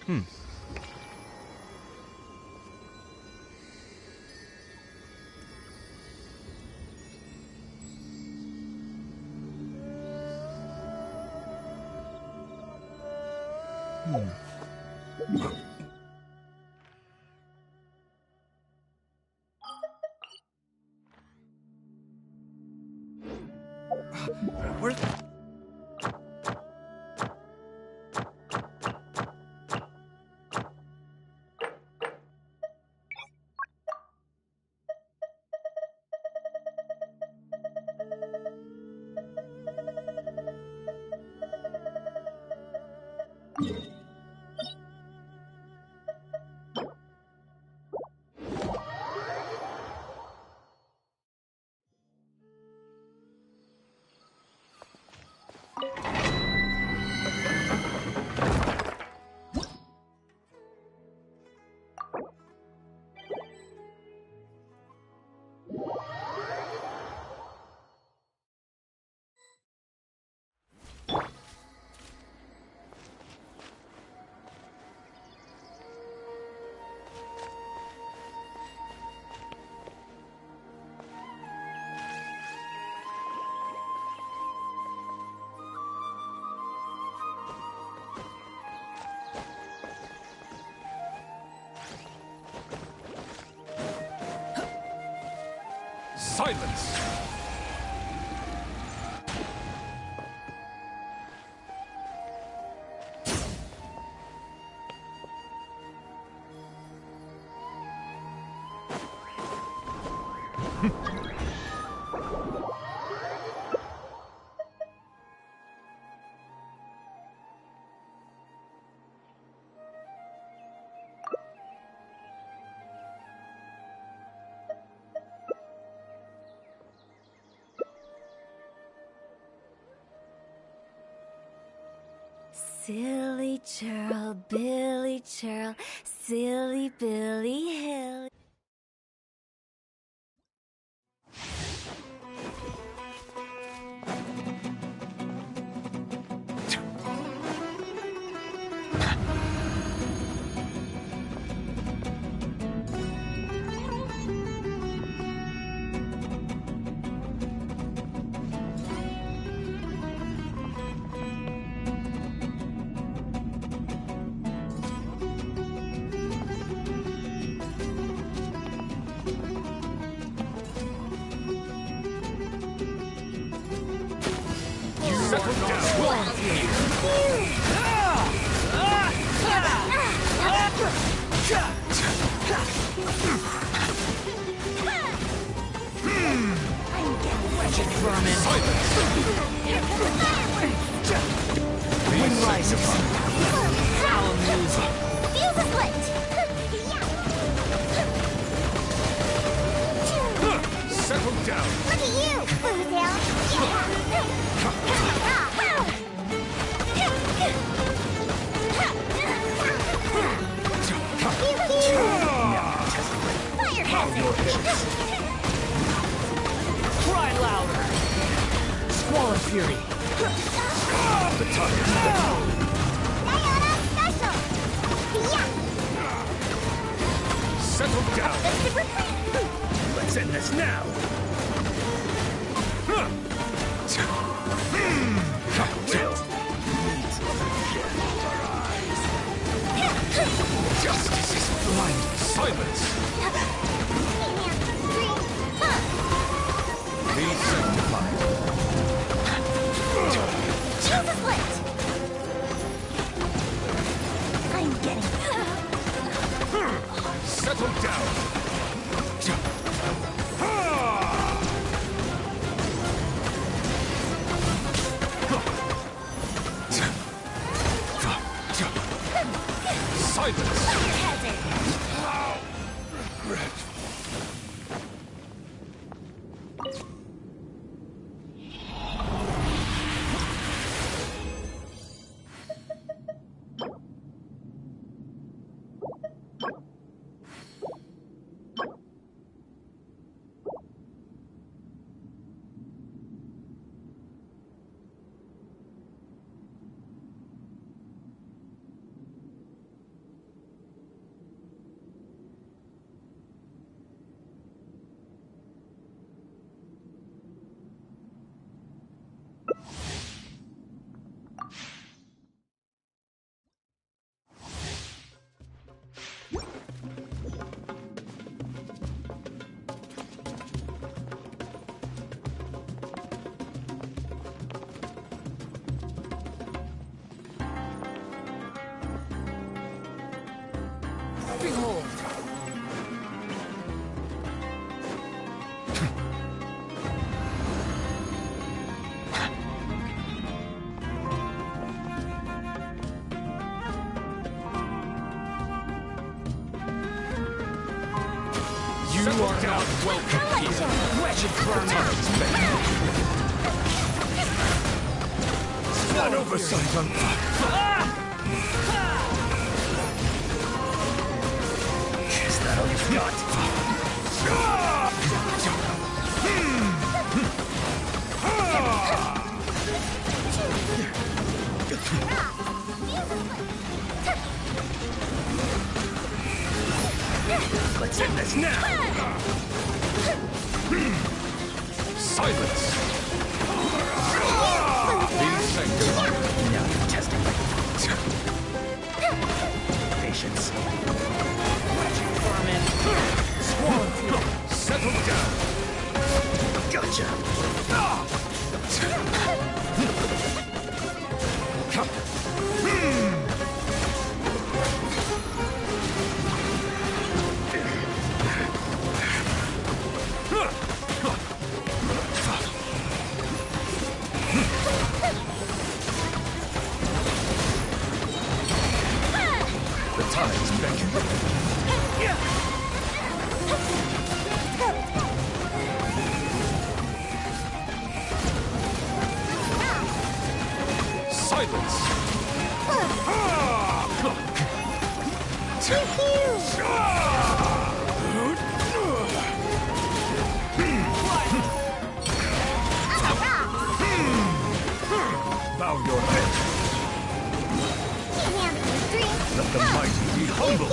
Hmm. Where's... Silence! Silly churl, Billy churl, silly Billy Hill. Settle down! Wretched vermin! Wind rises! How amusing! Fuse a split! Settle down! Look at you, Bootail! Fire hazard! Cry louder! Squall and fury! The target! Diana special! Settle down! Let's end this now! Justice is blind! Silence! Be sanctified! Jesus split! I'm getting Settle down! Silence! fire hazard! Regret. Gripping hold. You Settle are down. not welcome here. Wedge and burn An oversight on Is that all you've got? Let's end this now! Silence! Insect! Now you're testing my patience. Wedging vermin. Squall fury. Settle down! Gotcha. The tides beckon. Silence! Bow your head. Let the mighty be humble.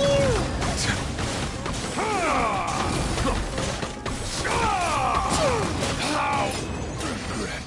Regret.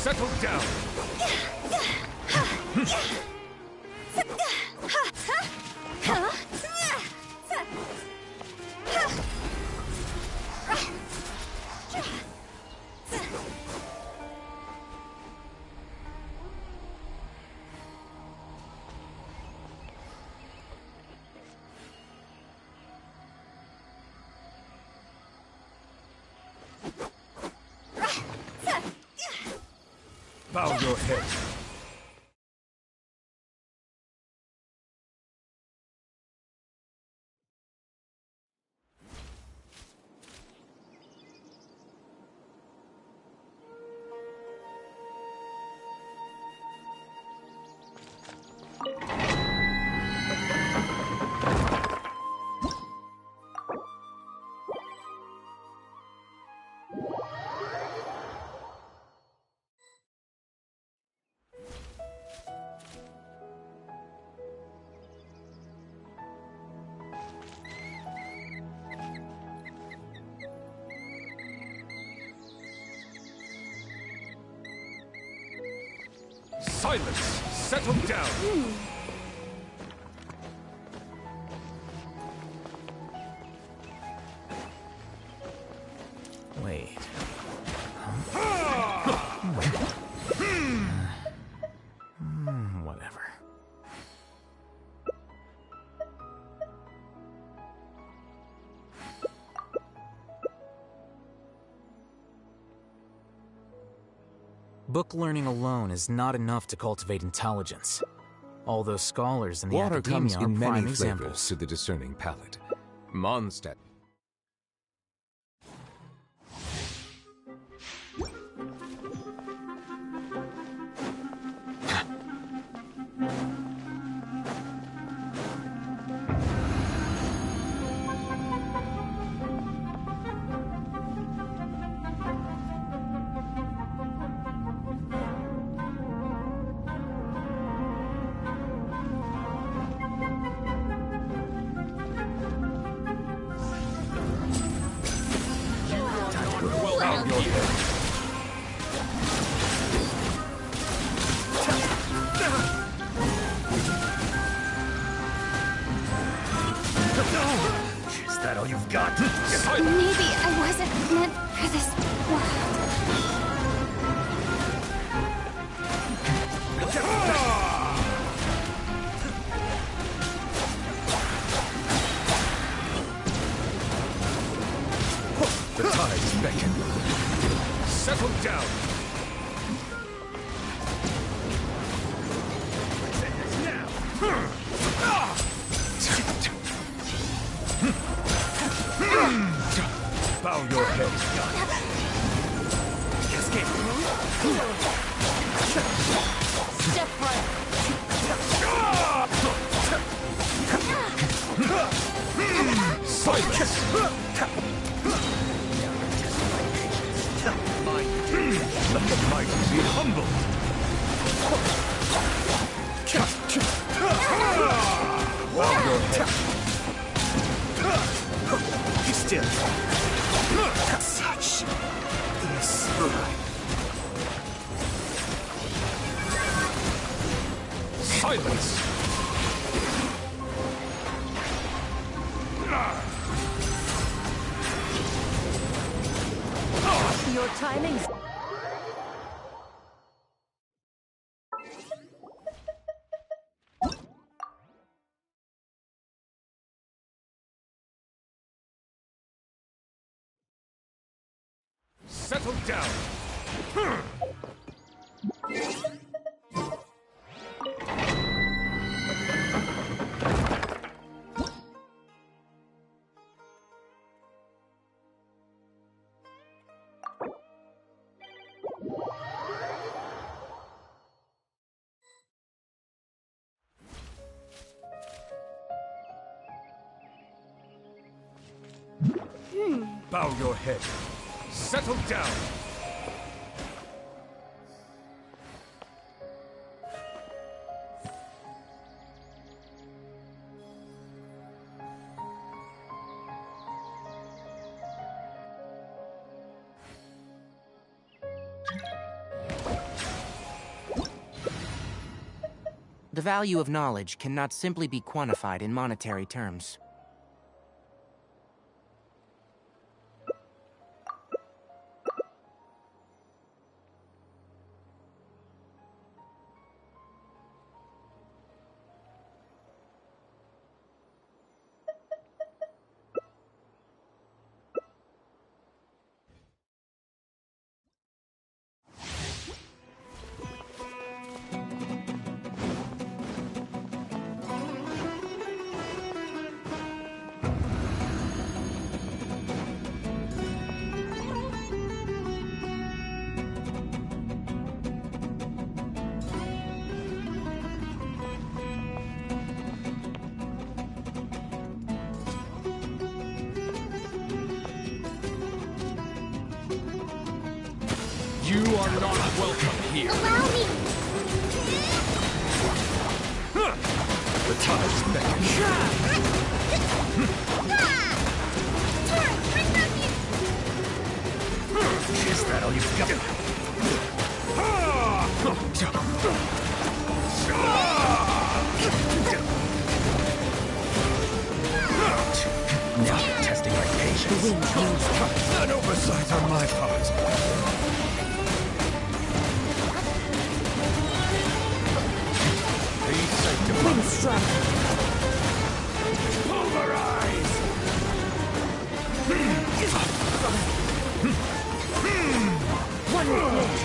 Settle down. Bow your head. Silence! Settle down! Wait. Whatever. Book learning alone is not enough to cultivate intelligence. Although scholars in the Water comes academia are in many prime flavors examples. to the discerning palate. Mondstadt. Bow your head. Is that all you've got? Silence! Maybe I wasn't meant for this world. The tides beckon. Settle down. Bow your head. Step right. Silence! Let the mighty be humbled. Bow your head. Be still. Such is Silence! Your timing's... Settle down. Bow your head. Settle down. The value of knowledge cannot simply be quantified in monetary terms. You are not welcome here. Allow me! The tides beckon. Turret, bring them here! Is that all you've got? Now you're testing my patience. An oversight on my part. Be sanctified. Strike. Pulverize! One minute.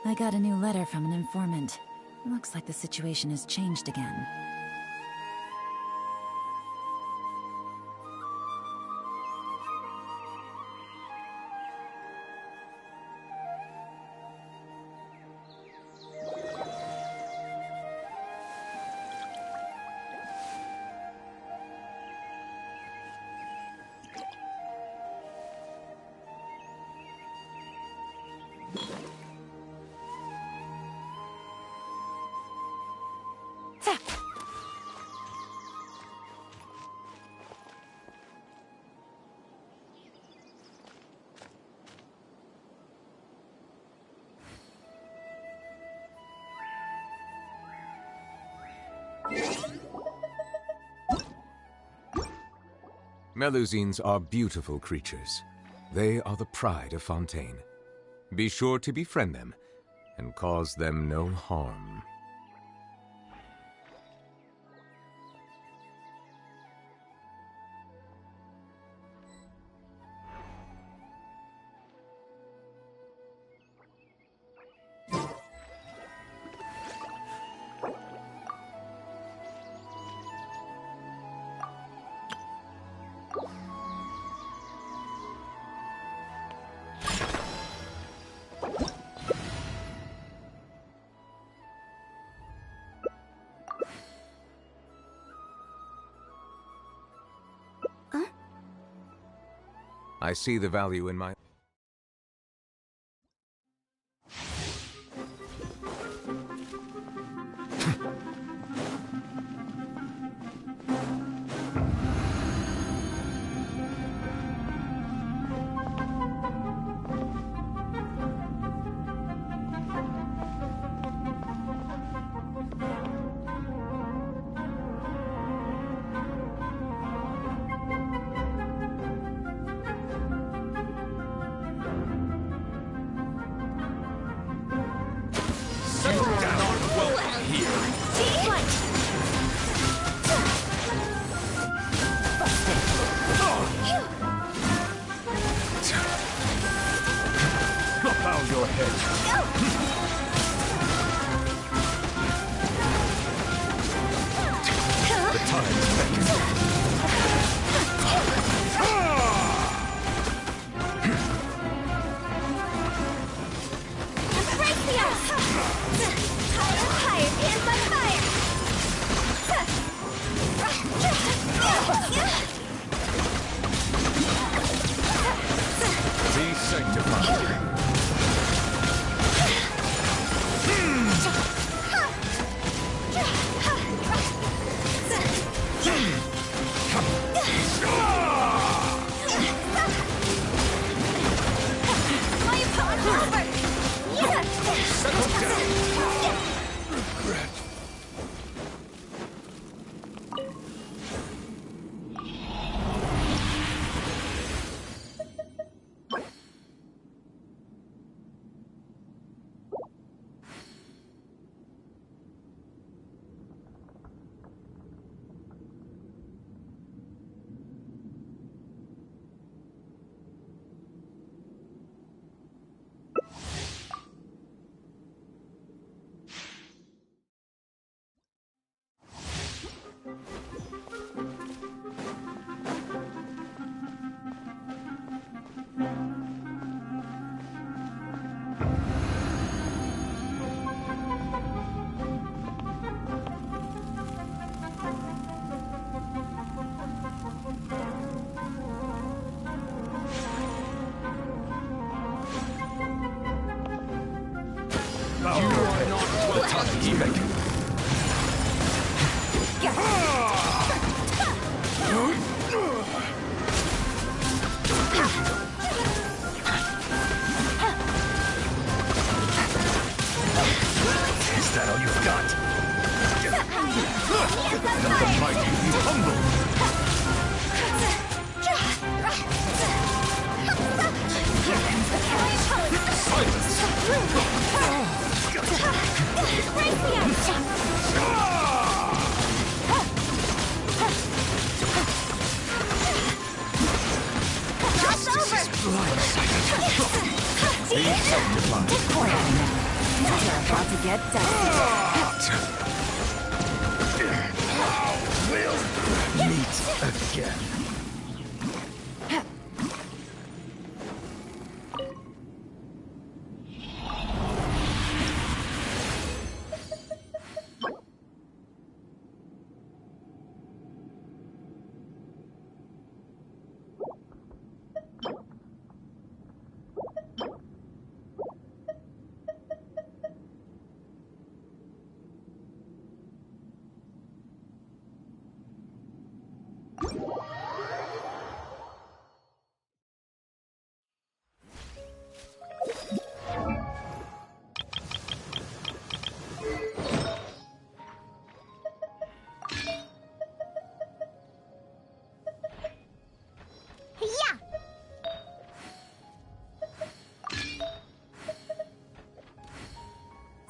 I got a new letter from an informant. Looks like the situation has changed again. Melusines are beautiful creatures. They are the pride of Fontaine. Be sure to befriend them and cause them no harm. I see the value in my... You are not welcome. Is that all you've got? Let the mighty be humble. Silence. You're about to get dusty. We'll meet again.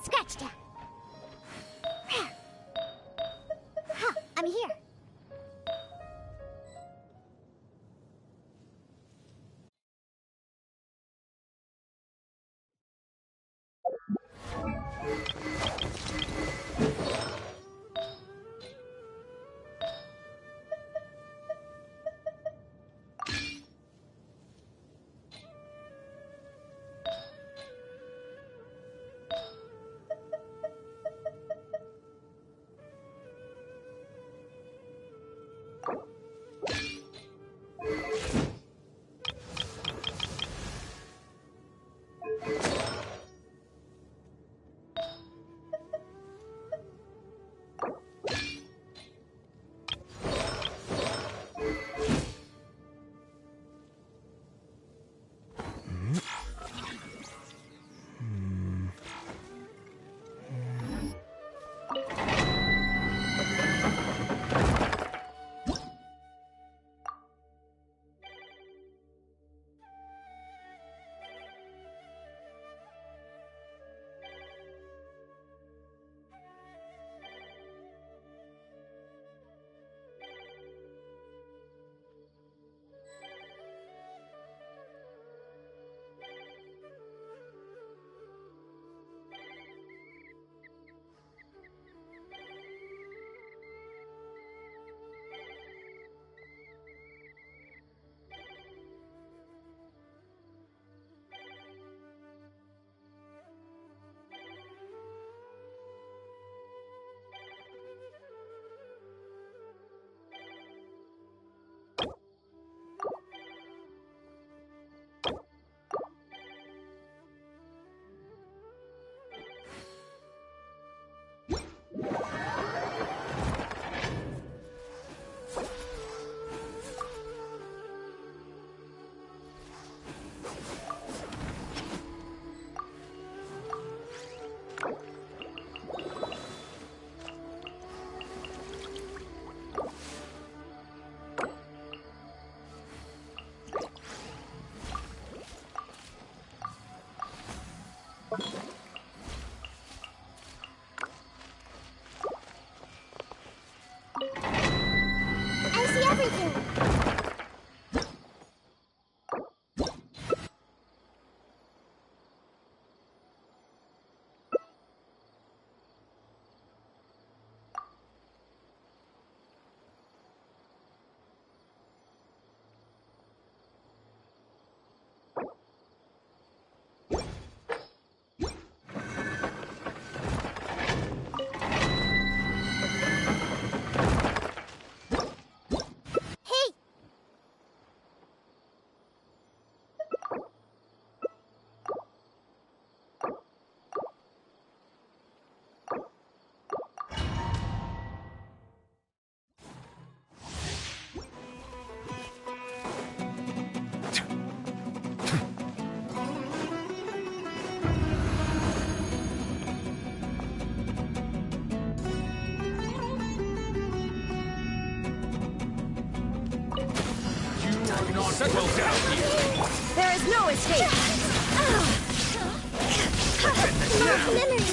Scratched. I'm here. Settle down here. There is no escape. Lost memory.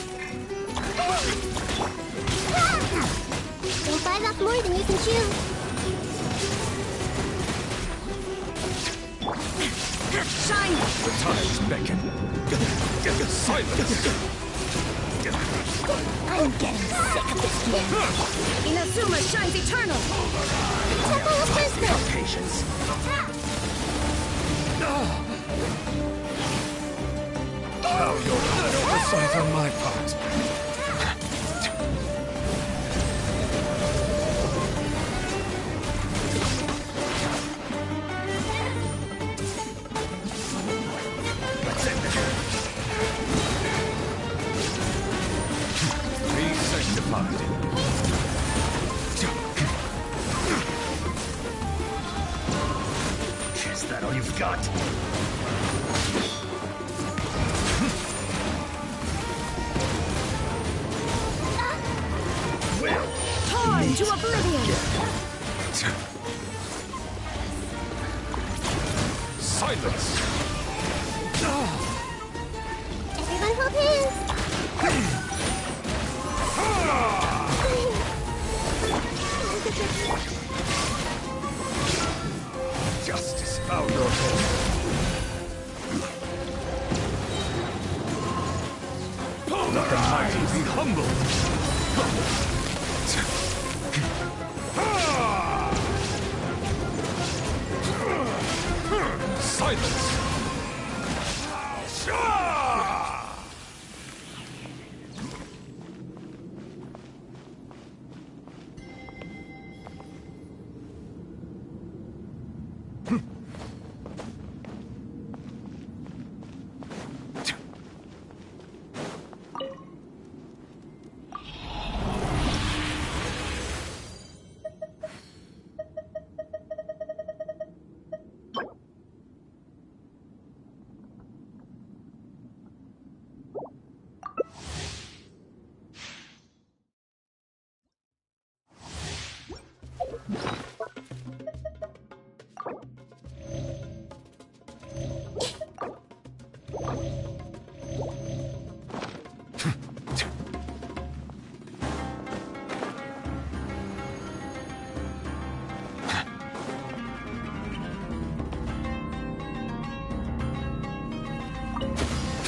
Don't bite off more than you can chew. Shine! The tides beckon. Silence! I'm getting sick of this game. Inazuma shines eternal. Temple of Wisdom. Patience. Bow your head oversight on my part. Be sanctified. Is that all you've got? Torn to oblivion. Silence! Everyone hold hands. Justice, bow your head. Let the mighty be humbled. Silence!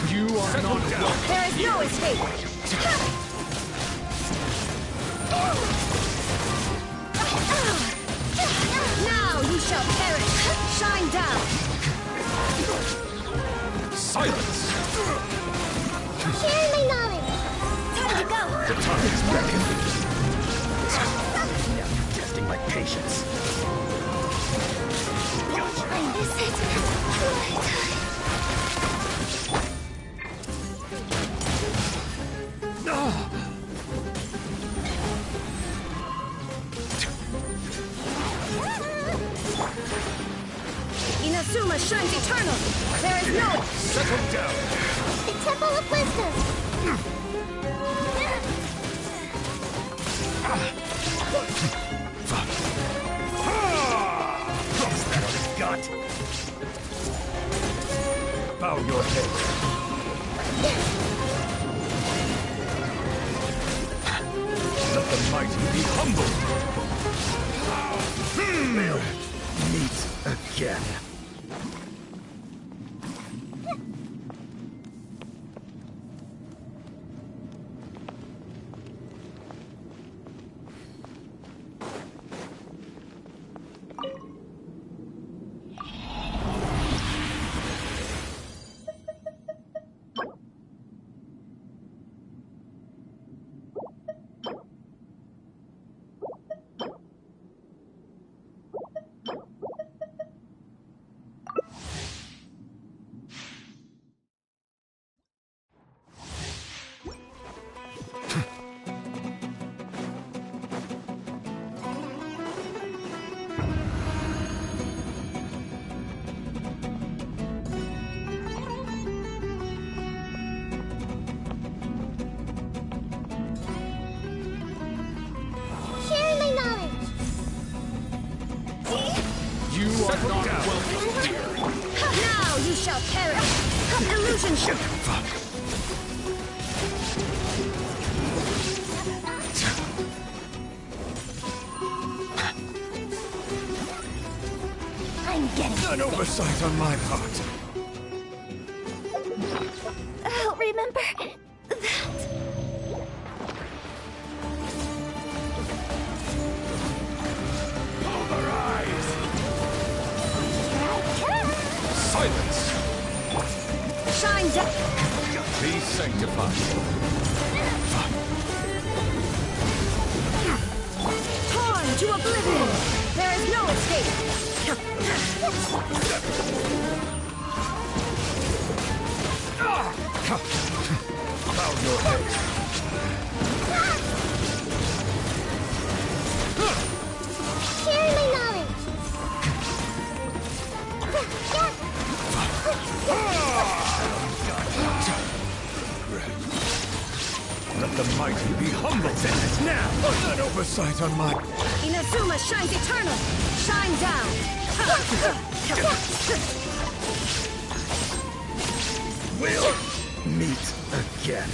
You are not welcome. There is no escape. Now you shall perish. Shine down. Silence! Share my knowledge. Time to go. The time is ready. Now you're testing my patience. I miss it. Inazuma shines eternal. There is no... Settle down! The Temple of Wisdom. Is that all you've got? Bow your head. Let the mighty be humbled. We'll meet again. Share my knowledge. You are not welcome. shall perish! Illusion shall... I'm getting... An oversight on my part. I'll remember that. Pulverize! Silence! Shine down! Be sanctified. Torn to oblivion! There is no escape! Bow your head. Share my knowledge! Let the mighty be humble. Sentence now! An oversight on my... Inazuma shines eternal! Shine down! We'll meet again.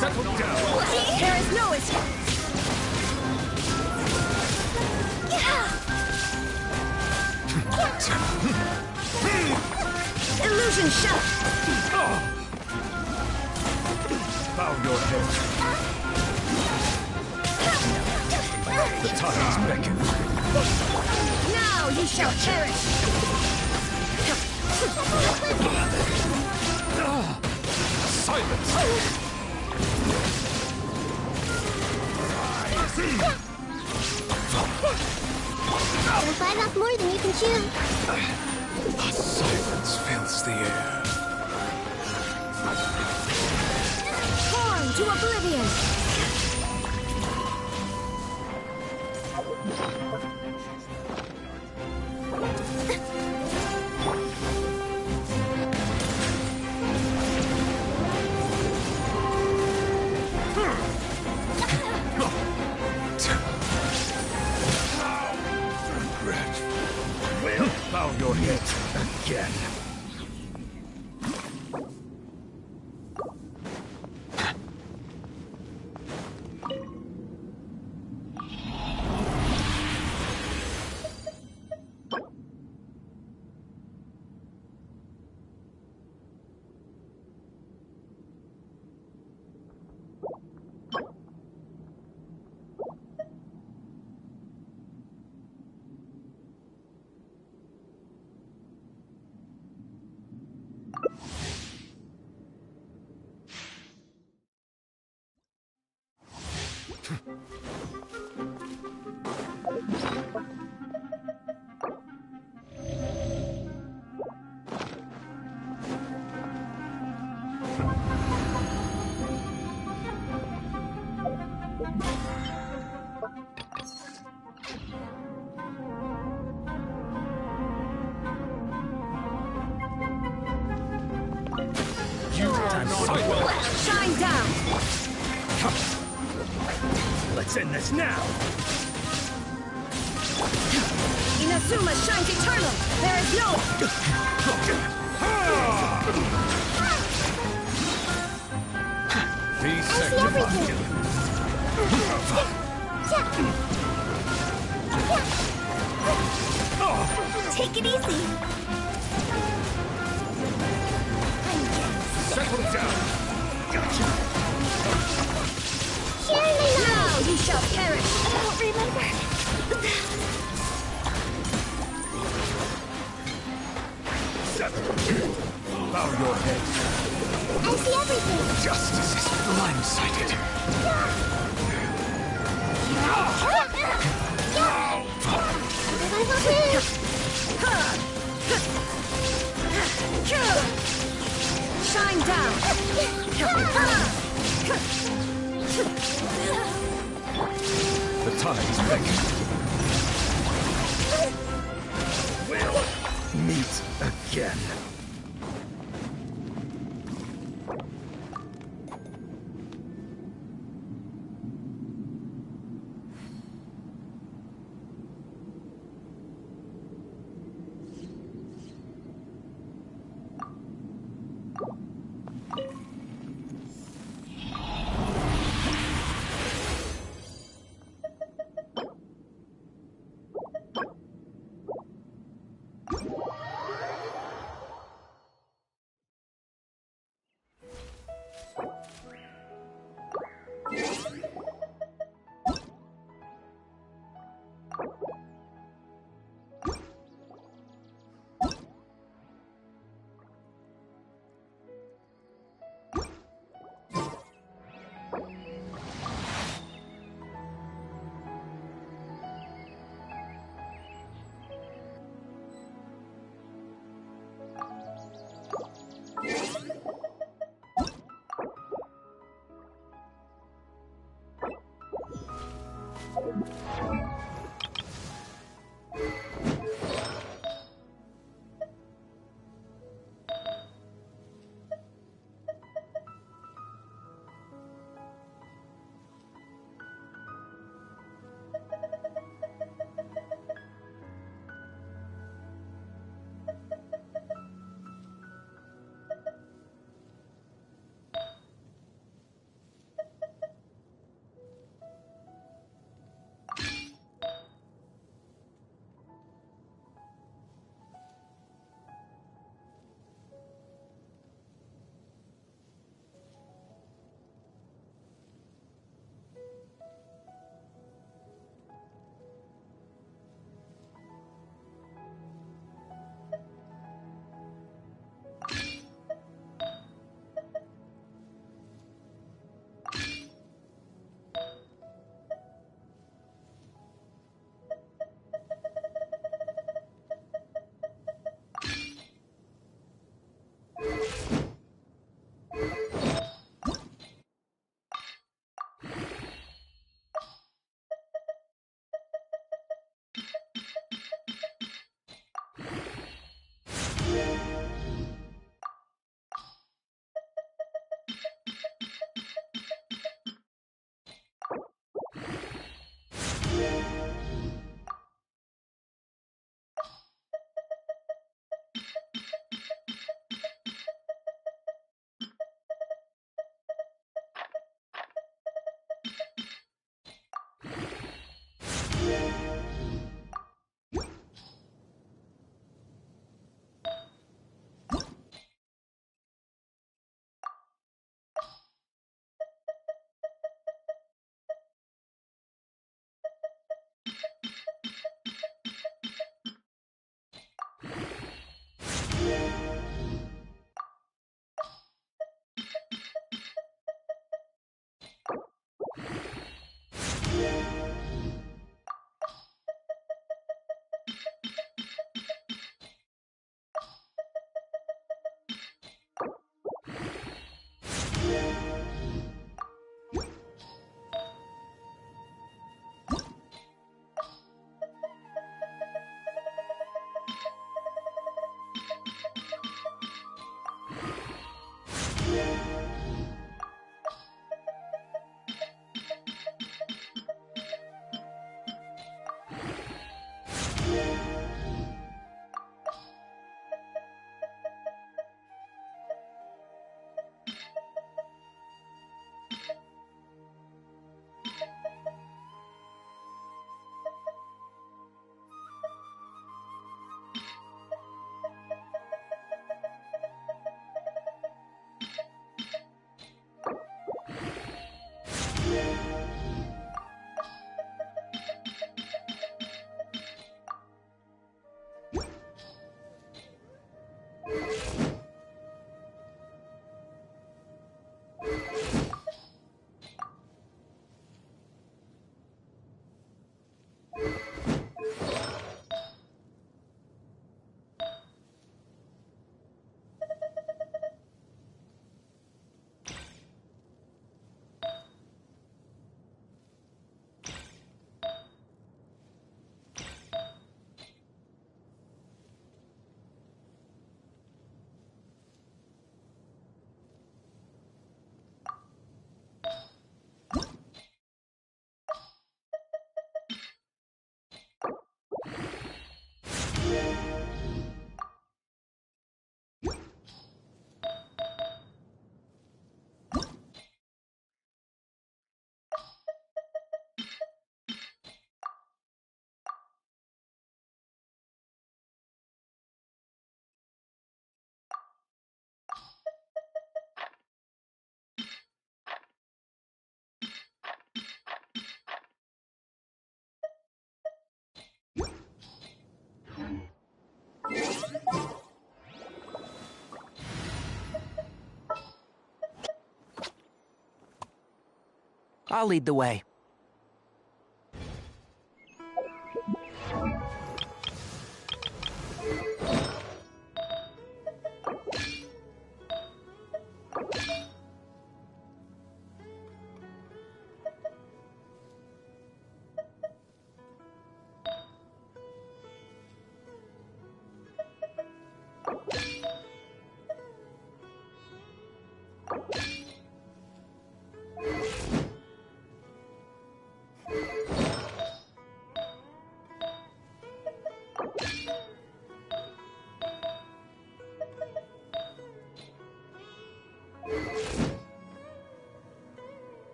Settle down. There is no escape! Illusion shell! Bow your head. The tides beckon. Now you shall perish! Silence! You'll bite off more than you can chew. A silence fills the air. Torn to oblivion! We'll bow your head again. You are not welcome. Shine down! Let's end this now! Inazuma shines eternal! There is no... Be sanctified. Take it easy. Settle down. Now you shall perish. Remember. Bow your head. I see everything. Justice is blindsided. Shine down. The time's beckoning. We'll meet again. I'll lead the way.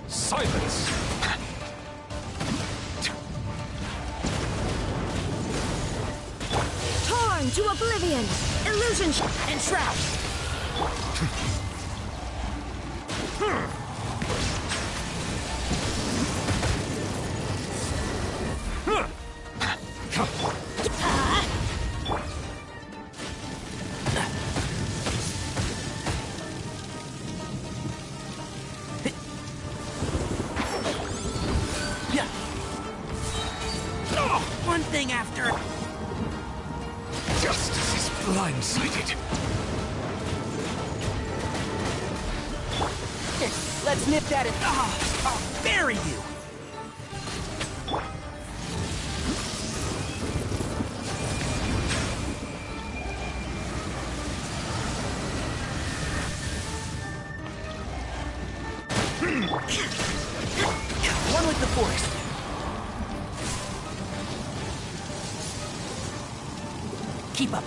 Silence! Torn to oblivion! Illusion and shroud! One thing after... Justice is blindsided. Let's nip that at... I'll bury you! One with the force. Keep up.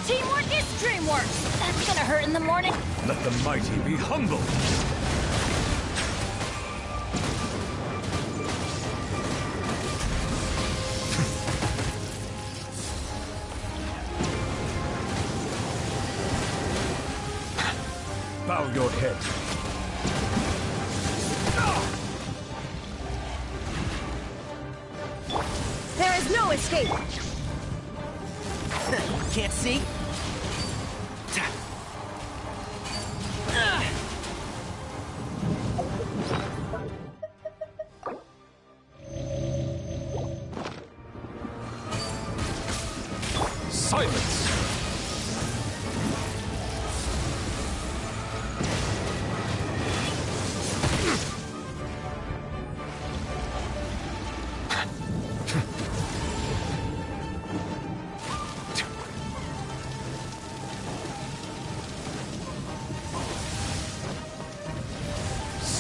Teamwork is dreamwork! That's gonna hurt in the morning. Let the mighty be humble. Bow your head. There is no escape! Can't see? Silence!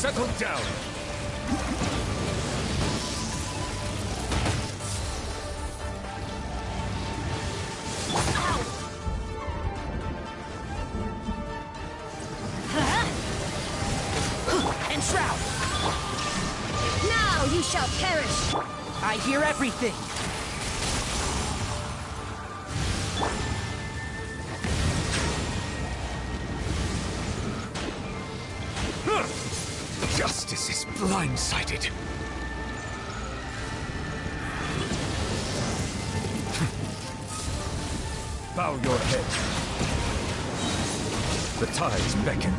Settle down! And shroud! Now you shall perish! I hear everything! Justice is blindsided. Bow your head. The tides beckon.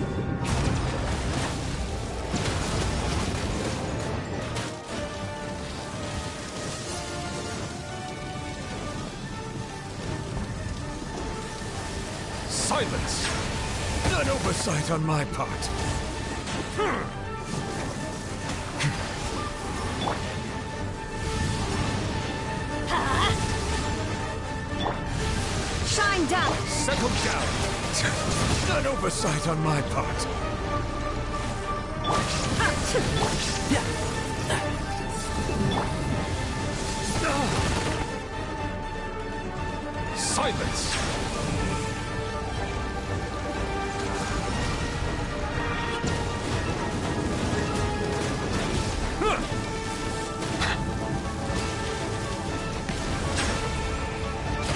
Silence! An oversight on my part. Shine down! Settle down! An oversight on my part. Silence!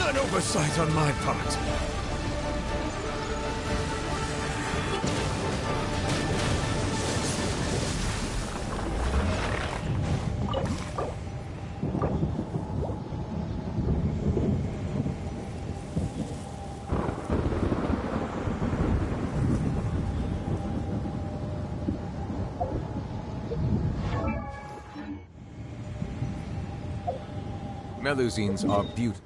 An oversight on my part. Melusines are beautiful.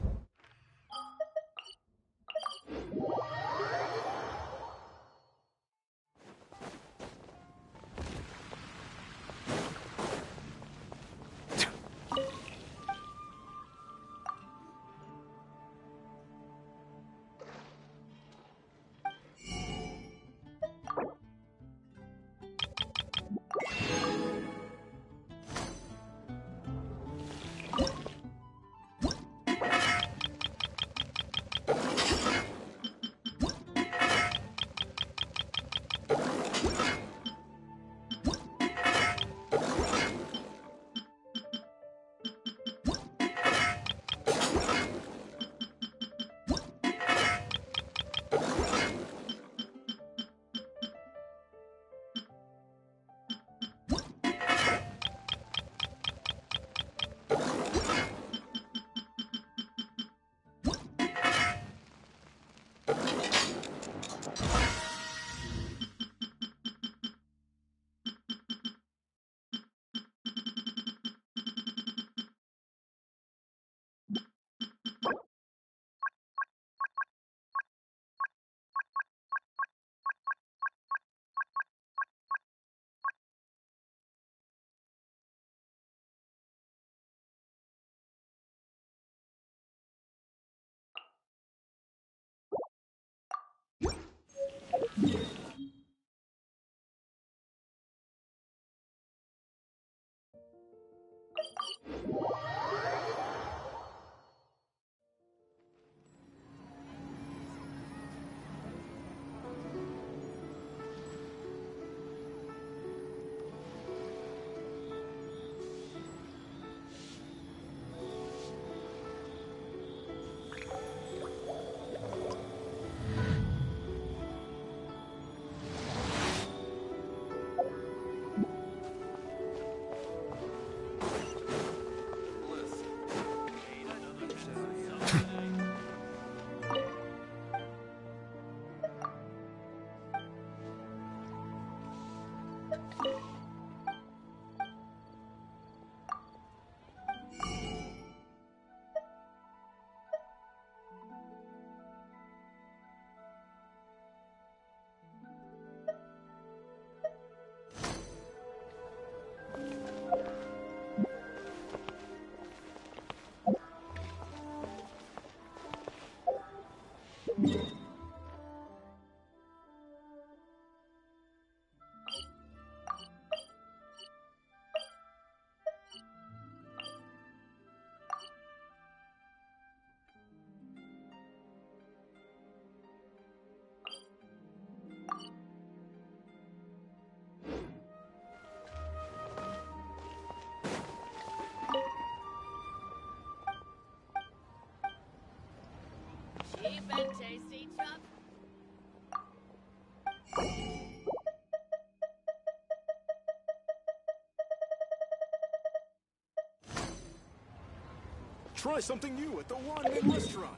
Cheap and tasty chuck. Try something new at the Wanmin restaurant.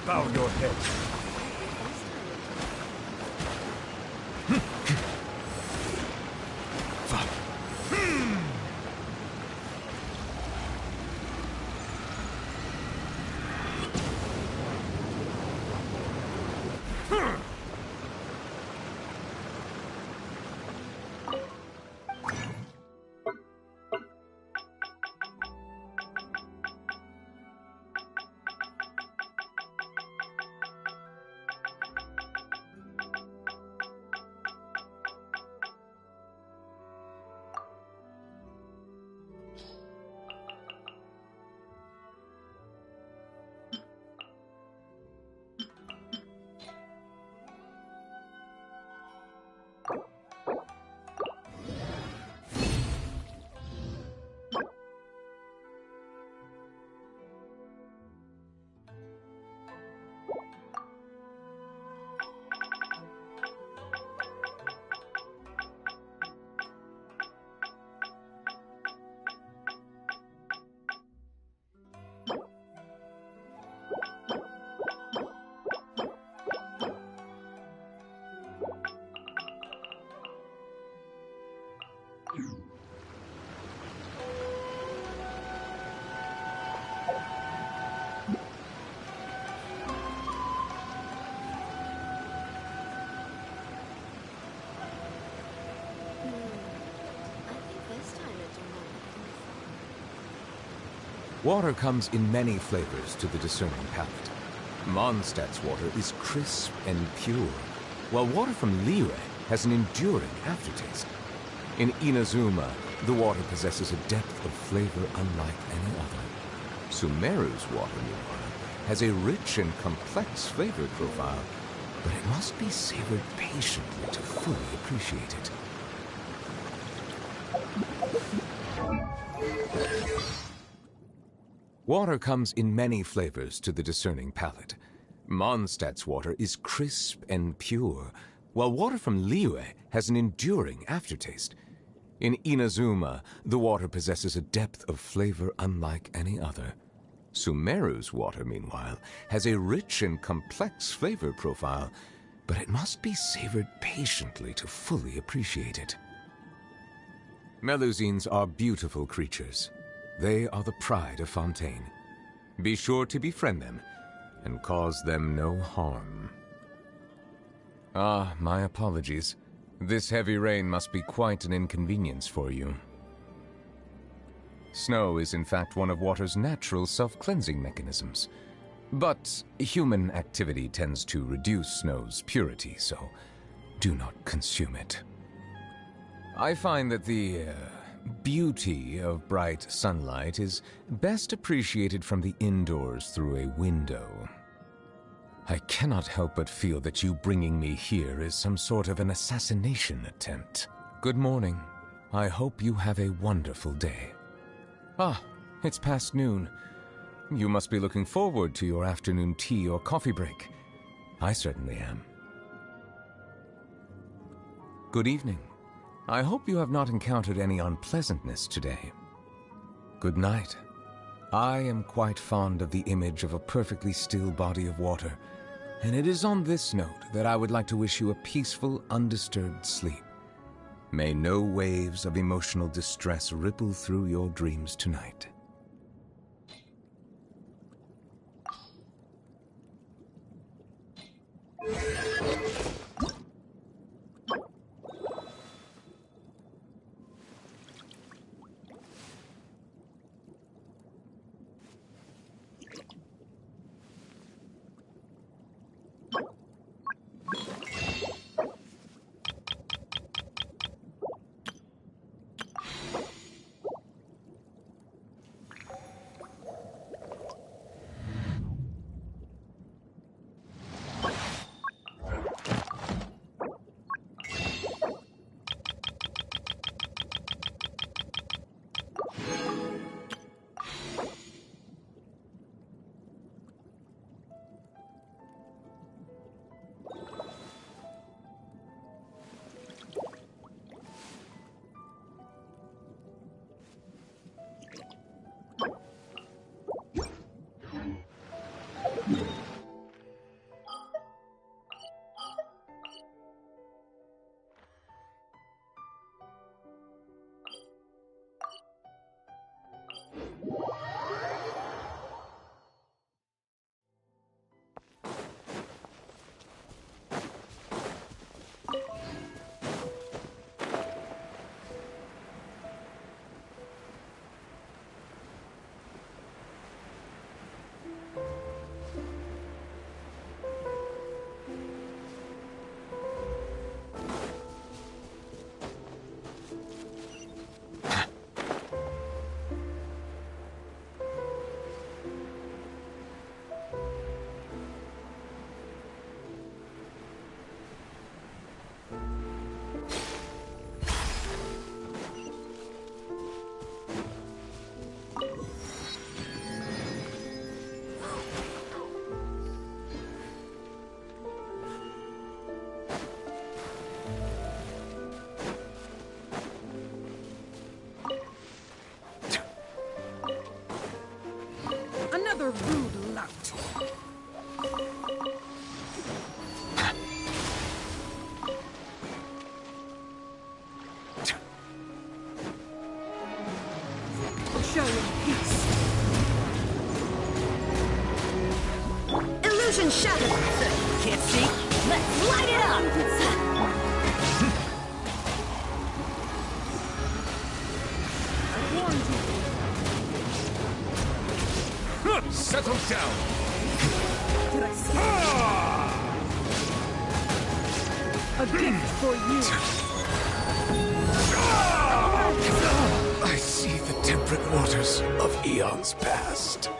Bow your head. Water comes in many flavors to the discerning palate. Mondstadt's water is crisp and pure, while water from Liyue has an enduring aftertaste. In Inazuma, the water possesses a depth of flavor unlike any other. Sumeru's water, meanwhile, has a rich and complex flavor profile, but it must be savored patiently to fully appreciate it. Water comes in many flavors to the discerning palate. Mondstadt's water is crisp and pure, while water from Liyue has an enduring aftertaste. In Inazuma, the water possesses a depth of flavor unlike any other. Sumeru's water, meanwhile, has a rich and complex flavor profile, but it must be savored patiently to fully appreciate it. Melusines are beautiful creatures. They are the pride of Fontaine. Be sure to befriend them and cause them no harm. Ah, my apologies. This heavy rain must be quite an inconvenience for you. Snow is in fact one of water's natural self-cleansing mechanisms. But human activity tends to reduce snow's purity, so do not consume it. I find that the beauty of bright sunlight is best appreciated from the indoors through a window. I cannot help but feel that you bringing me here is some sort of an assassination attempt. Good morning. I hope you have a wonderful day. Ah, it's past noon. You must be looking forward to your afternoon tea or coffee break. I certainly am. Good evening. I hope you have not encountered any unpleasantness today. Good night. I am quite fond of the image of a perfectly still body of water, and it is on this note that I would like to wish you a peaceful, undisturbed sleep. May no waves of emotional distress ripple through your dreams tonight. Another rude lout. Show in peace. Illusion shattered. Can't see? Let's light it up. I warned you. Settle down! Did I scare you? A gift for you. I see the temperate waters of eons past.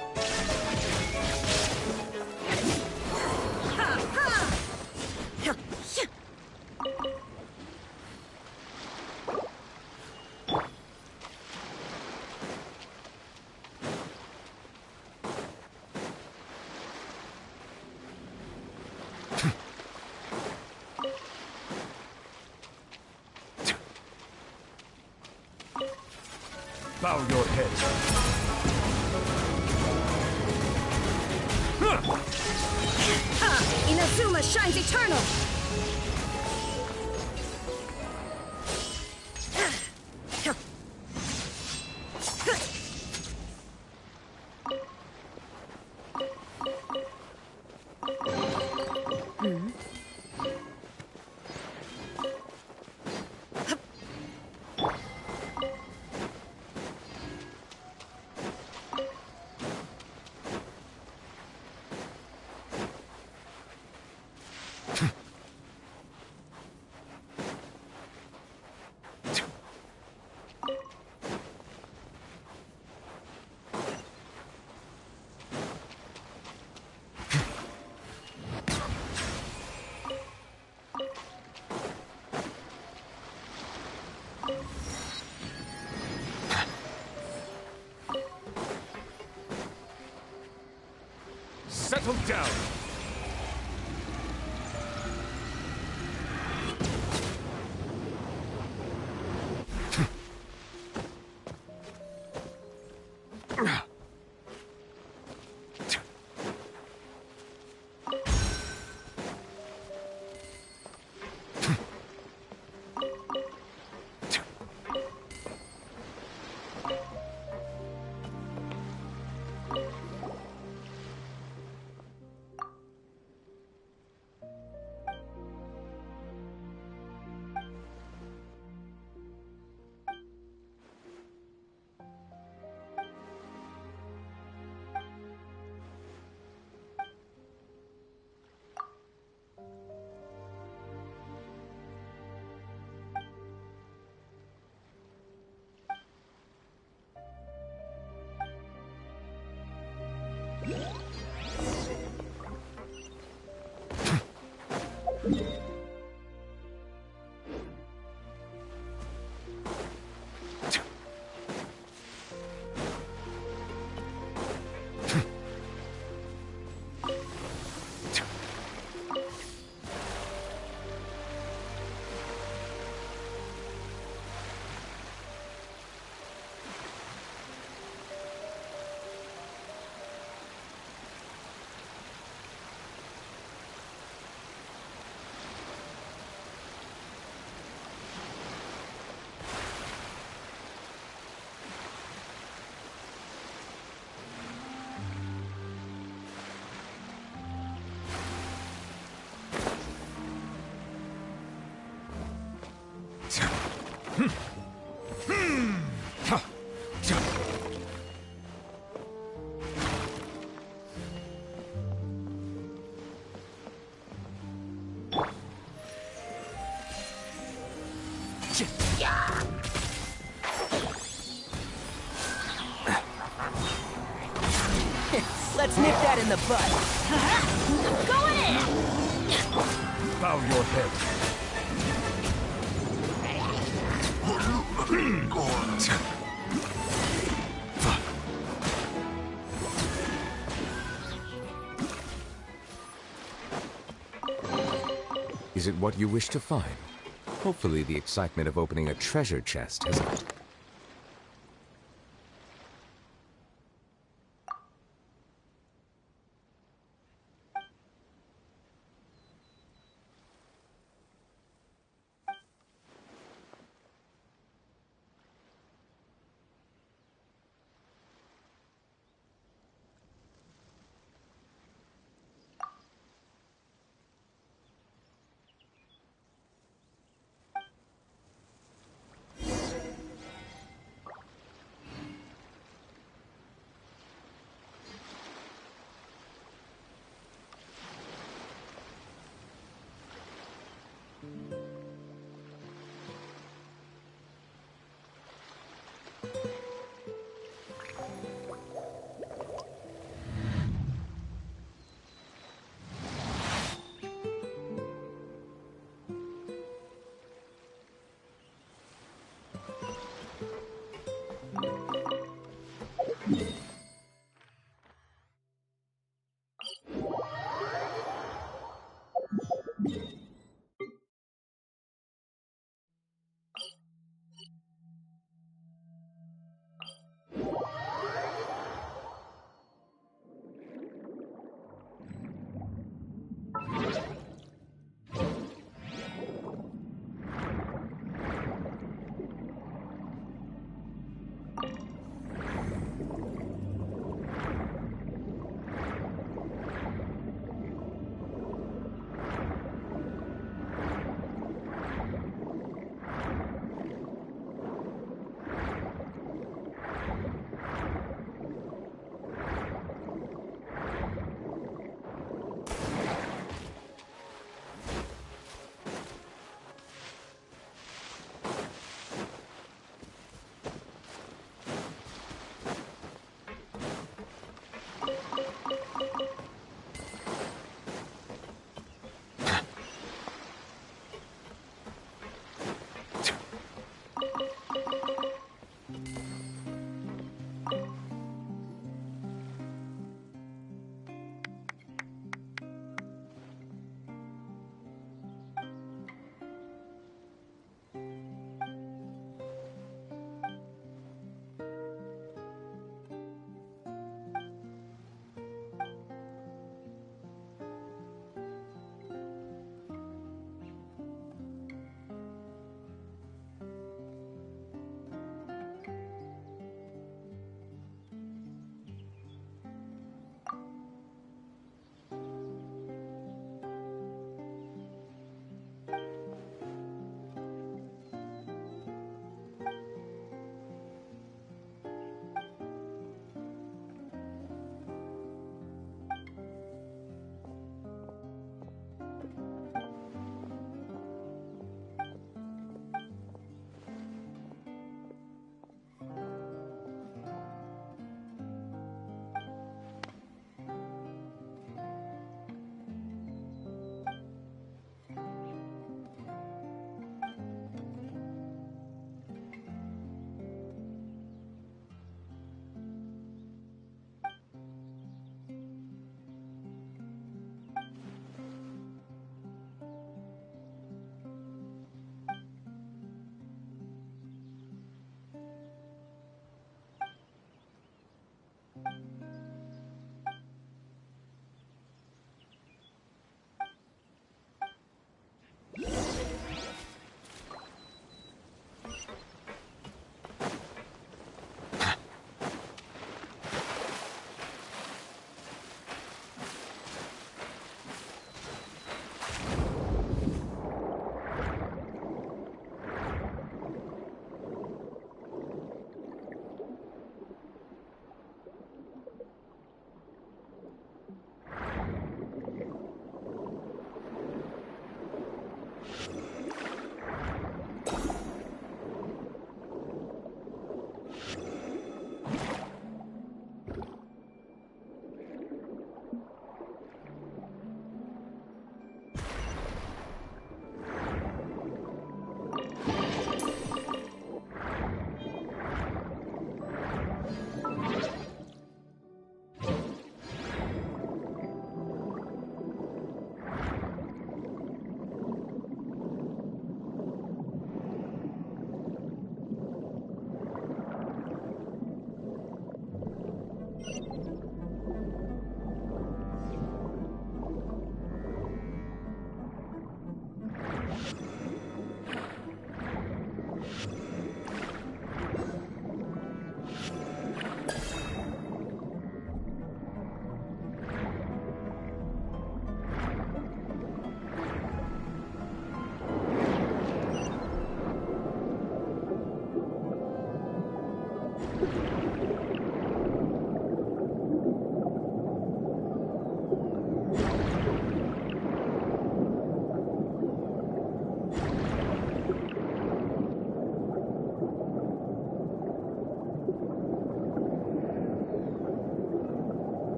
Bow your head. Inazuma shines eternal! Settle down. Let's nip that in the bud. Going in! Bow your head. Is it what you wish to find? Hopefully the excitement of opening a treasure chest has...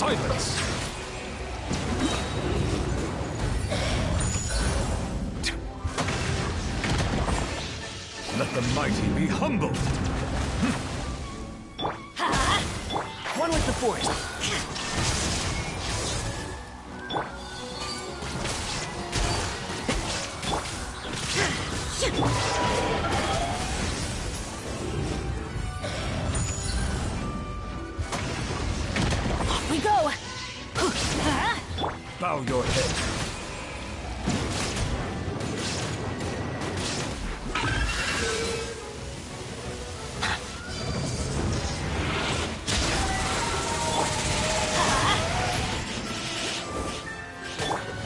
Silence! Let the mighty be humbled! One with the force. Off we go! Bow your head.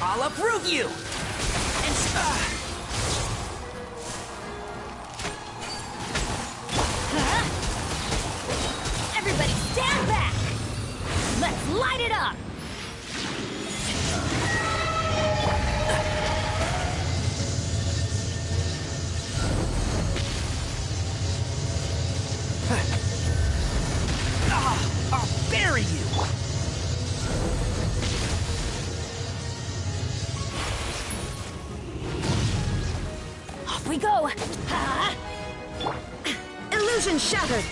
I'll uproot you! And Everybody stand back! Let's light it up! I'll bury you! Off we go! Illusion shattered!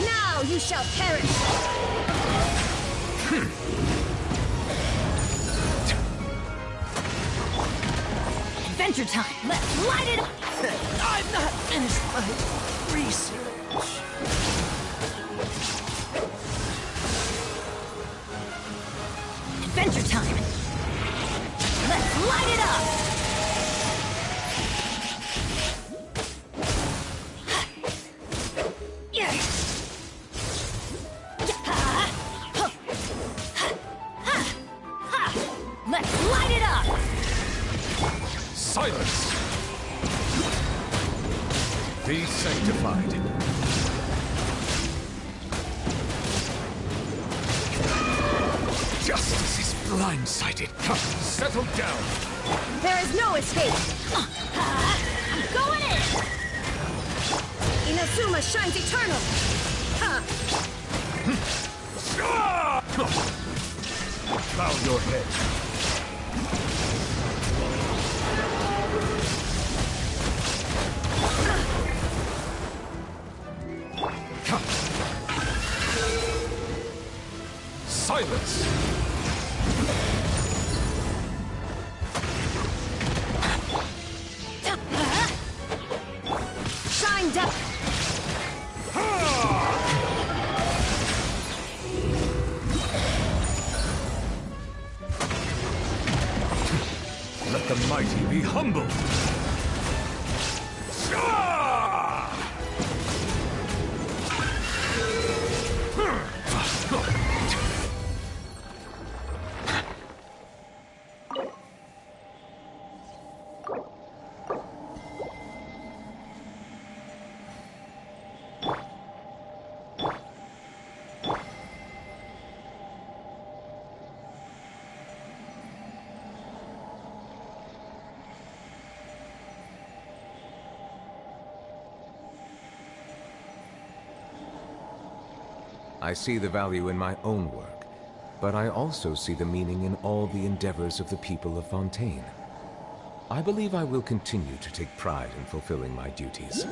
Now you shall perish! Adventure time! Let's light it up! I'm not finished my research. Adventure time! Let's light it up! Let's light it up! Silence! Be sanctified. Justice is blindsided. Come, settle down. There is no escape! I'm going in! Inazuma shines eternal! Ha! Bow your head. Come. Silence! Shine down! Let the mighty be humbled! I see the value in my own work, but I also see the meaning in all the endeavors of the people of Fontaine. I believe I will continue to take pride in fulfilling my duties.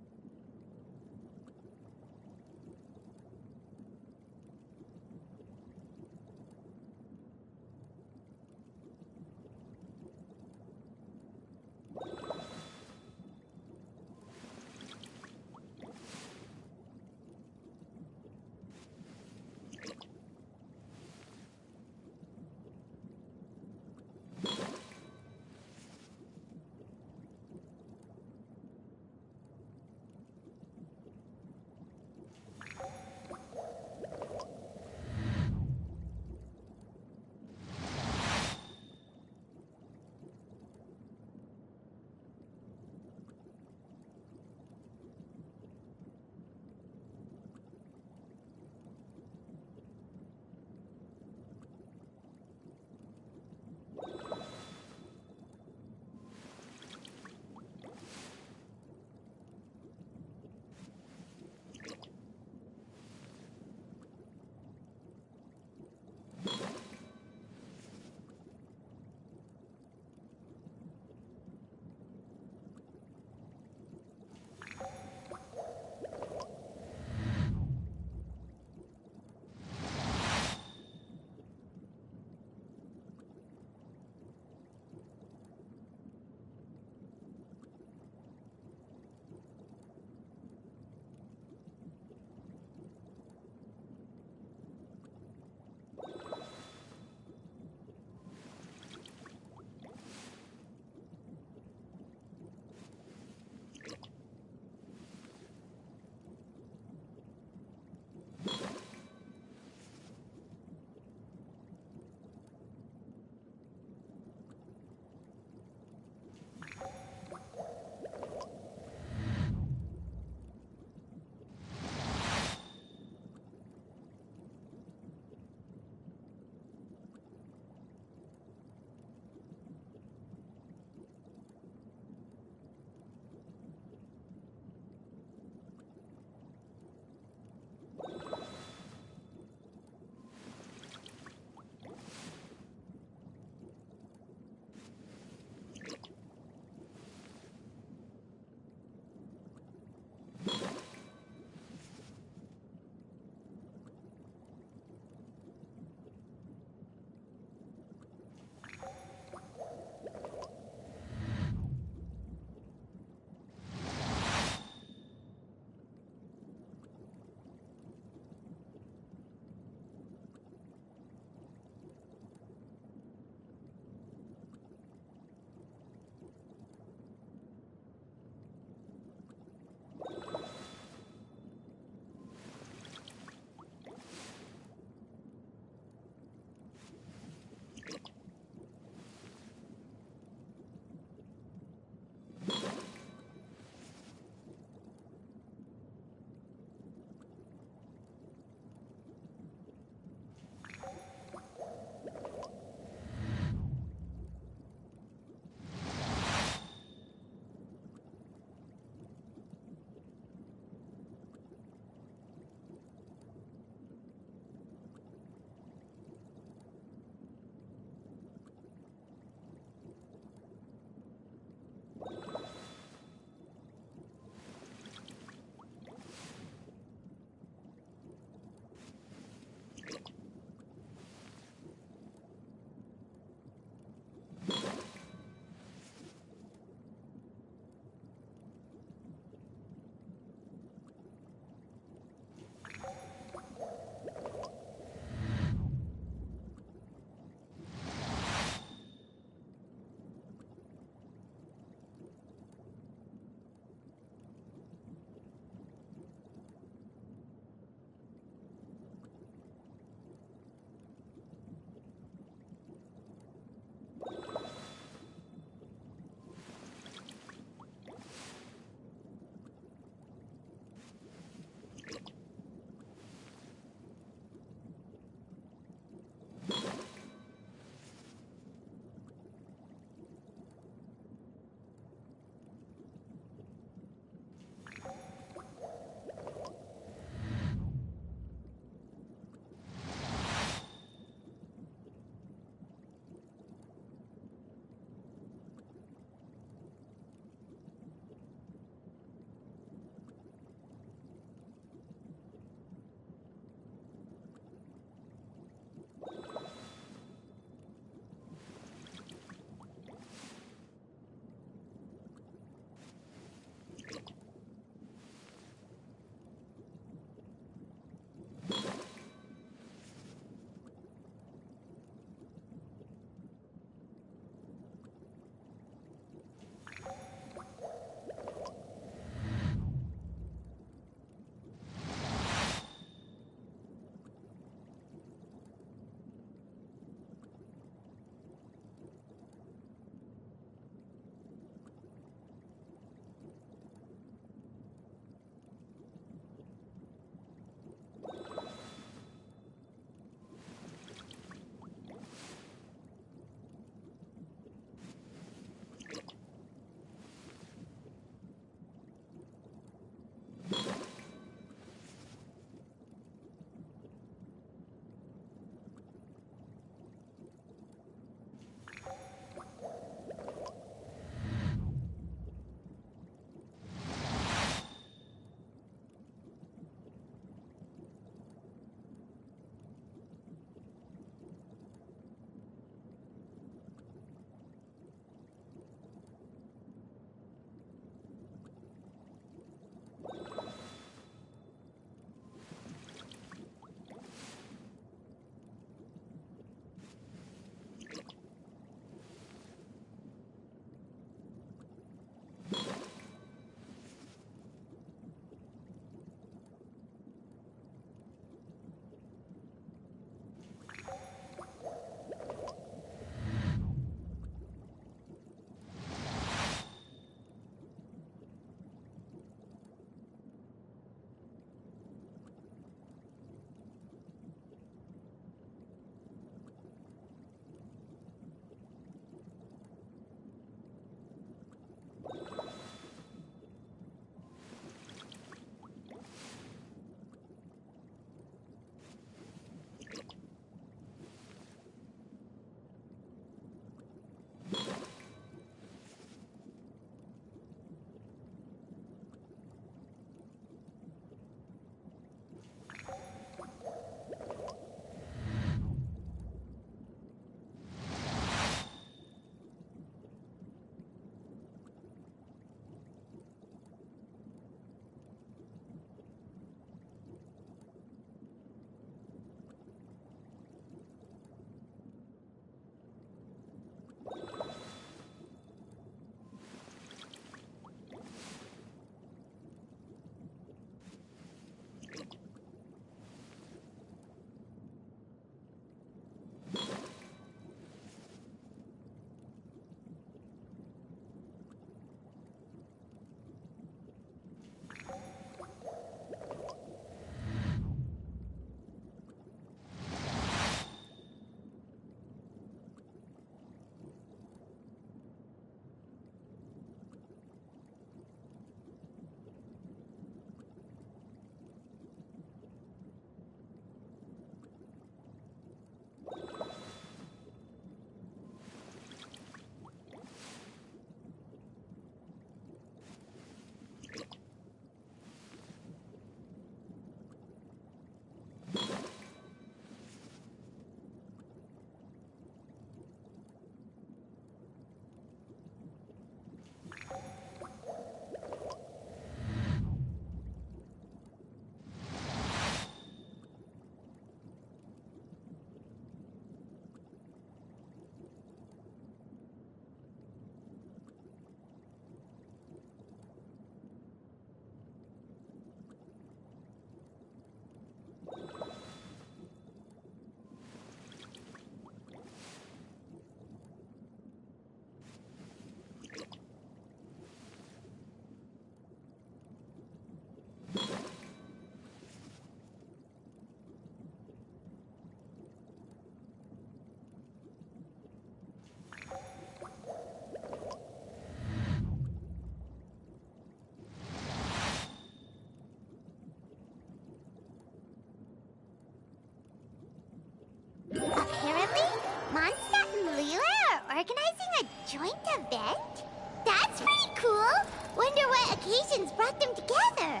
organizing a joint event? That's pretty cool. Wonder what occasions brought them together.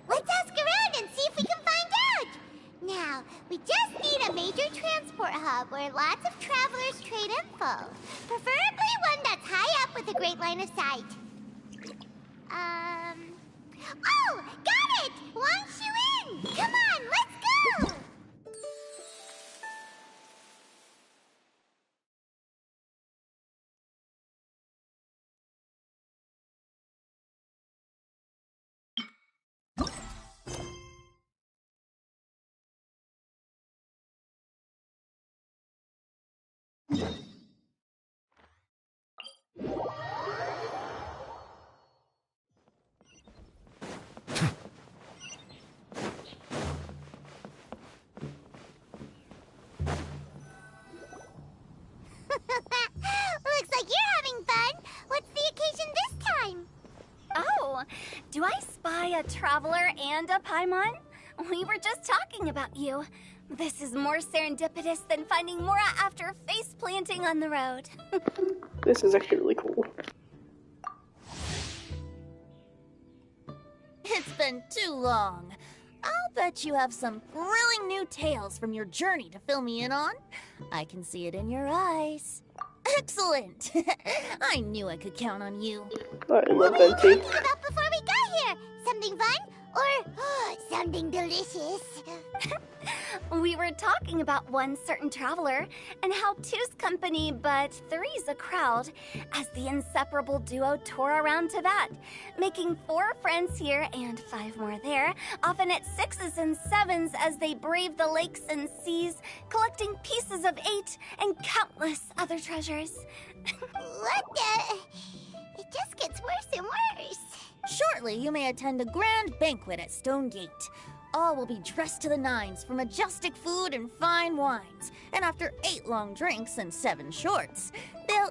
Let's ask around and see if we can find out. Now, we just need a major transport hub where lots of travelers trade info. Preferably one that's high up with a great line of sight. Oh, got it! Launch you in! Come on, let's go! Looks like you're having fun. What's the occasion this time? Oh, do I spy a traveler and a Paimon? We were just talking about you. This is more serendipitous than finding Mora after face planting on the road. This is actually really cool. It's been too long. I'll bet you have some thrilling new tales from your journey to fill me in on. I can see it in your eyes. Excellent! I knew I could count on you. I love What were you Venti. talking about before we got here? Something fun? Or something delicious? We were talking about one certain traveler, and how two's company, but three's a crowd, as the inseparable duo tore around Tibet, making 4 friends here and 5 more there, often at 6s and 7s as they braved the lakes and seas, collecting pieces of 8 and countless other treasures. What the? It just gets worse and worse. Shortly, you may attend a grand banquet at Stone Gate. All will be dressed to the nines for majestic food and fine wines. And after 8 long drinks and 7 shorts, they'll...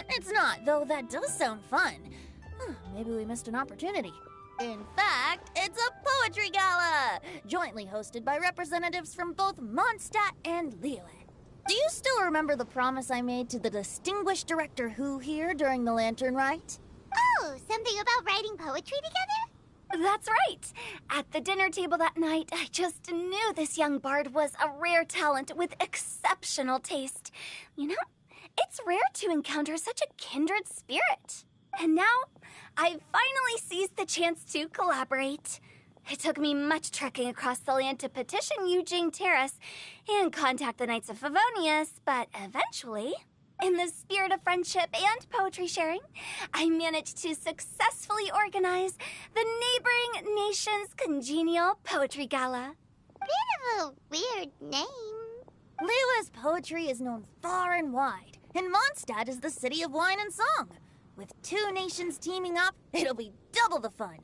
It's not, though that does sound fun. Maybe we missed an opportunity. In fact, it's a poetry gala, jointly hosted by representatives from both Mondstadt and Liyue. Do you still remember the promise I made to the distinguished director Who here during the Lantern Rite? Oh, something about writing poetry together? That's right! At the dinner table that night, I just knew this young bard was a rare talent with exceptional taste. You know, it's rare to encounter such a kindred spirit. And now, I've finally seized the chance to collaborate. It took me much trekking across the land to petition Eugene Terrace and contact the Knights of Favonius, but eventually, in the spirit of friendship and poetry sharing, I managed to successfully organize the neighboring nation's congenial poetry gala. Bit of a weird name. Liyue's poetry is known far and wide, and Mondstadt is the city of wine and song. With 2 nations teaming up, it'll be double the fun,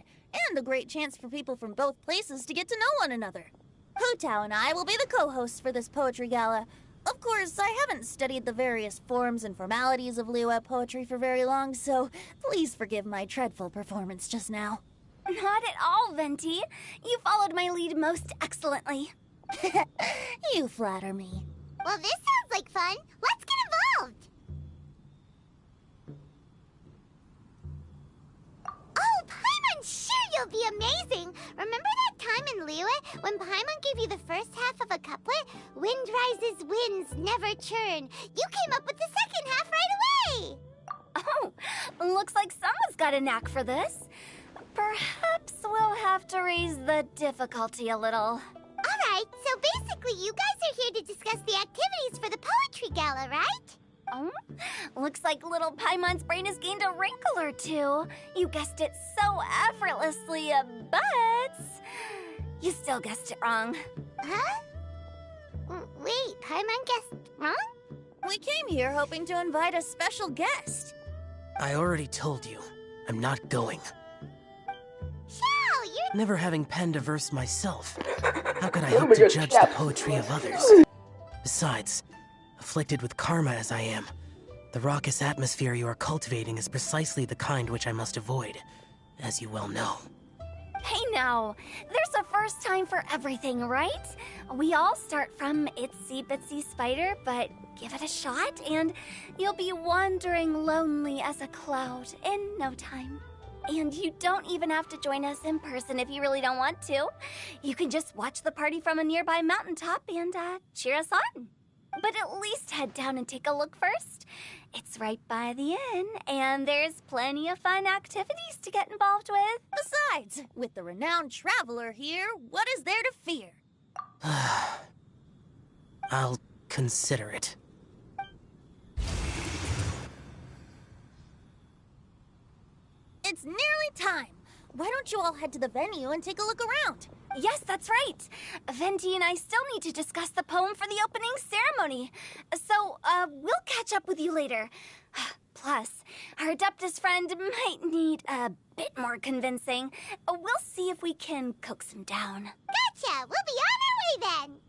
and a great chance for people from both places to get to know one another. Hu Tao and I will be the co-hosts for this poetry gala. Of course, I haven't studied the various forms and formalities of Liyue poetry for very long, so please forgive my dreadful performance just now. Not at all, Venti. You followed my lead most excellently. You flatter me. Well, this sounds like fun. Let's get involved. Oh, Paimon, sure you'll be amazing. Remember that time in Liyue when Paimon gave you the first half of a couplet? Wind rises, winds never churn. You came up with the second half right away. Oh, looks like someone's got a knack for this. Perhaps we'll have to raise the difficulty a little. All right, so basically you guys are here to discuss the activities for the poetry gala, right? Oh, looks like little Paimon's brain has gained a wrinkle or two. You guessed it so effortlessly, but you still guessed it wrong. Huh? Wait, Paimon guessed wrong? We came here hoping to invite a special guest. I already told you, I'm not going. Shao, you're... Never having penned a verse myself, how could I Oh hope my to God, judge yeah. the poetry of others? Besides, afflicted with karma as I am, the raucous atmosphere you are cultivating is precisely the kind which I must avoid, as you well know. Hey now, there's a first time for everything, right? We all start from itsy bitsy spider, but give it a shot and you'll be wandering lonely as a cloud in no time. And you don't even have to join us in person if you really don't want to. You can just watch the party from a nearby mountaintop and cheer us on. But at least head down and take a look first. It's right by the inn, and there's plenty of fun activities to get involved with. Besides, with the renowned traveler here, what is there to fear? I'll consider it. It's nearly time. Why don't you all head to the venue and take a look around? Yes, that's right. Venti and I still need to discuss the poem for the opening ceremony. So, we'll catch up with you later. Plus, our Adeptus friend might need a bit more convincing. We'll see if we can coax him down. Gotcha! We'll be on our way then!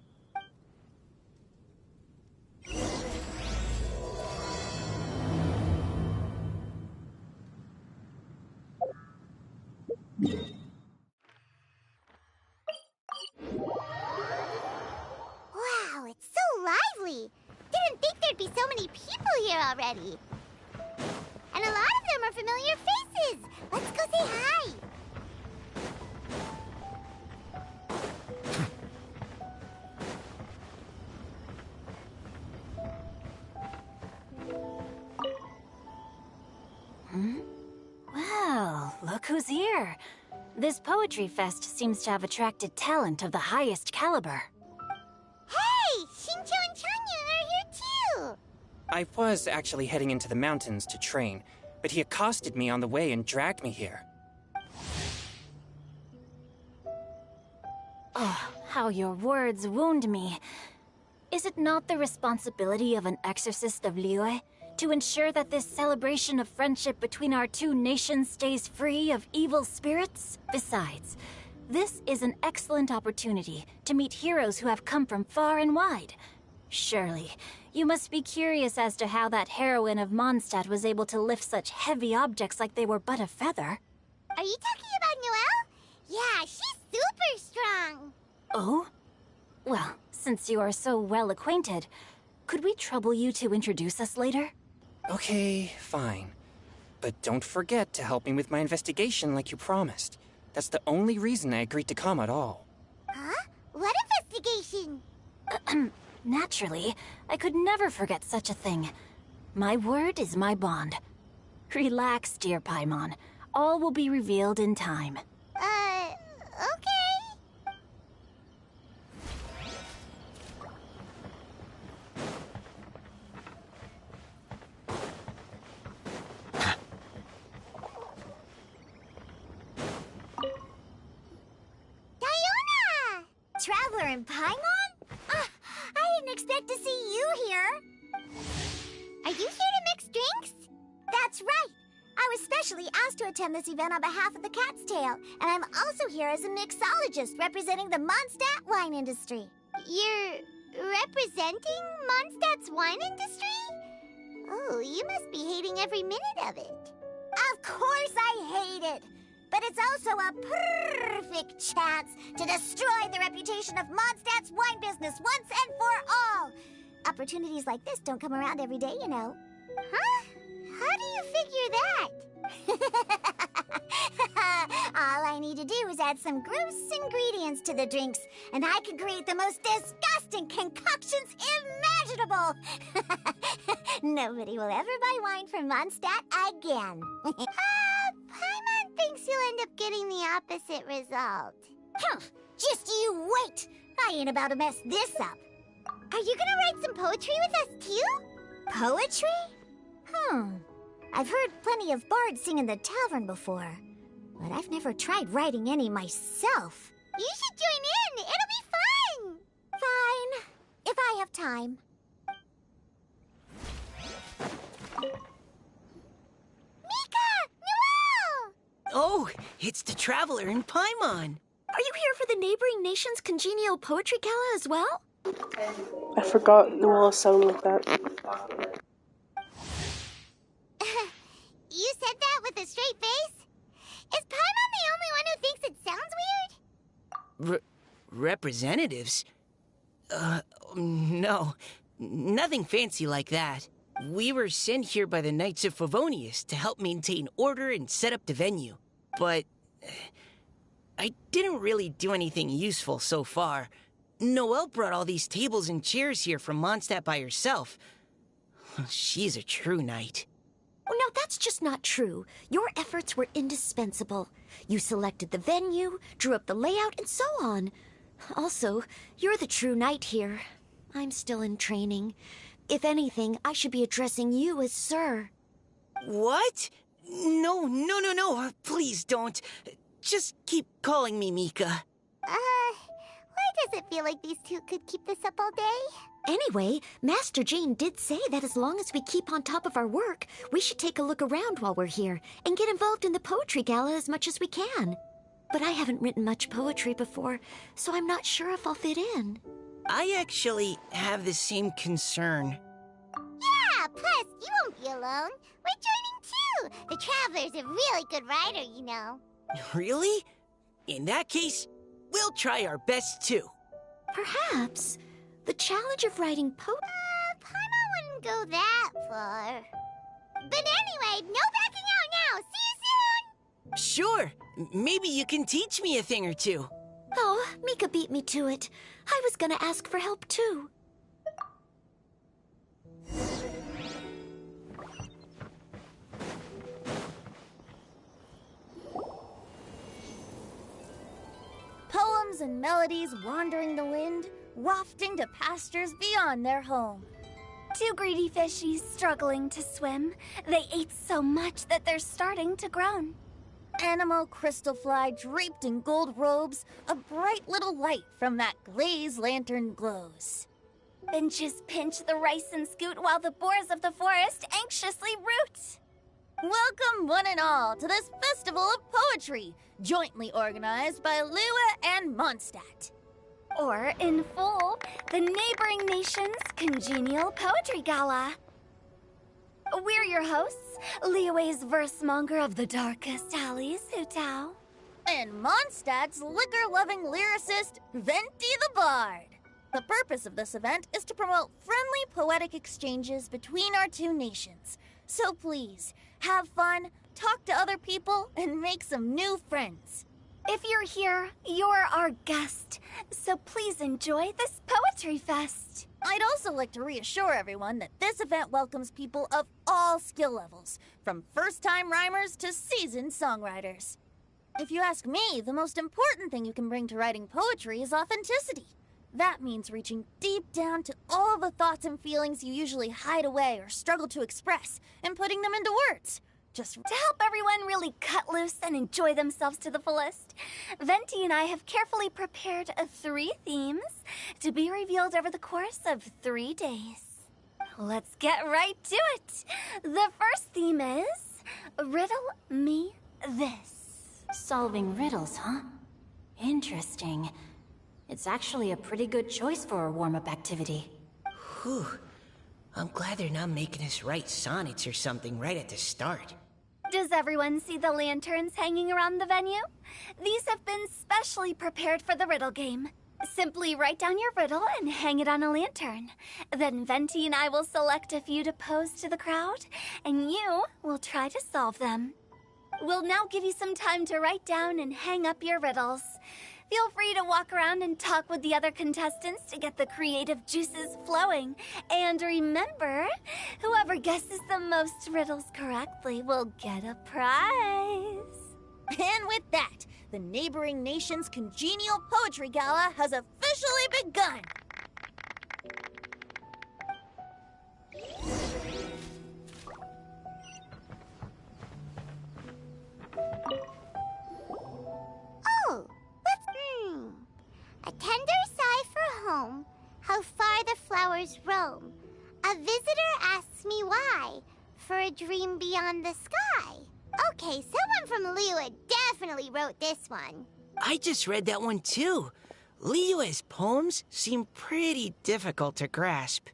Wow, it's so lively! Didn't think there'd be so many people here already. And a lot of them are familiar faces. Let's go say hi. Well, look who's here. This poetry fest seems to have attracted talent of the highest caliber. Hey, Shincho and Changyun are here too. I was actually heading into the mountains to train, but he accosted me on the way and dragged me here. Oh, how your words wound me. Is it not the responsibility of an exorcist of Liyue to ensure that this celebration of friendship between our two nations stays free of evil spirits? Besides, this is an excellent opportunity to meet heroes who have come from far and wide. Surely, you must be curious as to how that heroine of Mondstadt was able to lift such heavy objects like they were but a feather. Are you talking about Noelle? Yeah, she's super strong. Oh? Well, since you are so well acquainted, could we trouble you to introduce us later? Okay, fine. But don't forget to help me with my investigation like you promised. That's the only reason I agreed to come at all. Huh? What investigation? Naturally, I could never forget such a thing. My word is my bond. Relax, dear Paimon. All will be revealed in time. Okay. Diona! Traveler in Paimon? I didn't expect to see you here. Are you here to mix drinks? That's right. I was specially asked to attend this event on behalf of the Cat's Tail, and I'm also here as a mixologist representing the Mondstadt wine industry. You're representing Mondstadt's wine industry? Oh, you must be hating every minute of it. Of course I hate it! But it's also a perfect chance to destroy the reputation of Mondstadt's wine business once and for all! Opportunities like this don't come around every day, you know. Huh? How do you figure that? All I need to do is add some gross ingredients to the drinks, and I can create the most disgusting concoctions imaginable! Nobody will ever buy wine from Mondstadt again. Paimon thinks you'll end up getting the opposite result. Just you wait! I ain't about to mess this up. Are you gonna write some poetry with us too? Poetry? I've heard plenty of bards sing in the tavern before, but I've never tried writing any myself. You should join in! It'll be fun! Fine, if I have time. Mika! Noelle! Oh, it's the Traveler in Paimon. Are you here for the neighboring nation's congenial poetry gala as well? I forgot Noelle sounded like that. You said that with a straight face? Is Paimon the only one who thinks it sounds Representatives? No. Nothing fancy like that. We were sent here by the Knights of Favonius to help maintain order and set up the venue. But I didn't really do anything useful so far. Noelle brought all these tables and chairs here from Mondstadt by herself. She's a true knight. Oh, no, that's just not true. Your efforts were indispensable. You selected the venue, drew up the layout, and so on. Also, you're the true knight here. I'm still in training. If anything, I should be addressing you as Sir. What? No. Please don't. Just keep calling me Mika. Why does it feel like these two could keep this up all day? Anyway, Master Jane did say that as long as we keep on top of our work, we should take a look around while we're here and get involved in the poetry gala as much as we can. But I haven't written much poetry before, so I'm not sure if I'll fit in. I actually have the same concern. Yeah, plus, you won't be alone. We're joining too. The Traveler's a really good writer, you know. Really? In that case, we'll try our best too. Perhaps. The challenge of writing Paimon wouldn't go that far. But anyway, no backing out now. See you soon! Sure. Maybe you can teach me a thing or two. Oh, Mika beat me to it. I was gonna ask for help too. Poems and melodies wandering the wind, wafting to pastures beyond their home. Two greedy fishies struggling to swim. They ate so much that they're starting to groan. Animal crystal fly draped in gold robes, a bright little light from that glazed lantern glows. Benches pinch the rice and scoot while the boars of the forest anxiously root. Welcome one and all to this festival of poetry, jointly organized by Liyue and Mondstadt. Or, in full, the neighboring nation's congenial poetry gala. We're your hosts, Liyue's versemonger of the darkest alleys, Hutao. And Mondstadt's liquor-loving lyricist, Venti the Bard. The purpose of this event is to promote friendly poetic exchanges between our two nations. So please, have fun, talk to other people, and make some new friends. If you're here, you're our guest, so please enjoy this poetry fest. I'd also like to reassure everyone that this event welcomes people of all skill levels, from first-time rhymers to seasoned songwriters. If you ask me, the most important thing you can bring to writing poetry is authenticity. That means reaching deep down to all the thoughts and feelings you usually hide away or struggle to express, and putting them into words. To help everyone really cut loose and enjoy themselves to the fullest, Venti and I have carefully prepared 3 themes to be revealed over the course of 3 days. Let's get right to it. The first theme is Riddle Me This. Solving riddles, huh? Interesting. It's actually a pretty good choice for a warm-up activity. Whew. I'm glad they're not making us write sonnets or something right at the start. Does everyone see the lanterns hanging around the venue? These have been specially prepared for the riddle game. Simply write down your riddle and hang it on a lantern. Then Venti and I will select a few to pose to the crowd, and you will try to solve them. We'll now give you some time to write down and hang up your riddles. Feel free to walk around and talk with the other contestants to get the creative juices flowing. And remember, whoever guesses the most riddles correctly will get a prize. And with that, the neighboring nation's congenial poetry gala has officially begun. A tender sigh for home, how far the flowers roam. A visitor asks me why, for a dream beyond the sky. Okay, someone from Liyue definitely wrote this one. I just read that one too. Liyue's poems seem pretty difficult to grasp.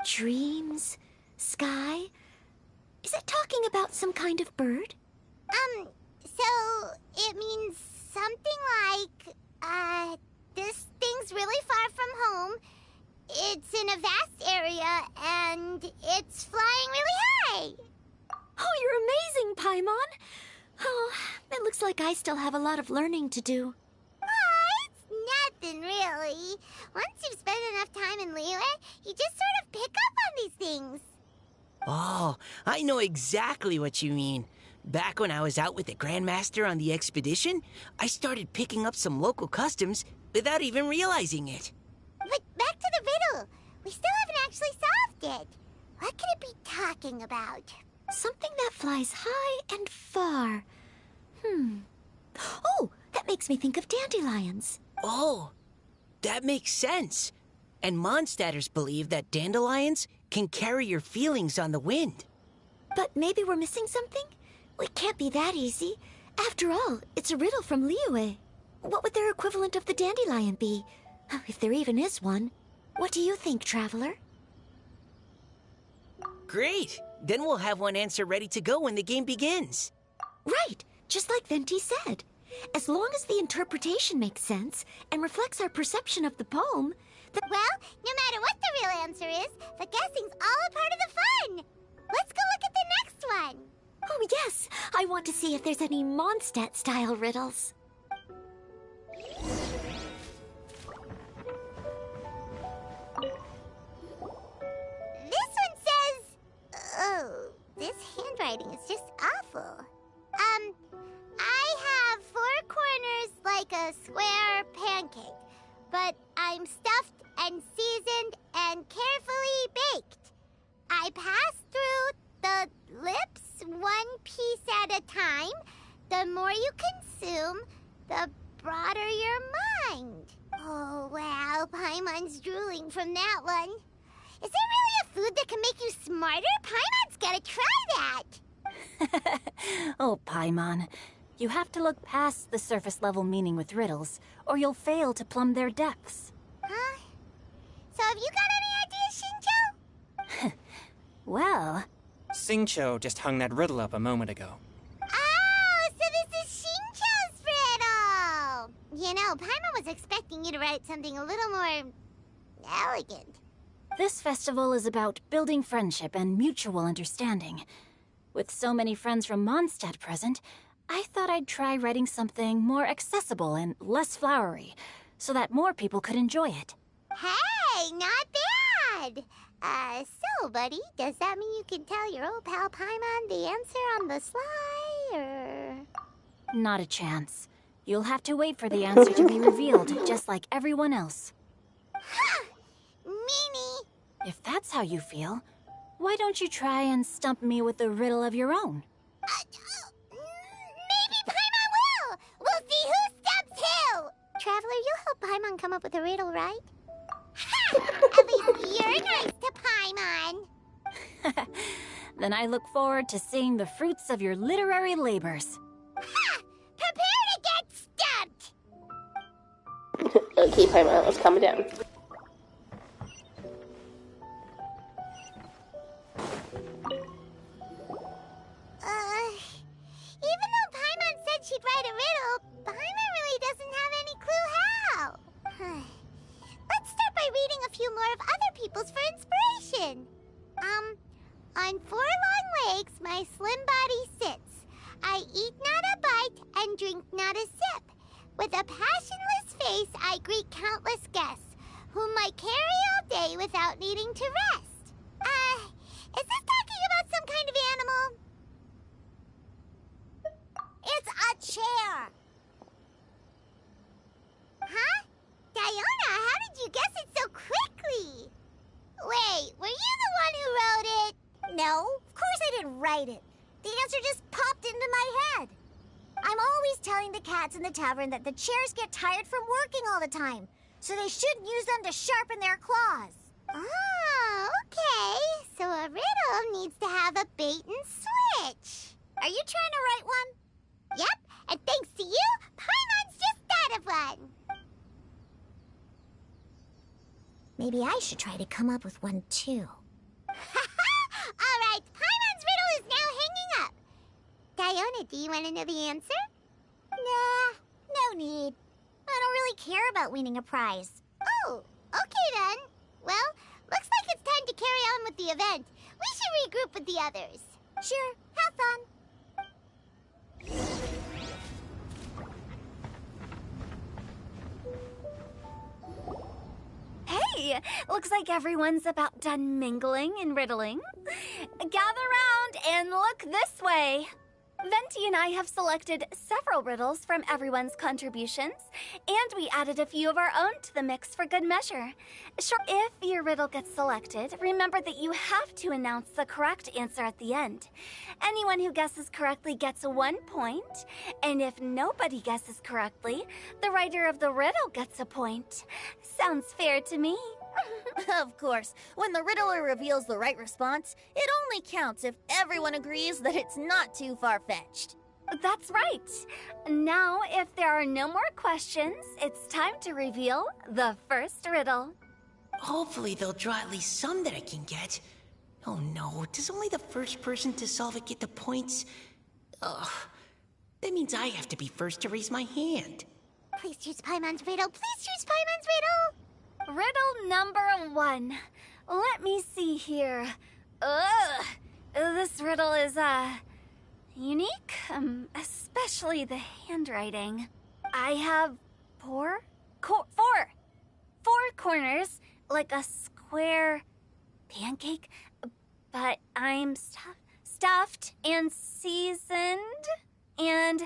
Dreams? Sky? Is it talking about some kind of bird? So it means something like, like I still have a lot of learning to do. Oh, it's nothing, really. Once you've spent enough time in Liyue, you just sort of pick up on these things. Oh, I know exactly what you mean. Back when I was out with the Grandmaster on the expedition, I started picking up some local customs without even realizing it. But back to the riddle. We still haven't actually solved it. What could it be talking about? Something that flies high and far. Oh, that makes me think of dandelions. Oh, that makes sense. And Mondstadters believe that dandelions can carry your feelings on the wind. But maybe we're missing something? It can't be that easy. After all, it's a riddle from Liyue. What would their equivalent of the dandelion be? If there even is one. What do you think, Traveler? Great! Then we'll have one answer ready to go when the game begins. Right, just like Venti said. As long as the interpretation makes sense and reflects our perception of the poem, Well, no matter what the real answer is, the guessing's all a part of the fun. Let's go look at the next one. Oh yes, I want to see if there's any Mondstadt-style riddles. This one says... Oh, this handwriting is just awful. I have 4 corners like a square pancake, but I'm stuffed and seasoned and carefully baked. I pass through the lips 1 piece at a time. The more you consume, the broader your mind. Oh, wow, Paimon's drooling from that one. Is there really a food that can make you smarter? Paimon's gotta try that. Oh, Paimon. You have to look past the surface-level meaning with riddles, or you'll fail to plumb their depths. Huh? So have you got any ideas, Shinjo? Well... Xingqiu just hung that riddle up a moment ago. Oh, so this is Shincho's riddle! You know, Paimon was expecting you to write something a little more... elegant. This festival is about building friendship and mutual understanding. With so many friends from Mondstadt present, I thought I'd try writing something more accessible and less flowery, so that more people could enjoy it. Hey, not bad! So, buddy, does that mean you can tell your old pal Paimon the answer on the sly, or...? Not a chance. You'll have to wait for the answer to be revealed, just like everyone else. Ha! Meanie! If that's how you feel, why don't you try and stump me with a riddle of your own? Maybe Paimon will! We'll see who stumps who! Traveler, you'll help Paimon come up with a riddle, right? Ha! At least you're nice to Paimon! Then I look forward to seeing the fruits of your literary labors. Ha! Prepare to get stumped! Okay, Paimon, let's calm it down. Even though Paimon said she'd write a riddle, Paimon really doesn't have any clue how. Let's start by reading a few more of other people's for inspiration. On 4 long legs, my slim body sits. I eat not a bite and drink not a sip. With a passionless face, I greet countless guests, whom I carry all day without needing to rest. Is this talking about some kind of animal? It's a chair. Huh? Diona, how did you guess it so quickly? Wait, were you the one who wrote it? No, of course I didn't write it. The answer just popped into my head. I'm always telling the cats in the tavern that the chairs get tired from working all the time, so they shouldn't use them to sharpen their claws. Oh, okay. So a riddle needs to have a bait and switch. Are you trying to write one? Yep, and thanks to you, Paimon's just thought of one. Maybe I should try to come up with one, too. All right, Paimon's riddle is now hanging up. Diona, do you want to know the answer? Nah, no need. I don't really care about winning a prize. Oh, okay then. Well, looks like it's time to carry on with the event. We should regroup with the others. Sure, have fun. Yay! Looks like everyone's about done mingling and riddling. Gather round and look this way. Venti and I have selected several riddles from everyone's contributions, and we added a few of our own to the mix for good measure. Sure, if your riddle gets selected, remember that you have to announce the correct answer at the end. Anyone who guesses correctly gets 1 point, and if nobody guesses correctly, the writer of the riddle gets a point. Sounds fair to me. Of course, when the riddler reveals the right response, it only counts if everyone agrees that it's not too far-fetched. That's right. Now, if there are no more questions, it's time to reveal the first riddle. Hopefully they'll draw at least some that I can get. Oh no, does only the first person to solve it get the points? Ugh, that means I have to be first to raise my hand. Please choose Paimon's riddle. Please choose Paimon's riddle. Riddle number 1. Let me see here. Ugh. This riddle is, unique. Especially the handwriting. I have four corners, like a square pancake, but I'm stuffed and seasoned and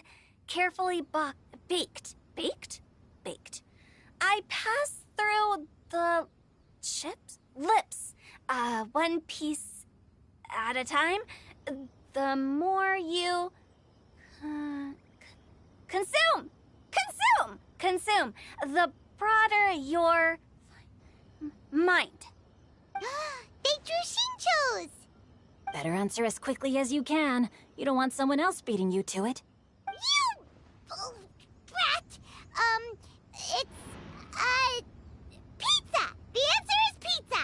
carefully baked. Baked. I pass through the lips, one piece at a time. The more you consume, the broader your mind. They drew Shinchos! Better answer as quickly as you can. You don't want someone else beating you to it. You brat! It's pizza! The answer is pizza!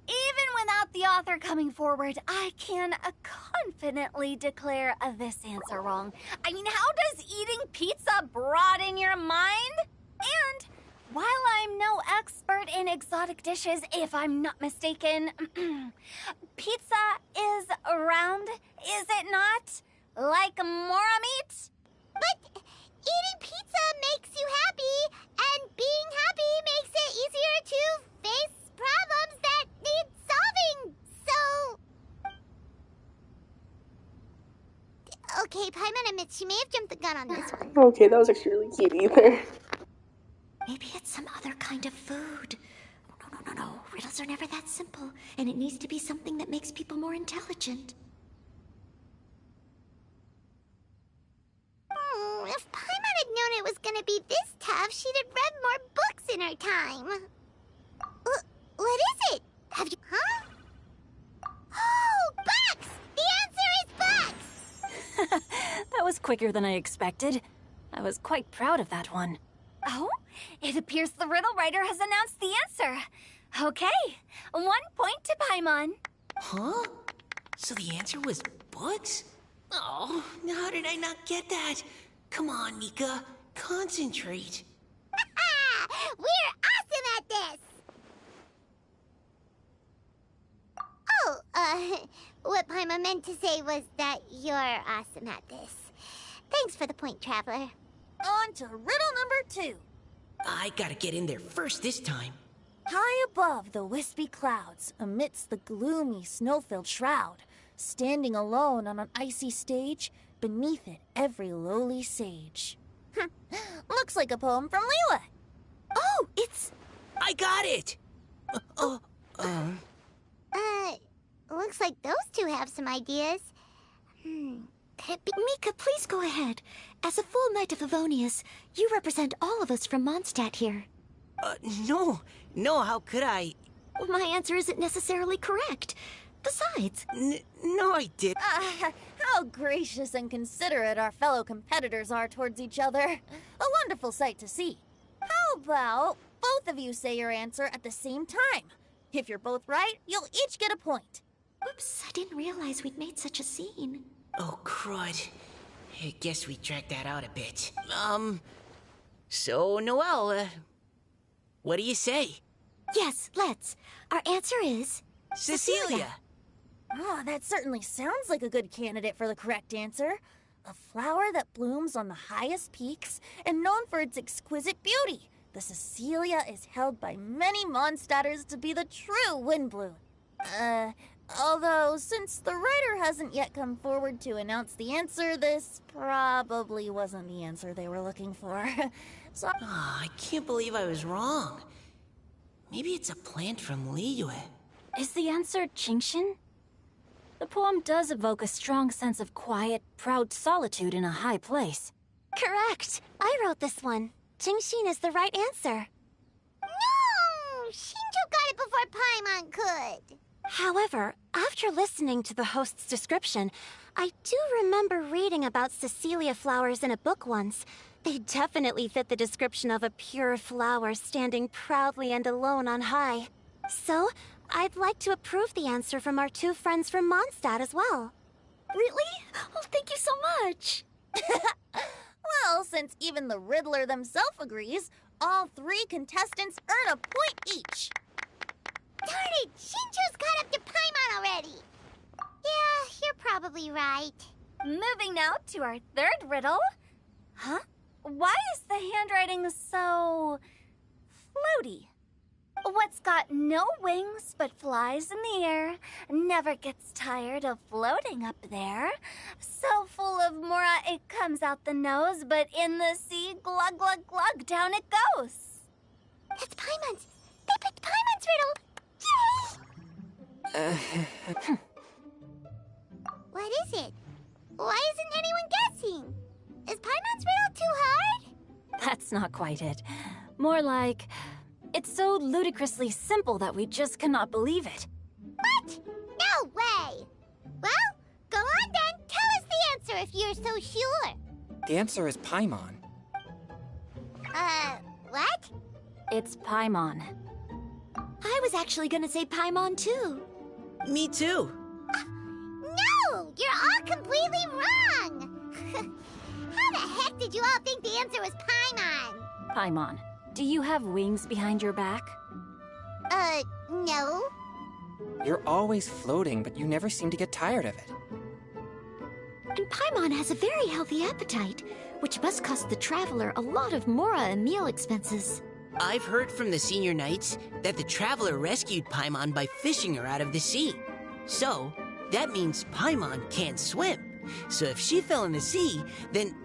Even without the author coming forward, I can confidently declare this answer wrong. I mean, how does eating pizza broaden your mind? And while I'm no expert in exotic dishes, if I'm not mistaken, pizza is round, is it not? Like mora meat? But eating pizza makes you happy, and being happy makes it easier to face problems that need solving, so... Okay, Paimon admits she may have jumped the gun on this one. Okay, that was actually really cute either. Maybe it's some other kind of food. No. Riddles are never that simple, and it needs to be something that makes people more intelligent. If Paimon had known it was gonna be this tough, she'd have read more books in her time. What is it? Have you... Huh? Oh, bucks! The answer is bucks! That was quicker than I expected. I was quite proud of that one. Oh, it appears the riddle writer has announced the answer. Okay, 1 point to Paimon. Huh? So the answer was books? Oh, how did I not get that? Come on, Mika. Concentrate. We're awesome at this! Oh, what Paimon meant to say was that you're awesome at this. Thanks for the point, Traveler. On to riddle number 2. I gotta get in there first this time. High above the wispy clouds, amidst the gloomy snow-filled shroud, standing alone on an icy stage, beneath it every lowly sage. Looks like a poem from Liyue. Oh, it's... I got it! Looks like those two have some ideas. Could it be... Mika, please go ahead. As a full Knight of Favonius, you represent all of us from Mondstadt here. No, how could I? My answer isn't necessarily correct. Besides... No, I did. How gracious and considerate our fellow competitors are towards each other. A wonderful sight to see. How about both of you say your answer at the same time? If you're both right, you'll each get a point. Oops, I didn't realize we'd made such a scene. Oh, crud. I guess we dragged that out a bit. So, Noelle, what do you say? Yes, let's. Our answer is... Cecilia! Oh, that certainly sounds like a good candidate for the correct answer. A flower that blooms on the highest peaks and known for its exquisite beauty. The Cecilia is held by many Mondstadters to be the true Windbloom. Although, since the writer hasn't yet come forward to announce the answer, this probably wasn't the answer they were looking for. So... Oh, I can't believe I was wrong. Maybe it's a plant from Liyue. Is the answer Qingxin? The poem does evoke a strong sense of quiet, proud solitude in a high place. Correct. I wrote this one. Qingxin is the right answer. No! Shinjo got it before Paimon could. However, after listening to the host's description, I do remember reading about Cecilia flowers in a book once. They definitely fit the description of a pure flower standing proudly and alone on high. So, I'd like to approve the answer from our two friends from Mondstadt as well. Really? Oh, thank you so much. Well, since even the Riddler themselves agrees, all three contestants earn a point each. Darn it! Shinjo's caught up to Paimon already! Yeah, you're probably right. Moving now to our third riddle. Huh? Why is the handwriting so... floaty? What's got no wings but flies in the air, never gets tired of floating up there. So full of mora it comes out the nose, but in the sea, glug glug glug, down it goes. That's Paimon's! They picked Paimon's riddle! Yay! What is it? Why isn't anyone guessing? Is Paimon's riddle too hard? That's not quite it. More like... it's so ludicrously simple that we just cannot believe it. What? No way! Well, go on then. Tell us the answer if you're so sure. The answer is Paimon. What? It's Paimon. I was actually gonna say Paimon too. Me too. No! You're all completely wrong! How the heck did you all think the answer was Paimon? Paimon, do you have wings behind your back? No. You're always floating, but you never seem to get tired of it. And Paimon has a very healthy appetite, which must cost the traveler a lot of mora and meal expenses. I've heard from the senior knights that the traveler rescued Paimon by fishing her out of the sea. So, that means Paimon can't swim. So if she fell in the sea, then...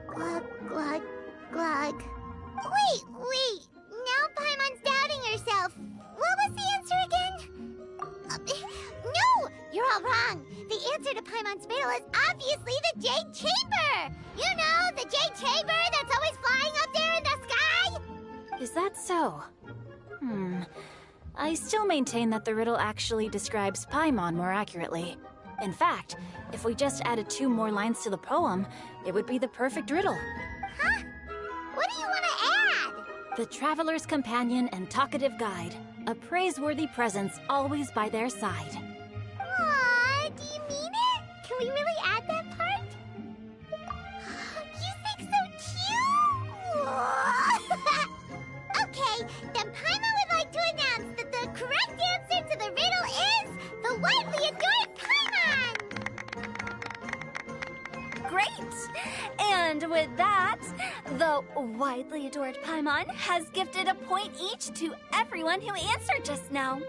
Glug, glug, glug. Wait! Now Paimon's doubting herself. What was the answer again? No! You're all wrong. The answer to Paimon's riddle is obviously the Jade Chamber! You know, the Jade Chamber that's always flying up there in the sky? Is that so? I still maintain that the riddle actually describes Paimon more accurately. In fact, if we just added 2 more lines to the poem, it would be the perfect riddle. Huh? What do you want to add? The traveler's companion and talkative guide, a praiseworthy presence always by their side. Aw, do you mean it? Can we really add that part? You think so too? Okay, then Paimon would like to announce that the correct answer to the riddle is the widely adored Paimon! Great! And with that, the widely adored Paimon has gifted a point each to everyone who answered just now.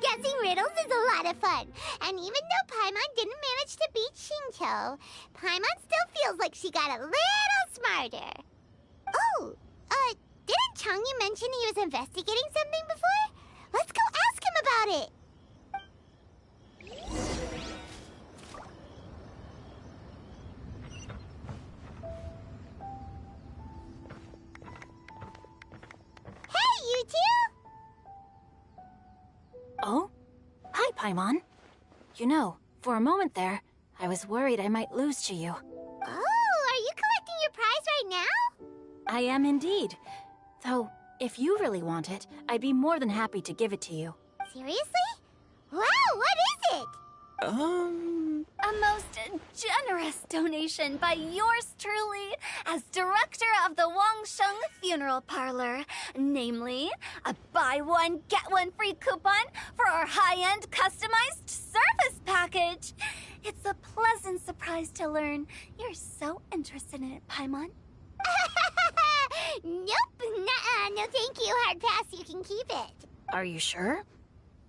Guessing riddles is a lot of fun. And even though Paimon didn't manage to beat Shinto, Paimon still feels like she got a little smarter. Oh, didn't Changyu mention he was investigating something before? Let's go ask him about it. Hey, you two! Oh? Hi, Paimon. You know, for a moment there, I was worried I might lose to you. Oh, are you collecting your prize right now? I am indeed. Though, if you really want it, I'd be more than happy to give it to you. Seriously? Wow, what is it? A most generous donation by yours truly as director of the Wangsheng Funeral Parlor. Namely, a buy one, get one free coupon for our high-end customized service package. It's a pleasant surprise to learn you're so interested in it, Paimon. Nope, nuh-uh, no thank you, hard pass, you can keep it. Are you sure?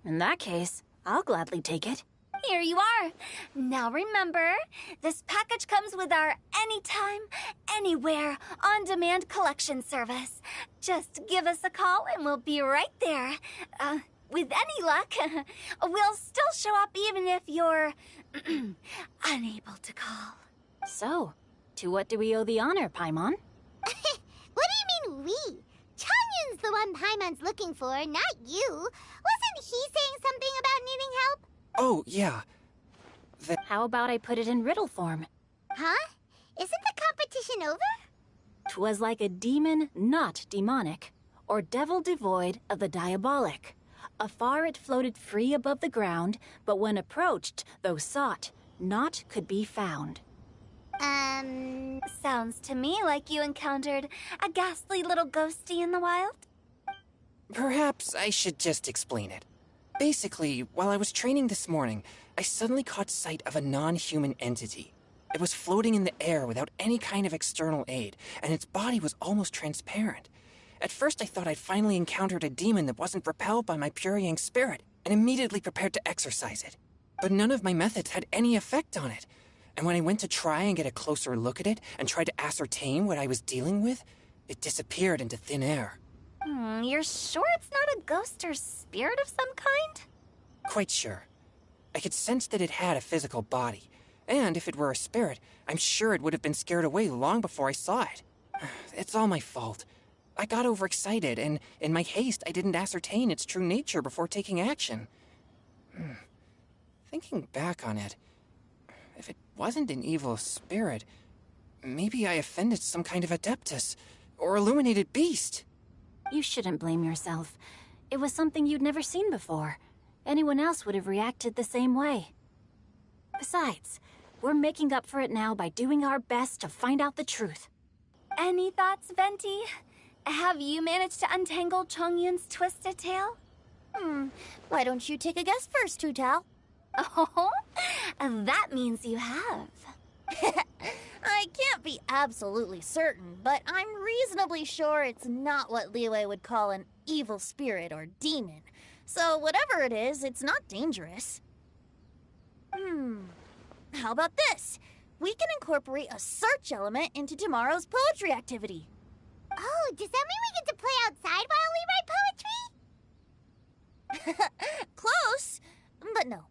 In that case, I'll gladly take it. Here you are. Now remember, this package comes with our anytime, anywhere, on-demand collection service. Just give us a call and we'll be right there. With any luck, we'll still show up even if you're unable to call. So, to what do we owe the honor, Paimon? What do you mean, we? Chanyun's the one Paimon's looking for, not you. Wasn't he saying something about needing help? Oh, yeah. How about I put it in riddle form? Huh? Isn't the competition over? 'Twas like a demon not demonic, or devil devoid of the diabolic. Afar it floated free above the ground, but when approached, though sought, naught could be found. Sounds to me like you encountered a ghastly little ghosty in the wild. Perhaps I should just explain it. Basically, while I was training this morning, I suddenly caught sight of a non-human entity. It was floating in the air without any kind of external aid, and its body was almost transparent. At first I thought I'd finally encountered a demon that wasn't repelled by my pure yang spirit, and immediately prepared to exorcise it. But none of my methods had any effect on it. And when I went to try and get a closer look at it and try to ascertain what I was dealing with, it disappeared into thin air. You're sure it's not a ghost or spirit of some kind? Quite sure. I could sense that it had a physical body, and if it were a spirit, I'm sure it would have been scared away long before I saw it. It's all my fault. I got overexcited, and in my haste, I didn't ascertain its true nature before taking action. Thinking back on it, if it wasn't an evil spirit, maybe I offended some kind of adeptus, or illuminated beast. You shouldn't blame yourself. It was something you'd never seen before. Anyone else would have reacted the same way. Besides, we're making up for it now by doing our best to find out the truth. Any thoughts, Venti? Have you managed to untangle Chongyun's twisted tail? Why don't you take a guess first, Tutao? Oh, that means you have. I can't be absolutely certain, but I'm reasonably sure it's not what Liyue would call an evil spirit or demon. So whatever it is, it's not dangerous. How about this? We can incorporate a search element into tomorrow's poetry activity. Oh, does that mean we get to play outside while we write poetry? Close, but no.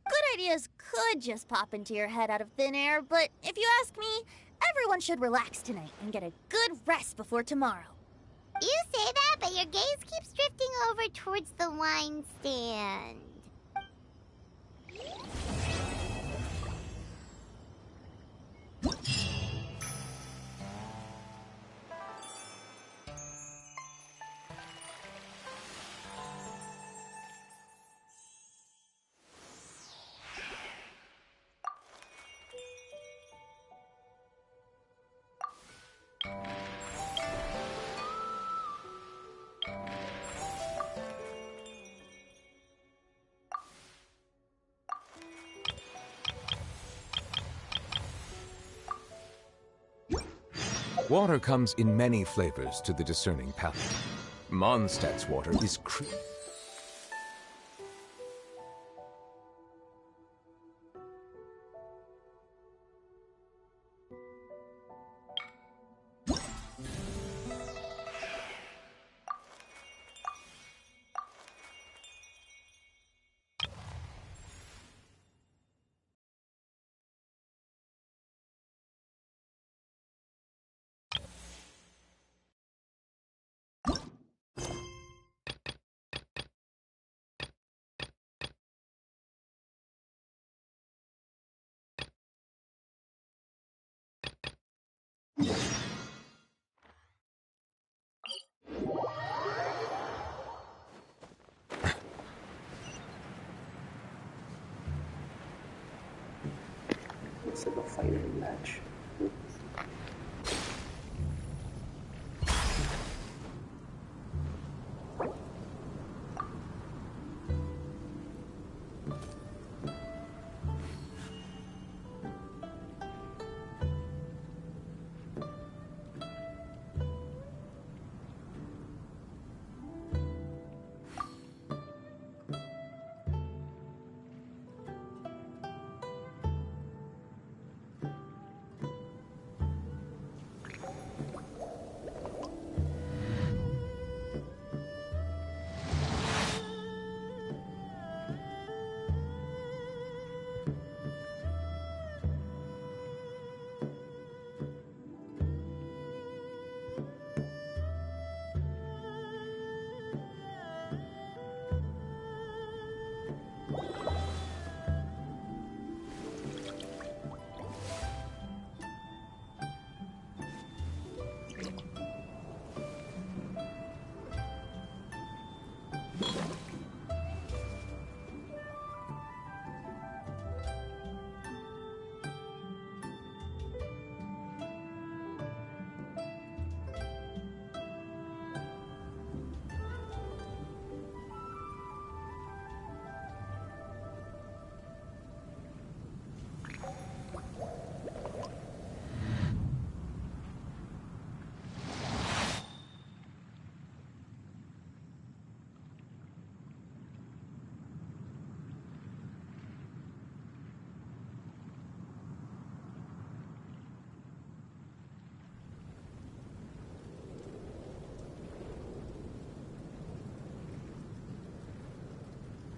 Good ideas could just pop into your head out of thin air, but if you ask me, everyone should relax tonight and get a good rest before tomorrow. You say that, but your gaze keeps drifting over towards the wine stand. Water comes in many flavors to the discerning palate. Mondstadt's water is It's like a fighting match.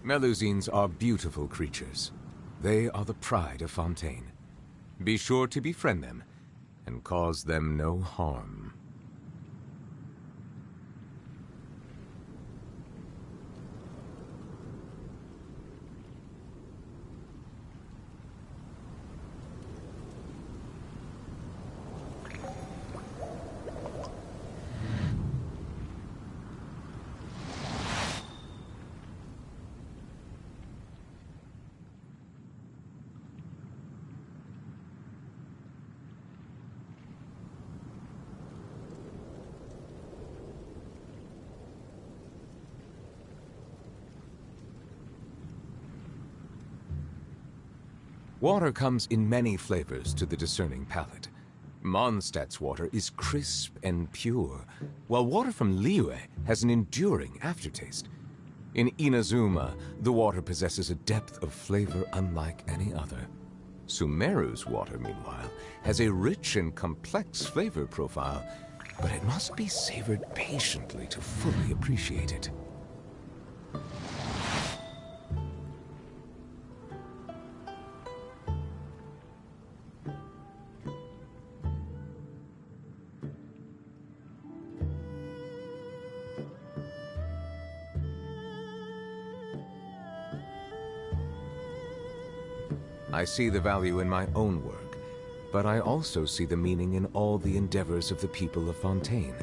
Melusines are beautiful creatures. They are the pride of Fontaine. Be sure to befriend them and cause them no harm. Water comes in many flavors to the discerning palate. Mondstadt's water is crisp and pure, while water from Liyue has an enduring aftertaste. In Inazuma, the water possesses a depth of flavor unlike any other. Sumeru's water, meanwhile, has a rich and complex flavor profile, but it must be savored patiently to fully appreciate it. I see the value in my own work, but I also see the meaning in all the endeavors of the people of Fontaine.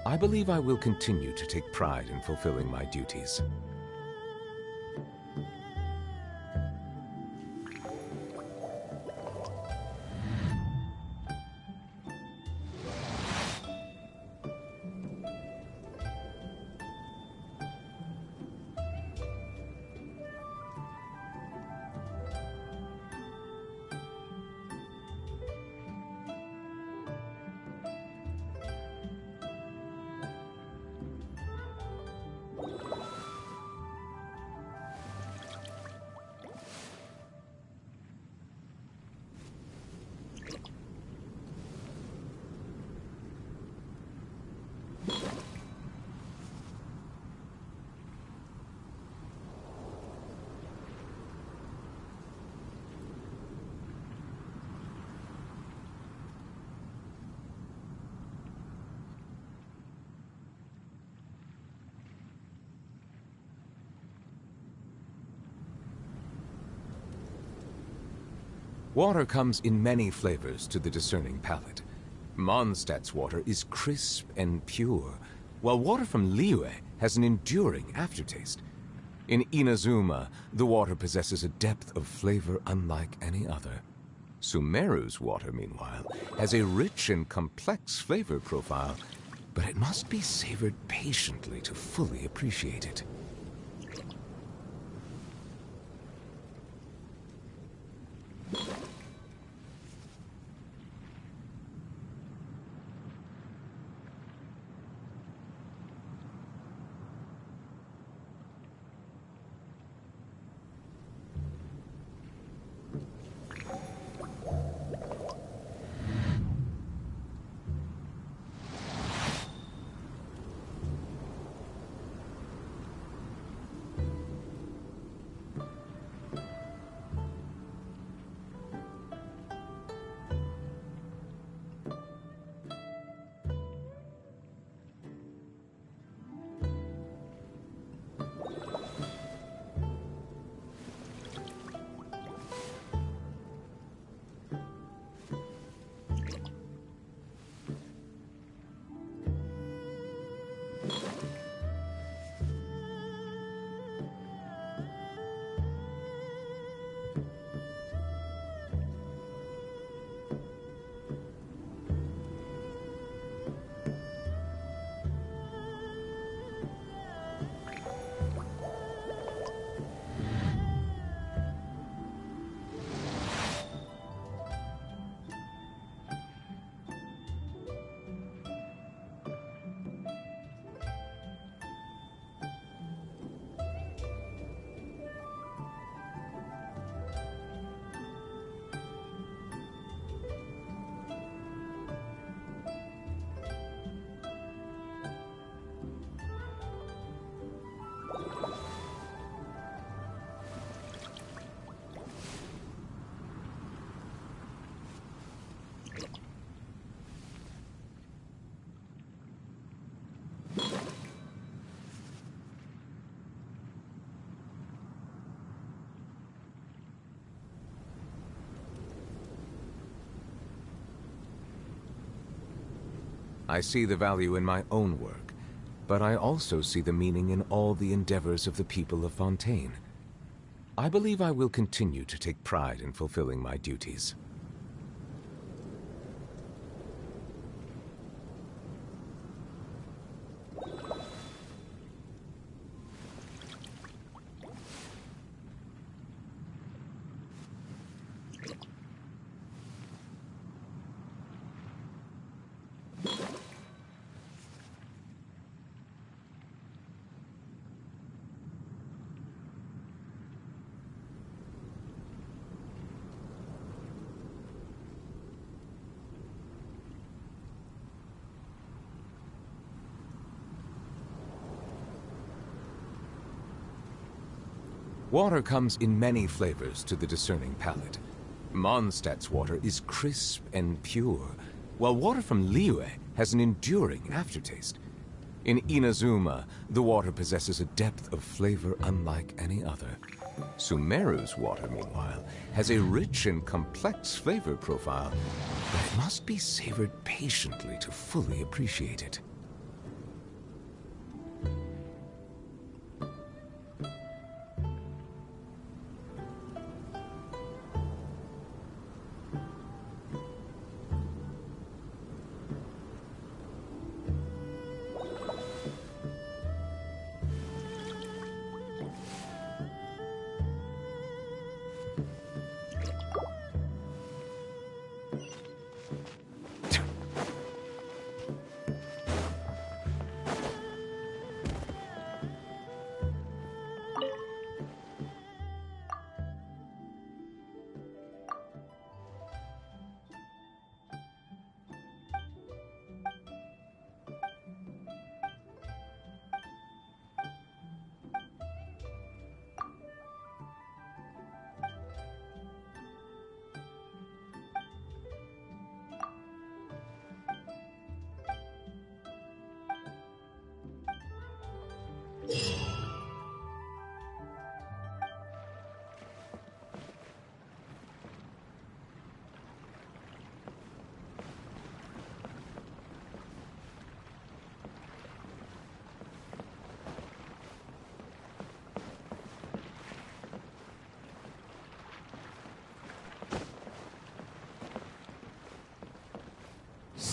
I believe I will continue to take pride in fulfilling my duties. Water comes in many flavors to the discerning palate. Mondstadt's water is crisp and pure, while water from Liyue has an enduring aftertaste. In Inazuma, the water possesses a depth of flavor unlike any other. Sumeru's water, meanwhile, has a rich and complex flavor profile, but it must be savored patiently to fully appreciate it. I see the value in my own work, but I also see the meaning in all the endeavors of the people of Fontaine. I believe I will continue to take pride in fulfilling my duties. Water comes in many flavors to the discerning palate. Mondstadt's water is crisp and pure, while water from Liyue has an enduring aftertaste. In Inazuma, the water possesses a depth of flavor unlike any other. Sumeru's water, meanwhile, has a rich and complex flavor profile, but it must be savored patiently to fully appreciate it.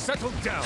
Settle down!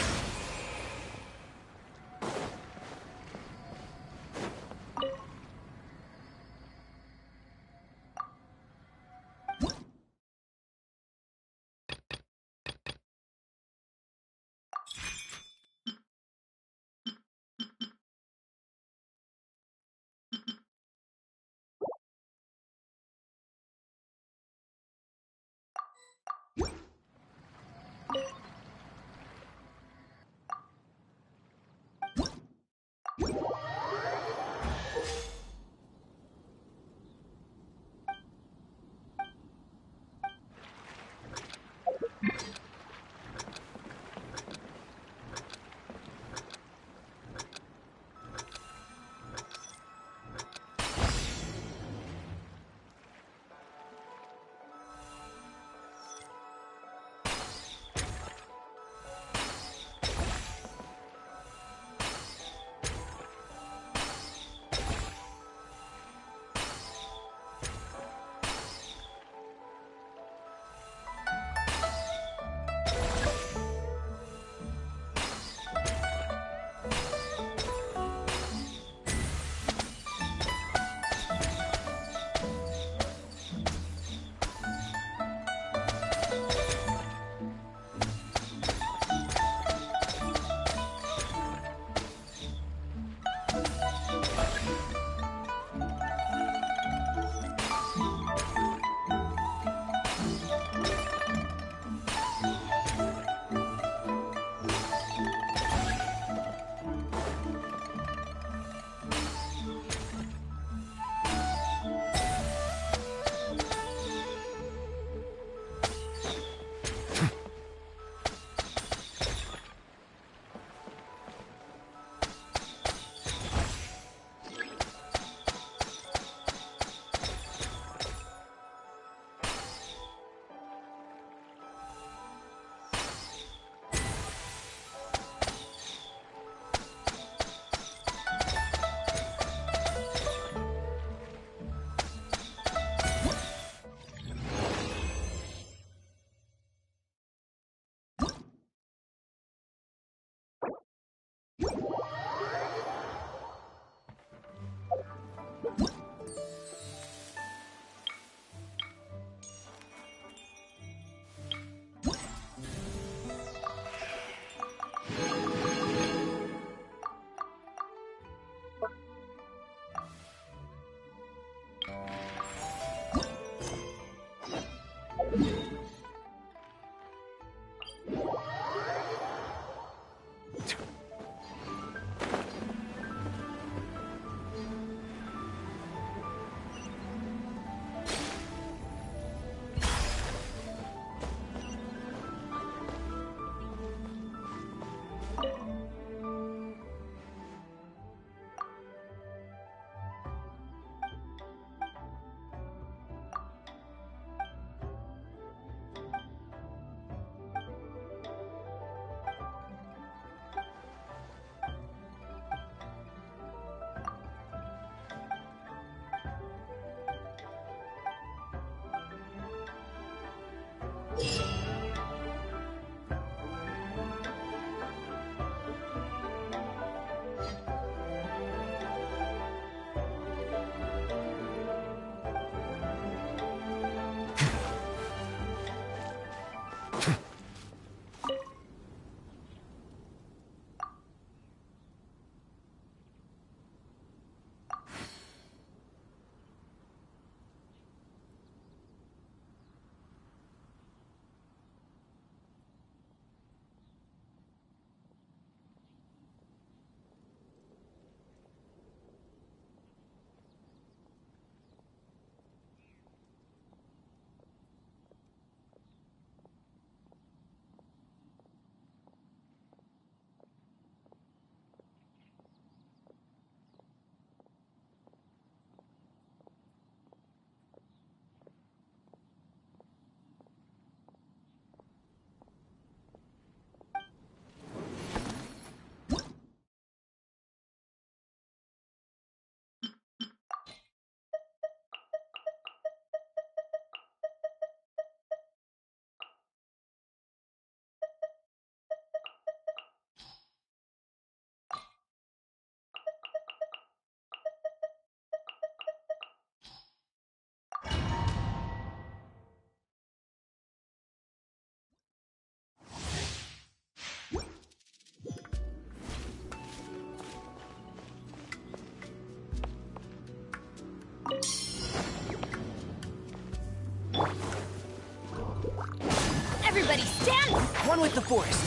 Everybody stand! One with the force.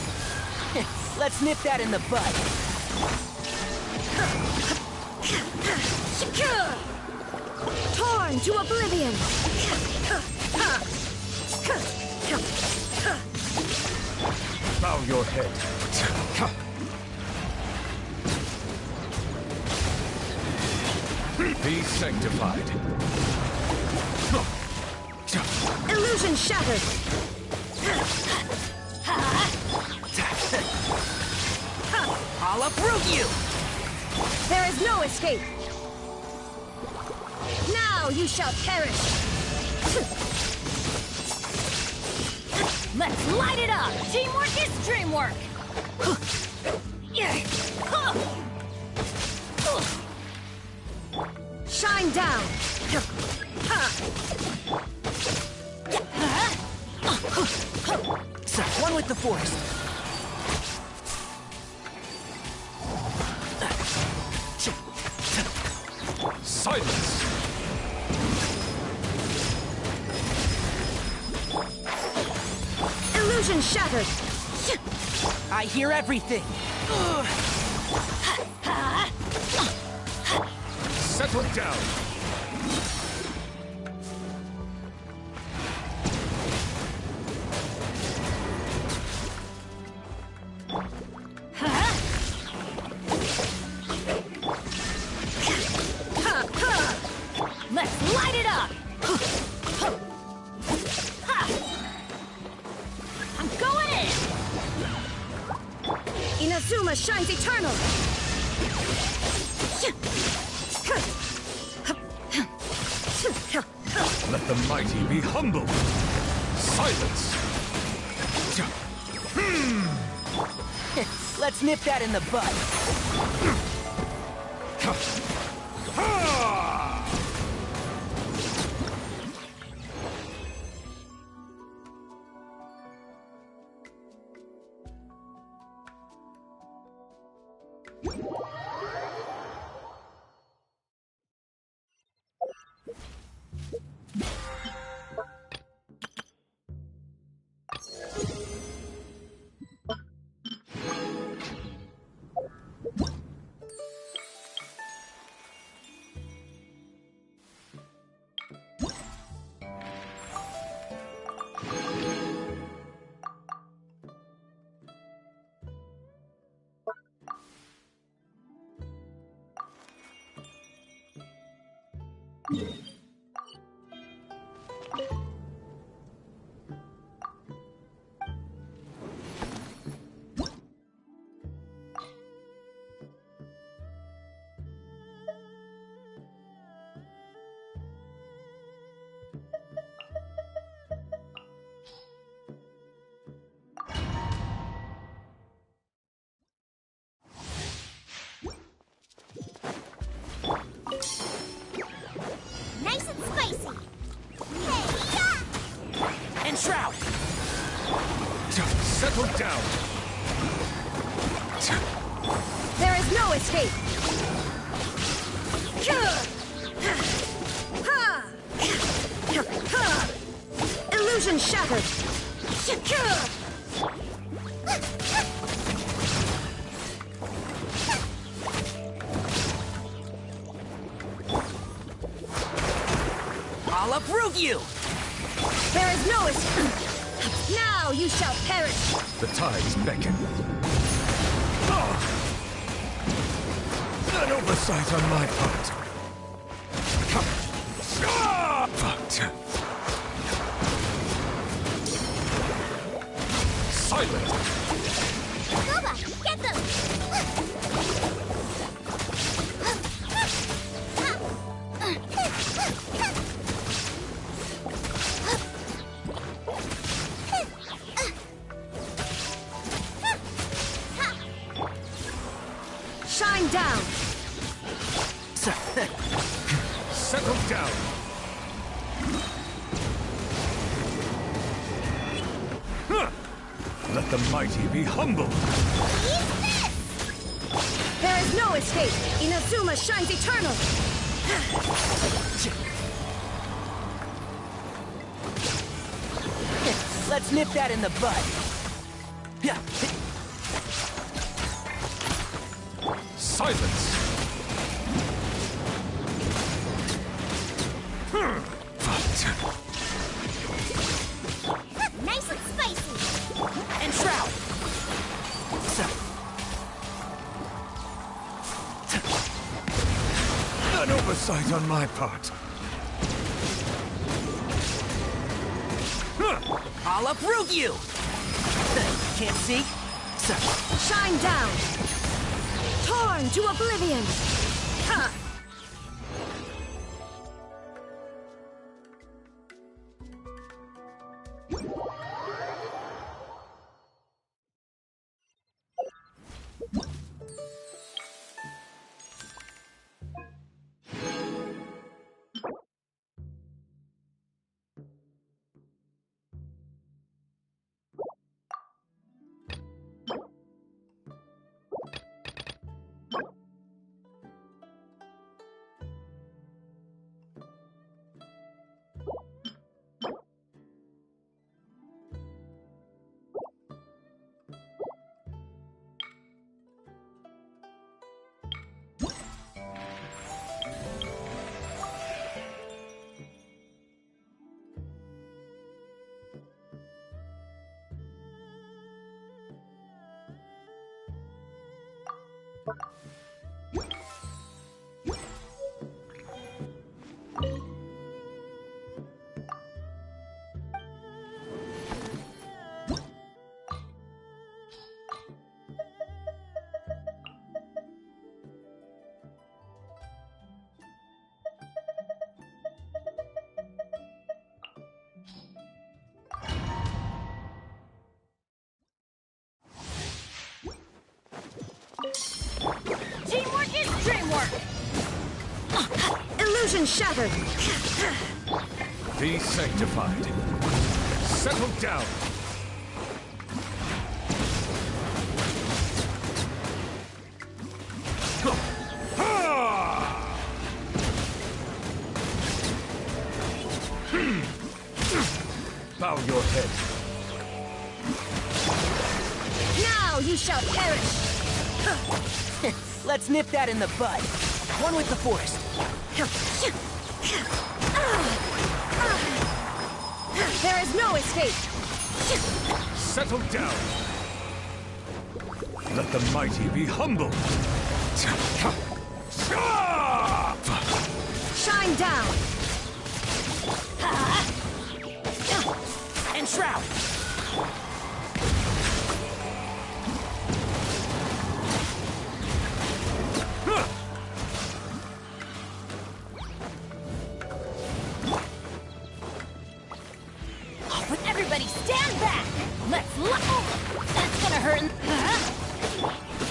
Let's nip that in the bud. Torn to oblivion! Bow your head. Be sanctified. Illusion shattered! I'll uproot you! There is no escape! Now you shall perish! Let's light it up! Teamwork is dreamwork! Shine down! One with the force. Silence! Illusion shattered! I hear everything. Settle down! Let's light it up! I'm going in! Inazuma shines eternal! Let the mighty be humble! Silence! Let's nip that in the bud. Shroud! Settle down! There is no escape! Illusion shattered! I'll uproot you! There is no escape! Now you shall perish! The tides beckon. An oversight on my part. Silent! Boba, get them! Shine down! Settle down! Let the mighty be humble! There is no escape! Inazuma shines eternal! Let's nip that in the bud. Silence! Nice and spicy! And Shroud! An oversight on my part. I'll uproot you! Can't see? Shine down! Torn to oblivion! Ha! Teamwork is dreamwork! Illusion shattered! Be sanctified. Settle down! Bow your head. Now you shall perish! Let's nip that in the bud. One with the forest. There is no escape! Settle down. Let the mighty be humbled. Shine down! And Shroud! But everybody stand back! Let's look! That's gonna hurt!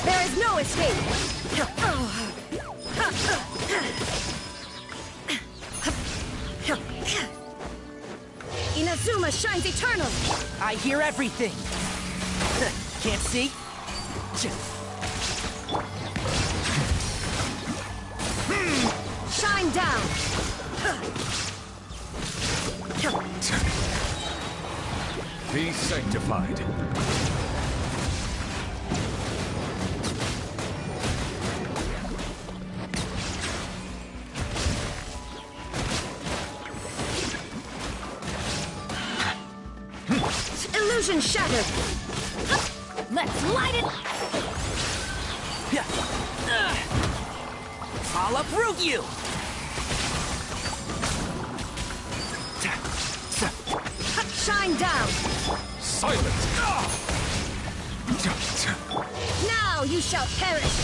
There is no escape! Inazuma shines eternal! I hear everything! Can't see? Shine down! Be sanctified. Illusion shattered! Let's light it! I'll uproot you! Shine down! Silence! Now you shall perish!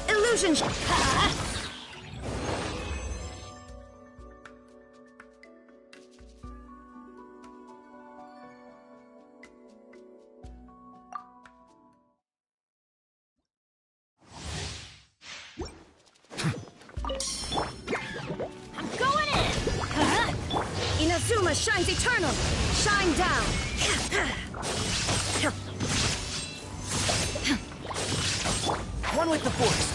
Illusion Inazuma shines eternal! Shine down! One with the Force.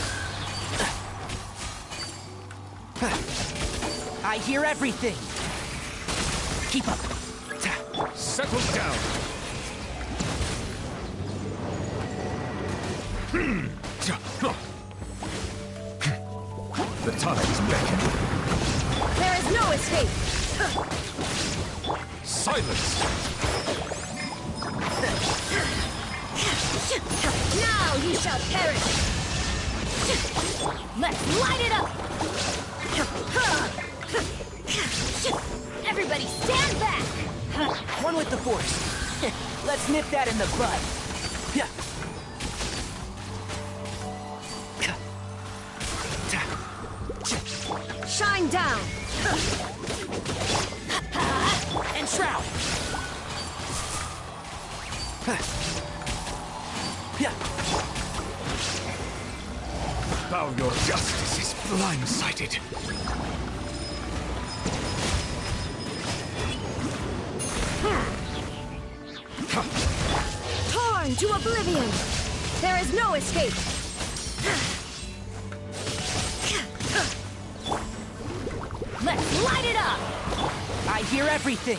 I hear everything. Keep up. Settle down. The tides beckon. There is no escape! Silence! Now you shall perish! Let's light it up! Everybody stand back! One with the Force. Let's nip that in the bud. Shine down! And Shroud! Bow your justice is blindsided. Torn to oblivion! There is no escape! Let's light it up! I hear everything.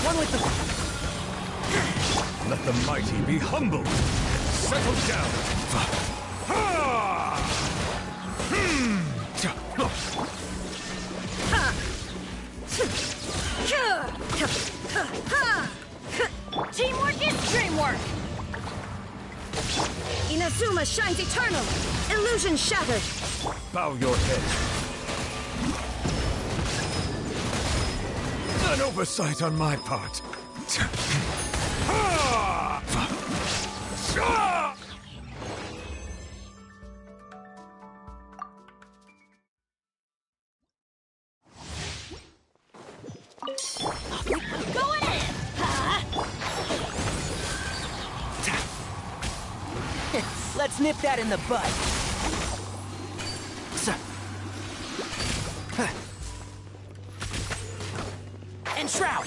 One with the... Let the mighty be humbled. Settle down. Teamwork is dreamwork! Inazuma shines eternal! Illusion shattered! Bow your head. An oversight on my part. Going in! Let's nip that in the bud. And Shroud!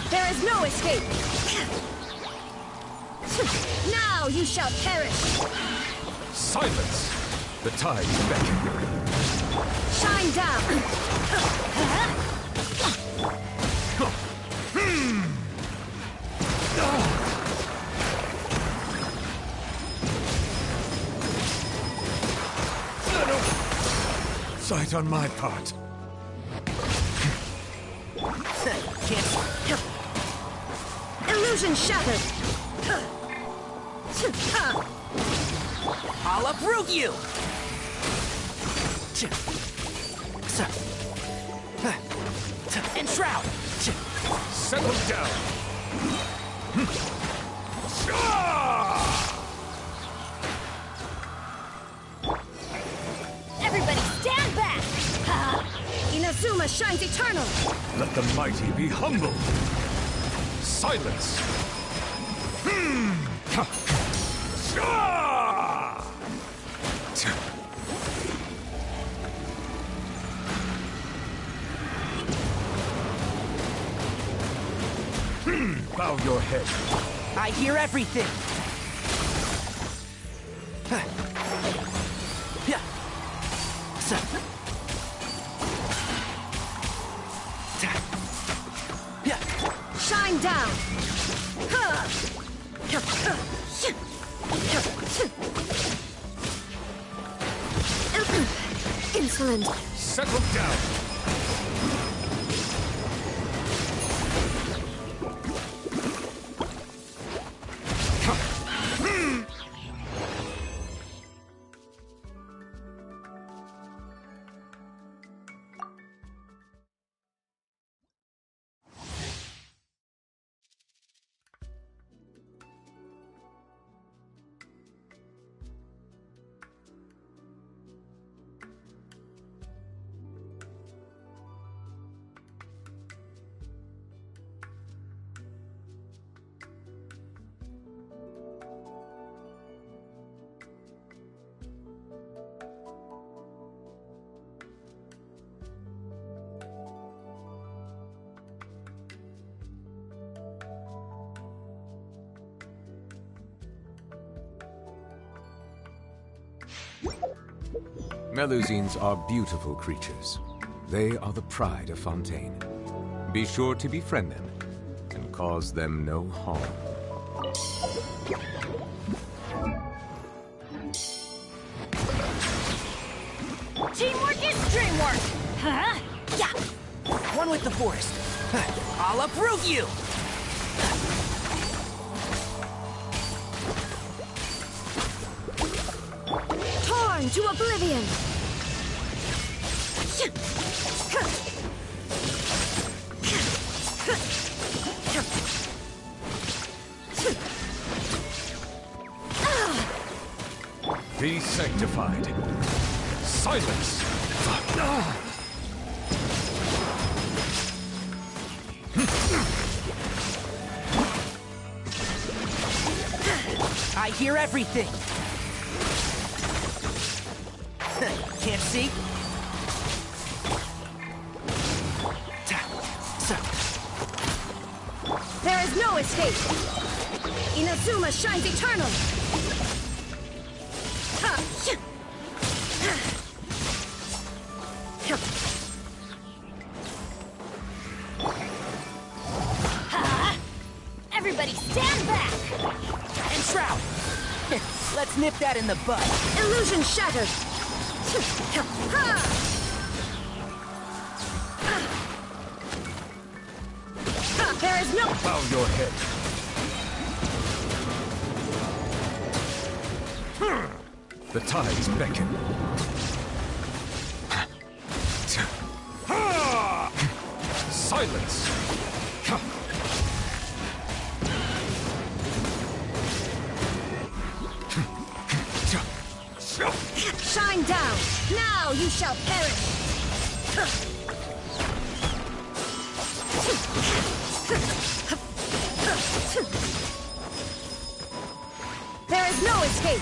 There is no escape! Now you shall perish! Silence! The tides beckon. Shine down! Sight on my part. Illusion shattered! I'll uproot you! And Shroud! Settle down! Everybody stand back! Inazuma shines eternal! Let the mighty be humbled. Silence! Bow your head. I hear everything. Shine down. Insolent. Settle down. Melusines are beautiful creatures. They are the pride of Fontaine. Be sure to befriend them and cause them no harm. Teamwork is dreamwork! Huh? Yeah! One with the forest. I'll approve you! Torn to oblivion. Be sanctified. Silence! I hear everything. Can't see? There is no escape. Inazuma shines eternal. Everybody stand back! And Shroud! Let's nip that in the bud. Illusion shattered. There is no... Bow your head. The tides beckon. Silence! Shine down. Now you shall perish. There is no escape.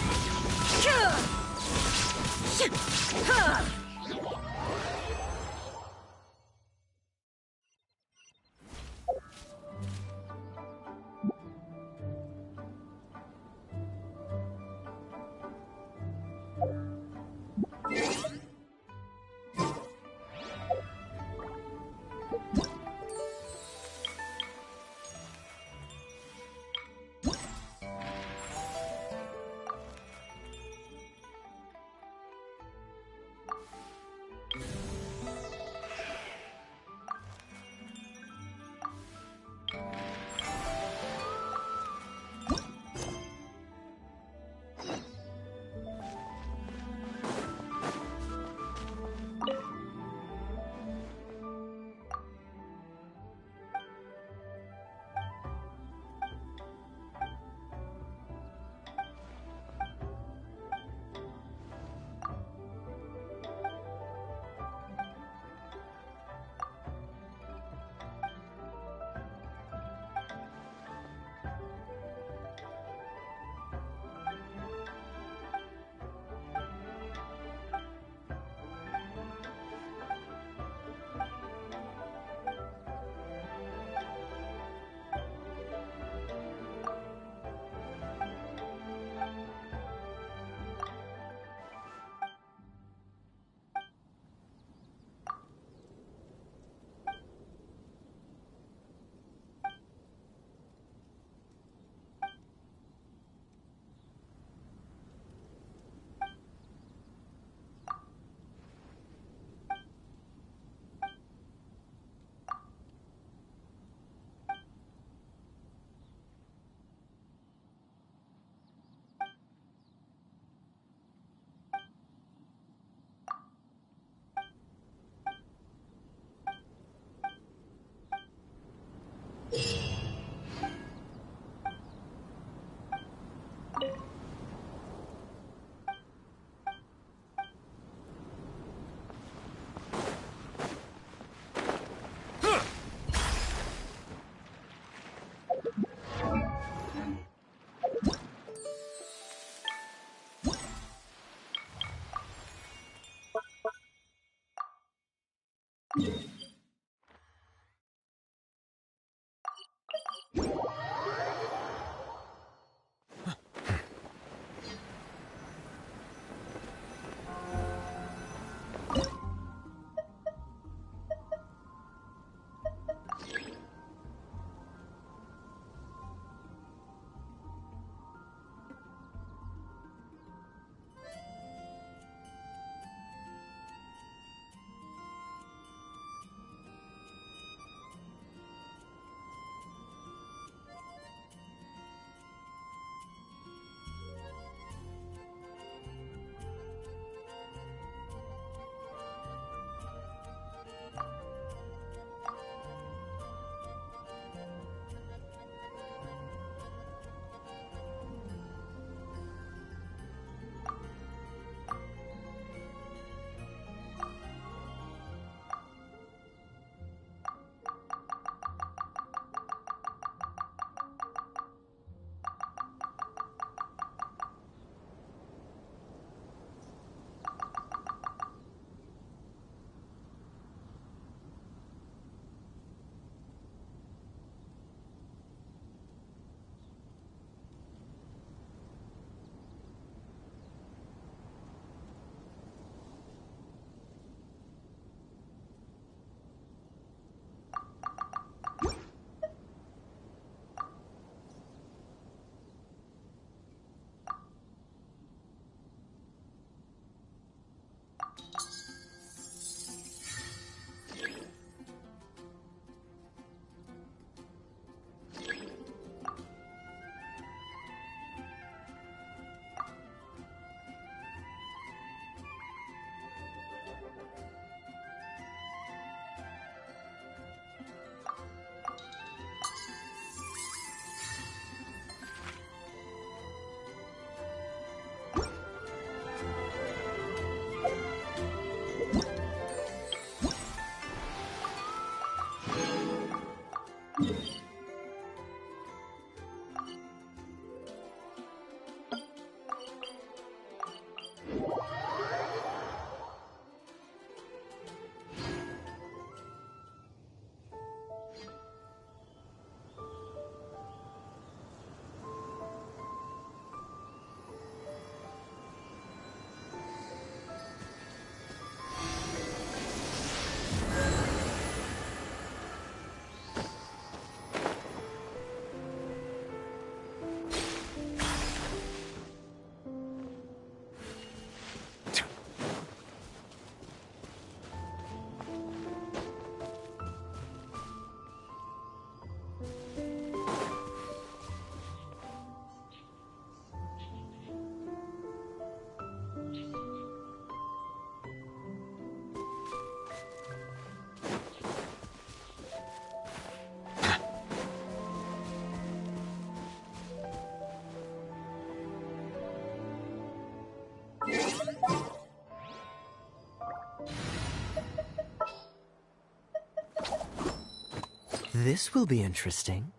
This will be interesting.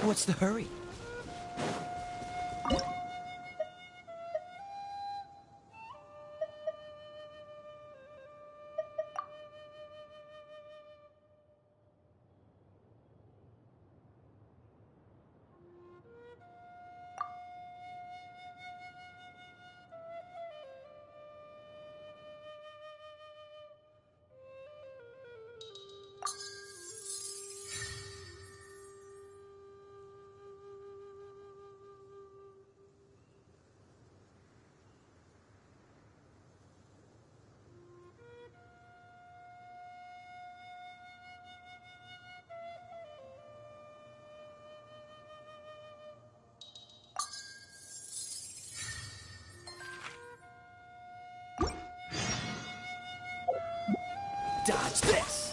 What's the hurry? Dodge this!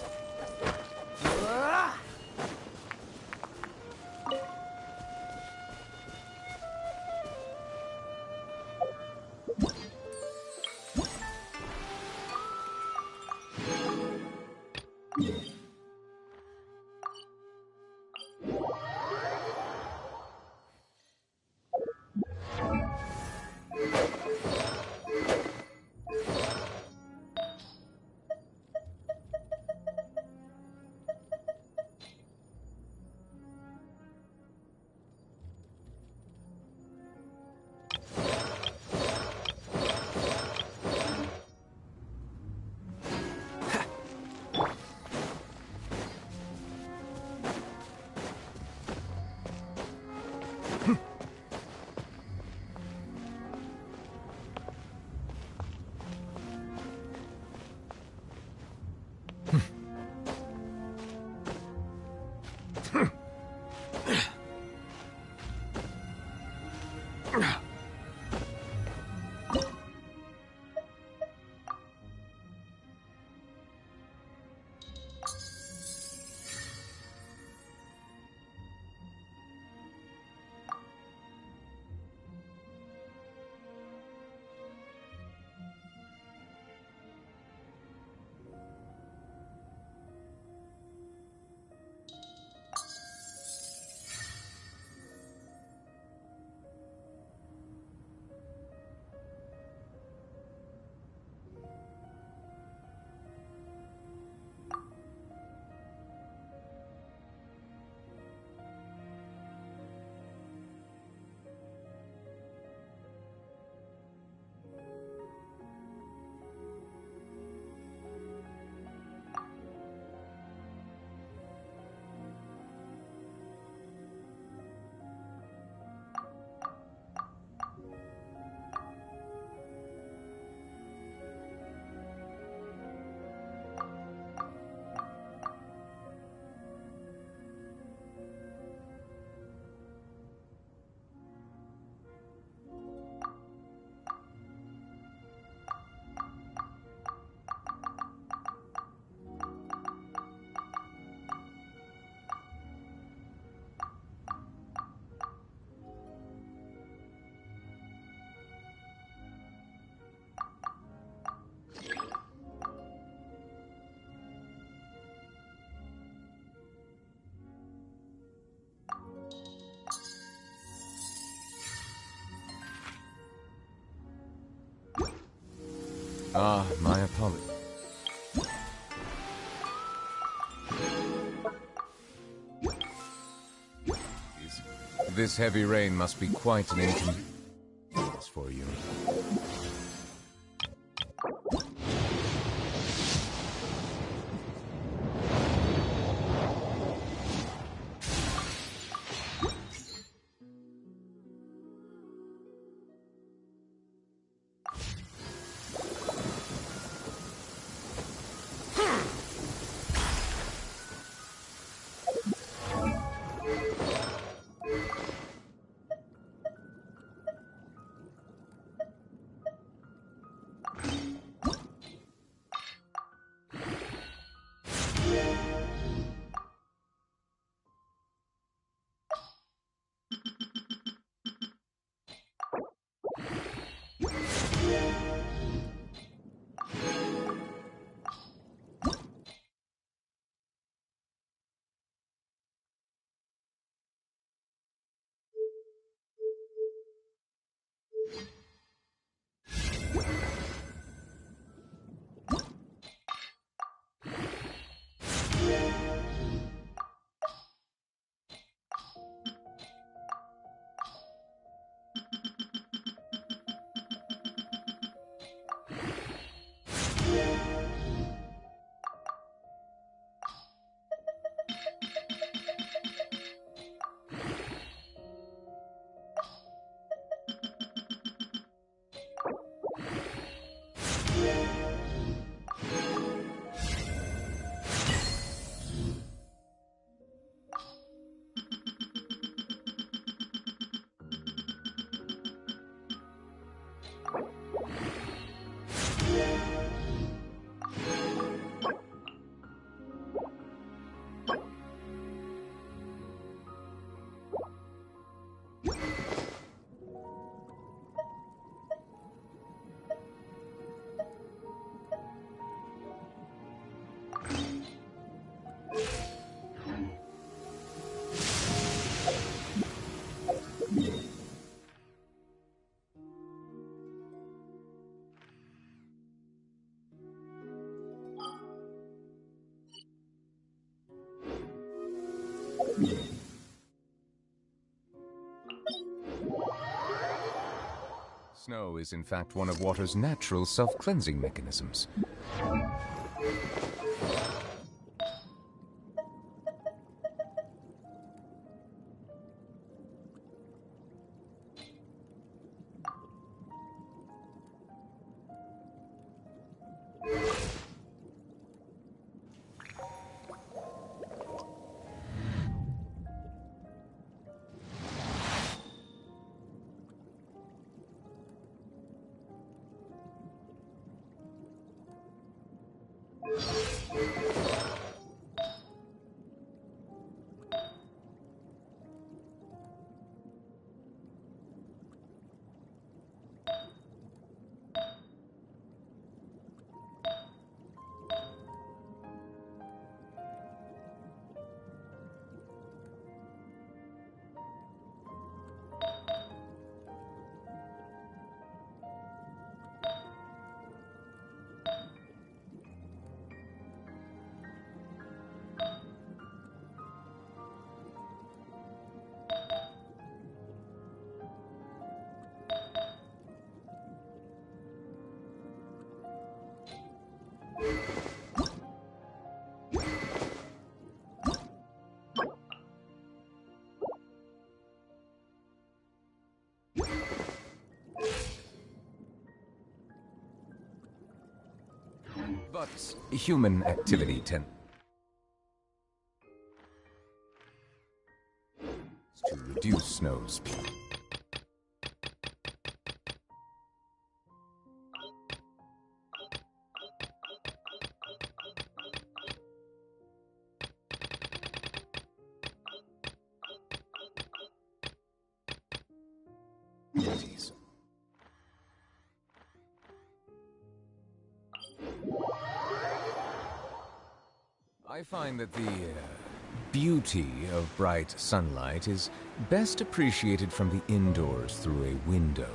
Ah, my apologies. This heavy rain must be quite an inconvenience for you. Snow is in fact one of water's natural self-cleansing mechanisms. But human activity tends to reduce snow's speed. I find that the beauty of bright sunlight is best appreciated from the indoors through a window.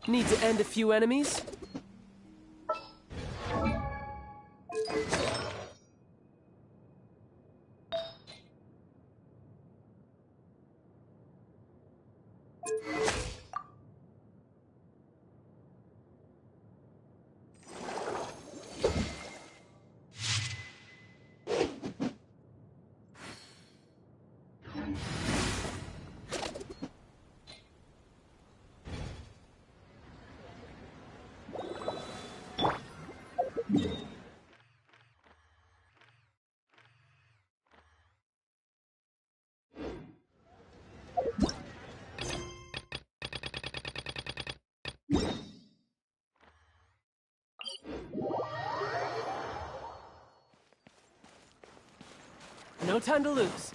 Need to end a few enemies? No time to lose.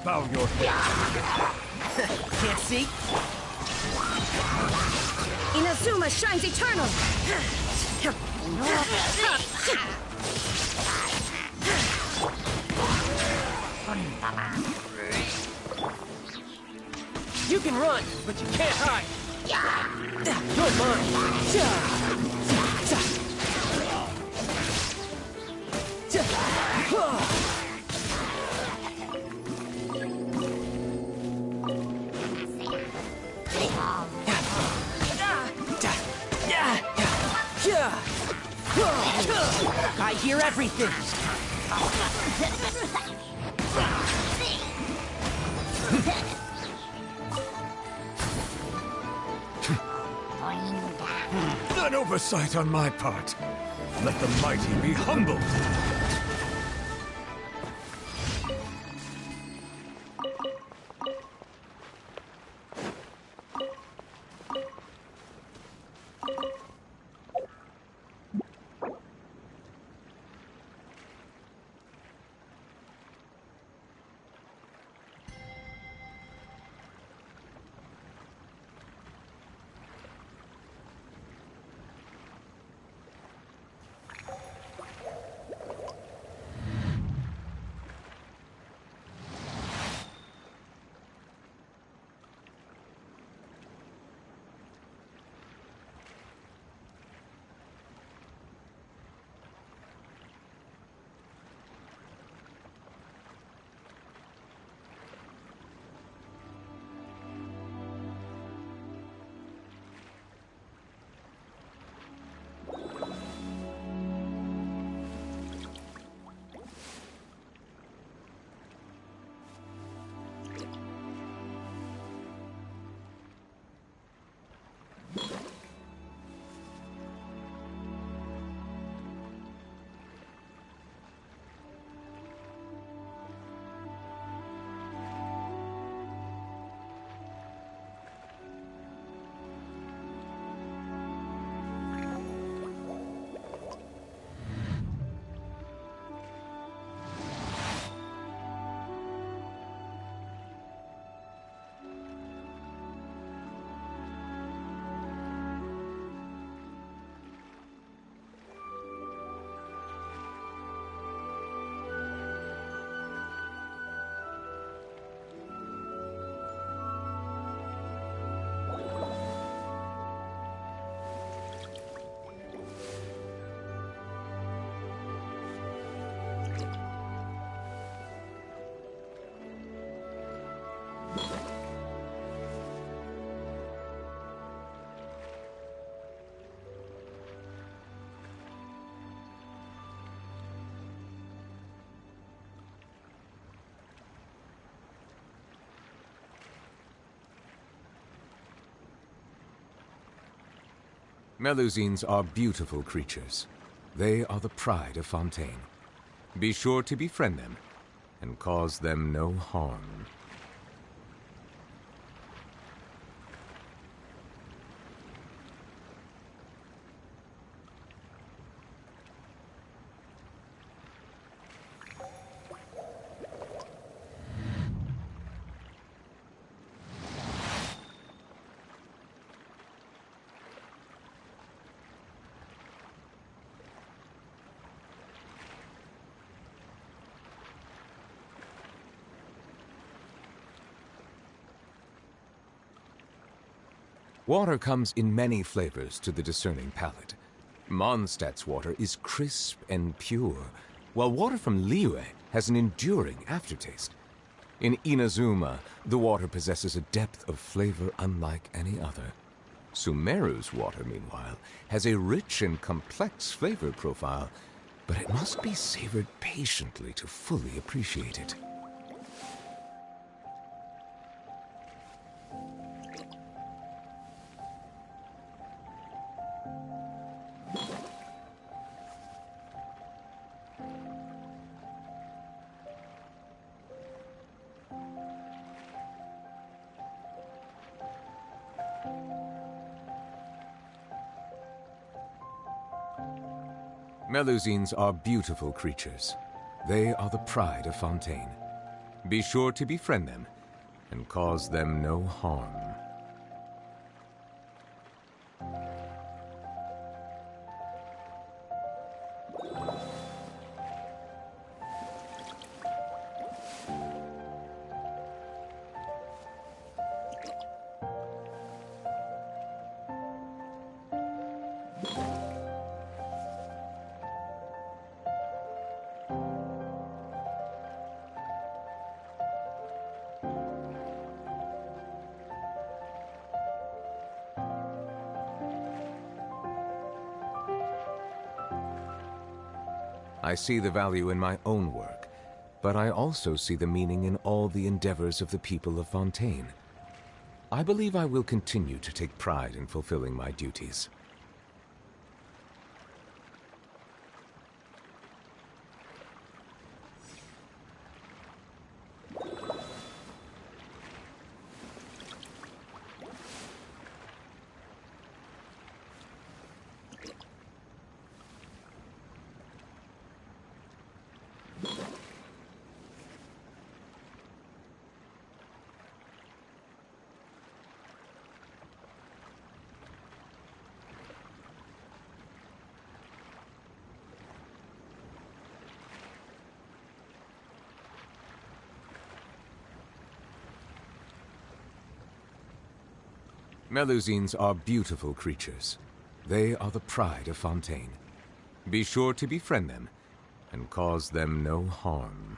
Bow your head. Can't see? Inazuma shines eternal! You can run, but you can't hide. You're I hear everything. An oversight on my part. Let the mighty be humbled. Melusines are beautiful creatures. They are the pride of Fontaine. Be sure to befriend them and cause them no harm. Water comes in many flavors to the discerning palate. Mondstadt's water is crisp and pure, while water from Liyue has an enduring aftertaste. In Inazuma, the water possesses a depth of flavor unlike any other. Sumeru's water, meanwhile, has a rich and complex flavor profile, but it must be savored patiently to fully appreciate it. Melusines are beautiful creatures. They are the pride of Fontaine. Be sure to befriend them and cause them no harm. I see the value in my own work, but I also see the meaning in all the endeavors of the people of Fontaine. I believe I will continue to take pride in fulfilling my duties. Melusines are beautiful creatures. They are the pride of Fontaine. Be sure to befriend them and cause them no harm.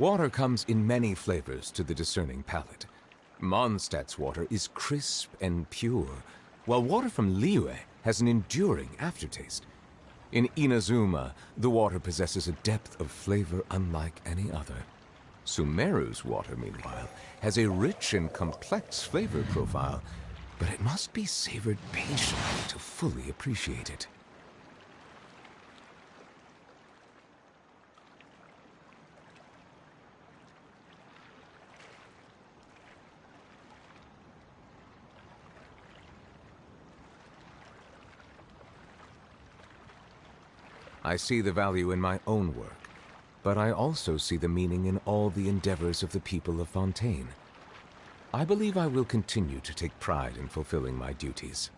Water comes in many flavors to the discerning palate. Mondstadt's water is crisp and pure, while water from Liyue has an enduring aftertaste. In Inazuma, the water possesses a depth of flavor unlike any other. Sumeru's water, meanwhile, has a rich and complex flavor profile, but it must be savored patiently to fully appreciate it. I see the value in my own work, but I also see the meaning in all the endeavors of the people of Fontaine. I believe I will continue to take pride in fulfilling my duties.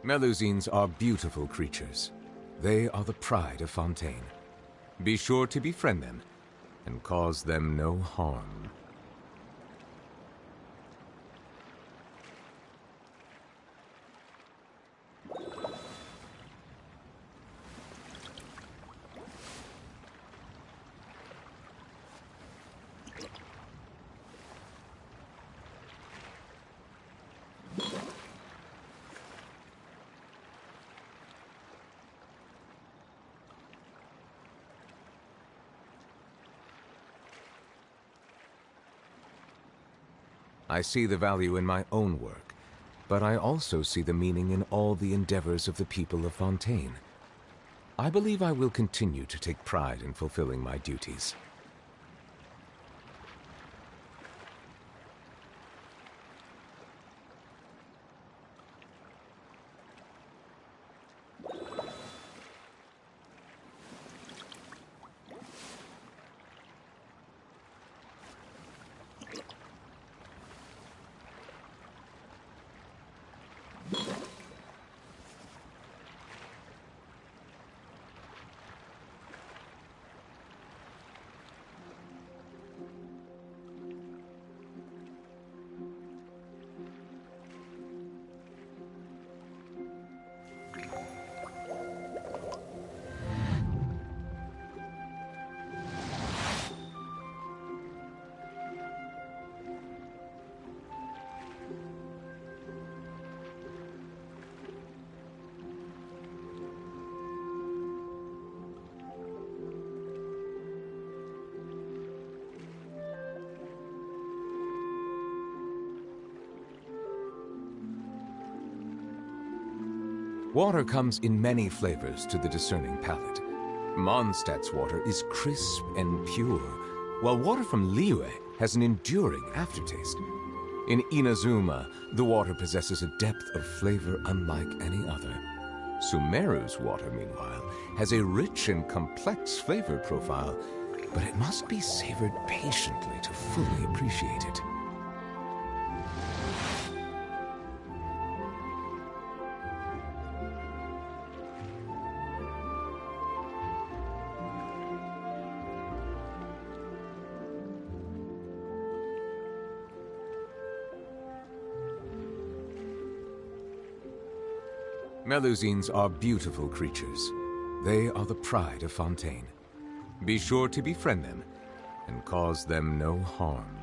Melusines are beautiful creatures. They are the pride of Fontaine. Be sure to befriend them and cause them no harm. I see the value in my own work, but I also see the meaning in all the endeavors of the people of Fontaine. I believe I will continue to take pride in fulfilling my duties. Water comes in many flavors to the discerning palate. Mondstadt's water is crisp and pure, while water from Liyue has an enduring aftertaste. In Inazuma, the water possesses a depth of flavor unlike any other. Sumeru's water, meanwhile, has a rich and complex flavor profile, but it must be savored patiently to fully appreciate it. Melusines are beautiful creatures. They are the pride of Fontaine. Be sure to befriend them and cause them no harm.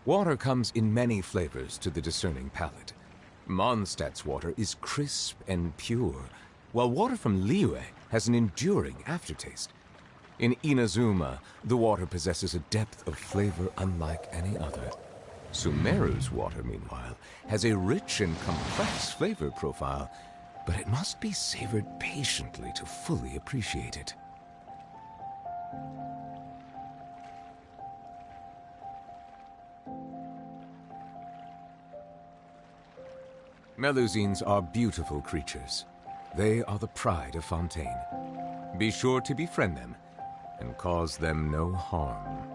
Water comes in many flavors to the discerning palate. Mondstadt's water is crisp and pure, while water from Liyue has an enduring aftertaste. In Inazuma, the water possesses a depth of flavor unlike any other. Sumeru's water, meanwhile, has a rich and complex flavor profile, but it must be savored patiently to fully appreciate it. Melusines are beautiful creatures. They are the pride of Fontaine. Be sure to befriend them and cause them no harm.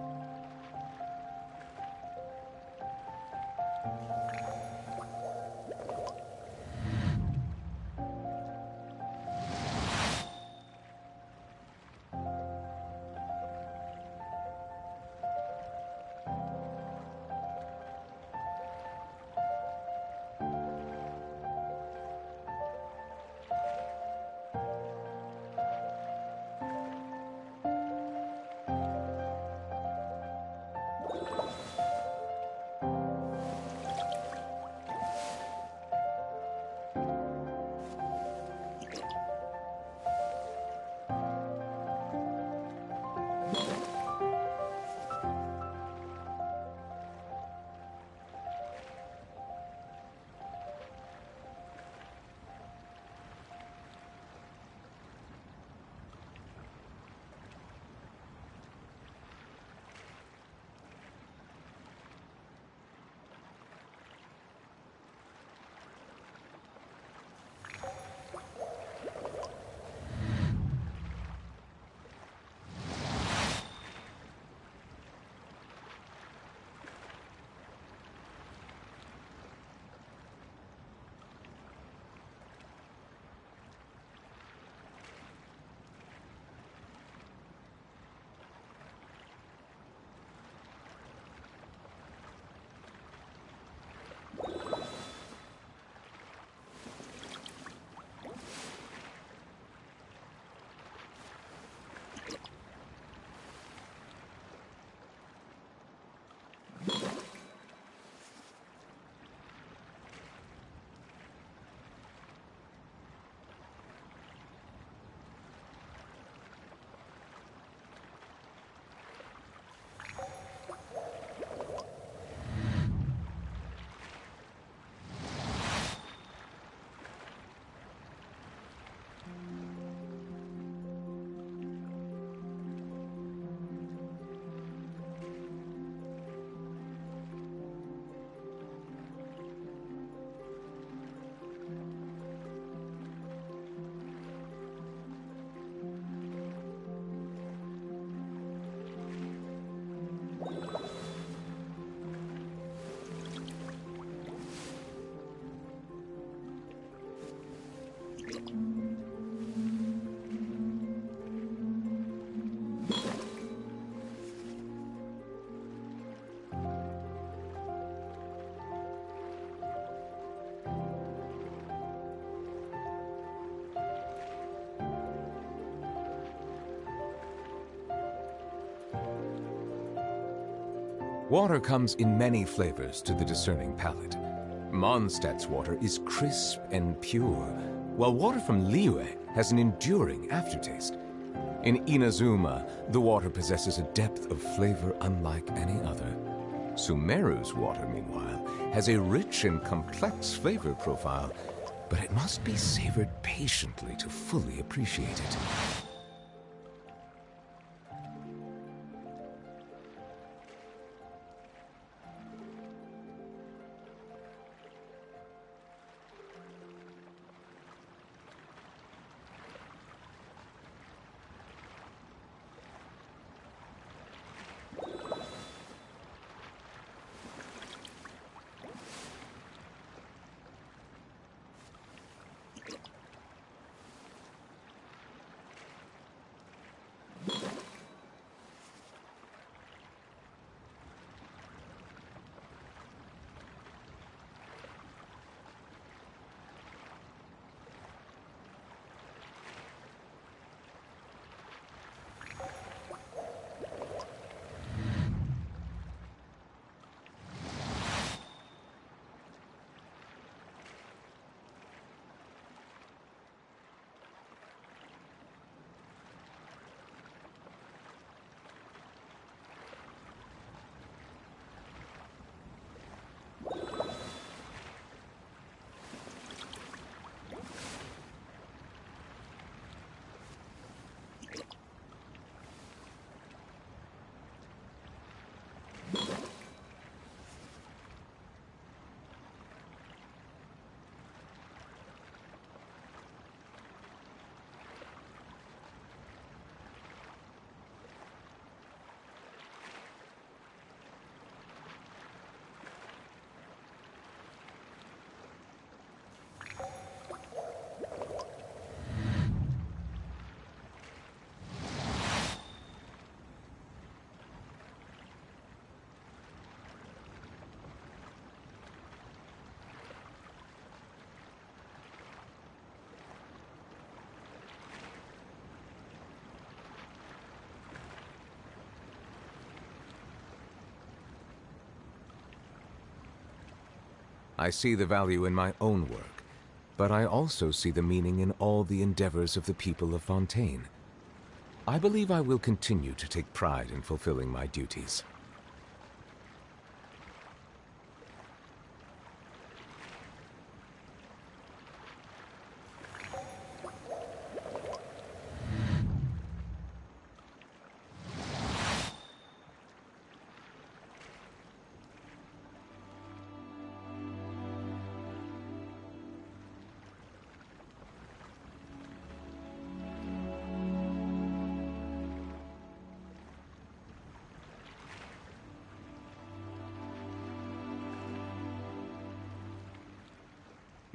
Water comes in many flavors to the discerning palate. Mondstadt's water is crisp and pure, while water from Liyue has an enduring aftertaste. In Inazuma, the water possesses a depth of flavor unlike any other. Sumeru's water, meanwhile, has a rich and complex flavor profile, but it must be savored patiently to fully appreciate it. I see the value in my own work, but I also see the meaning in all the endeavors of the people of Fontaine. I believe I will continue to take pride in fulfilling my duties.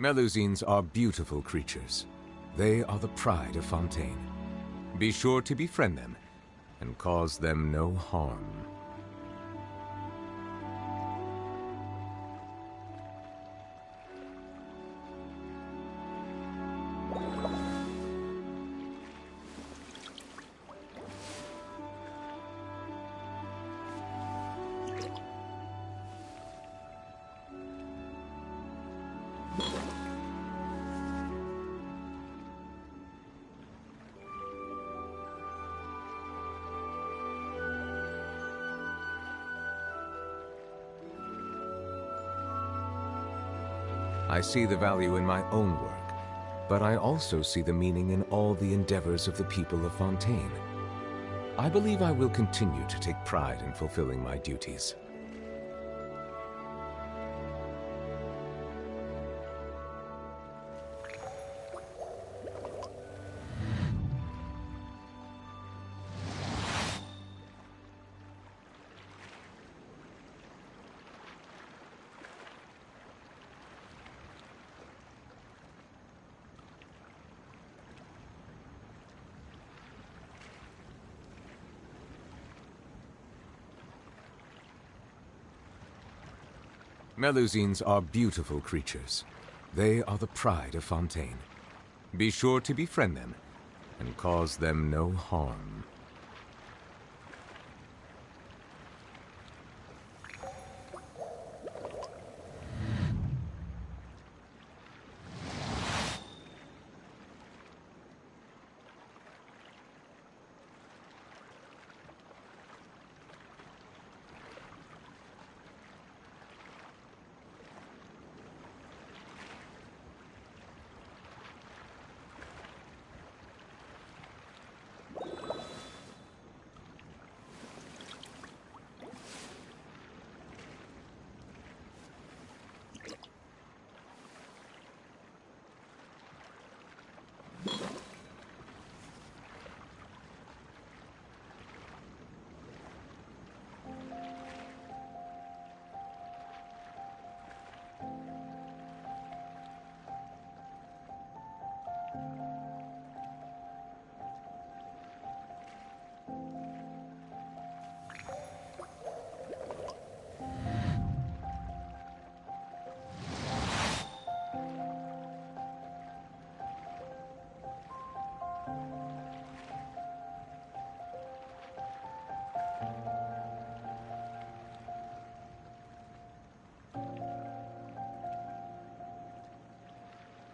Melusines are beautiful creatures. They are the pride of Fontaine. Be sure to befriend them and cause them no harm. I see the value in my own work, but I also see the meaning in all the endeavors of the people of Fontaine. I believe I will continue to take pride in fulfilling my duties. Melusines are beautiful creatures. They are the pride of Fontaine. Be sure to befriend them and cause them no harm.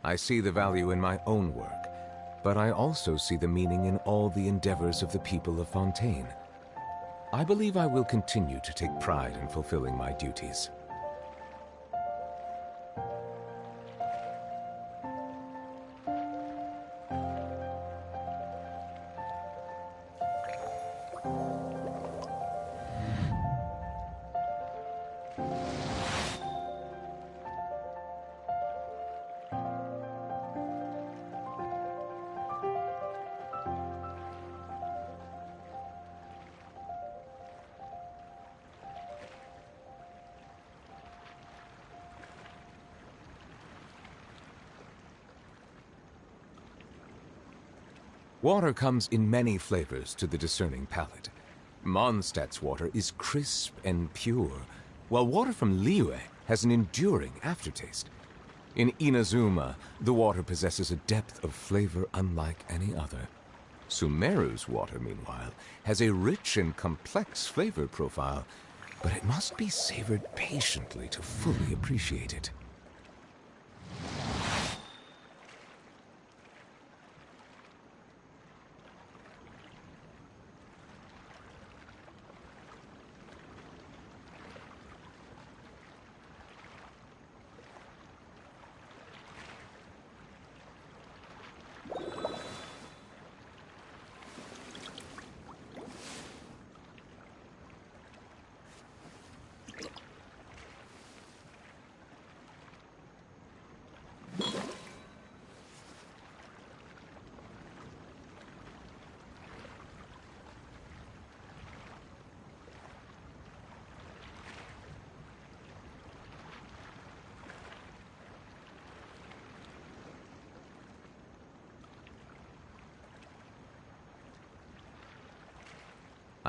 I see the value in my own work, but I also see the meaning in all the endeavors of the people of Fontaine. I believe I will continue to take pride in fulfilling my duties. Water comes in many flavors to the discerning palate. Mondstadt's water is crisp and pure, while water from Liyue has an enduring aftertaste. In Inazuma, the water possesses a depth of flavor unlike any other. Sumeru's water, meanwhile, has a rich and complex flavor profile, but it must be savored patiently to fully appreciate it.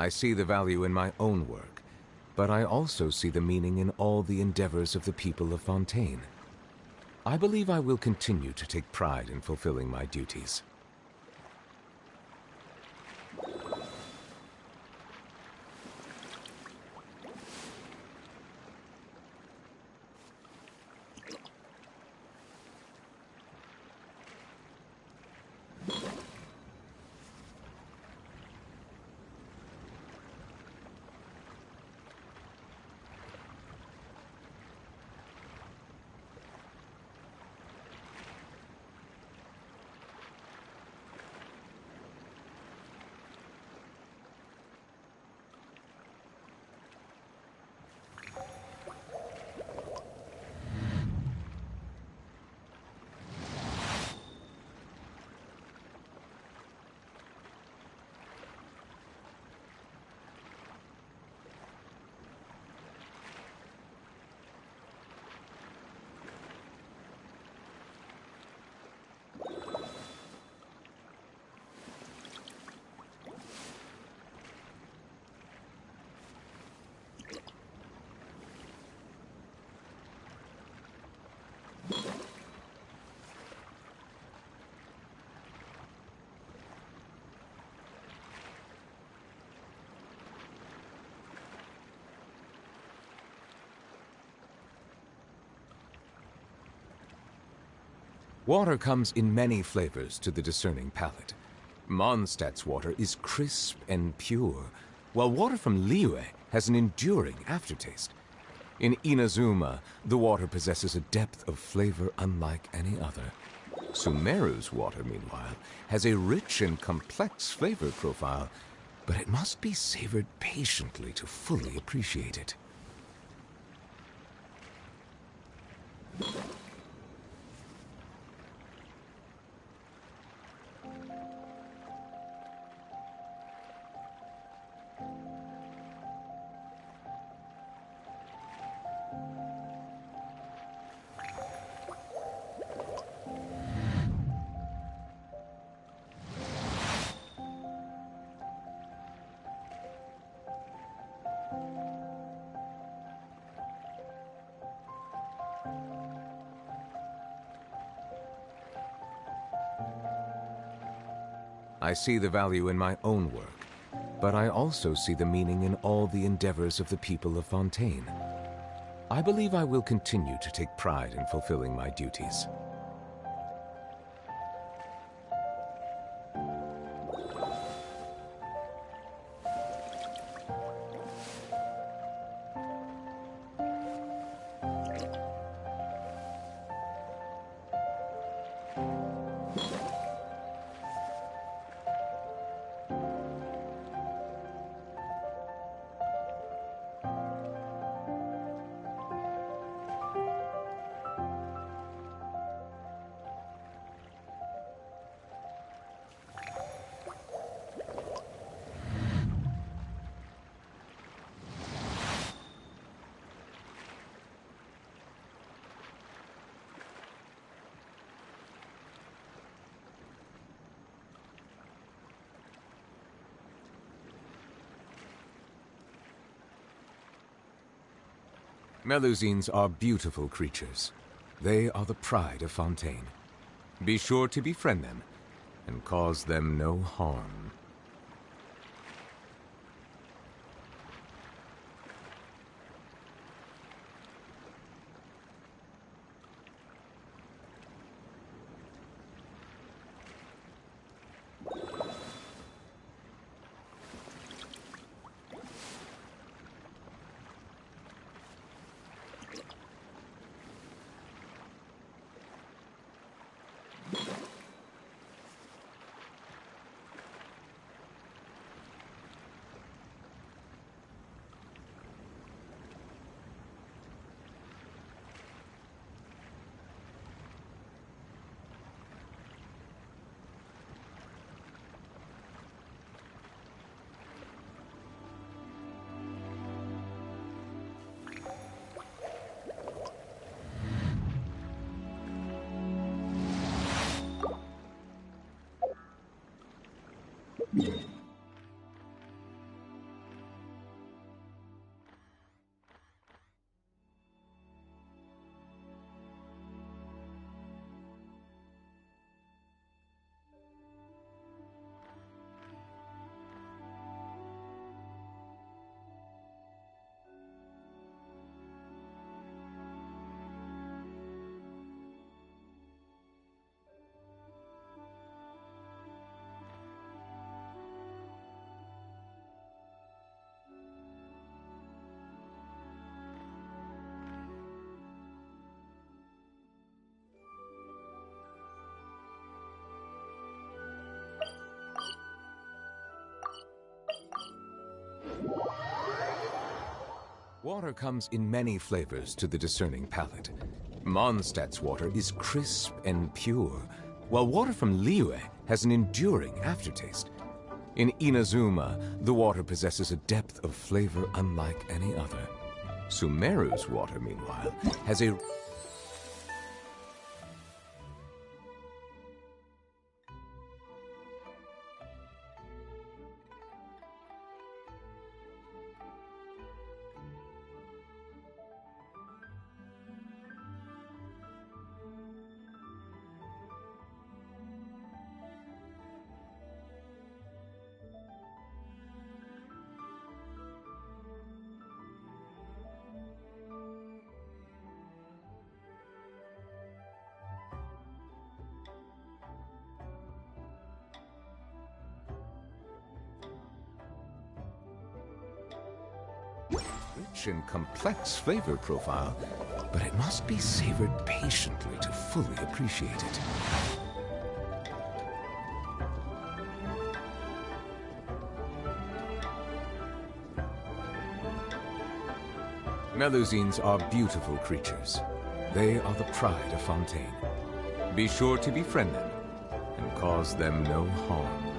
I see the value in my own work, but I also see the meaning in all the endeavors of the people of Fontaine. I believe I will continue to take pride in fulfilling my duties. Water comes in many flavors to the discerning palate. Mondstadt's water is crisp and pure, while water from Liyue has an enduring aftertaste. In Inazuma, the water possesses a depth of flavor unlike any other. Sumeru's water, meanwhile, has a rich and complex flavor profile, but it must be savored patiently to fully appreciate it. I see the value in my own work, but I also see the meaning in all the endeavors of the people of Fontaine. I believe I will continue to take pride in fulfilling my duties. Melusines are beautiful creatures. They are the pride of Fontaine. Be sure to befriend them and cause them no harm. Water comes in many flavors to the discerning palate. Mondstadt's water is crisp and pure, while water from Liyue has an enduring aftertaste. In Inazuma, the water possesses a depth of flavor unlike any other. Sumeru's water, meanwhile, has a rich and complex flavor profile, but it must be savored patiently to fully appreciate it. Melusines are beautiful creatures. They are the pride of Fontaine. Be sure to befriend them and cause them no harm.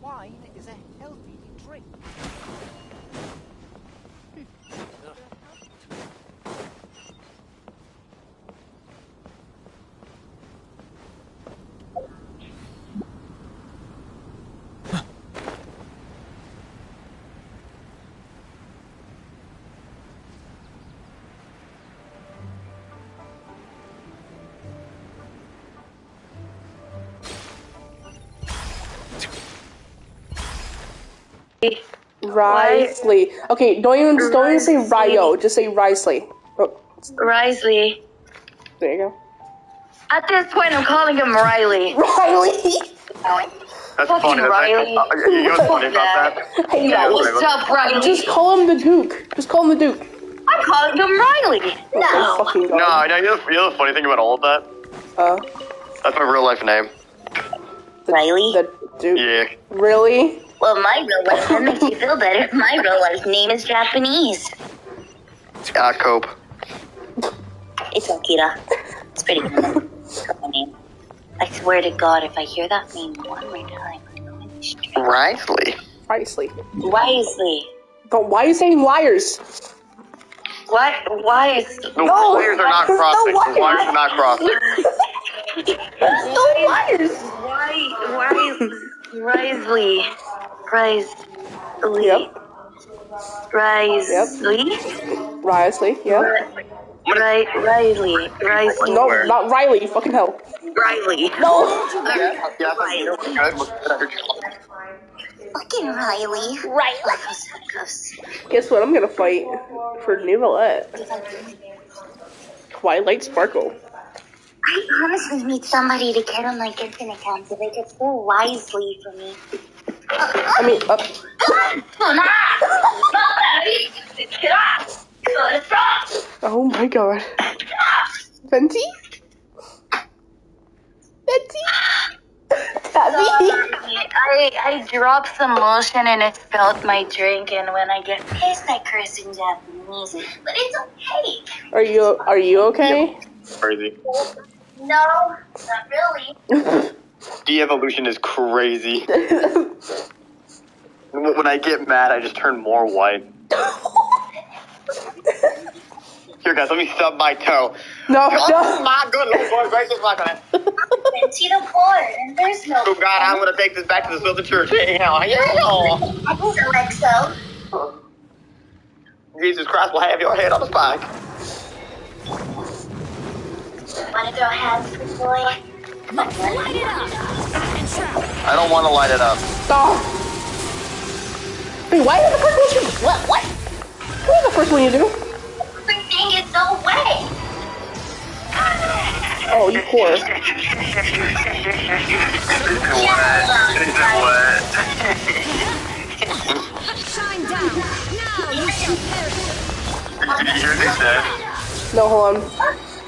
Wine is a healthy drink. Risley. Okay, don't even say Ryo, just say Risley. Oh. Risley. There you go. At this point, I'm calling him Riley. Riley? That's Fucking funny. Riley. You know what's funny about that? Hey, Yeah, what's up, Riley? Just call him the Duke. Just call him the Duke. I'm calling him Riley. Oh, No. fucking God. No, you know the funny thing about all of that? That's my real life name. Riley? The Duke. Yeah. Really? Well, my real life name makes you feel better. My real life name is Japanese. Cope. It's Akira. It's pretty cool. Name. I swear to God, if I hear that name one more time, I'm going to straight. Wisely. Wisely. But why are you saying wires? What? Wise? The wires are not crossing. No The wires are not crossing. No wires. Wisely. Yep. Riley, yep. Riley. No, not Riley, fucking hell. Riley. No! Fucking Riley. Guess what? I'm gonna fight for Nivelette. Twilight Sparkle. I honestly need somebody to get on my Genshin account so they could pull wisely for me. I mean, oh my God. Venti? I dropped some lotion and it spilled my drink, and when I get pissed I curse in Japanese. But it's okay. Are you okay? Crazy. No, not really. De-evolution is crazy. When I get mad, I just turn more white. Here, guys, let me stub my toe. No. Oh my good Lord, boy, gracious, my God. Ventino poured, and there's no. Oh God, I'm gonna take this back to the Southern Church. Hey, hell, I don't like so. Jesus Christ will have your head on the spike. Wanna go hands, boy? Let's light it up. I don't want to light it up. Stop. Wait, why is the first one you do? What? What is the first one you do? Everything is so wet. Oh, you poor. Is it wet? Shine down. Now you shall perish. Did you hear what they said? No, hold on.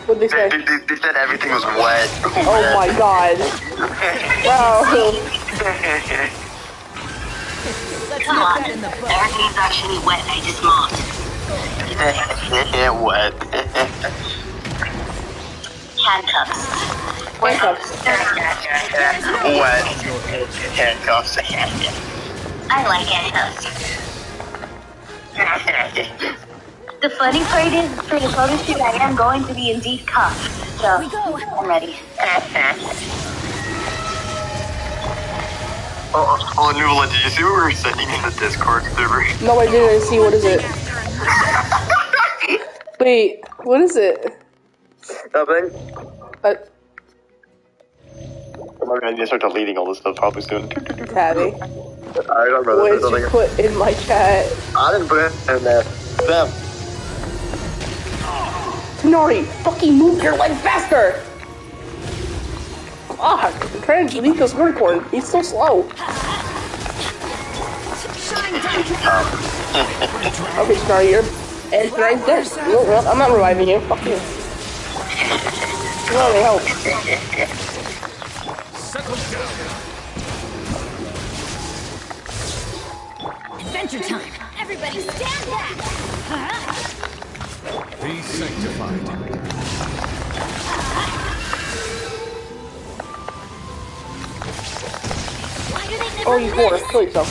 What'd they say? They said everything was wet. Oh my God. Wow. Come on. Everything's actually wet. I just mopped. Wet. Handcuffs. Wet. Handcuffs. I like handcuffs. The funny part is, for the photo shoot, I am going to be indeed cuffed. So, I'm ready. Oh, Nula, did you see what we were sending in the Discord server? No, I didn't see. What is it? Wait, what is it? Nothing. I'm gonna start deleting all this stuff probably soon. Tabby. Alright, brother. What did you put in my chat? I didn't put it in there. Them. Nori, fucking move your leg faster! Ah, I'm trying to delete this unicorn. He's so slow. Okay, Snarly, you're... And Snarly's dead. Well, I'm not reviving you. Fuck you. You want any help? Adventure time. Everybody stand back. Be sanctified. Oh, you whore. Kill yourself.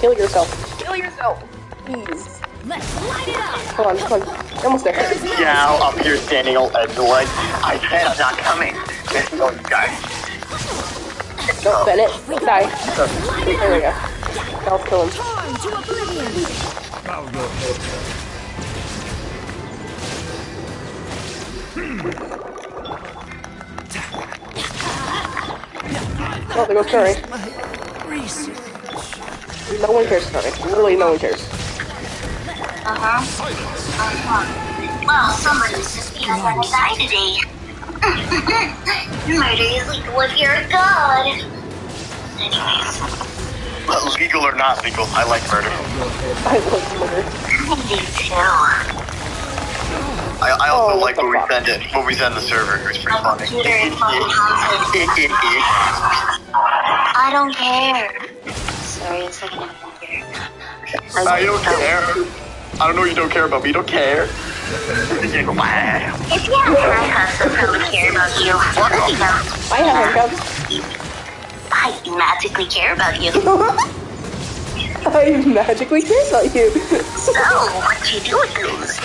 Kill yourself. Kill yourself. Please. Let's light it up. Come on, come on. You're almost there. Now up here standing all edge like I said I'm not coming. Oh, you guys. No, Bennett. Die. There we go. Now let's kill him. Torn to oblivion. Oh, there goes Curry. No one cares, Curry. Literally no one cares. Well, somebody's just because I die today. Murder is legal if you're a god. Anyways. Legal or not legal, I like murder. I like murder. I do too. I also like when we send the server, it's pretty funny. I don't care. Sorry, a second. I don't care. I don't know you don't care about me, don't care. If you have handcuffs, I probably care about you. You know. I have handcuffs. I magically care about you. I magically care about you. So, what do you do with those?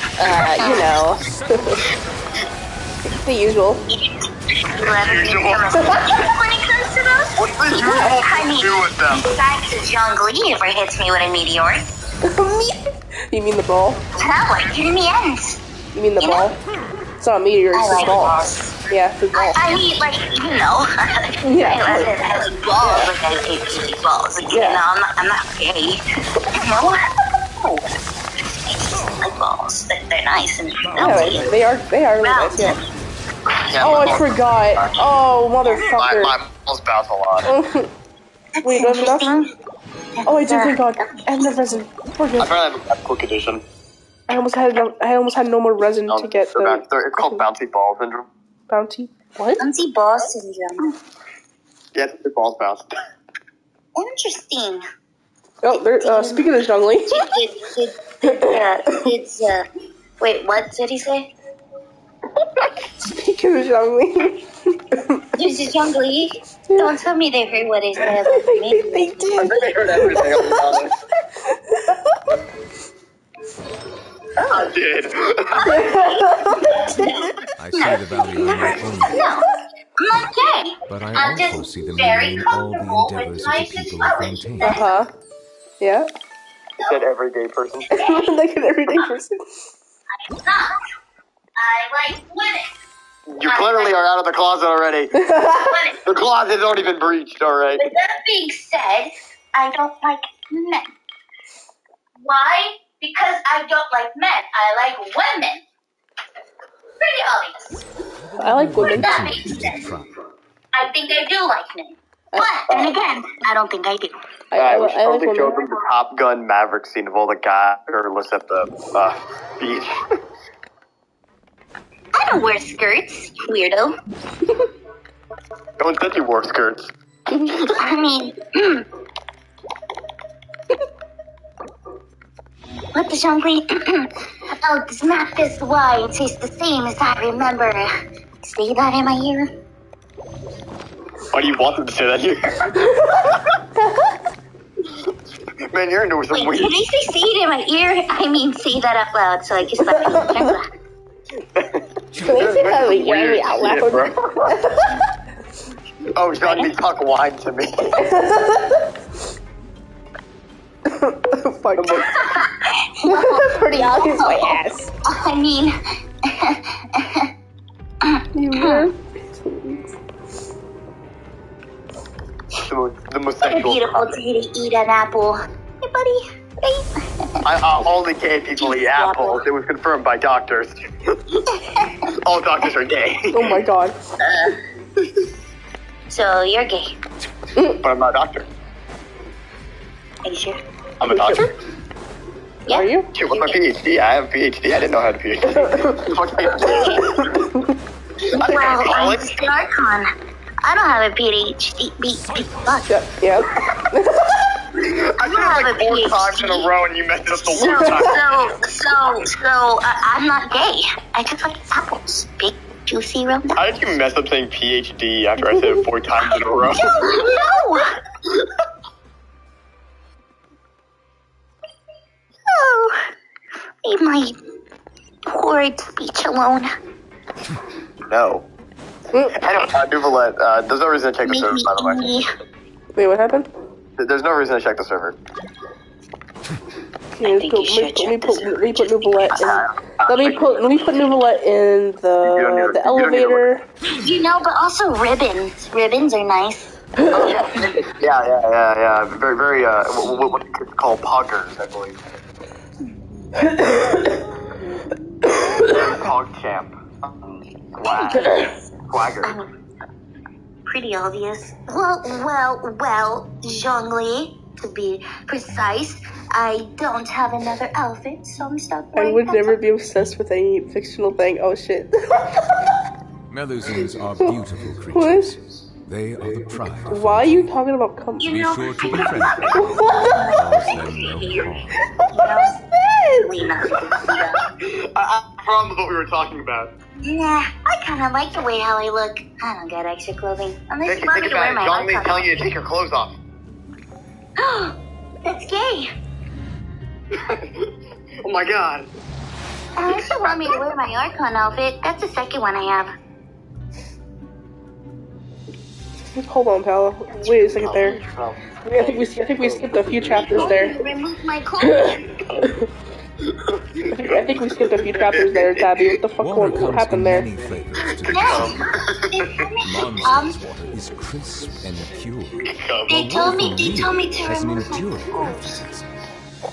You know. The usual. When it comes to those? What's the usual do with them? Besides Zhongli ever hits me with a meteor. You mean the ball? That worked in the end. You mean the ball? It's not a meteor, it's just balls. Yeah, it's balls. I mean, like, you know. Yeah. I like balls, like I hate balls. Like, yeah. You know, I'm not gay. No. I just like balls. They're nice and healthy. Yeah, they are really nice, yeah. Oh, I forgot. Oh, motherfucker. My balls bounce a lot. Wait, do I have enough? Oh, I do, thank God. I have enough resin. We're good. I probably have a quick edition. I almost had no more resin to get the... It's called bouncy ball syndrome. Bounty? What? Bouncy ball syndrome. Yeah, your balls bounce. Interesting. Oh, speaking of Zhongli. Wait, what did he say? Speaking of Zhongli. This is Zhongli. Don't tell me they heard what I said about me. They did. I think they heard everything, I'll be honest. I did. I see the value in my own. No, I'm not gay. But I I'm also just see the very meaning in all the comfortable endeavors with of my the people of sexuality. Fontaine. Uh-huh. Yeah? You said everyday person. Like an everyday person. I'm not. I like women. You clearly are out of the closet already. The closet has already been breached, alright. With that being said, I don't like men. Why? Because I don't like men. I like women. Pretty obvious. I like women. With that being said, I think I do like men. But, then again, I don't think I do. We should probably show them the Top Gun Maverick scene of all the guys looks at the beach. I don't wear skirts, weirdo. No one said you wore skirts. I mean, what the Zhongli? Oh, this map is why it tastes the same as I remember. Say that in my ear. Why do you want them to say that here? Man, you're into some Wait, weird. did they say it in my ear? I mean, say that out loud so I can stop being careful. Can they say that like out loud? Oh, Johnny, talk wine to me. Fuck. Pretty obvious, my ass. I mean, you were. The most what a sexual. beautiful day to eat an apple. Hey, buddy. Hey. Only gay people eat apples. It was confirmed by doctors. All doctors are gay. Oh my God. So you're gay. But I'm not a doctor. Are you sure? I'm a doctor? Yeah. Are you? Shit, what's my PhD? I have a PhD. I didn't know how to PhD. Well, I'm StarCon. I don't have a PhD. Fuck. Yep. I said it like 4 times in a row and you messed it up the one time. So, I'm not gay. I just like apples. Big, juicy, round. How did you mess up saying PhD after I said it 4 times in a row? No! Oh, leave my horrid speech alone. No. Nuvolette, there's no reason to check the server, by the way. Wait, what happened? There's no reason to check the server. Let me put Nuvolette in. Let me put Nuvolette in the elevator. You know, but also ribbons. Ribbons are nice. Yeah. Very, very, what you could call poggers, I believe. Pog champ. Wow. Swagger. Pretty obvious. Well, Zhongli, to be precise, I don't have another outfit, so I'm stuck I wearing would that. never be obsessed with any fictional thing. Oh shit. Melusins are beautiful creatures. They are the pride of Why are you talking about Be sure to befriend them. Cause them no harm. I promise what we were talking about. Nah, I kind of like the way how I look. I don't get extra clothing. Unless Think you want me to wear my Zhongli's icon. telling you to take your clothes off. That's gay. Oh my god. Unless you want me to wear my Archon outfit, that's the second one I have. Hold on, pal. Wait a second there. I think we skipped a few chapters there. Remove my coat. I think we skipped a few chapters there, Tabby. What the fuck what happened there? Mondstadt water is crisp and pure. They told me to has an remove my enduring coat. aftertaste.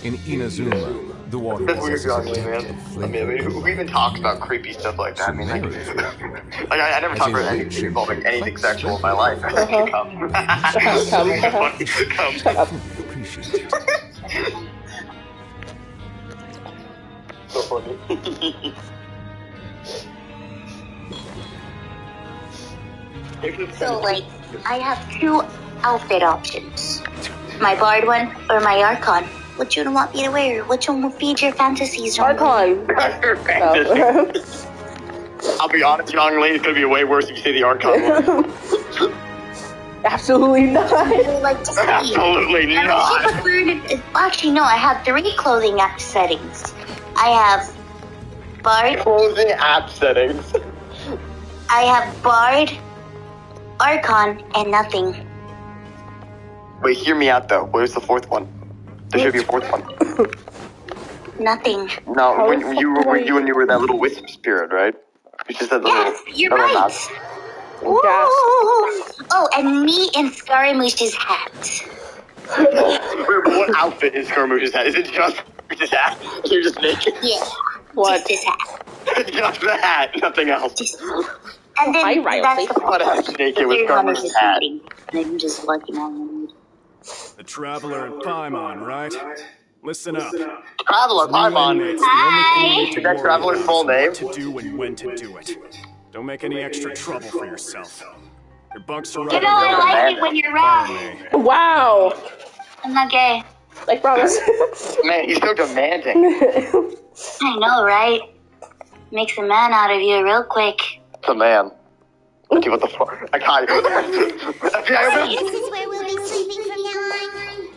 In Inazuma, the water That's weird, possesses a Zhongli, depth man. of I flavor. mean, who even talks about creepy stuff like that? I mean, like I never talked about anything involving anything sexual in my life. Come. Shut up. So funny. So, like, I have two outfit options. My Bard one or my Archon. Which one want me to wear? Which one will feed your fantasies? Archon. I'll be honest, Zhongli, it's gonna be way worse if you say the Archon one. Absolutely not. Absolutely not. Actually, no, I have 3 clothing app settings. I have Bard. Clothing app settings. I have Bard, Archon, and nothing. Wait, hear me out though. Where's the 4th one? There should be a 4th one. Nothing. No, when you were that little wisp spirit, right? It's just that little. Yes, you're little right. mouse. Ooh. Oh, and me in Scaramouche's hat. Wait, but what outfit is Scaramouche's hat? Is it just Scaramouche's hat? You're just naked? Yeah. What? Just his hat. Just the hat, nothing else. And then that's the What else naked with Scaramouche's hat? I'm just working on The Traveler and Paimon, right? Listen up. Traveler, Paimon. Is that Traveler's full name? What to do and when to do it. Don't make any extra trouble for yourself. Your bunks are right. You know, I like it when you're wrong. Wow. I'm not gay. I promise. Man, he's so demanding. I know, right? Makes a man out of you real quick. It's a man. Okay, what the fuck? I got it. This is where we'll be sleeping from now on.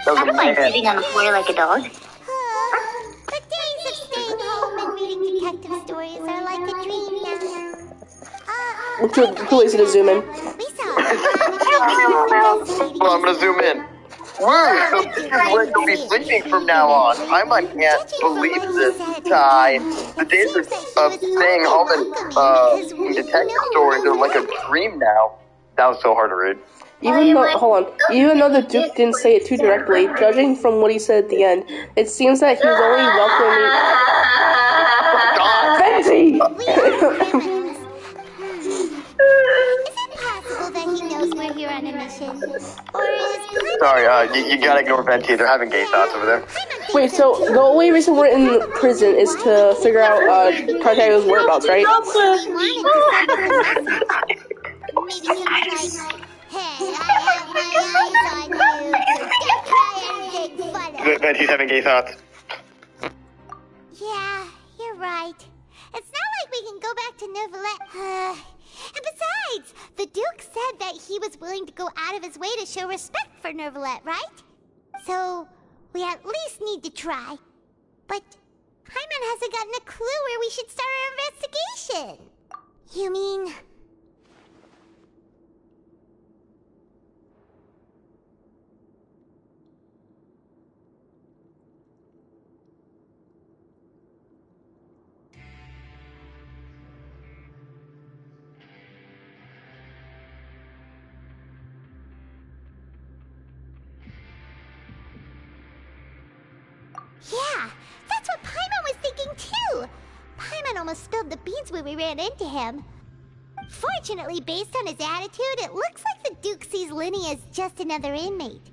I don't mind sleeping on the floor like a dog. The days of staying home and reading detective stories are like a dream now. I'm too lazy to zoom in. Well, I'm gonna zoom in. Woo! So this is where you'll be sleeping from now on. I can't believe this. The days of staying home and detective stories are like a dream now. That was so hard to read. Even though the Duke didn't say it too directly, judging from what he said at the end, it seems that he's only welcoming. Fancy! We're here on a mission. Or is Sorry, you gotta ignore Venti. They're having gay thoughts over there. Wait, so the only reason we're in prison is to figure out Tartago's whereabouts, right? Venti's having gay thoughts. Yeah, you're right. It's not like we can go back to Neuvillette. And besides, the Duke said that he was willing to go out of his way to show respect for Neuvillette, right? So, we at least need to try. But Paimon hasn't gotten a clue where we should start our investigation. You mean... Yeah, that's what Paimon was thinking too. Paimon almost spilled the beans when we ran into him. Unfortunately, based on his attitude, it looks like the Duke sees Linny as just another inmate.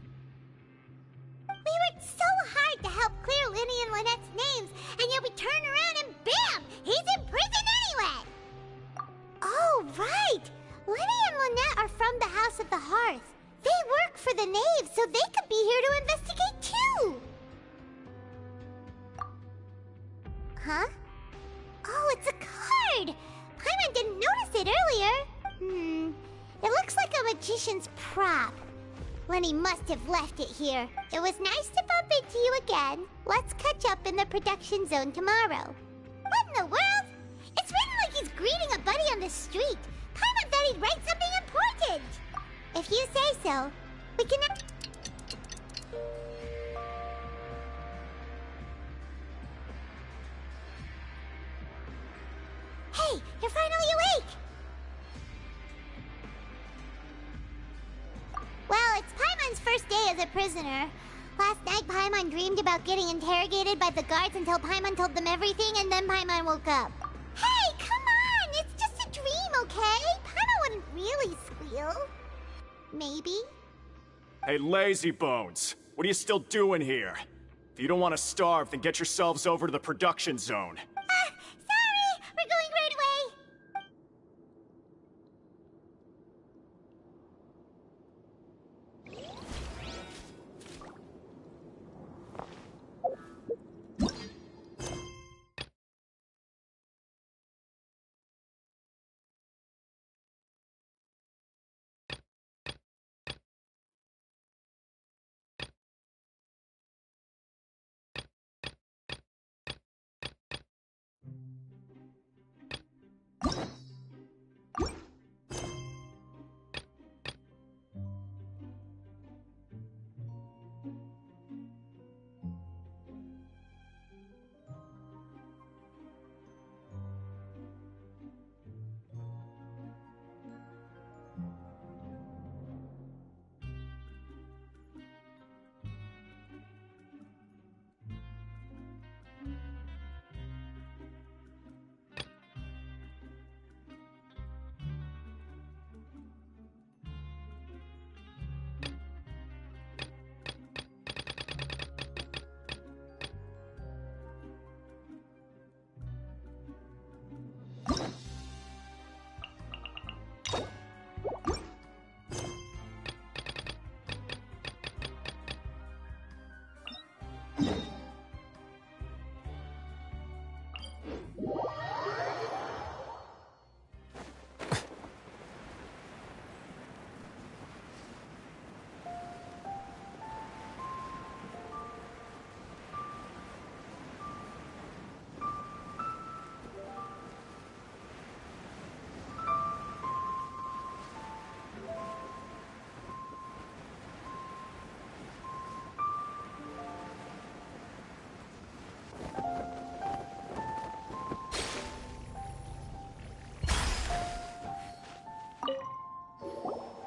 We worked so hard to help clear Linny and Lynette's names, and yet we turn around and bam! He's in prison anyway! Oh, right! Linny and Lynette are from the House of the Hearth. They work for the Knave, so they could be here to investigate too! Huh? Oh, it's a card! Paimon didn't notice it earlier. It looks like a magician's prop. Lenny must have left it here. It was nice to bump into you again. Let's catch up in the production zone tomorrow. What in the world? It's written like he's greeting a buddy on the street. Paimon thought he'd write something important. If you say so, we can... Hey, you're finally awake! Well, it's Paimon's first day as a prisoner. Last night, Paimon dreamed about getting interrogated by the guards until Paimon told them everything, and then Paimon woke up. Hey, come on! It's just a dream, okay? Paimon wouldn't really squeal. Maybe? Hey, lazy bones! What are you still doing here? If you don't want to starve, then get yourselves over to the production zone. Sorry! We're going right away!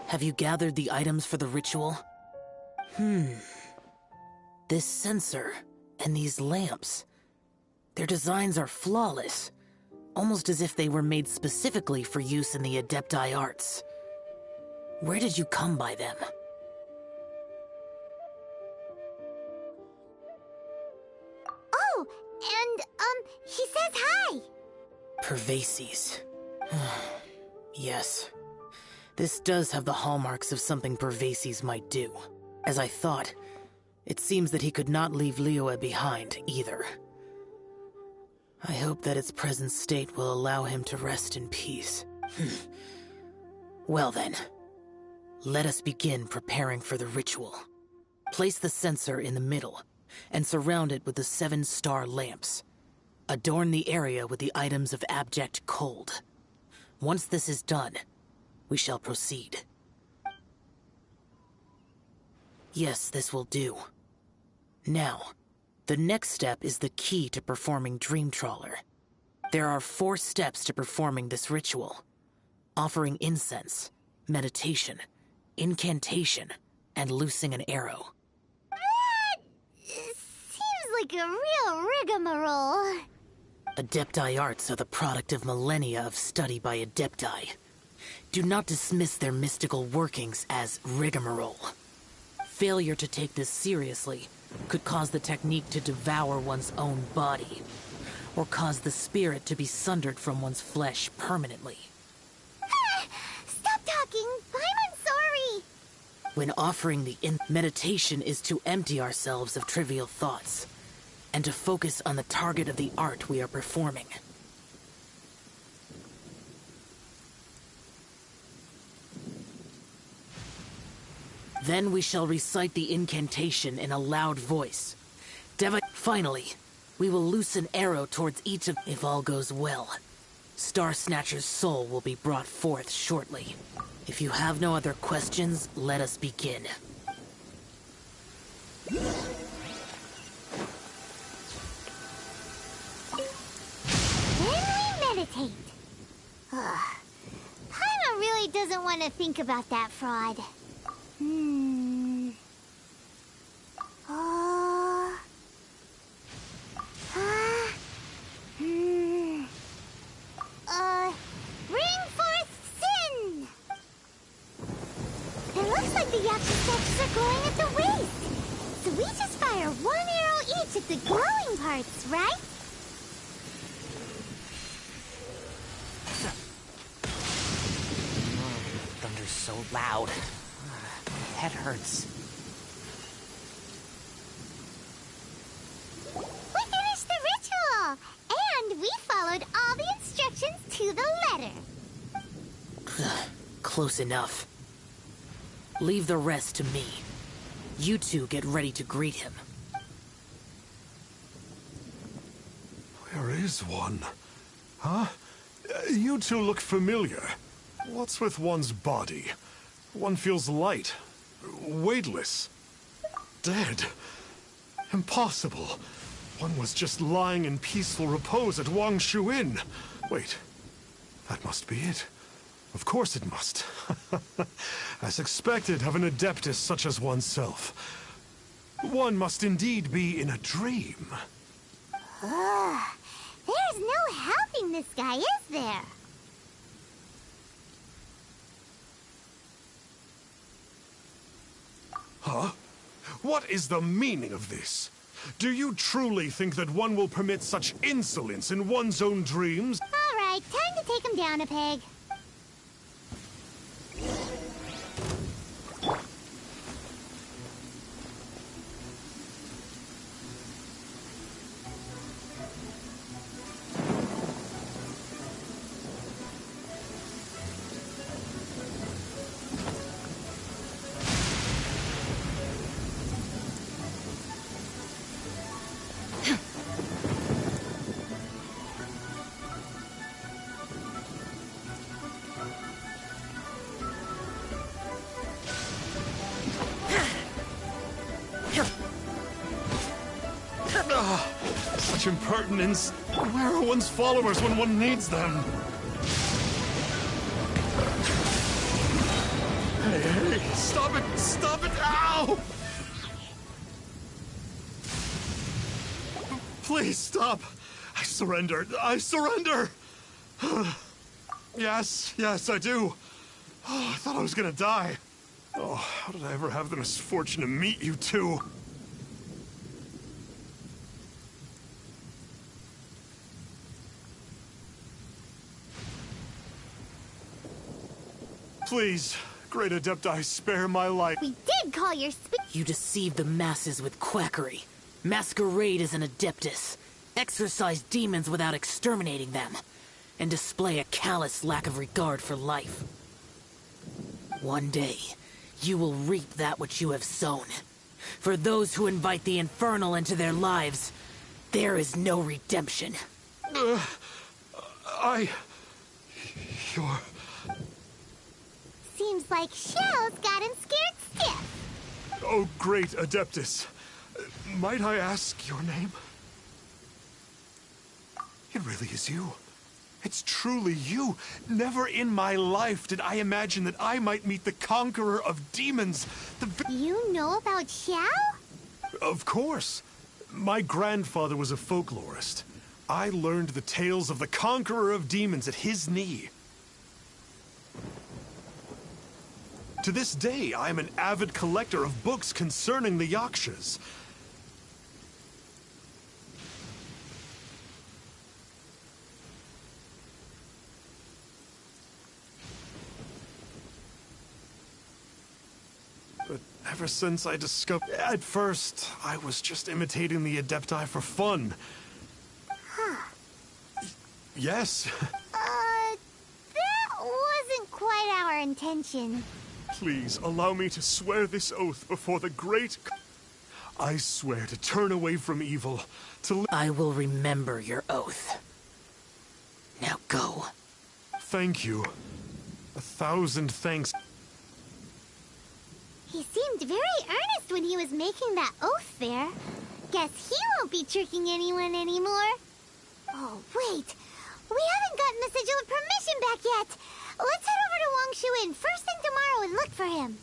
Have you gathered the items for the ritual? This sensor and these lamps. Their designs are flawless, almost as if they were made specifically for use in the Adepti arts. Where did you come by them? Oh, and, he says hi! Pervases. Yes. This does have the hallmarks of something Pervases might do. As I thought, it seems that he could not leave Liyue behind, either. I hope that its present state will allow him to rest in peace. Well then, let us begin preparing for the ritual. Place the censer in the middle, and surround it with the 7-star lamps. Adorn the area with the items of abject cold. Once this is done, we shall proceed. Yes, this will do. Now, the next step is the key to performing Dream Trawler. There are 4 steps to performing this ritual. Offering incense, meditation, incantation, and loosing an arrow. Seems like a real rigmarole. Adepti arts are the product of millennia of study by Adepti. do not dismiss their mystical workings as rigmarole. Failure to take this seriously could cause the technique to devour one's own body, or cause the spirit to be sundered from one's flesh permanently. Stop talking! I'm sorry! When offering the meditation is to empty ourselves of trivial thoughts, and to focus on the target of the art we are performing. Then we shall recite the incantation in a loud voice. Finally, we will loose an arrow towards each of... If all goes well, Star Snatcher's soul will be brought forth shortly. If you have no other questions, let us begin. Then we meditate. Paimon really doesn't want to think about that fraud. Bring forth sin! It looks like the Yakuza sections are glowing at the waist. So we just fire one arrow each at the glowing parts, right? Thunder's so loud. My head hurts. We finished the ritual! And we followed all the instructions to the letter. Close enough. Leave the rest to me. You two get ready to greet him. Where is one? Huh? You two look familiar. What's with one's body? One feels light, weightless, dead. Impossible. One was just lying in peaceful repose at Wang Shu Inn. Wait, that must be it. Of course it must. As expected of an adeptus such as oneself. One must indeed be in a dream. There's no helping this guy, is there? Huh? What is the meaning of this? Do you truly think that one will permit such insolence in one's own dreams? All right, time to take him down a peg. Such impertinence. Where are one's followers when one needs them? Hey, stop it! Stop it! Ow! Please stop! I surrender! I surrender! Yes, I do. Oh, I thought I was gonna die. Oh, how did I ever have the misfortune to meet you two? Please, great Adepti, spare my life. We did call your You deceive the masses with quackery. Masquerade as an adeptus. Exorcise demons without exterminating them. And display a callous lack of regard for life. One day, you will reap that which you have sown. For those who invite the infernal into their lives, there is no redemption. You're... Seems like Shell's got him scared stiff. Oh, great Adeptus. Might I ask your name? It really is you. It's truly you. Never in my life did I imagine that I might meet the conqueror of demons. You know about Xiao? Of course. My grandfather was a folklorist. I learned the tales of the conqueror of demons at his knee. To this day, I am an avid collector of books concerning the Yakshas. But ever since I discovered... At first, I was just imitating the Adepti for fun. Huh. Yes. That wasn't quite our intention. Please, allow me to swear this oath before the great... I swear to turn away from evil, to... I will remember your oath. Now go. Thank you. 1,000 thanks. He seemed very earnest when he was making that oath there. Guess he won't be tricking anyone anymore. Oh, wait. We haven't gotten the sigil of permission back yet. Let's head over to Wangshu Inn first thing tomorrow and look for him.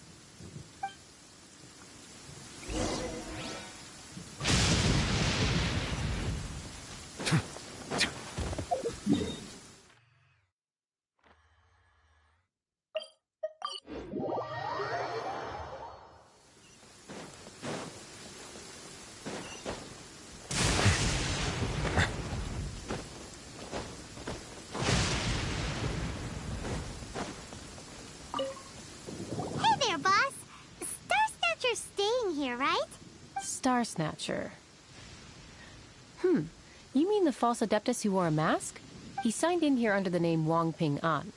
Star Snatcher. You mean the false Adeptus who wore a mask? He signed in here under the name Wong Ping An.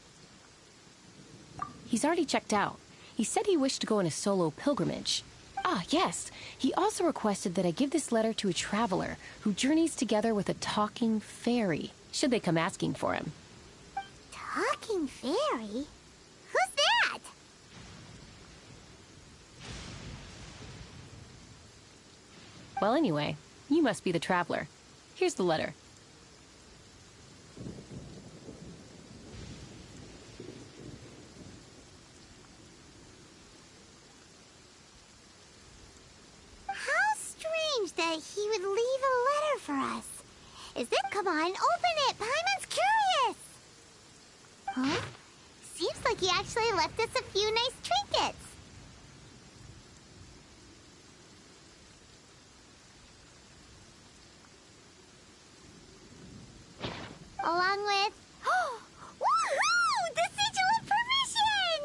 He's already checked out. He said he wished to go on a solo pilgrimage. Ah, yes. He also requested that I give this letter to a traveler who journeys together with a talking fairy, should they come asking for him. Talking fairy? Who's that? Well, anyway, you must be the traveler. Here's the letter. How strange that he would leave a letter for us. Come on, open it! Paimon's curious! Huh? Seems like he actually left us a few nice trinkets. Along with... Woohoo! The sigil of permission!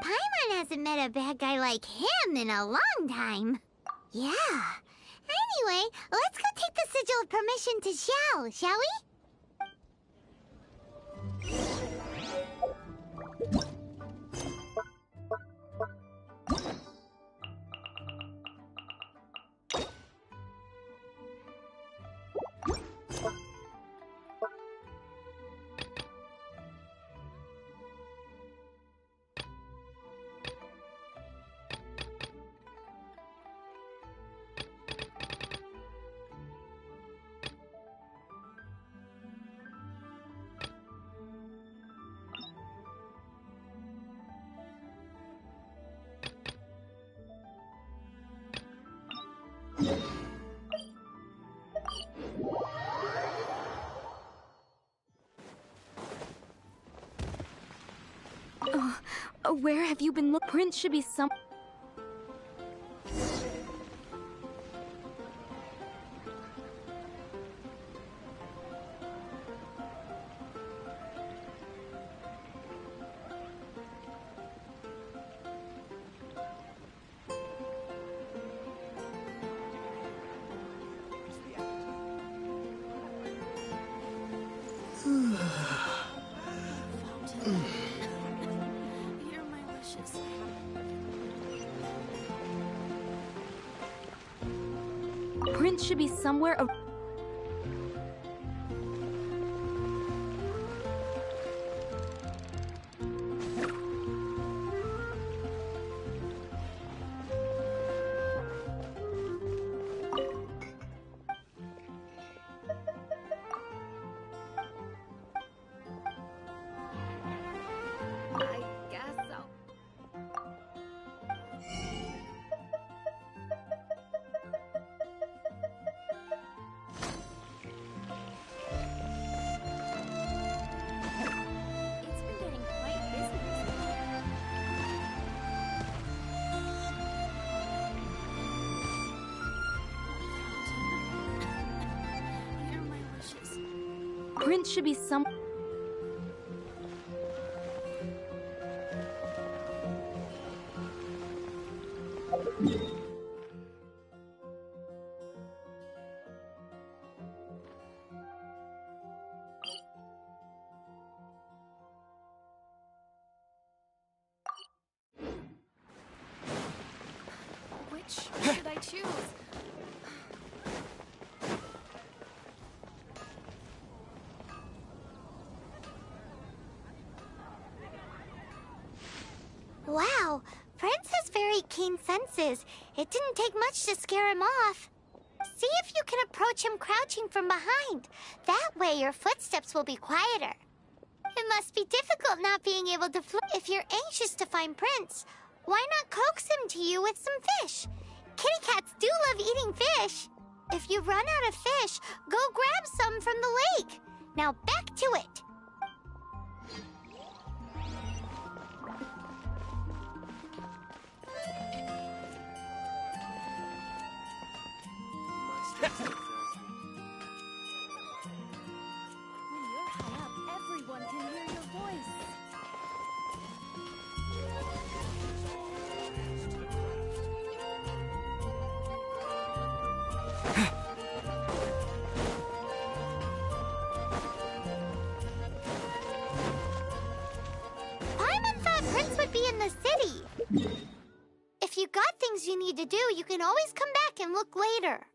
Paimon hasn't met a bad guy like him in a long time. Yeah. Anyway, let's go take the sigil of permission to Xiao, shall we? Where have you been? Prince should be some... Prince should be somewhere... Prince should be some... Which should I choose? Wow, Prince has very keen senses. It didn't take much to scare him off. See if you can approach him crouching from behind. That way your footsteps will be quieter. It must be difficult not being able to fly. If you're anxious to find Prince, why not coax him to you with some fish? Kitty cats do love eating fish. If you run out of fish, go grab some from the lake. Now back to it. When you're high up, everyone can hear your voice. Paimon thought Prince would be in the city. If you got things you need to do, you can always come back and look later.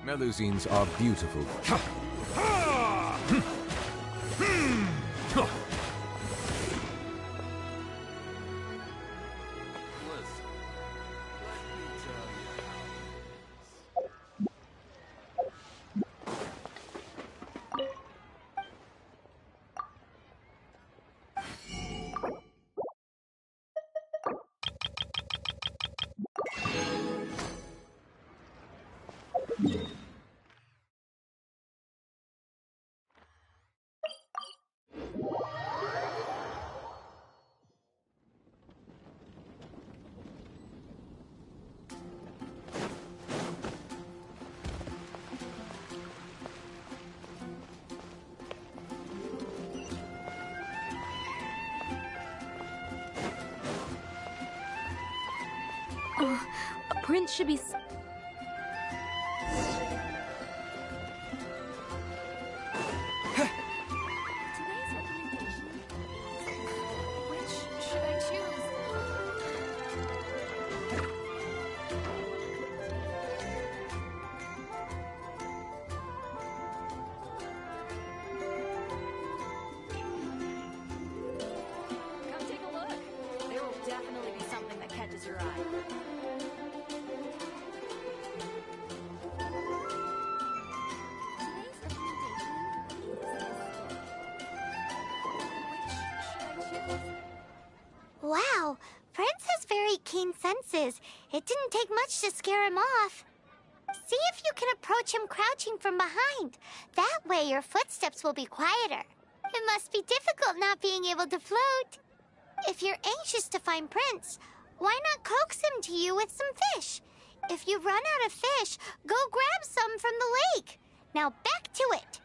Melusines are beautiful. Prince should be... Which should I choose? Come take a look. There will definitely be something that catches your eye. Wow, Prince has very keen senses. It didn't take much to scare him off. See if you can approach him crouching from behind. That way your footsteps will be quieter. It must be difficult not being able to float. If you're anxious to find Prince, why not coax him to you with some fish? If you run out of fish, go grab some from the lake. Now back to it.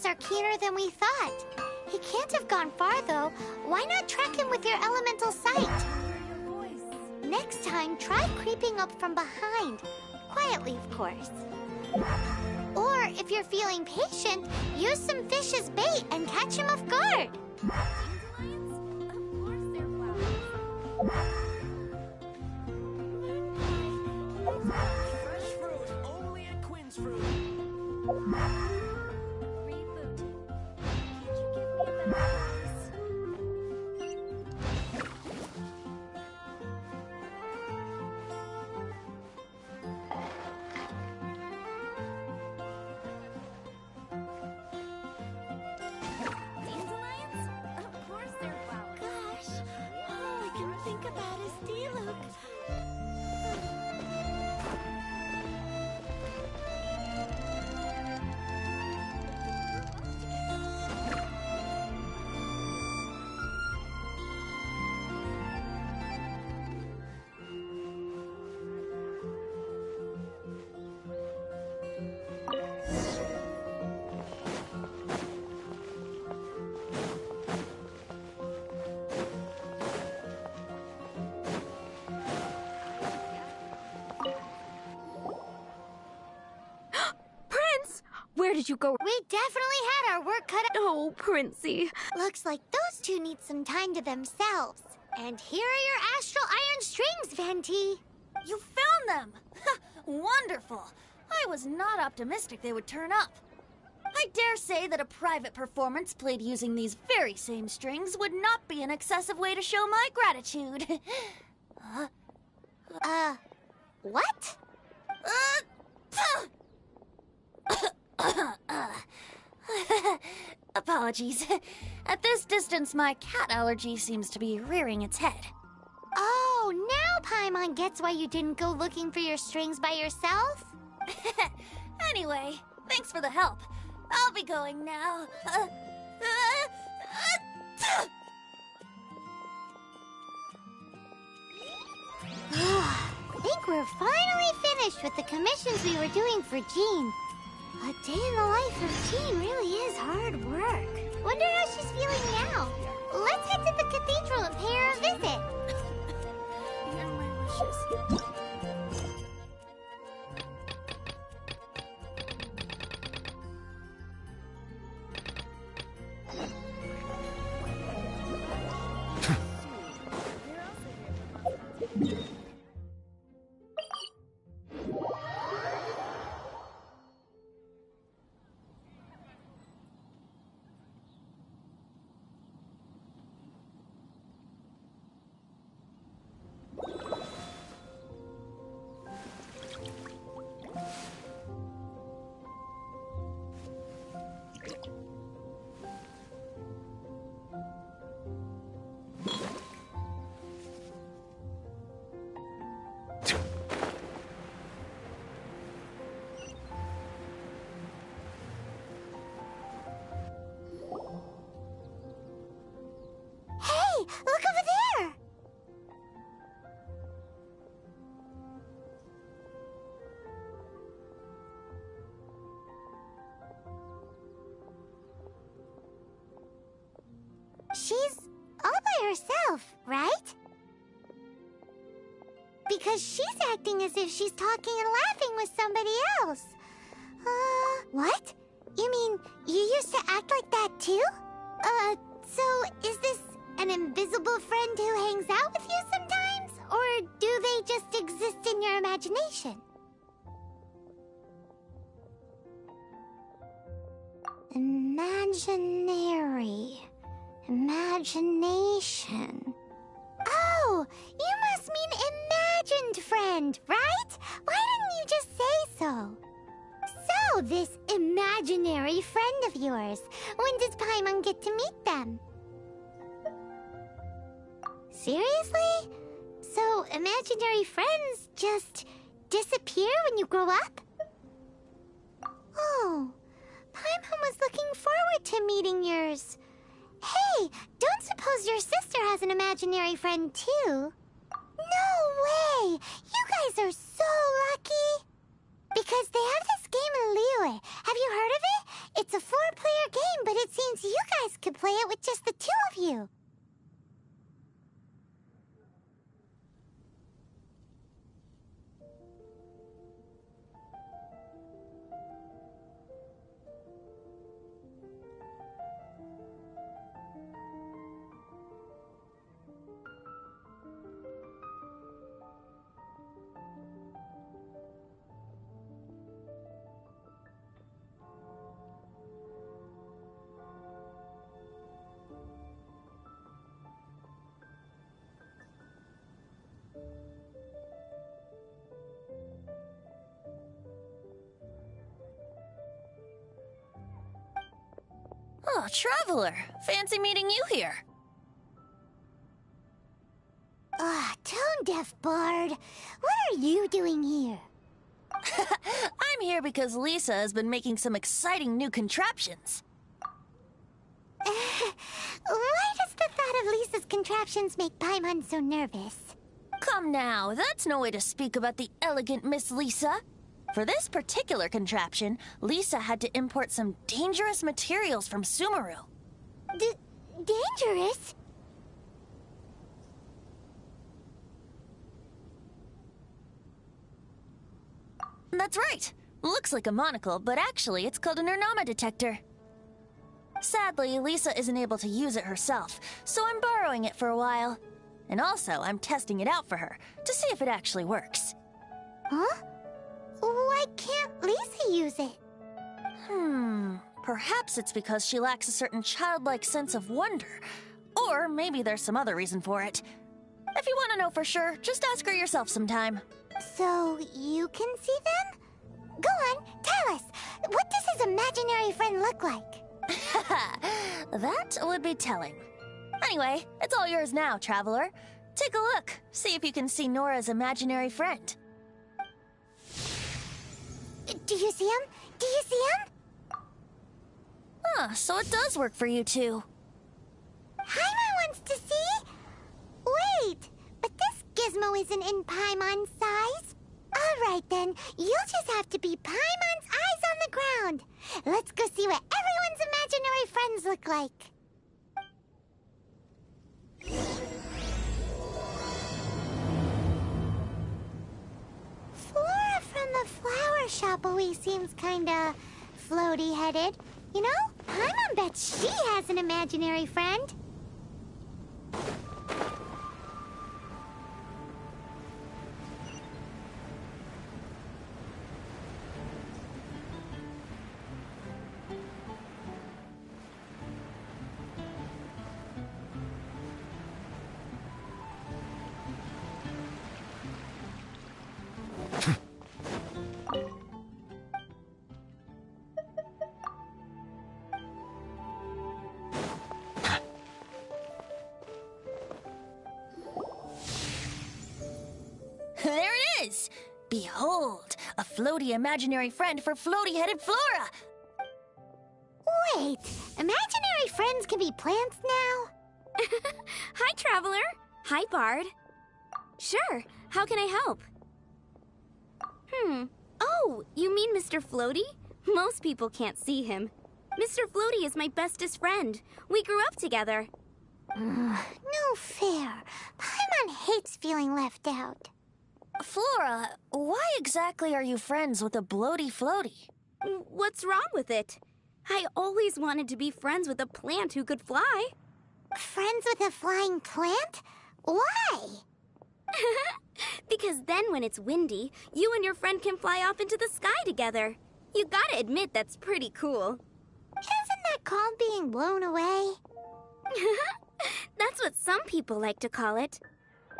are keener than we thought. He can't have gone far, though. Why not track him with your elemental sight? Next time, try creeping up from behind. Quietly, of course. Or, if you're feeling patient, use some fish as bait and catch him off guard. Fresh fruit, only at Quinn's Fruit. Where did you go? We definitely had our work cut out. Oh, Princey. Looks like those two need some time to themselves. And here are your astral iron strings, Venti. You found them! Wonderful. I was not optimistic they would turn up. I dare say that a private performance played using these very same strings would not be an excessive way to show my gratitude. What? Apologies. At this distance, my cat allergy seems to be rearing its head. Oh, now Paimon gets why you didn't go looking for your strings by yourself? Anyway, thanks for the help. I'll be going now. I think we're finally finished with the commissions we were doing for Jean. A day in the life of Jean really is hard work. Wonder how she's feeling now. Let's head to the cathedral and pay her a visit. You're my wishes. Look over there! She's all by herself, right? Because she's acting as if she's talking and laughing with somebody else. What? You mean you used to act like that too? So is this an invisible friend who hangs out with you sometimes? Or do they just exist in your imagination? Imaginary. Imagination. Oh, you must mean imagined friend, right? Why didn't you just say so? So, this imaginary friend of yours, when does Paimon get to meet them? Seriously? So, imaginary friends just disappear when you grow up? Oh, Paimon was looking forward to meeting yours. Hey, don't suppose your sister has an imaginary friend too? No way! You guys are so lucky! Because they have this game in Liyue. Have you heard of it? It's a 4-player play it with just the two of you. Oh, Traveler! Fancy meeting you here. Tone-deaf Bard. What are you doing here? I'm here because Lisa has been making some exciting new contraptions. Why does the thought of Lisa's contraptions make Paimon so nervous? Come now, that's no way to speak about the elegant Miss Lisa. For this particular contraption, Lisa had to import some dangerous materials from Sumeru. Dangerous? That's right. Looks like a monocle, but actually it's called an Ernama detector. Sadly, Lisa isn't able to use it herself, so I'm borrowing it for a while. And also, I'm testing it out for her, to see if it actually works. Huh? Why can't Lisa use it? Perhaps it's because she lacks a certain childlike sense of wonder. Or maybe there's some other reason for it. If you want to know for sure, just ask her yourself sometime. So, you can see them? Go on, tell us. What does his imaginary friend look like? That would be telling. Anyway, it's all yours now, Traveler. Take a look. See if you can see Nora's imaginary friend. Do you see him? Do you see him? So it does work for you two. Paimon wants to see? Wait, but this gizmo isn't in Paimon's size. Alright then, you'll just have to be Paimon's eyes on the ground. Let's go see what everyone's imaginary friends look like. Flora from the flower shop always seems kinda floaty-headed. You know, Paimon bets she has an imaginary friend. There it is! Behold, a floaty imaginary friend for floaty-headed Flora! Wait, imaginary friends can be plants now? Hi, Traveler. Hi, Bard. Sure, how can I help? Oh, you mean Mr. Floaty? Most people can't see him. Mr. Floaty is my bestest friend. We grew up together. No fair. Paimon hates feeling left out. Flora, why exactly are you friends with a bloaty floaty? What's wrong with it? I always wanted to be friends with a plant who could fly. Friends with a flying plant? Why? Because then when it's windy, you and your friend can fly off into the sky together. You gotta admit that's pretty cool. Isn't that called being blown away? That's what some people like to call it.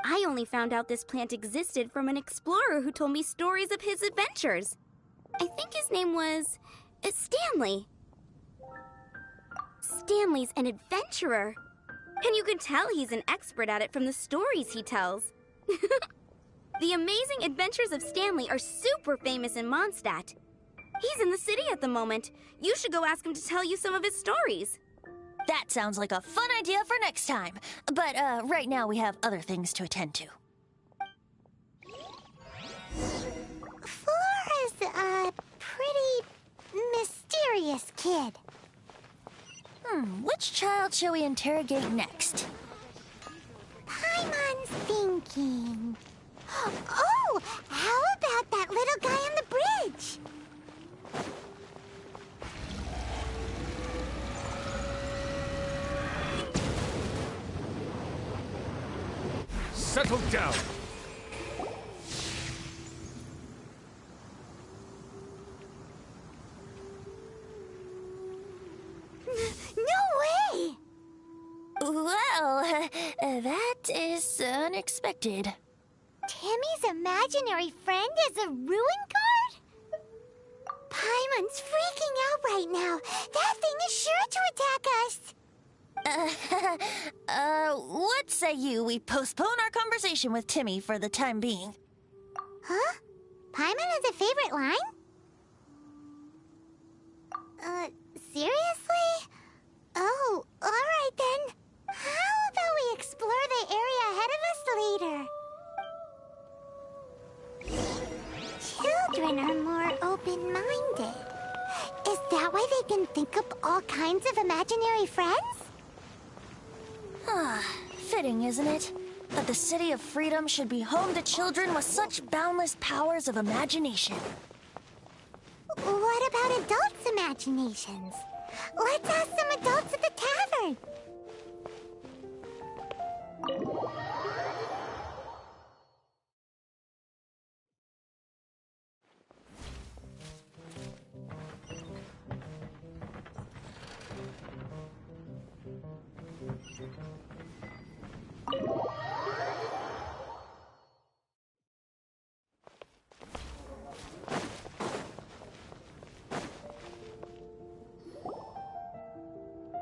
I only found out this plant existed from an explorer who told me stories of his adventures. I think his name was Stanley. Stanley's an adventurer. And you can tell he's an expert at it from the stories he tells. The amazing adventures of Stanley are super famous in Mondstadt. He's in the city at the moment. You should go ask him to tell you some of his stories. That sounds like a fun idea for next time. But right now we have other things to attend to. Flora's a pretty mysterious kid. Which child shall we interrogate next? Paimon's thinking. Oh, how about that little guy on the bridge? Settle down. No way! Well, that is unexpected. Timmy's imaginary friend is a ruin guard? Paimon's freaking out right now. That thing is sure to attack us. What say you we postpone our conversation with Timmy for the time being? Huh? Paimon has a favorite line? Seriously? Oh, alright then. How about we explore the area ahead of us later? Children are more open-minded. Is that why they can think up all kinds of imaginary friends? Fitting, isn't it? That the City of Freedom should be home to children with such boundless powers of imagination. What about adults' imaginations? Let's ask some adults at the tavern.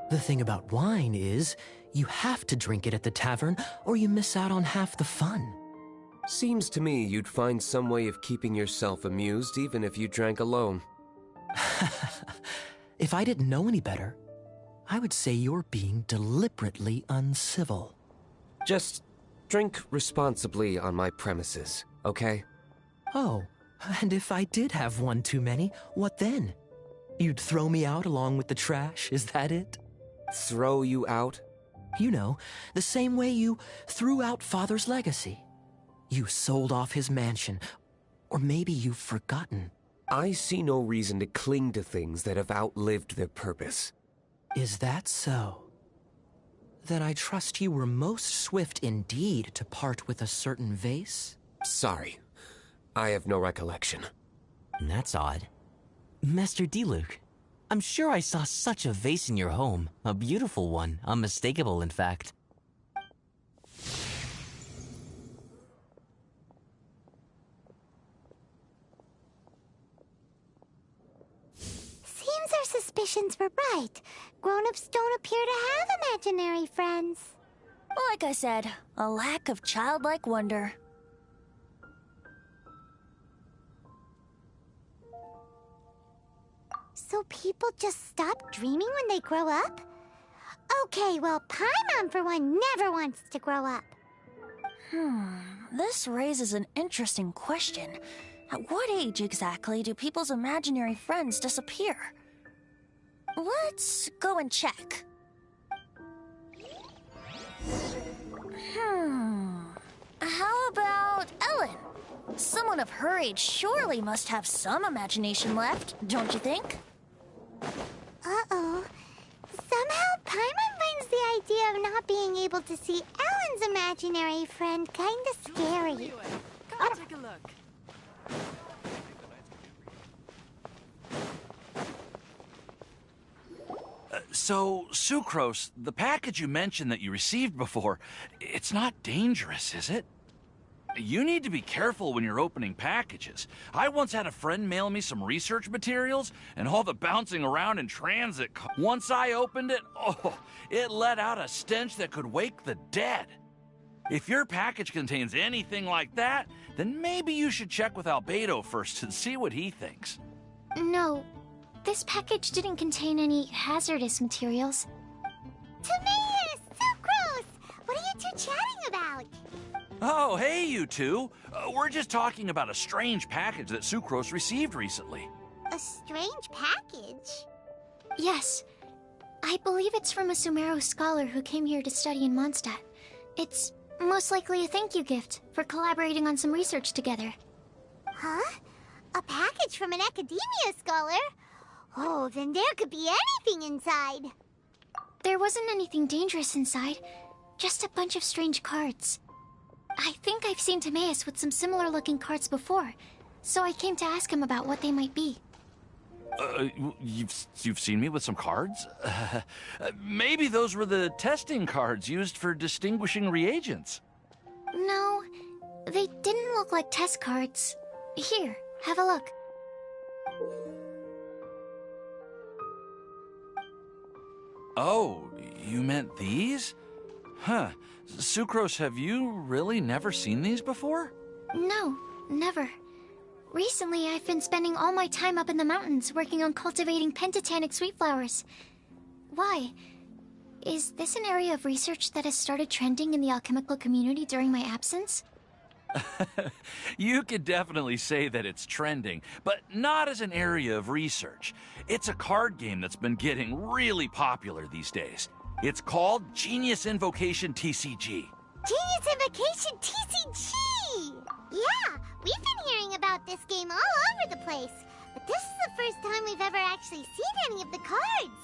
The thing about wine is, you have to drink it at the tavern, or you miss out on half the fun. Seems to me you'd find some way of keeping yourself amused even if you drank alone. If I didn't know any better, I would say you're being deliberately uncivil. Just drink responsibly on my premises, okay? Oh, and if I did have one too many, what then? You'd throw me out along with the trash, is that it? Throw you out? You know, the same way you threw out Father's legacy. You sold off his mansion, or maybe you've forgotten. I see no reason to cling to things that have outlived their purpose. Is that so? Then I trust you were most swift indeed to part with a certain vase? Sorry, I have no recollection. That's odd. Master Diluc, I'm sure I saw such a vase in your home. A beautiful one, unmistakable in fact. Seems our suspicions were right. Grown-ups don't appear to have imaginary friends. Like I said, a lack of childlike wonder. So people just stop dreaming when they grow up? Okay, well, Paimon, for one, never wants to grow up. This raises an interesting question. At what age exactly do people's imaginary friends disappear? Let's go and check. How about Ellen? Someone of her age surely must have some imagination left, don't you think? Uh-oh. Somehow Paimon finds the idea of not being able to see Ellen's imaginary friend kinda scary. Come take a look. So, Sucrose, the package you mentioned that you received before, it's not dangerous, is it? You need to be careful when you're opening packages. I once had a friend mail me some research materials, and all the bouncing around in transit. Once I opened it, it let out a stench that could wake the dead. If your package contains anything like that, then maybe you should check with Albedo first and see what he thinks. No, this package didn't contain any hazardous materials. Timaeus! Sucrose! What are you two chatting about? Oh, hey, you two. We're just talking about a strange package that Sucrose received recently. A strange package? Yes. I believe it's from a Sumeru scholar who came here to study in Mondstadt. It's most likely a thank you gift for collaborating on some research together. Huh? A package from an academia scholar? Oh, then there could be anything inside. There wasn't anything dangerous inside, just a bunch of strange cards. I think I've seen Timaeus with some similar looking cards before, so I came to ask him about what they might be. You've seen me with some cards? Maybe those were the testing cards used for distinguishing reagents. No, they didn't look like test cards. Here, have a look. Oh, you meant these? Huh. Sucrose, have you really never seen these before? No, never. Recently, I've been spending all my time up in the mountains working on cultivating pentatonic sweet flowers. Why? Is this an area of research that has started trending in the alchemical community during my absence? You could definitely say that it's trending, but not as an area of research. It's a card game that's been getting really popular these days. It's called Genius Invocation TCG. Genius Invocation TCG! Yeah, we've been hearing about this game all over the place, but this is the first time we've ever actually seen any of the cards.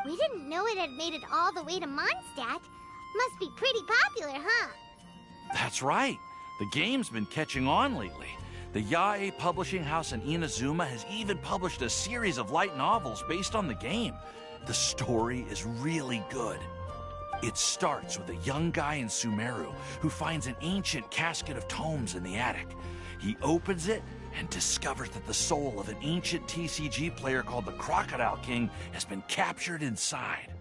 We didn't know it had made it all the way to Mondstadt. Must be pretty popular, huh? That's right. The game's been catching on lately. The Yae publishing house in Inazuma has even published a series of light novels based on the game. The story is really good. It starts with a young guy in Sumeru who finds an ancient casket of tomes in the attic. He opens it and discovers that the soul of an ancient TCG player called the Crocodile King has been captured inside.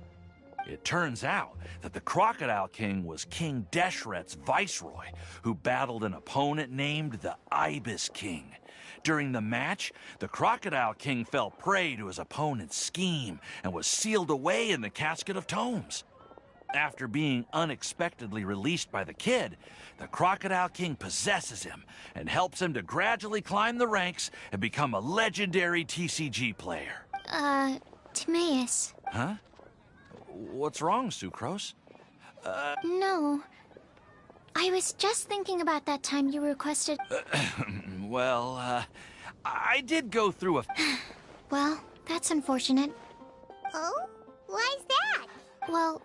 It turns out that the Crocodile King was King Deshret's viceroy, who battled an opponent named the Ibis King. During the match, the Crocodile King fell prey to his opponent's scheme and was sealed away in the casket of tomes. After being unexpectedly released by the kid, the Crocodile King possesses him and helps him to gradually climb the ranks and become a legendary TCG player. Timaeus. Huh? What's wrong, Sucrose? No. I was just thinking about that time you requested... Well, I did go through a... Well, that's unfortunate. Oh? Why's that? Well,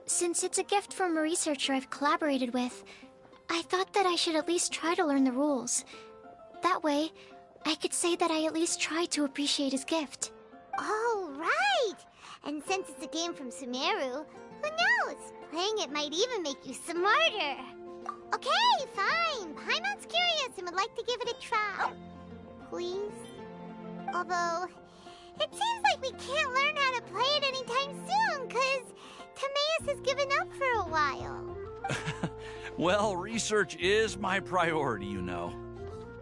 since it's a gift from a researcher I've collaborated with, I thought that I should at least try to learn the rules. That way, I could say that I at least tried to appreciate his gift. Oh, right! And since it's a game from Sumeru, who knows? Playing it might even make you smarter. Okay, fine. Paimon's curious and would like to give it a try. Please? Although, it seems like we can't learn how to play it anytime soon, because Timaeus has given up for a while. Well, research is my priority, you know.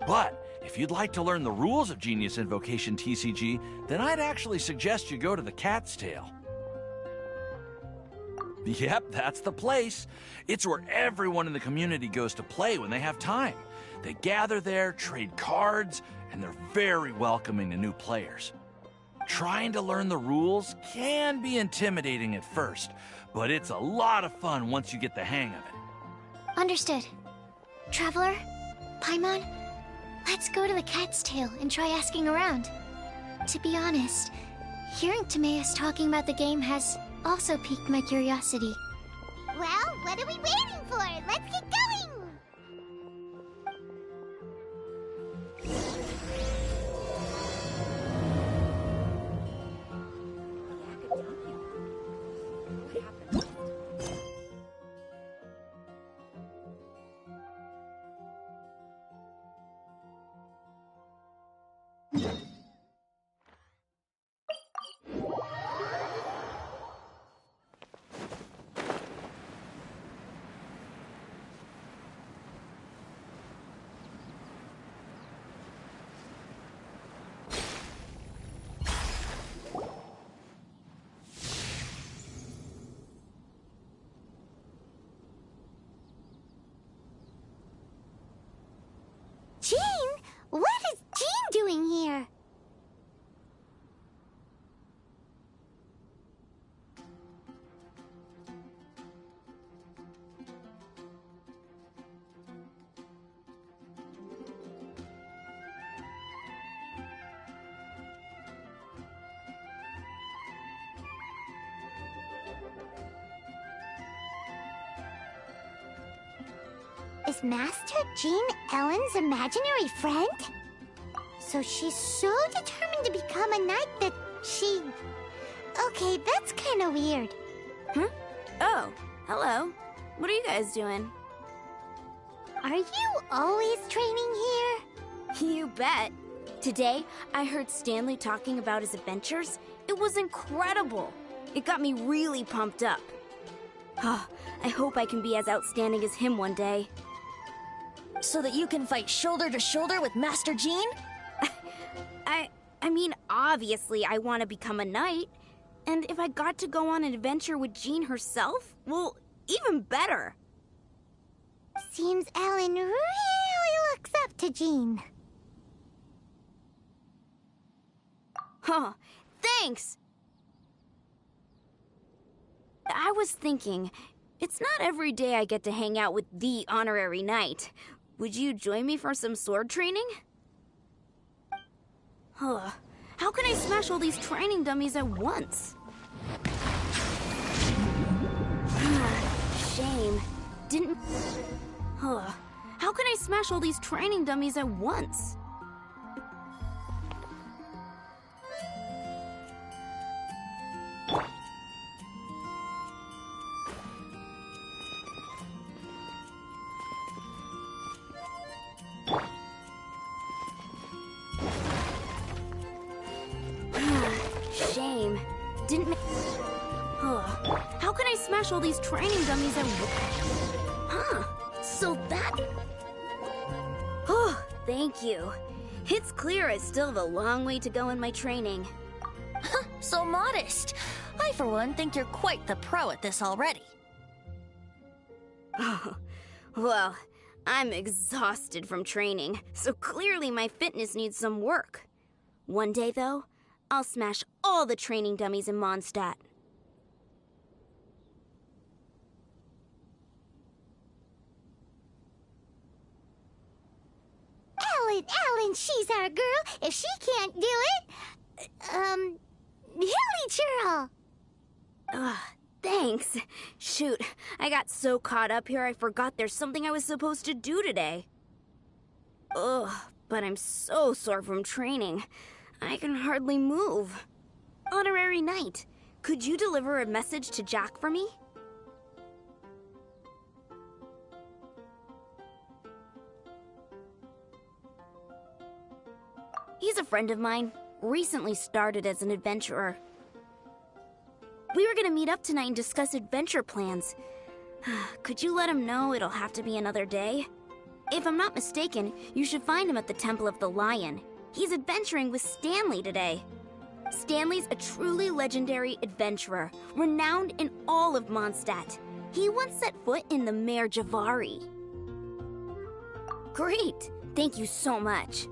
But if you'd like to learn the rules of Genius Invocation TCG, then I'd actually suggest you go to the Cat's Tail. Yep, that's the place. It's where everyone in the community goes to play when they have time. They gather there, trade cards, and they're very welcoming to new players. Trying to learn the rules can be intimidating at first, but it's a lot of fun once you get the hang of it. Understood. Traveler, Paimon, let's go to the Cat's Tail and try asking around. To be honest, hearing Timaeus talking about the game has also piqued my curiosity. Well, what are we waiting for? Let's get going! Jean? What is Jean doing here? Is Master Jean Ellen's imaginary friend? So she's so determined to become a knight that she... Okay, that's kind of weird. Huh? Oh, hello. What are you guys doing? Are you always training here? You bet. Today, I heard Stanley talking about his adventures. It was incredible. It got me really pumped up. Oh, I hope I can be as outstanding as him one day. So that you can fight shoulder to shoulder with Master Jean? I mean, obviously I want to become a knight. And if I got to go on an adventure with Jean herself, well, even better. Seems Ellen really looks up to Jean. Huh, thanks! I was thinking, it's not every day I get to hang out with the honorary knight. Would you join me for some sword training? Huh, how can I smash all these training dummies at once? Shame. Didn't... Huh, how can I smash all these training dummies at once? Shame. Didn't ma- How can I smash all these training dummies at Huh, so that... Oh, thank you. It's clear I still have a long way to go in my training. So modest. I, for one, think you're quite the pro at this already. Oh, well, I'm exhausted from training, so clearly my fitness needs some work. One day, though, I'll smash all the training dummies in Mondstadt. Ellen, she's our girl. If she can't do it, Hilly Churl. Thanks. Shoot, I got so caught up here I forgot there's something I was supposed to do today. Ugh, but I'm so sore from training. I can hardly move. Honorary Knight, could you deliver a message to Jack for me? He's a friend of mine, recently started as an adventurer. We were gonna meet up tonight and discuss adventure plans. Could you let him know it'll have to be another day? If I'm not mistaken, you should find him at the Temple of the Lion. He's adventuring with Stanley today. Stanley's a truly legendary adventurer, renowned in all of Mondstadt. He once set foot in the Mare Javari. Great! Thank you so much.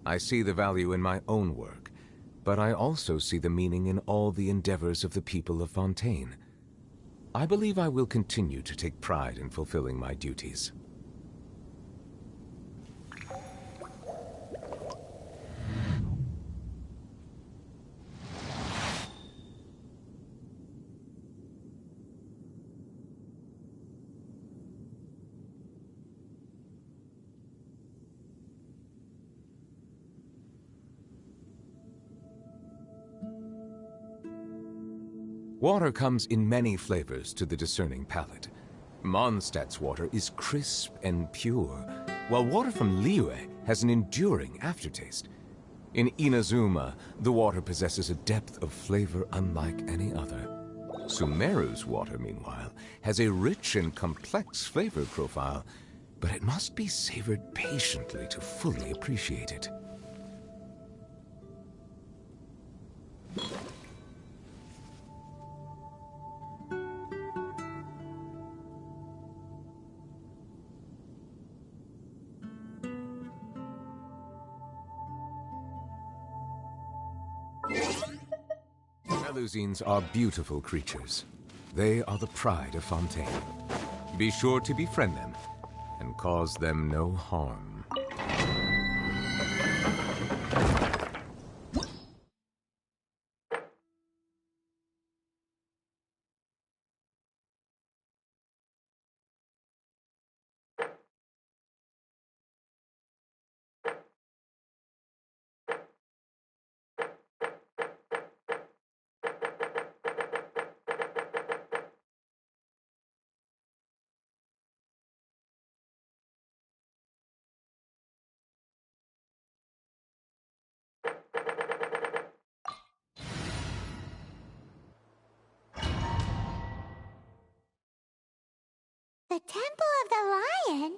I see the value in my own work, but I also see the meaning in all the endeavors of the people of Fontaine. I believe I will continue to take pride in fulfilling my duties. Water comes in many flavors to the discerning palate. Mondstadt's water is crisp and pure, while water from Liyue has an enduring aftertaste. In Inazuma, the water possesses a depth of flavor unlike any other. Sumeru's water, meanwhile, has a rich and complex flavor profile, but it must be savored patiently to fully appreciate it. Melusines are beautiful creatures. They are the pride of Fontaine. Be sure to befriend them and cause them no harm. The Temple of the Lion?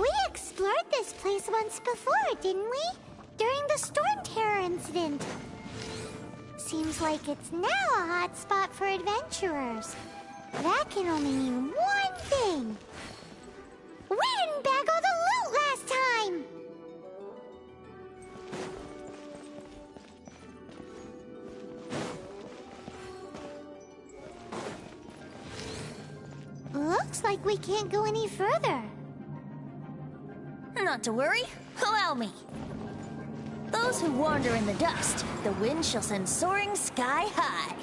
We explored this place once before, didn't we? During the Storm Terror incident. Seems like it's now a hot spot for adventurers. That can only mean one thing. We didn't bag all the loot last time! Looks like we can't go any further. Not to worry, allow me. Those who wander in the dust, the wind shall send soaring sky high.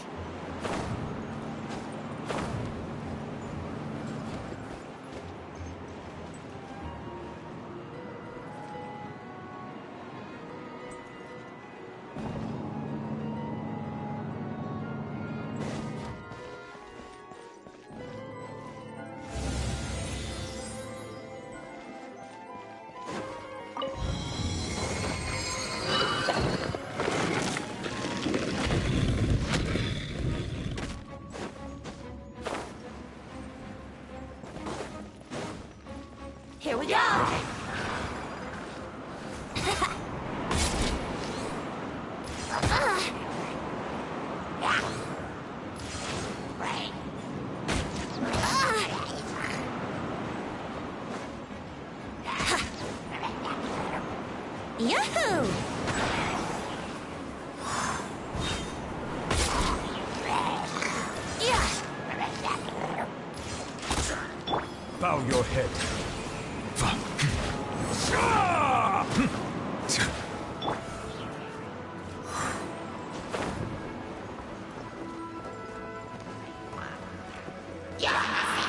Here we go! Yahoo! Bow your head.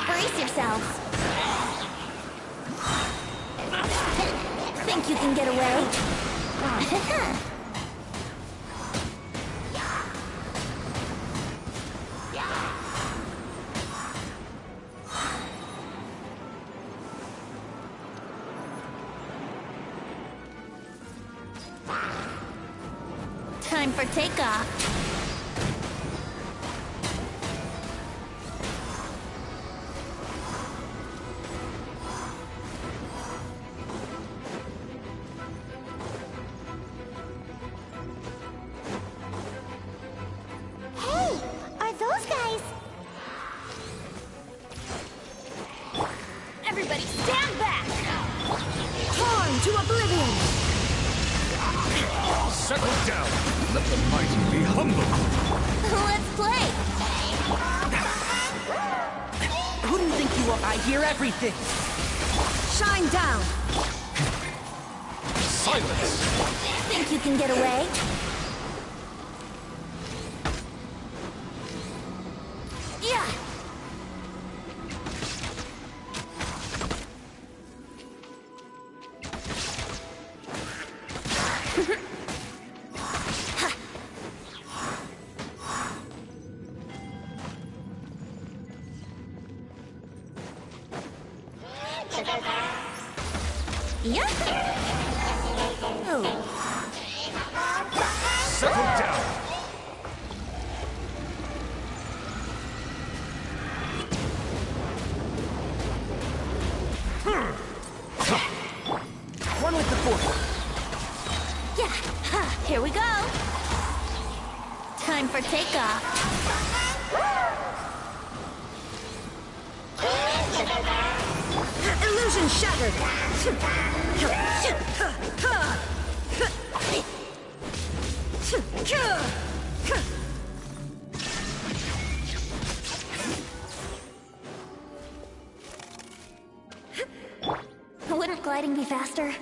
Brace yourselves. Think you can get away? Time for takeoff. Hey, are those guys? Everybody stand back! Torn to oblivion! Settle down. Let the mighty be humble. Let's play! Who do you think you are? I hear everything. Shine down! Silence! Think you can get away? Yeah! Yeah. Oh. Settle down. One with the force. Yeah. Ha. Here we go. Time for takeoff. Illusion shattered! Wouldn't gliding be faster?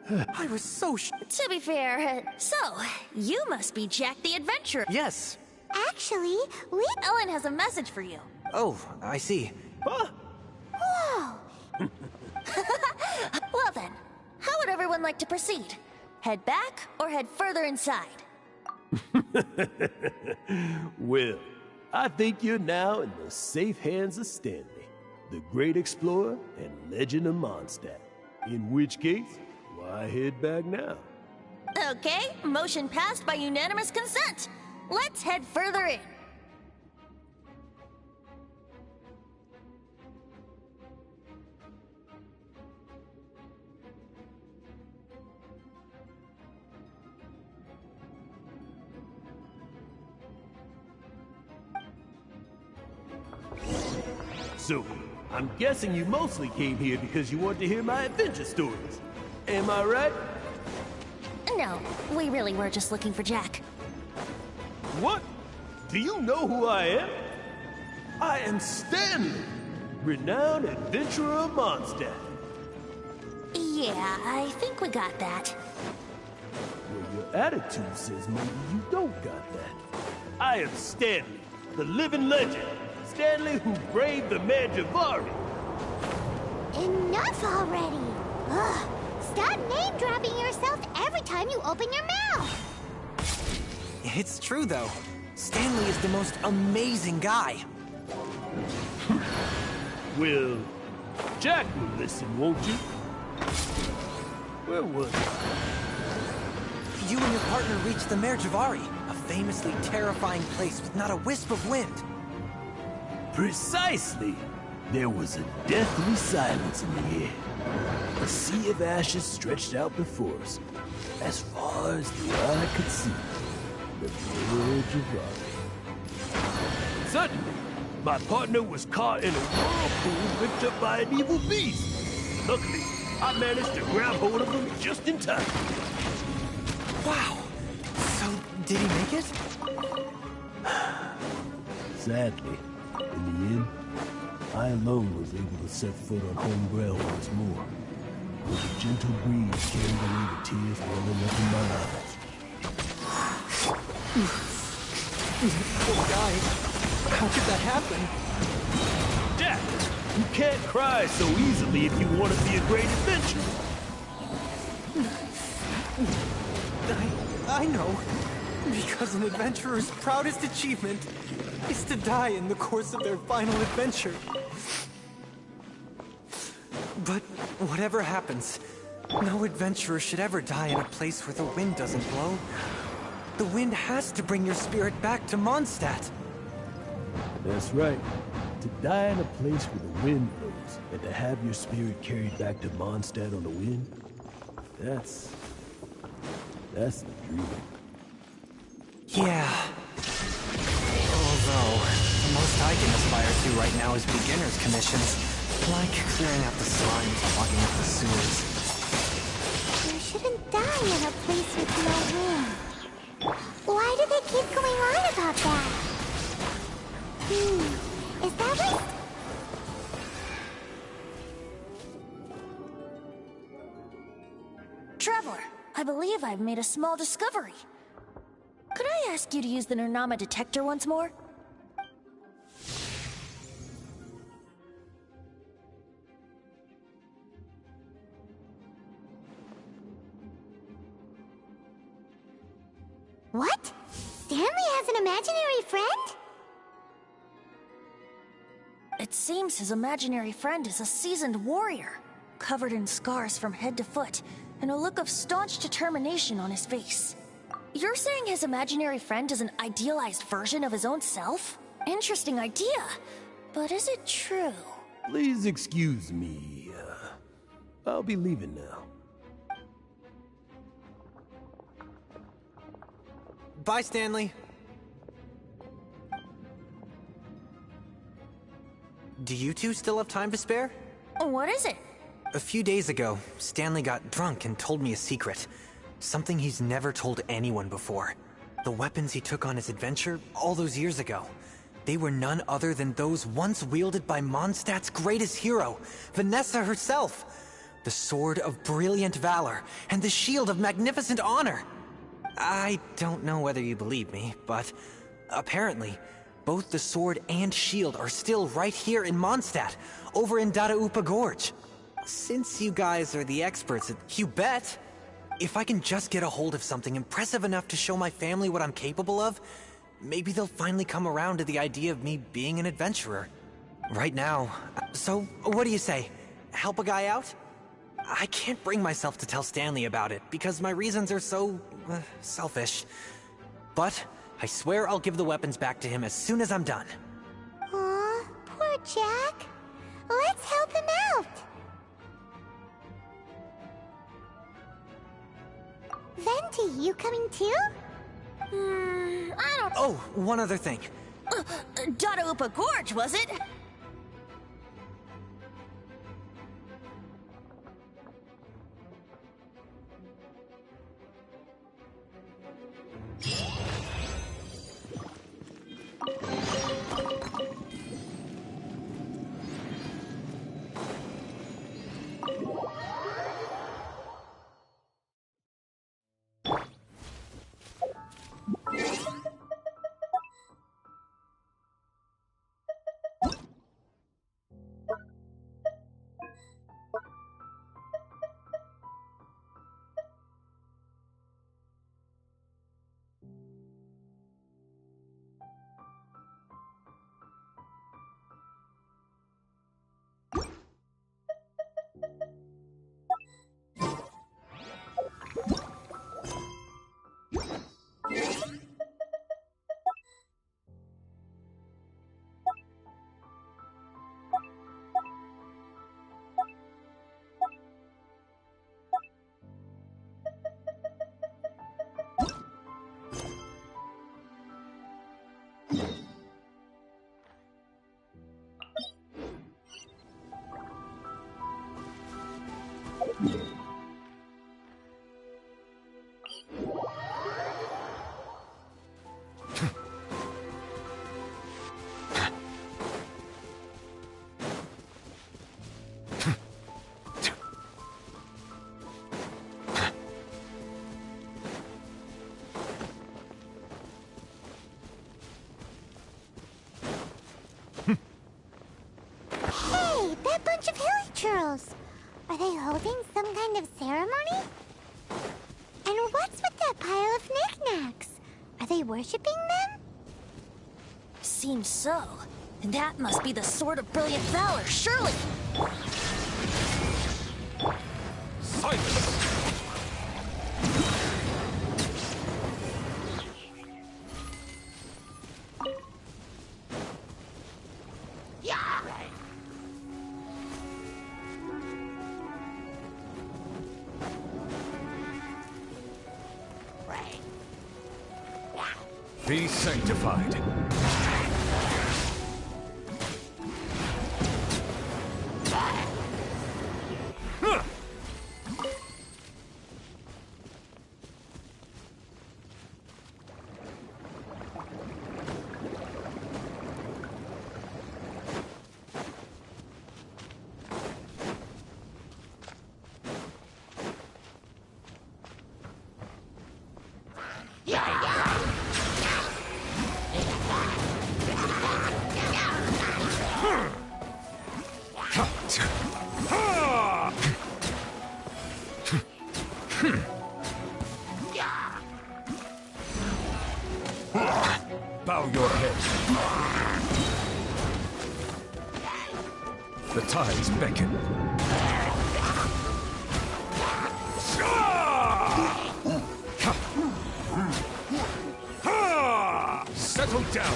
I was so To be fair, so, you must be Jack the Adventurer. Yes. Actually, Ellen has a message for you. Oh, I see. Whoa! Well then, how would everyone like to proceed? Head back or head further inside? Well, I think you're now in the safe hands of Stanley, the great explorer and legend of Mondstadt. In which case, why head back now? Okay, motion passed by unanimous consent. Let's head further in. So, I'm guessing you mostly came here because you want to hear my adventure stories. Am I right? No, we really were just looking for Jack. What? Do you know who I am? I am Stanley, renowned adventurer of Mondstadt. Yeah, I think we got that. Well, your attitude says maybe you don't got that. I am Stanley, the living legend. Stanley who braved the Manjavari. Enough already! Ugh. Stop name-dropping yourself every time you open your mouth! It's true, though. Stanley is the most amazing guy. Well, Jack will listen, won't you? Where was You and your partner reached the Merjavari, a famously terrifying place with not a wisp of wind. Precisely! There was a deathly silence in the air. A sea of ashes stretched out before us, as far as the eye could see. The Merjavari. Suddenly, my partner was caught in a whirlpool ripped up by an evil beast. Luckily, I managed to grab hold of him just in time. Wow. So, did he make it? Sadly, in the end, I alone was able to set foot on home ground once more. With a gentle breeze carried away the tears welling up in my eyes. Poor guy. How could that happen? Jack, you can't cry so easily if you want to be a great adventurer. I know. Because an adventurer's proudest achievement is to die in the course of their final adventure. But whatever happens, no adventurer should ever die in a place where the wind doesn't blow. The wind has to bring your spirit back to Mondstadt. That's right. To die in a place where the wind blows, and to have your spirit carried back to Mondstadt on the wind, that's the dream. Yeah. Although, the most I can aspire to right now is beginner's commissions. Like clearing out the slime, clogging up the sewers. There die in a place with no wind. Why do they keep going on about that? Is that what... Traveler, I believe I've made a small discovery. Could I ask you to use the Nernama detector once more? What? Stanley has an imaginary friend? It seems his imaginary friend is a seasoned warrior, covered in scars from head to foot, and a look of staunch determination on his face. You're saying his imaginary friend is an idealized version of his own self? Interesting idea, but is it true? Please excuse me. I'll be leaving now. Bye, Stanley. Do you two still have time to spare? What is it? A few days ago, Stanley got drunk and told me a secret. Something he's never told anyone before. The weapons he took on his adventure all those years ago. They were none other than those once wielded by Mondstadt's greatest hero, Vanessa herself. The Sword of Brilliant Valor and the Shield of Magnificent Honor. I don't know whether you believe me, but apparently, both the sword and shield are still right here in Mondstadt, over in Dadaupa Gorge. Since you guys are the experts, you bet! If I can just get a hold of something impressive enough to show my family what I'm capable of, maybe they'll finally come around to the idea of me being an adventurer. Right now, so what do you say? Help a guy out? I can't bring myself to tell Stanley about it, because my reasons are so... selfish. But I swear I'll give the weapons back to him as soon as I'm done. Aw, poor Jack. Let's help him out. Venti, you coming too? I don't... Oh, one other thing. Dadaupa Gorge, was it? Hey, that bunch of hilly churls. Are they holding some kind of ceremony? And what's with that pile of knickknacks? Are they worshipping them? Seems so. And that must be the Sword of Brilliant Valor, surely! Silence! Be sanctified. Bow your head. The tides beckon. Settle down.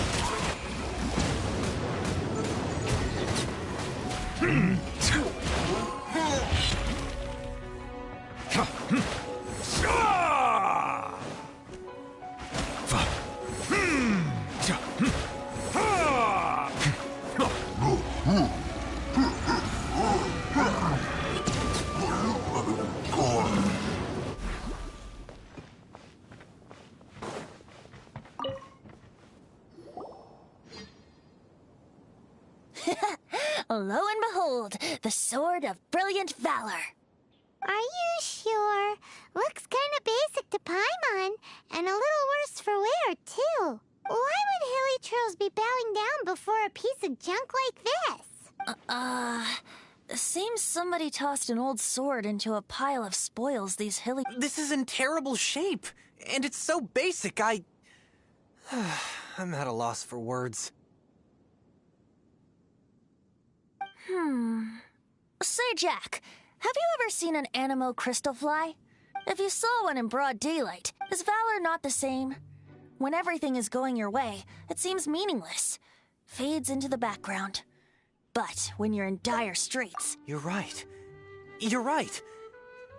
Lo and behold, the Sword of Brilliant Valor. Are you sure? Looks kind of basic to Paimon, and a little worse for wear, too. Why would hilly trolls be bowing down before a piece of junk like this? Seems somebody tossed an old sword into a pile of spoils these hilly... This is in terrible shape, and it's so basic, I'm at a loss for words. Say, Jack, have you ever seen an anemo crystal fly? If you saw one in broad daylight, is valor not the same? When everything is going your way, it seems meaningless. Fades into the background. But when you're in dire straits... You're right. You're right.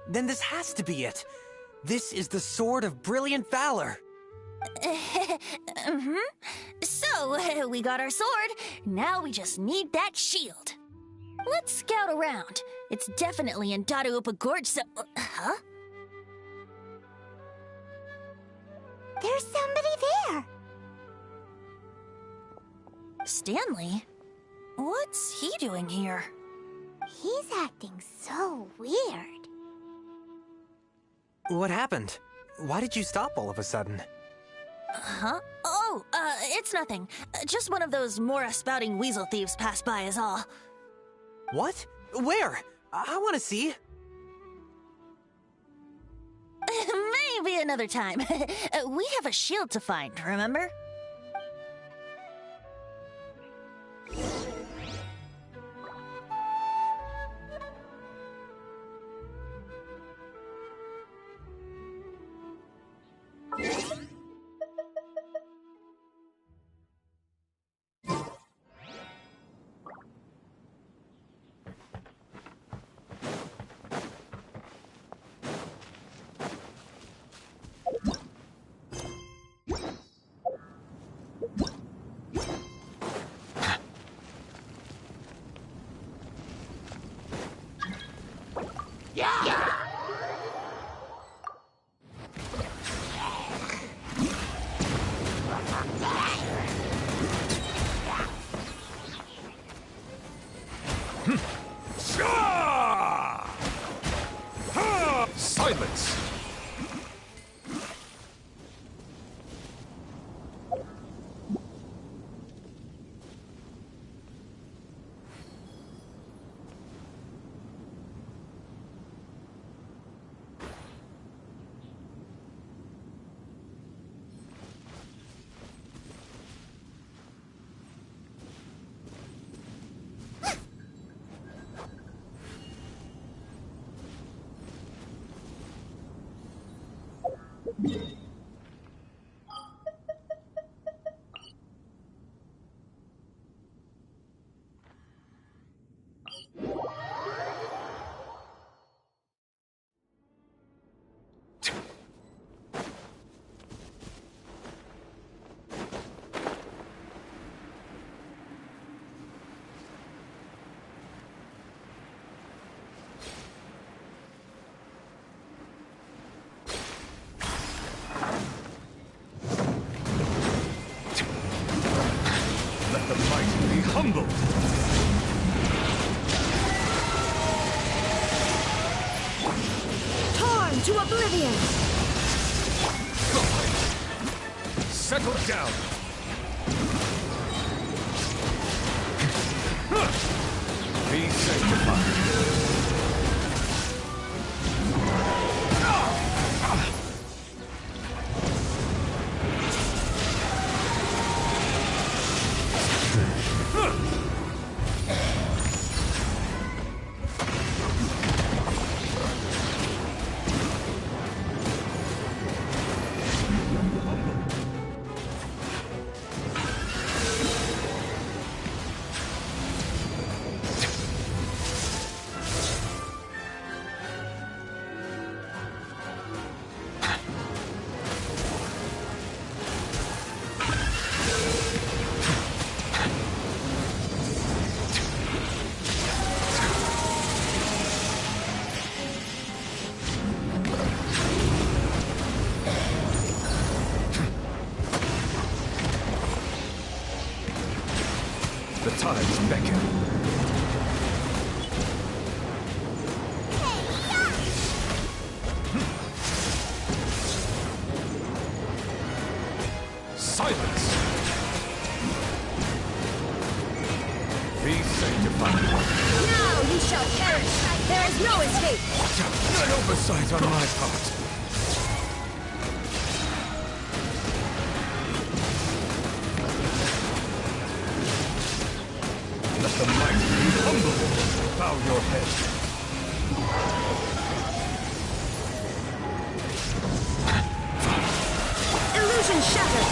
Then this has to be it. This is the Sword of Brilliant Valor. So, we got our sword. Now we just need that shield. Let's scout around. It's definitely in Dadaupa Gorge, so... Huh? There's somebody there. Stanley? What's he doing here? He's acting so weird. What happened? Why did you stop all of a sudden? Huh? Oh, it's nothing. Just one of those Mora spouting weasel thieves passed by is all. What? Where? I want to see. Maybe another time. We have a shield to find, remember? Silence! Let the mighty be humbled! Torn to oblivion! Settle down! Be sanctified. The tides beckon. Silence! Be sanctified. Now you shall perish! There is no escape! What an oversight on my part! Let the mighty be humble. Bow your head. Illusion shattered!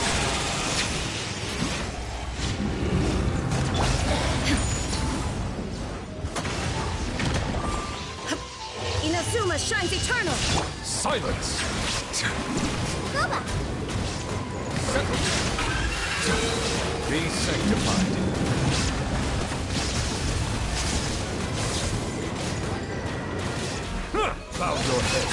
Inazuma shines eternal! Silence! Goba! Be sanctified. Bow your head.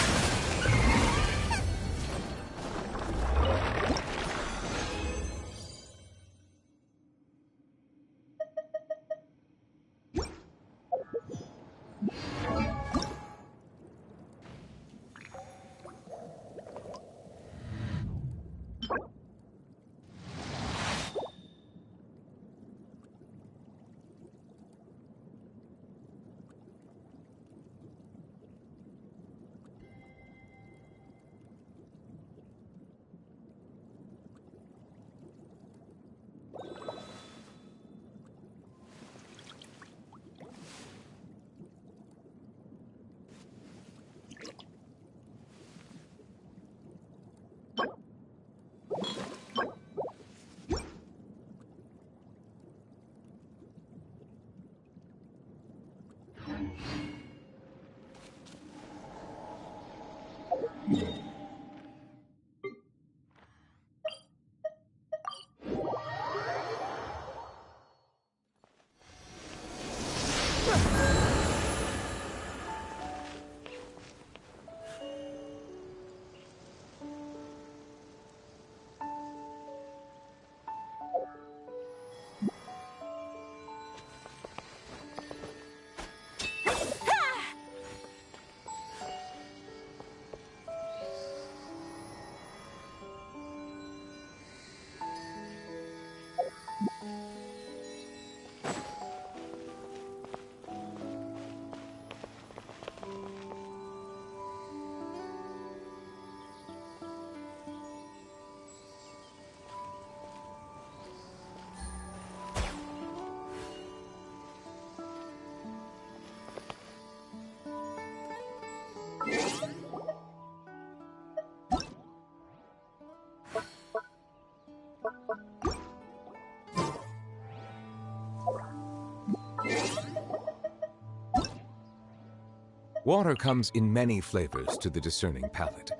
Water comes in many flavors to the discerning palate.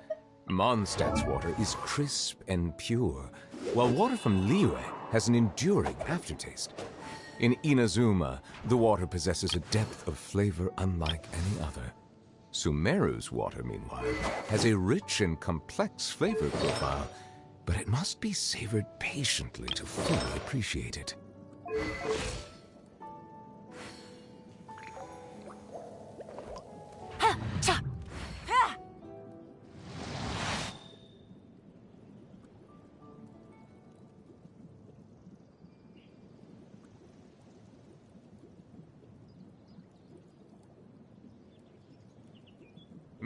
Mondstadt's water is crisp and pure, while water from Liyue has an enduring aftertaste. In Inazuma, the water possesses a depth of flavor unlike any other. Sumeru's water, meanwhile, has a rich and complex flavor profile, but it must be savored patiently to fully appreciate it.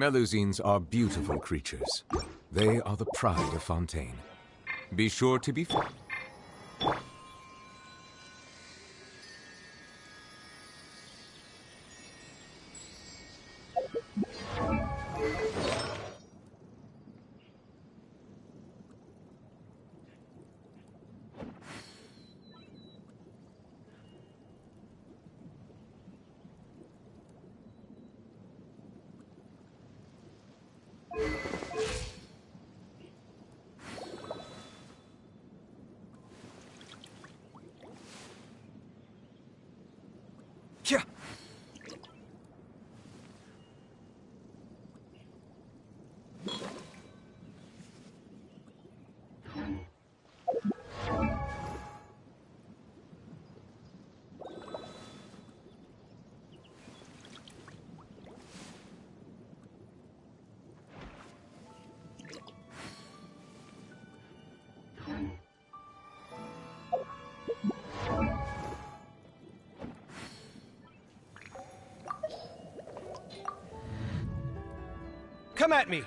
Melusines are beautiful creatures. They are the pride of Fontaine. Be sure to be... Yeah. Come at me!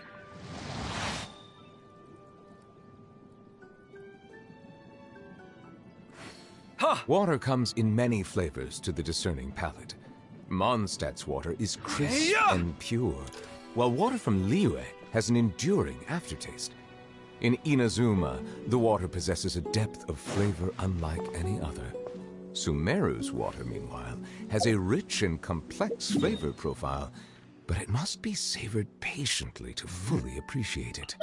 Water comes in many flavors to the discerning palate. Mondstadt's water is crisp and pure, while water from Liyue has an enduring aftertaste. In Inazuma, the water possesses a depth of flavor unlike any other. Sumeru's water, meanwhile, has a rich and complex flavor profile, but it must be savored patiently to fully appreciate it.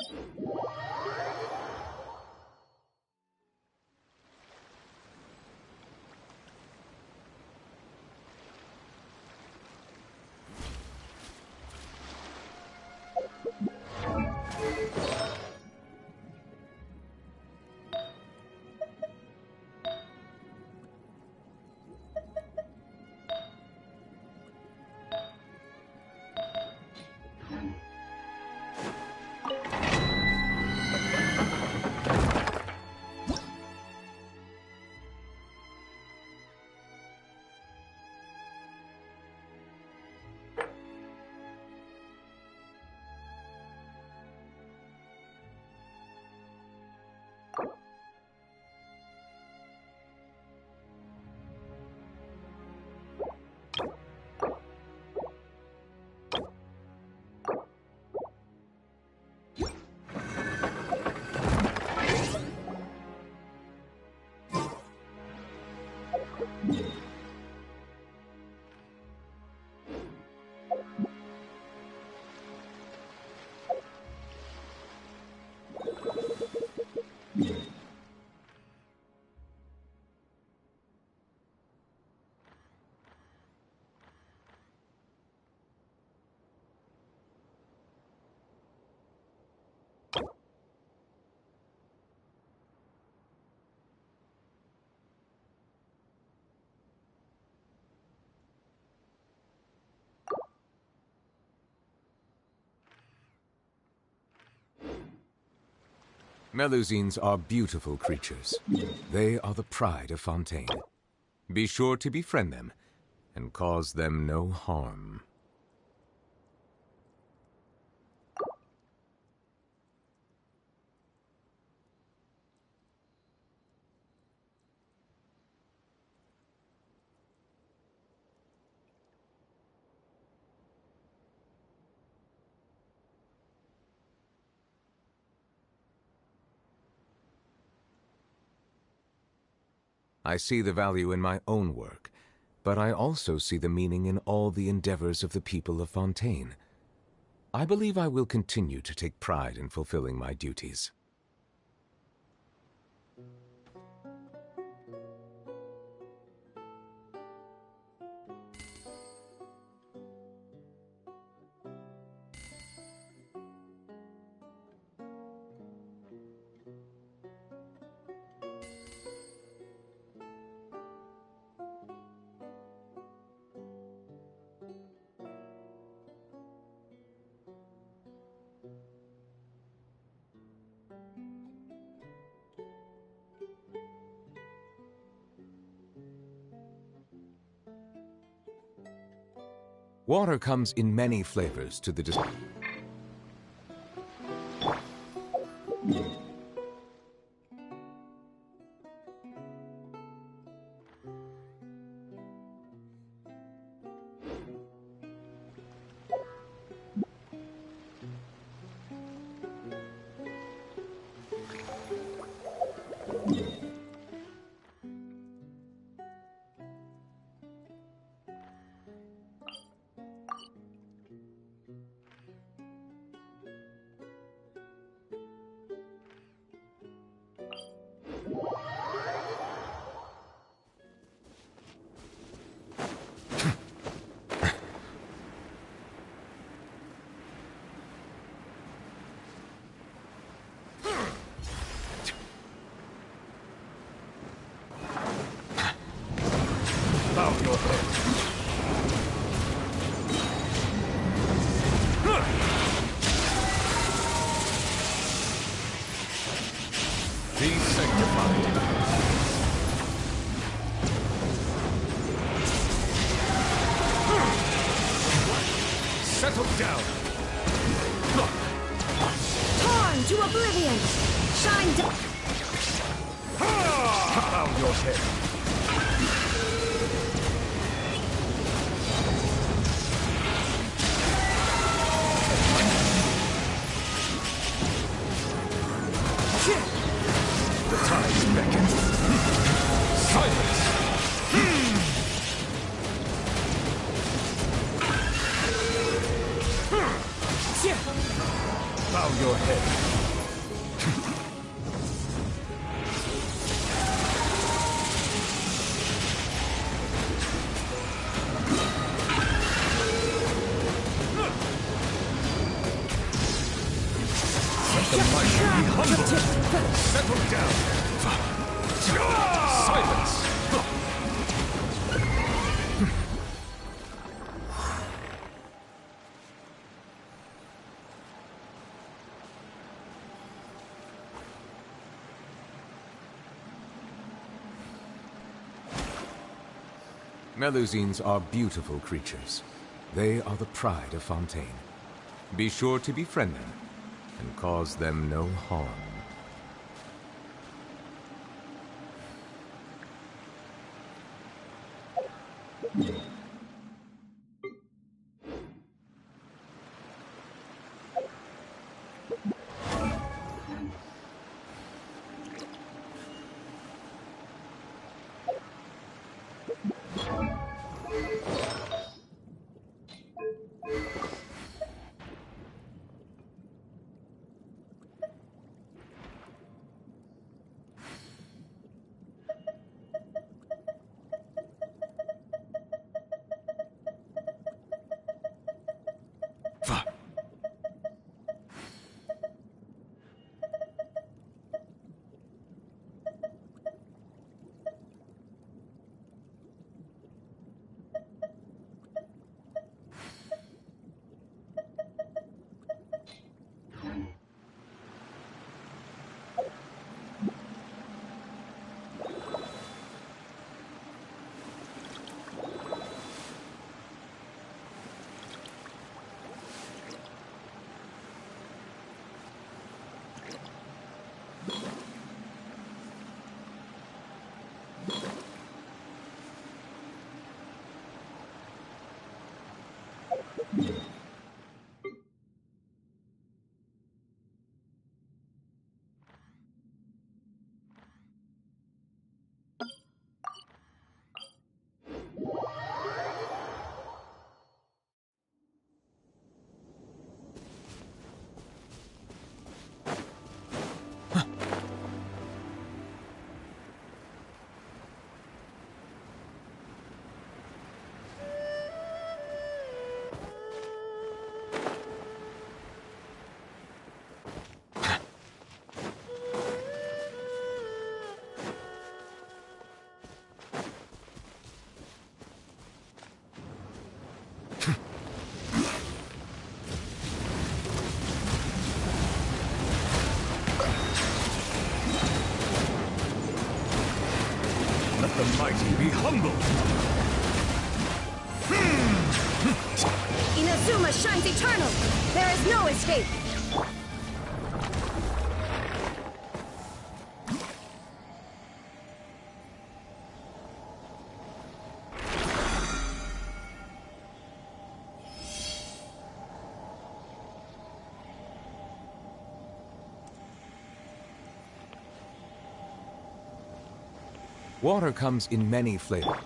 Melusines are beautiful creatures. They are the pride of Fontaine. Be sure to befriend them and cause them no harm. I see the value in my own work, but I also see the meaning in all the endeavors of the people of Fontaine. I believe I will continue to take pride in fulfilling my duties. Water comes in many flavors to the Be sanctified. Settle down. Torn to oblivion! Shine down! Bow your head. The tides beckon. Silence! Bow your head. Let the mighty be humble. Settle down. Silence. Melusines are beautiful creatures. They are the pride of Fontaine. Be sure to befriend them and cause them no harm. Let the mighty be humble. Inazuma shines eternal! There is no escape! Water comes in many flavors.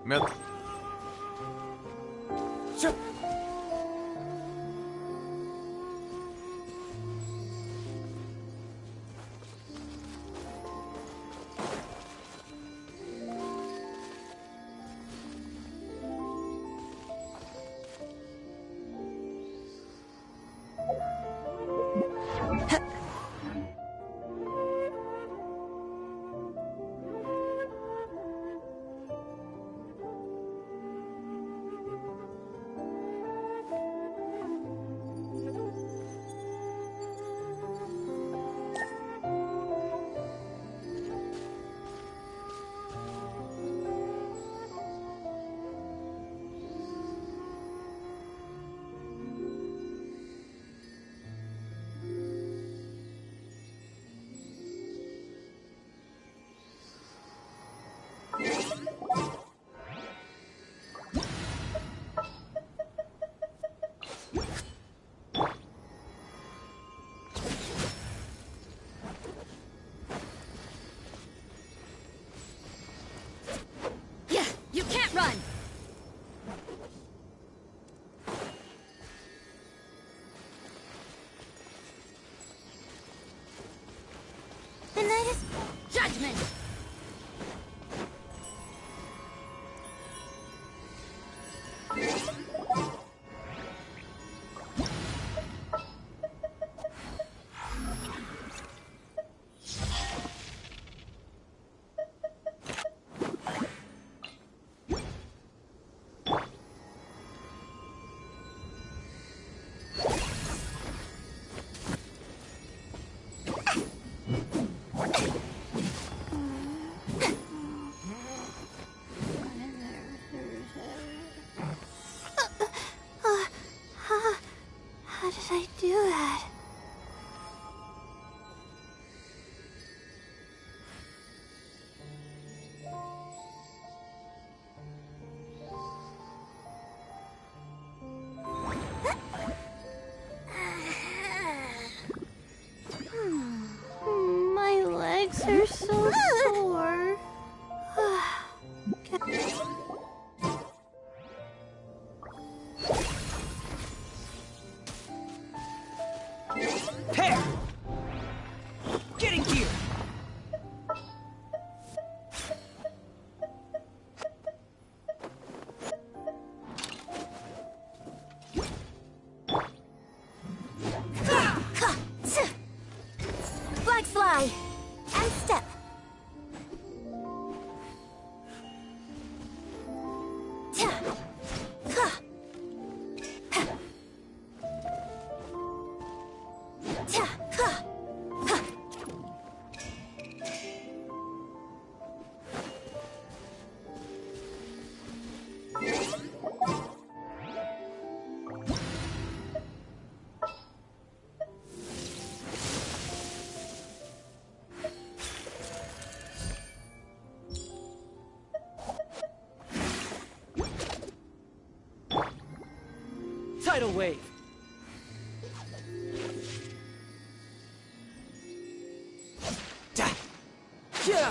Met... You can't run! The night is... Judgment! How did I do that? My legs are so sore. Hey! Get in gear! Flag fly and step. Tidal wave. Yeah.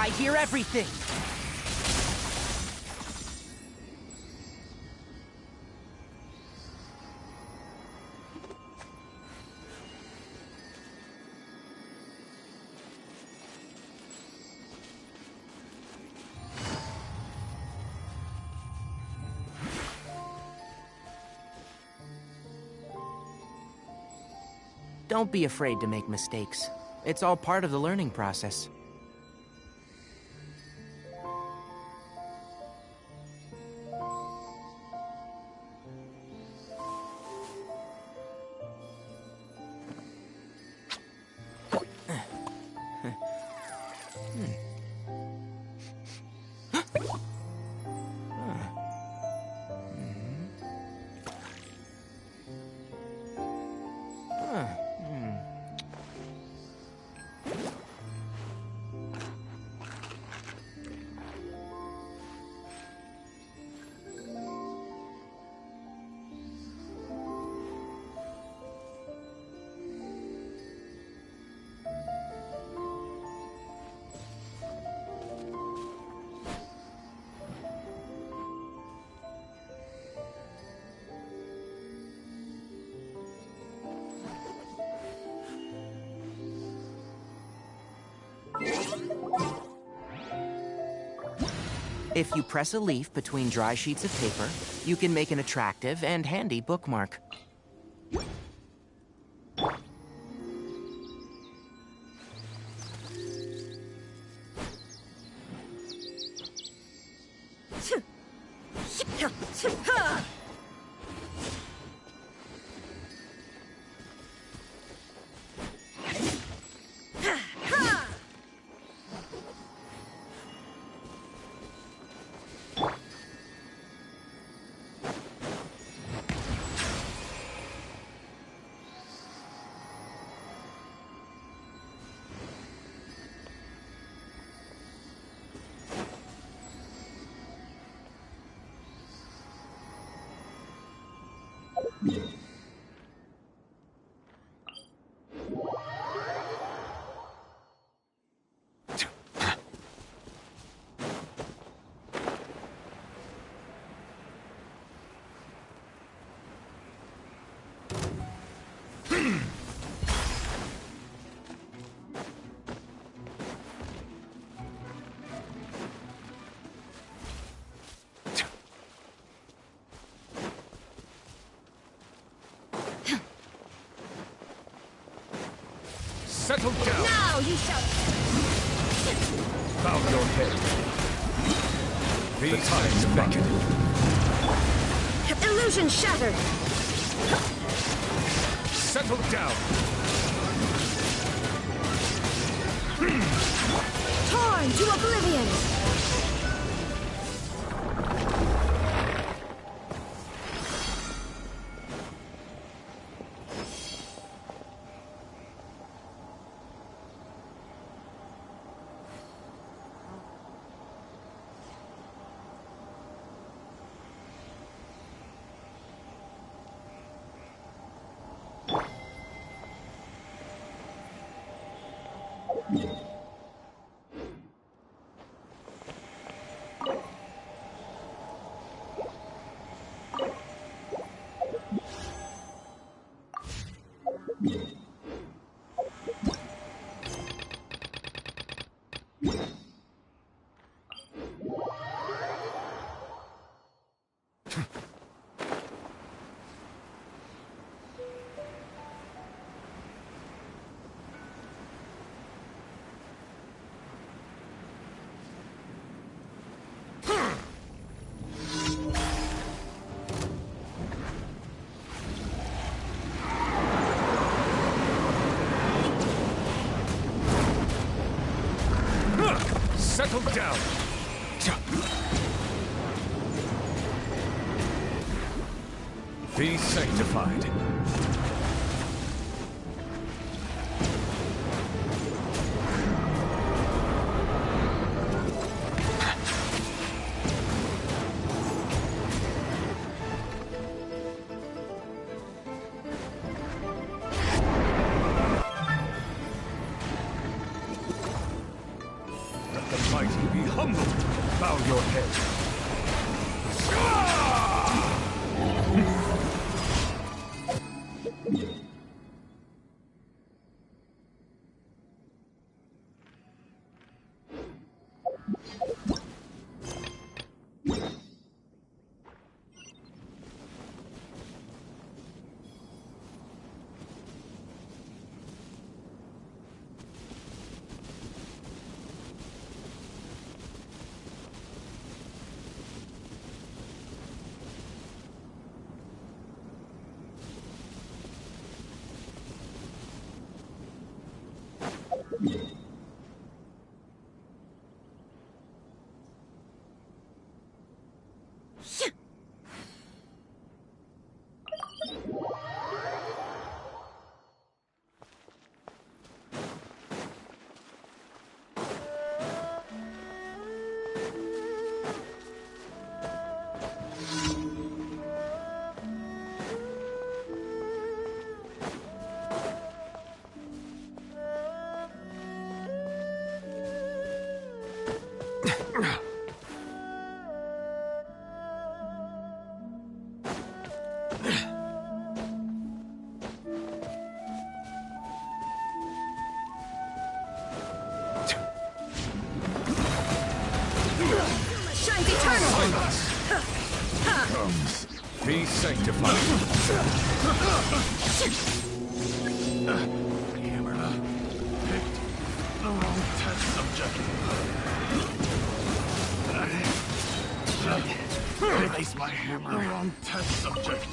I hear everything. Don't be afraid to make mistakes. It's all part of the learning process. If you press a leaf between dry sheets of paper, you can make an attractive and handy bookmark. Settle down! Now you shall... Bow your head. The time's beckoning. Illusion shattered! Settle down! Torn to oblivion! Settle down! Be sanctified. Let the might Shines eternal! Be sanctified. Hammer. Picked the wrong test subject. Place my hammer. The wrong test subject.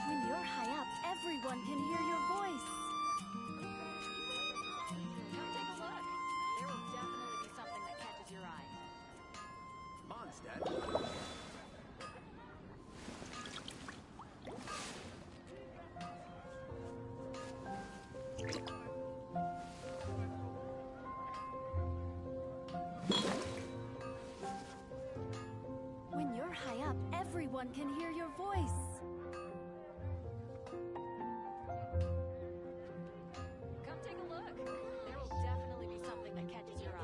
When you're high up, everyone can hear your voice. Come take a look. There will definitely be something that catches your eye. Mondstadt? When you're high up, everyone can hear your voice. Come take a look. There will definitely be something that catches your eye.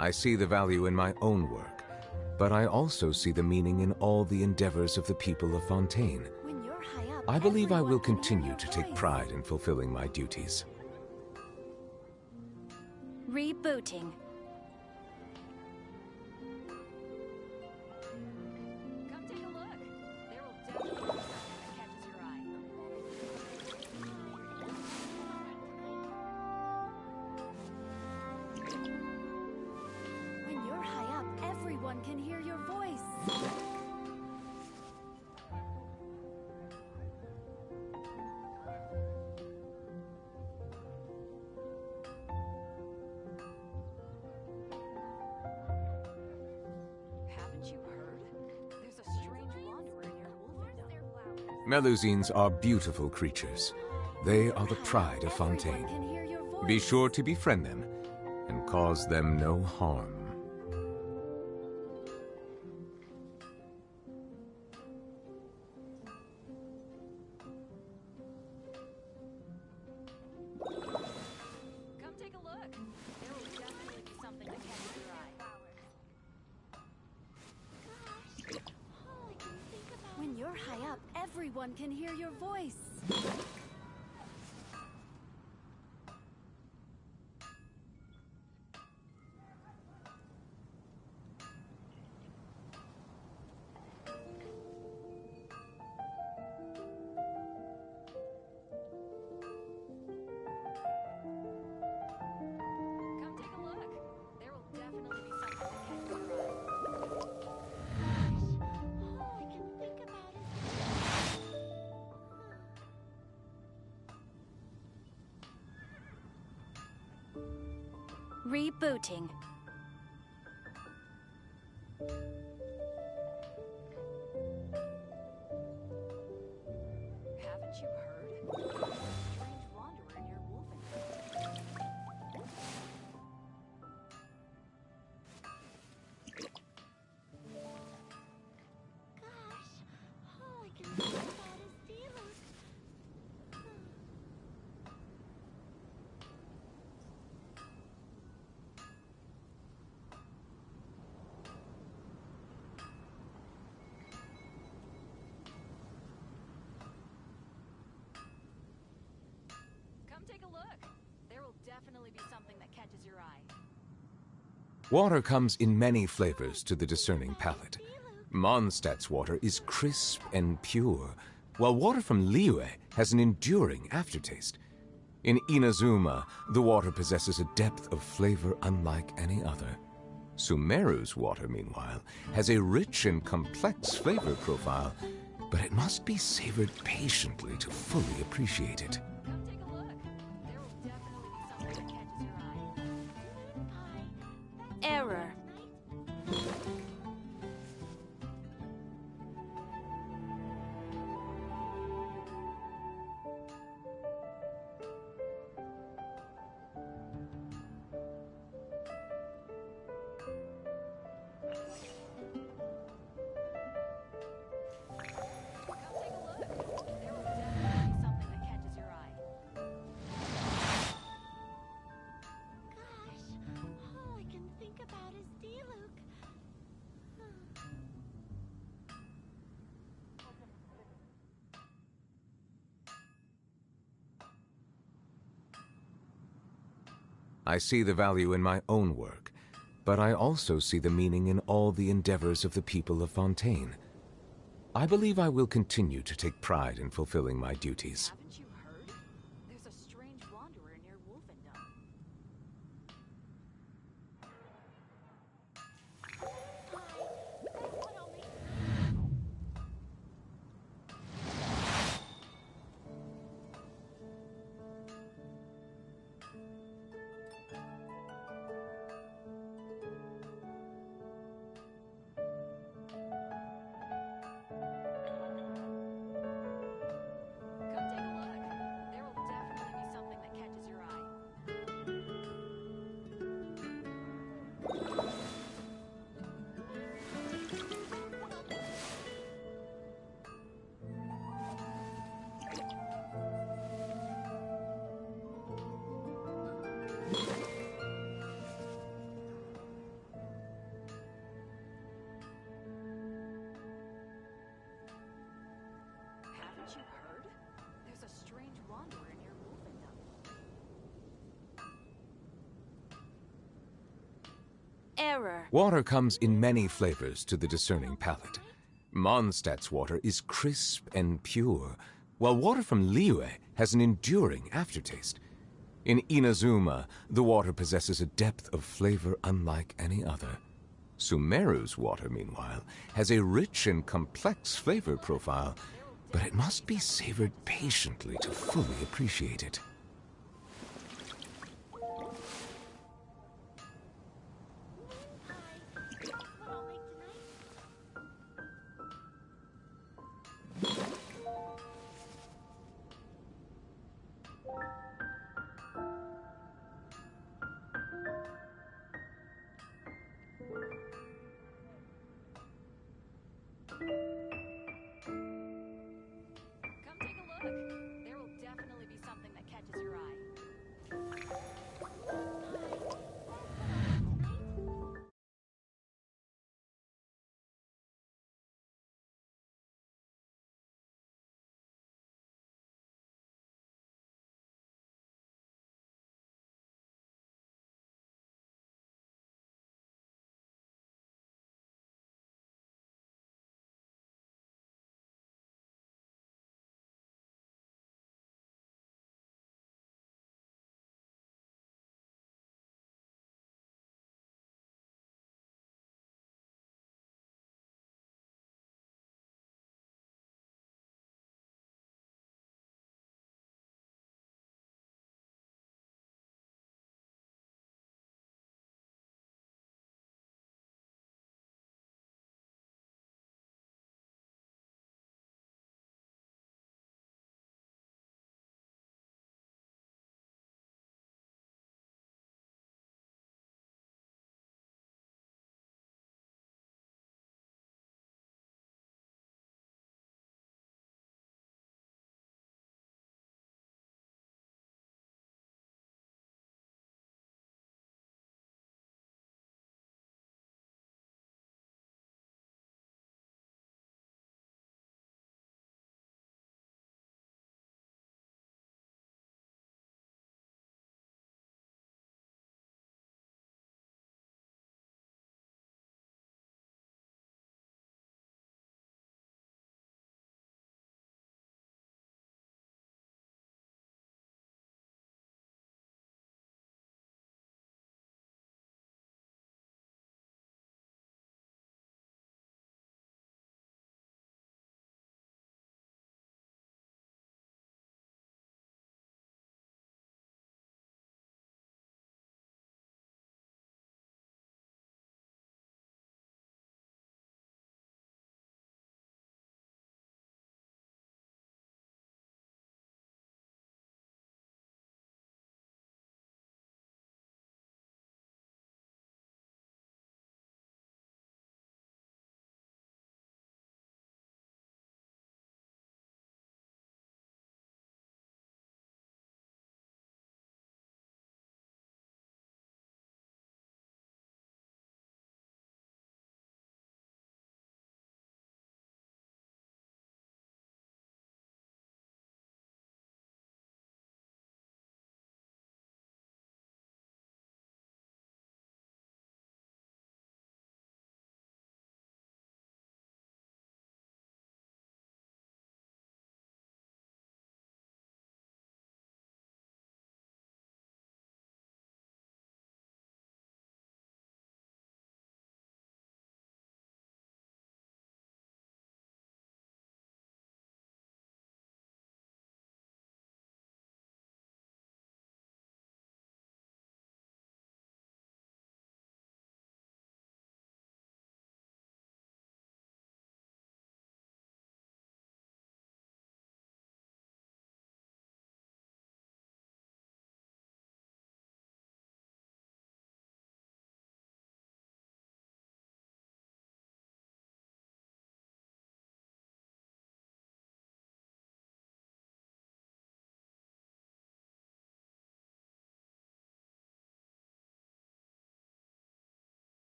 I see the value in my own work, but I also see the meaning in all the endeavors of the people of Fontaine. When you're high up, I believe I will everyone can hear continue your to take voice. pride in fulfilling my duties. Rebooting. Come take a look. There will definitely be something that catches your eye. When you're high up, everyone can hear your voice. Haven't you heard? There's a strange wanderer in your wolfendom. Melusines are beautiful creatures. They are the pride of Fontaine. Can hear your voice. Be sure to befriend them and cause them no harm. Come take a look. There will definitely be something that catches your eye. When you're high up, everyone can hear your voice. Come take a look. There will definitely be something that catches your eye. All I can think about is... Rebooting. Haven't you heard? There's a strange wanderer in your wolfendom. Gosh, all I can think about is Delos. your eye. Water comes in many flavors to the discerning palate. Mondstadt's water is crisp and pure, while water from Liyue has an enduring aftertaste. In Inazuma, the water possesses a depth of flavor unlike any other. Sumeru's water, meanwhile, has a rich and complex flavor profile, but it must be savored patiently to fully appreciate it. Error. All I can think about is Diluc. I see the value in my own work, but I also see the meaning in all the endeavors of the people of Fontaine. I believe I will continue to take pride in fulfilling my duties. Haven't you heard? There's a strange wanderer near Wolfendom. Haven't you heard? There's a strange wanderer near Wolfendom. Error. Water comes in many flavors to the discerning palate. Mondstadt's water is crisp and pure, while water from Liyue has an enduring aftertaste. In Inazuma, the water possesses a depth of flavor unlike any other. Sumeru's water, meanwhile, has a rich and complex flavor profile, but it must be savored patiently to fully appreciate it. Come take a look. There will definitely be something that catches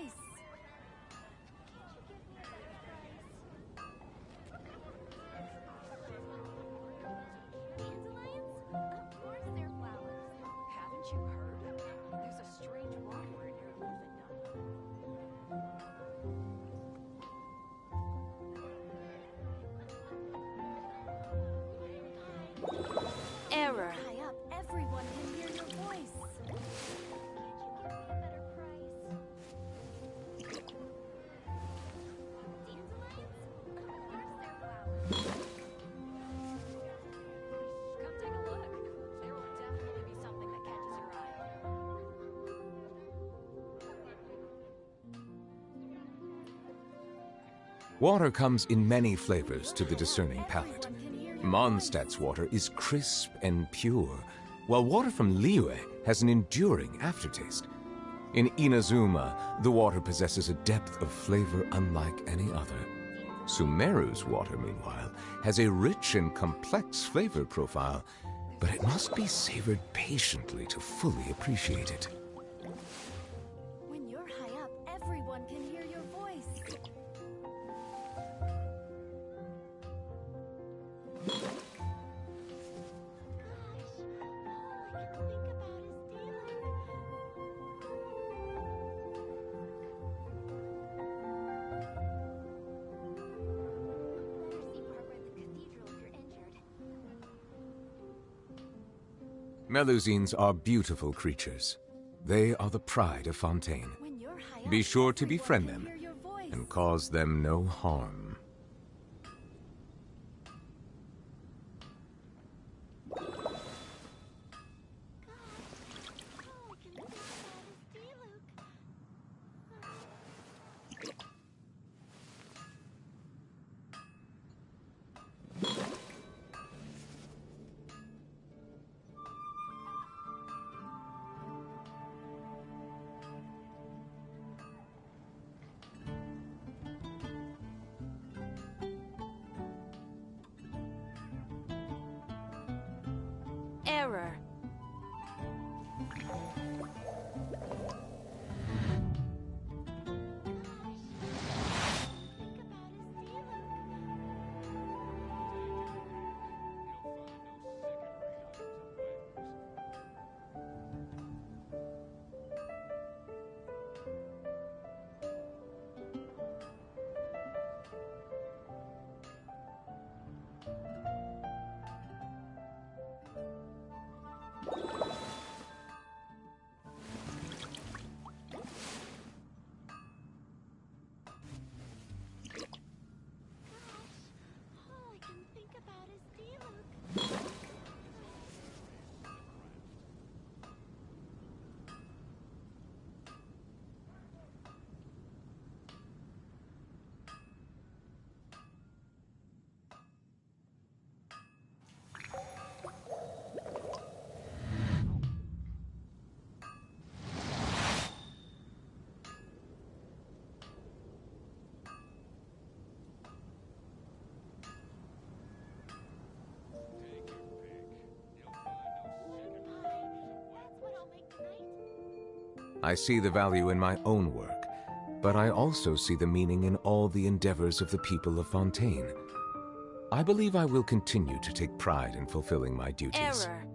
voice. Dandelions? Of course they're flowers. Haven't you heard? There's a strange wanderer near Luvenum. Error. High up, everyone can hear your voice. Come take a look. There will definitely be something that catches your eye. Water comes in many flavors to the discerning palate. Mondstadt's water is crisp and pure, while water from Liyue has an enduring aftertaste. In Inazuma, the water possesses a depth of flavor unlike any other. Sumeru's water, meanwhile, has a rich and complex flavor profile, but it must be savored patiently to fully appreciate it. When you're high up, everyone can hear your voice. Melusines are beautiful creatures. They are the pride of Fontaine. Be sure to befriend them and cause them no harm. Error. I see the value in my own work, but I also see the meaning in all the endeavors of the people of Fontaine. I believe I will continue to take pride in fulfilling my duties. Error.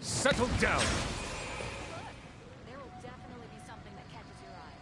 Settle down! There will definitely be something that catches your eye.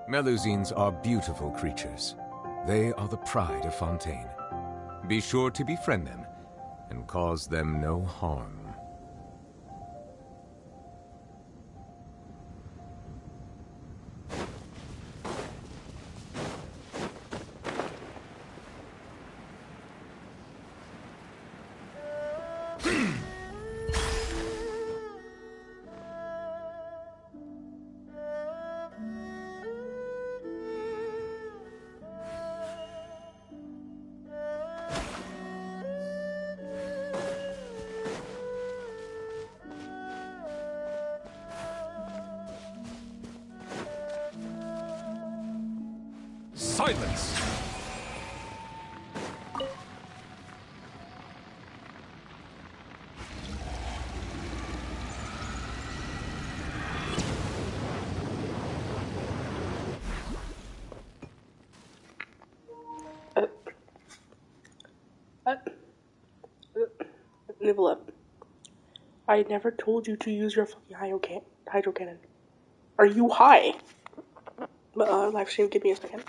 Melusines are beautiful creatures. They are the pride of Fontaine. Be sure to befriend them and cause them no harm. Silence! Nibble up. I never told you to use your fucking hydro cannon. Are you high? Live stream, give me a second.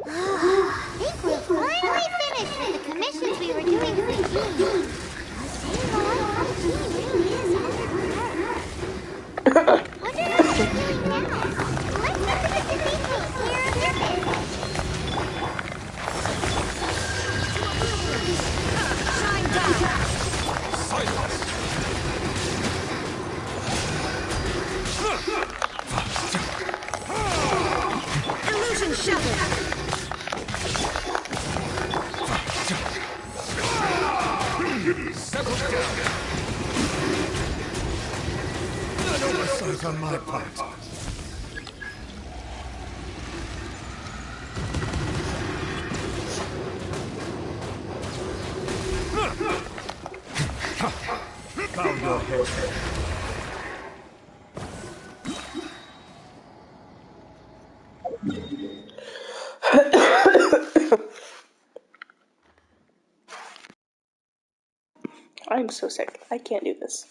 I think we're finally finished with the commissions we were doing for Jean. Staying alive on Jean really is hard work. Wonder how they're doing now. Let's get to the cathedral and clear their business. Shine down! Illusion shattered! Settle down! An oversight on my part. Bow your head. I'm so sick. I can't do this.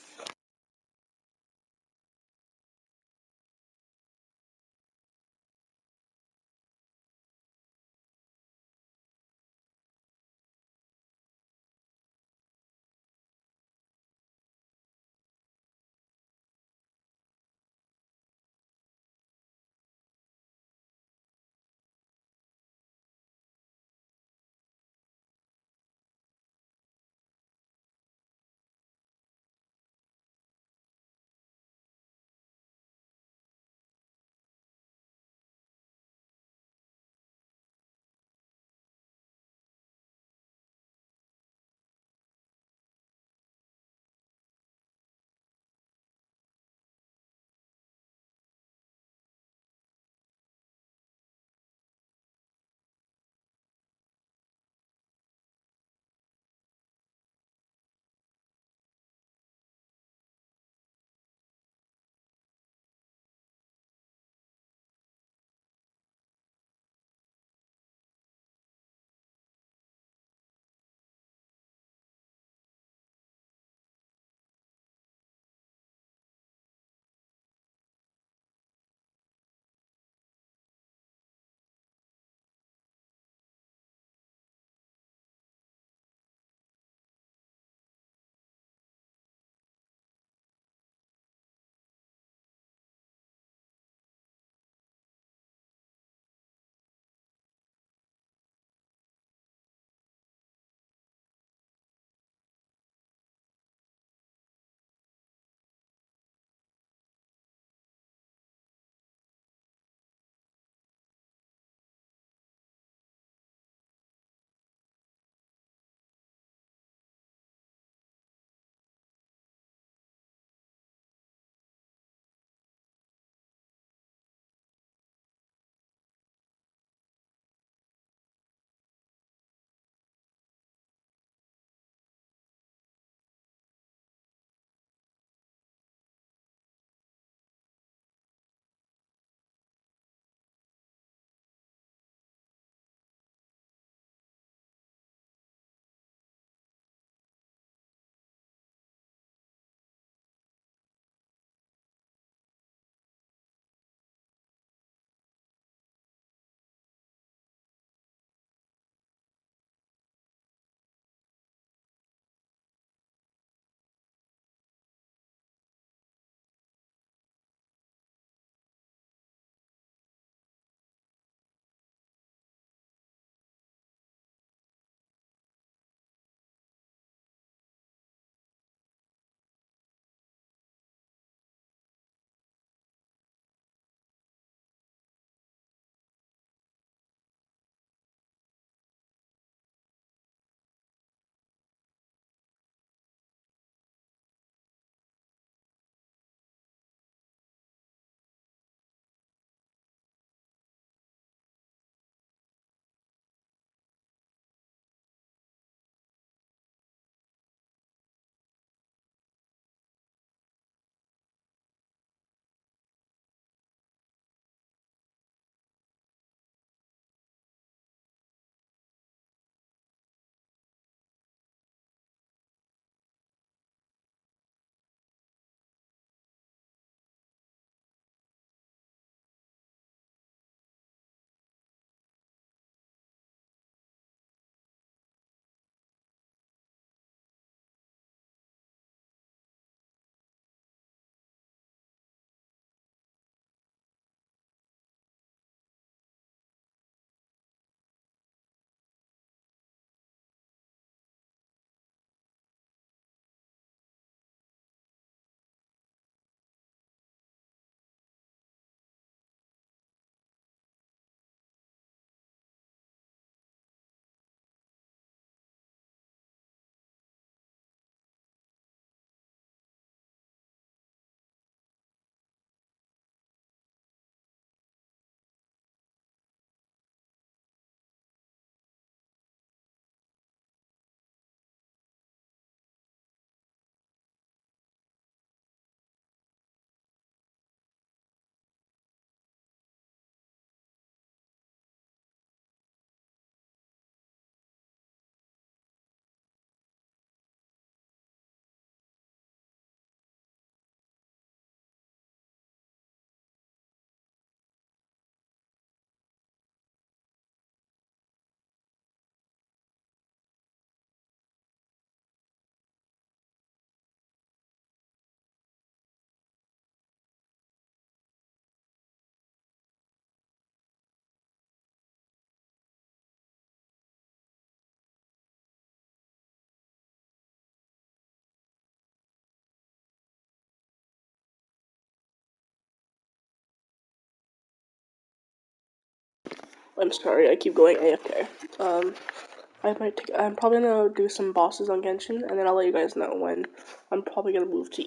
I'm sorry, I keep going AFK. I'm probably gonna do some bosses on Genshin, and then I'll let you guys know when I'm probably gonna move to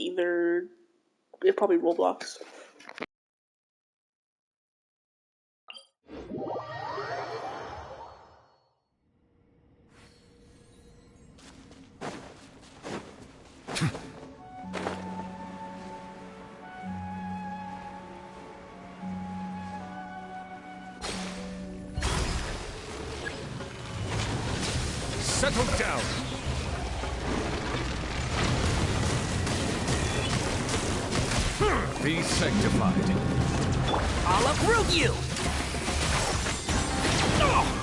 probably Roblox. Settle down. Be sanctified. I'll uproot you!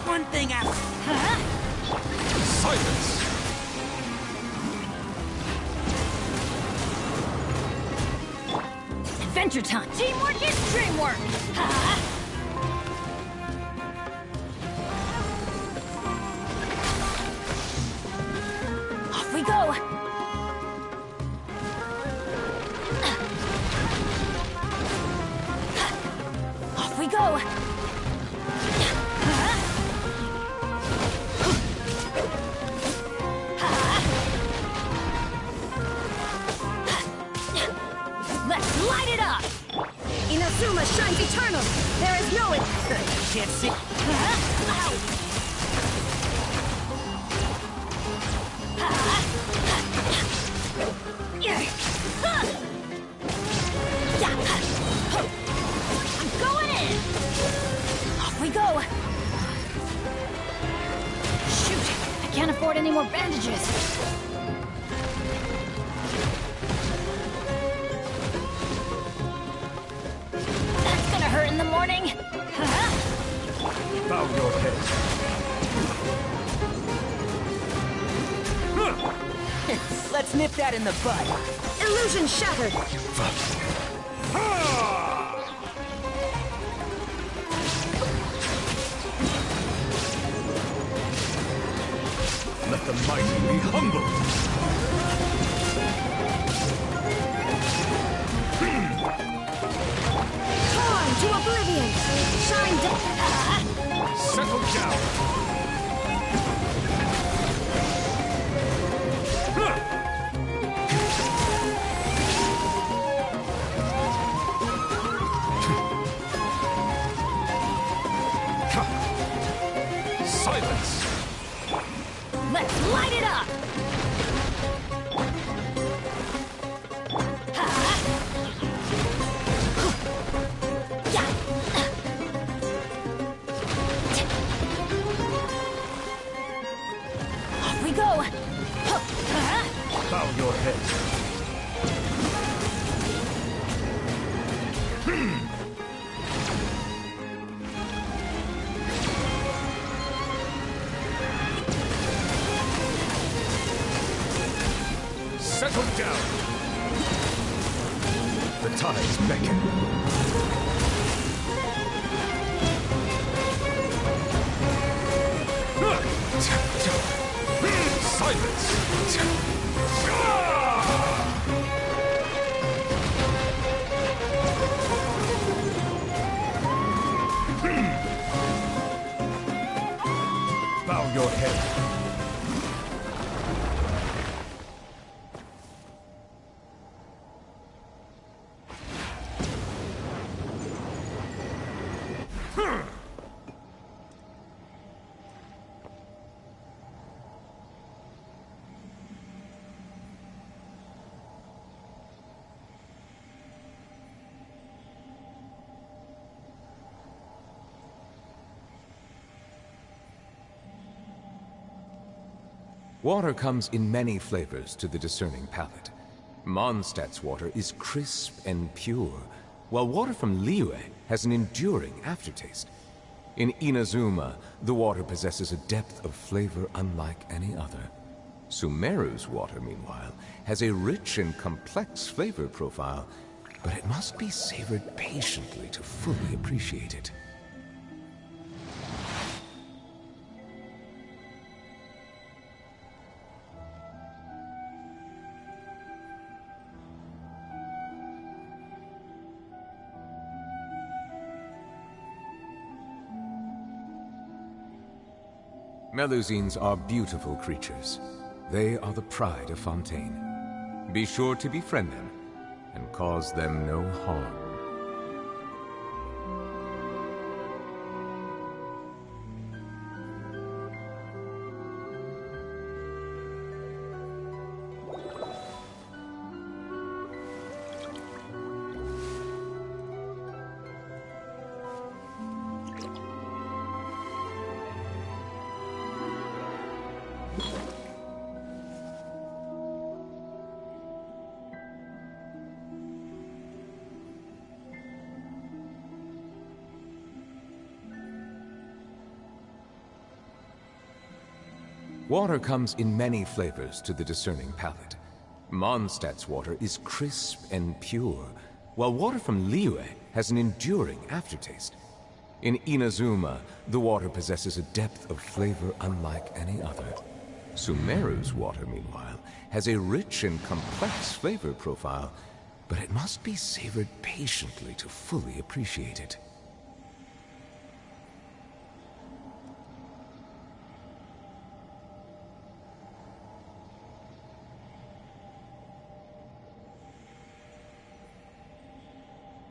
One thing after... Silence! Adventure time! Teamwork is dreamwork! Off we go! Off we go! Let's light it up! Inazuma shines eternal! There is no... Can't see... I'm going in! Off we go! Shoot! I can't afford any more bandages! That's gonna hurt in the morning! Bow your head. Let's nip that in the bud. Illusion shattered! Let the mighty be humble. Torn to oblivion! Shine down! Settle down. Silence. Let's light it up! Off we go! Bow your head. Settle down. The tides beckon. Bow your head. Water comes in many flavors to the discerning palate. Mondstadt's water is crisp and pure, while water from Liyue has an enduring aftertaste. In Inazuma, the water possesses a depth of flavor unlike any other. Sumeru's water, meanwhile, has a rich and complex flavor profile, but it must be savored patiently to fully appreciate it. Melusines are beautiful creatures. They are the pride of Fontaine. Be sure to befriend them and cause them no harm. Water comes in many flavors to the discerning palate. Mondstadt's water is crisp and pure, while water from Liyue has an enduring aftertaste. In Inazuma, the water possesses a depth of flavor unlike any other. Sumeru's water, meanwhile, has a rich and complex flavor profile, but it must be savored patiently to fully appreciate it.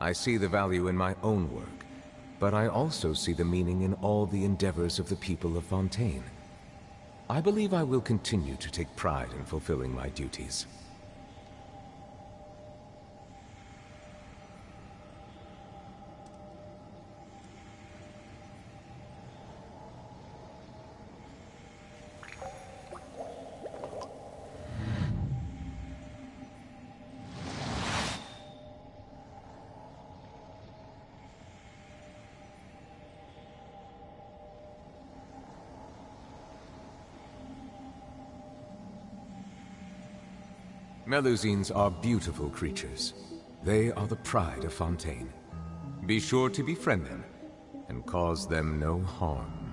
I see the value in my own work, but I also see the meaning in all the endeavors of the people of Fontaine. I believe I will continue to take pride in fulfilling my duties. Melusines are beautiful creatures. They are the pride of Fontaine. Be sure to befriend them and cause them no harm.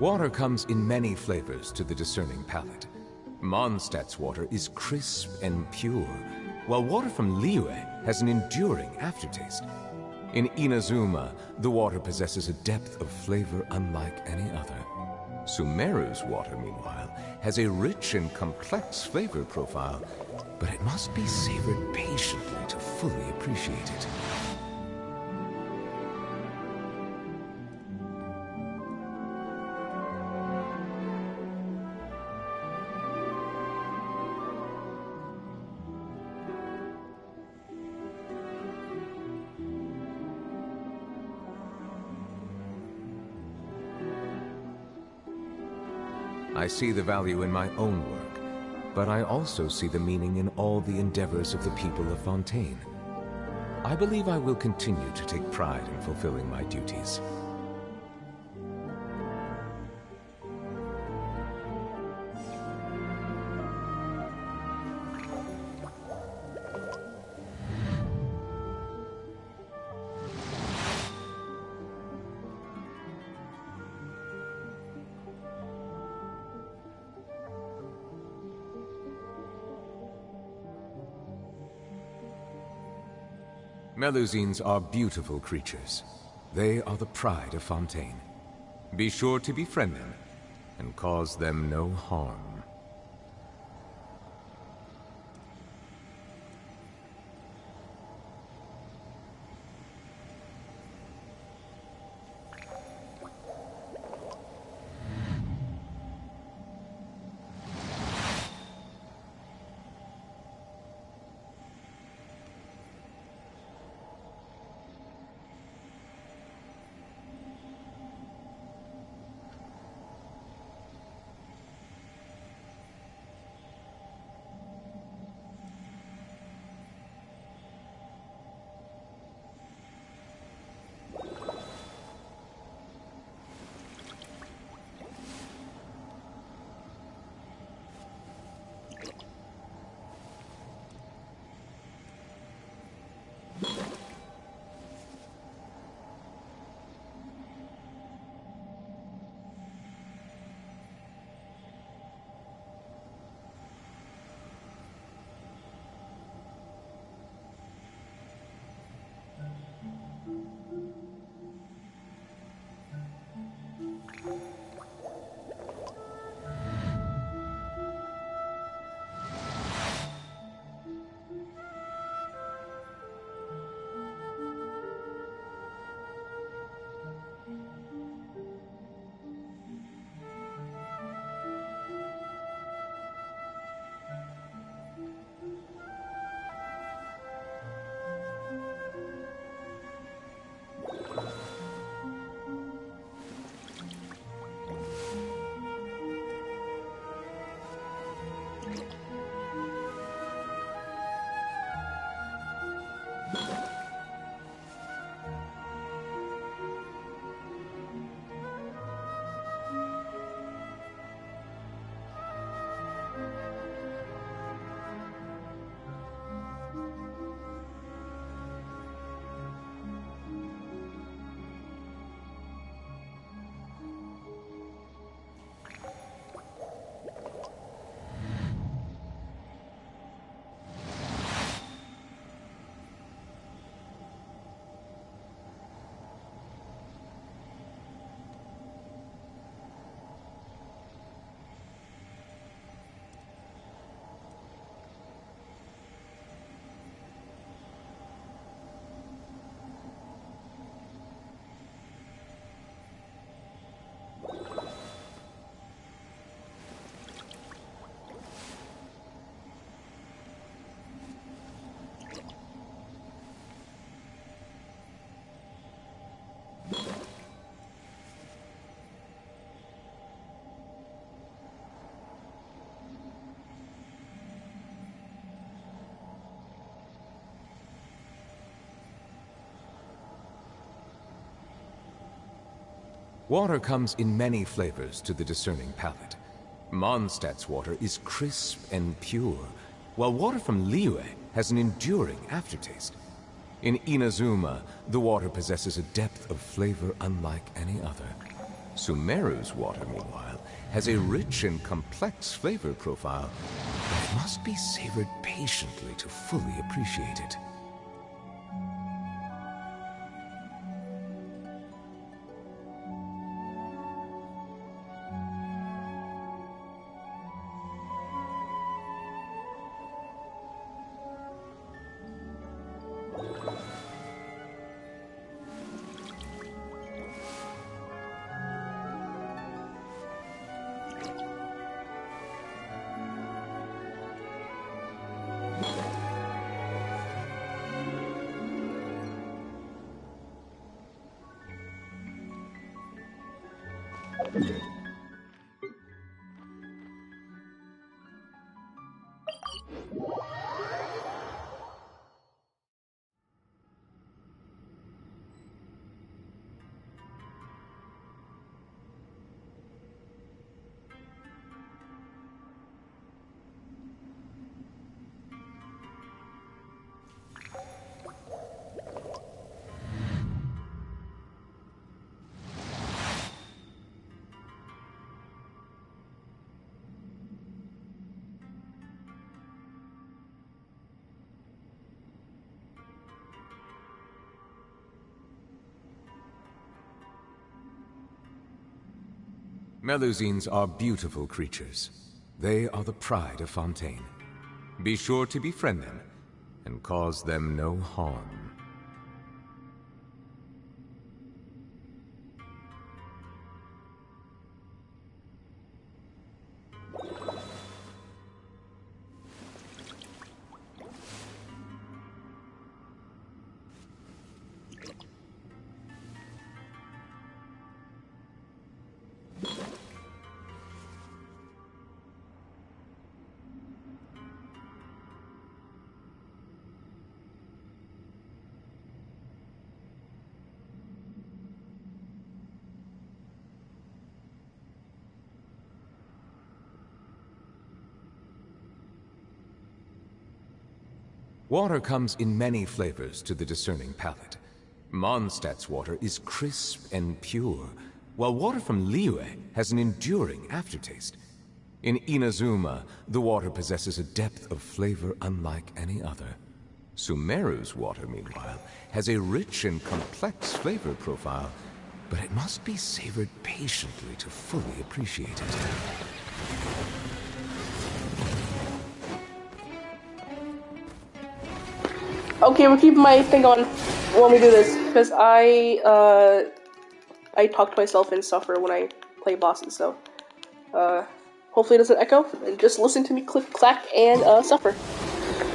Water comes in many flavors to the discerning palate. Mondstadt's water is crisp and pure, while water from Liyue has an enduring aftertaste. In Inazuma, the water possesses a depth of flavor unlike any other. Sumeru's water, meanwhile, has a rich and complex flavor profile, but it must be savored patiently to fully appreciate it. I see the value in my own work, but I also see the meaning in all the endeavors of the people of Fontaine. I believe I will continue to take pride in fulfilling my duties. Melusines are beautiful creatures. They are the pride of Fontaine. Be sure to befriend them and cause them no harm. Water comes in many flavors to the discerning palate. Mondstadt's water is crisp and pure, while water from Liyue has an enduring aftertaste. In Inazuma, the water possesses a depth of flavor unlike any other. Sumeru's water, meanwhile, has a rich and complex flavor profile that must be savored patiently to fully appreciate it. Melusines are beautiful creatures. They are the pride of Fontaine. Be sure to befriend them and cause them no harm. Water comes in many flavors to the discerning palate. Mondstadt's water is crisp and pure, while water from Liyue has an enduring aftertaste. In Inazuma, the water possesses a depth of flavor unlike any other. Sumeru's water, meanwhile, has a rich and complex flavor profile, but it must be savored patiently to fully appreciate it. Okay, we'll keep my thing on when we do this, because I talk to myself and suffer when I play bosses, so, hopefully it doesn't echo, and just listen to me click, clack, and, suffer.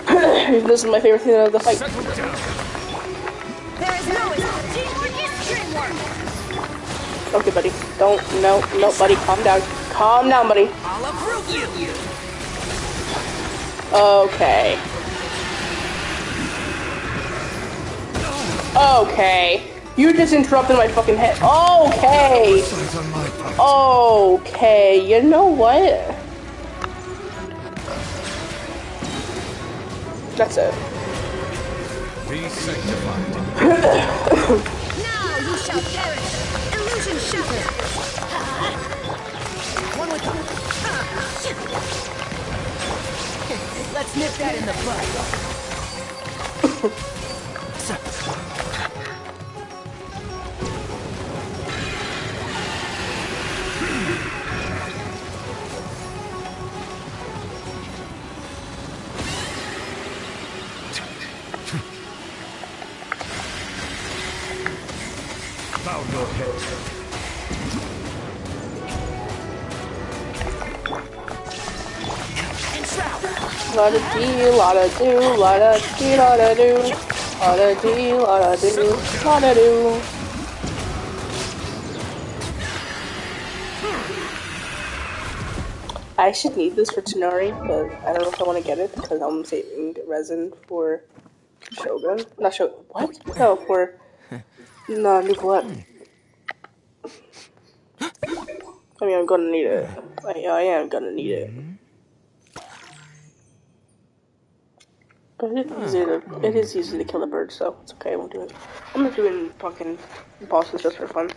This is my favorite thing of the fight. There is no teamwork is dreamwork. Okay, buddy. No, buddy, calm down. Calm down, buddy. I'll approve you. Okay. Okay. You just interrupted my fucking head. Okay. Okay. You know what? That's it. Be sanctified. Now you shall perish. Illusion shattered. One with them. Let's nip that in the bud. Bow your head. La-da dee, la-da do, la-da dee, la-da do, la-da dee, la-da do, la-da do. I should need this for Tsunari, but I don't know if I want to get it because I'm saving resin for Shogun. Not Shogun. What? No, for no, Nuvolette. I mean, I'm gonna need it. I am gonna need it. But it is easy to kill the bird, so it's okay, I won't do it. I'm not doing fucking bosses just for fun.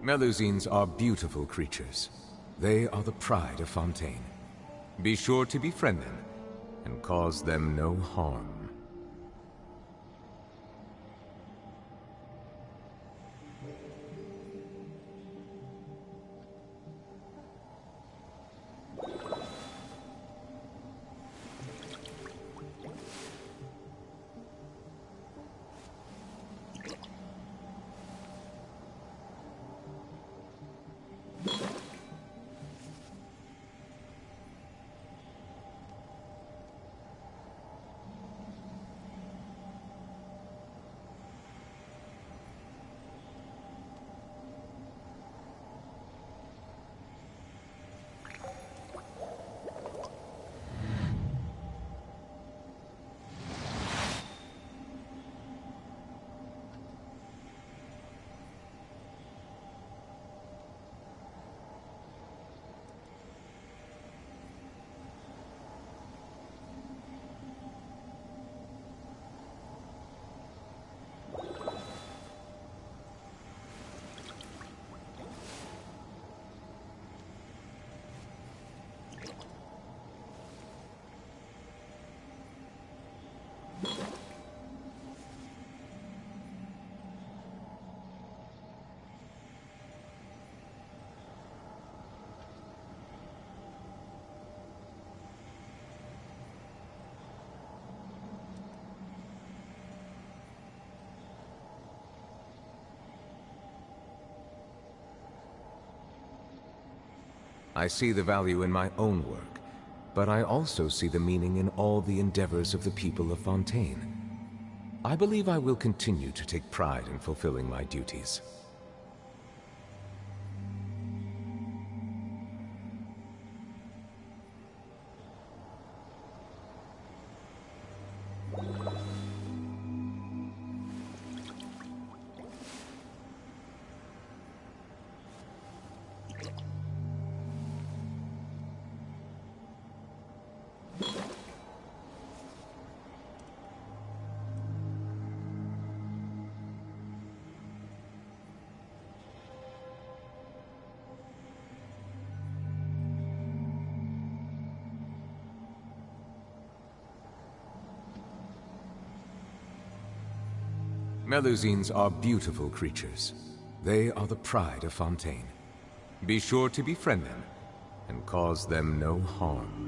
Melusines are beautiful creatures. They are the pride of Fontaine. Be sure to befriend them and cause them no harm. I see the value in my own work, but I also see the meaning in all the endeavors of the people of Fontaine. I believe I will continue to take pride in fulfilling my duties. Melusines are beautiful creatures. They are the pride of Fontaine. Be sure to befriend them and cause them no harm.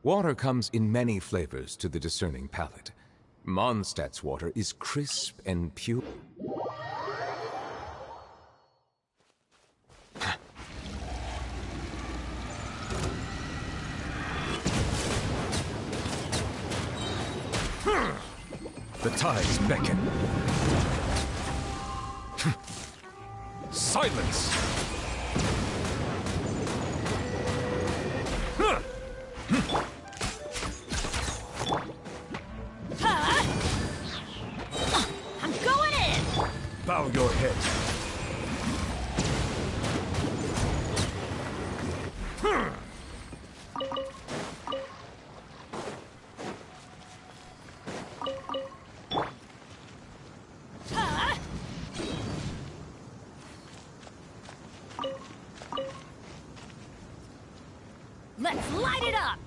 Water comes in many flavors to the discerning palate. Mondstadt's water is crisp and pure. The tides beckon. Silence! I'm going in! Bow your head. Let's light it up!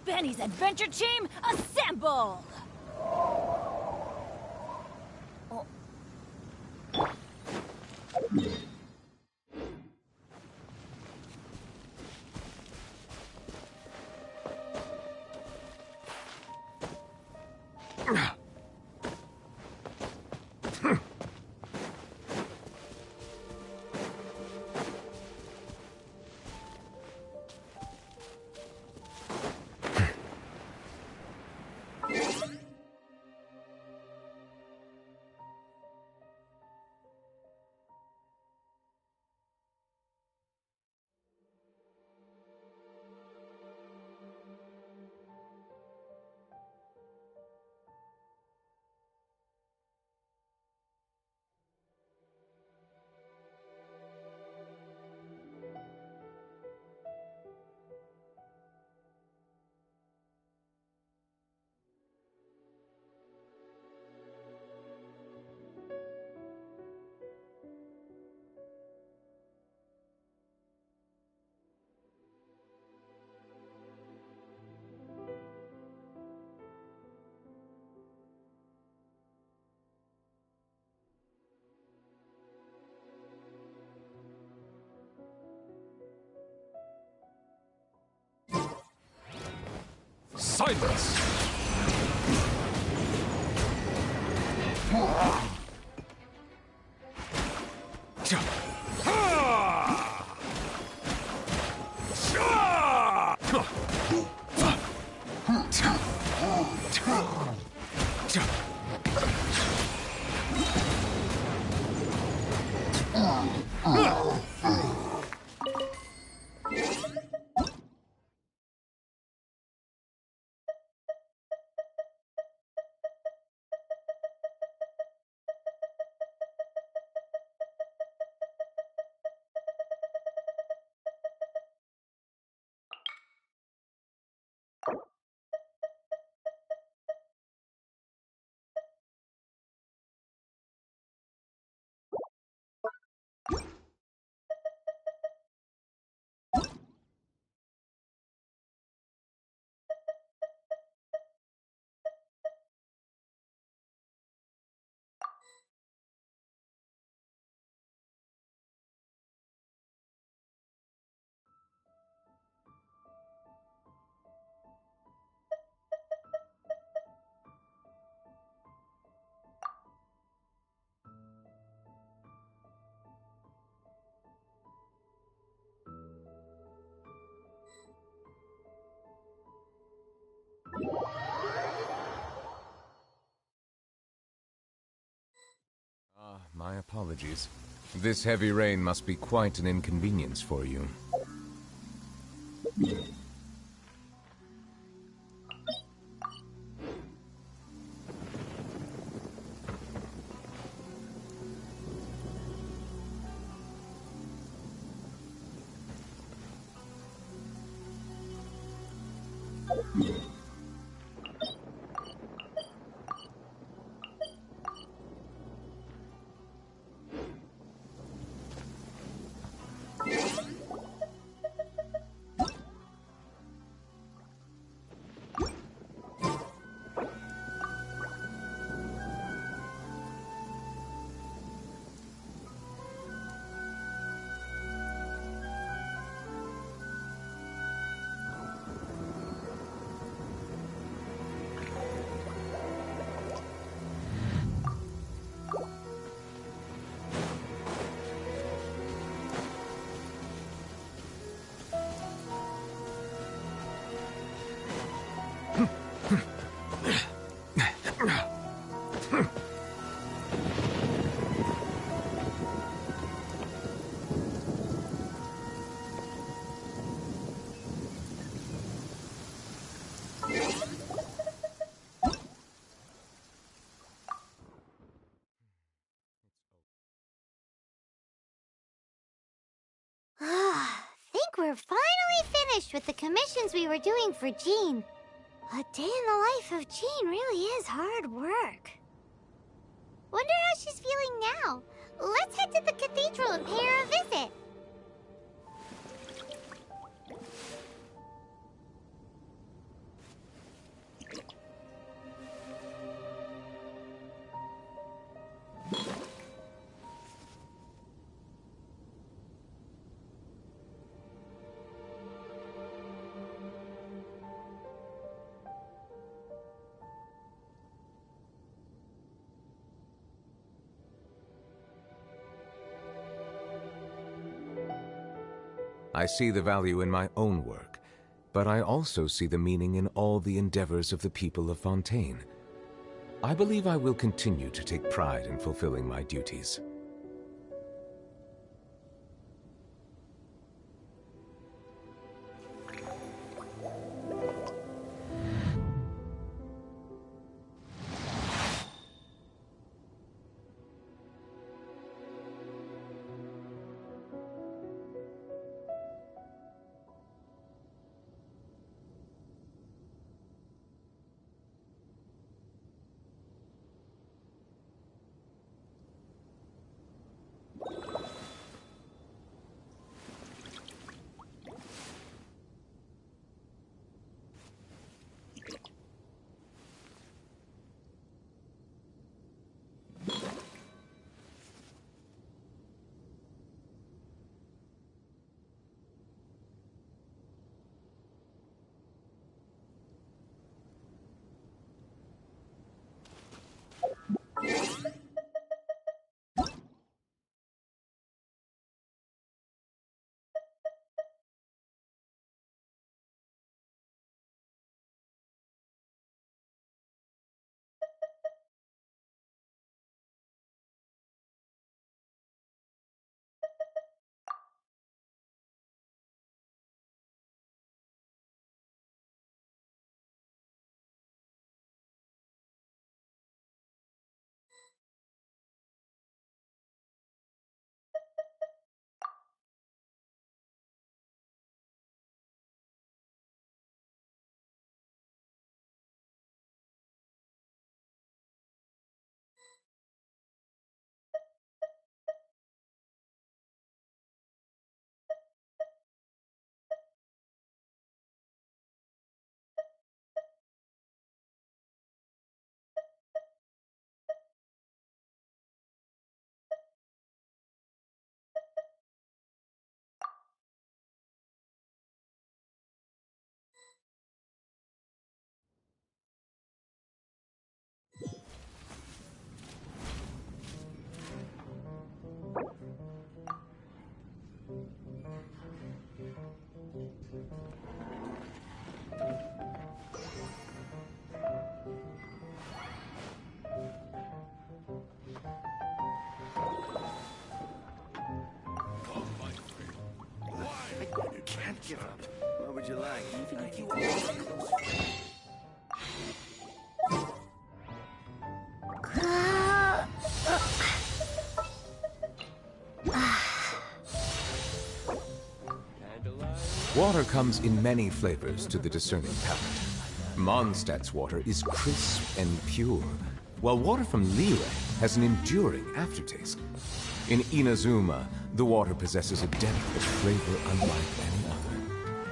Benny's adventure team, assemble! Silence! My apologies. This heavy rain must be quite an inconvenience for you. Think we're finally finished with the commissions we were doing for Jean. A day in the life of Jean really is hard work. Wonder how she's feeling now. Let's head to the cathedral and pay her a visit. I see the value in my own work, but I also see the meaning in all the endeavors of the people of Fontaine. I believe I will continue to take pride in fulfilling my duties. give up. What would you like? Even if you are a close friend. Water comes in many flavors to the discerning palate. Mondstadt's water is crisp and pure, while water from Liyue has an enduring aftertaste. In Inazuma, the water possesses a depth of flavor unlike any other.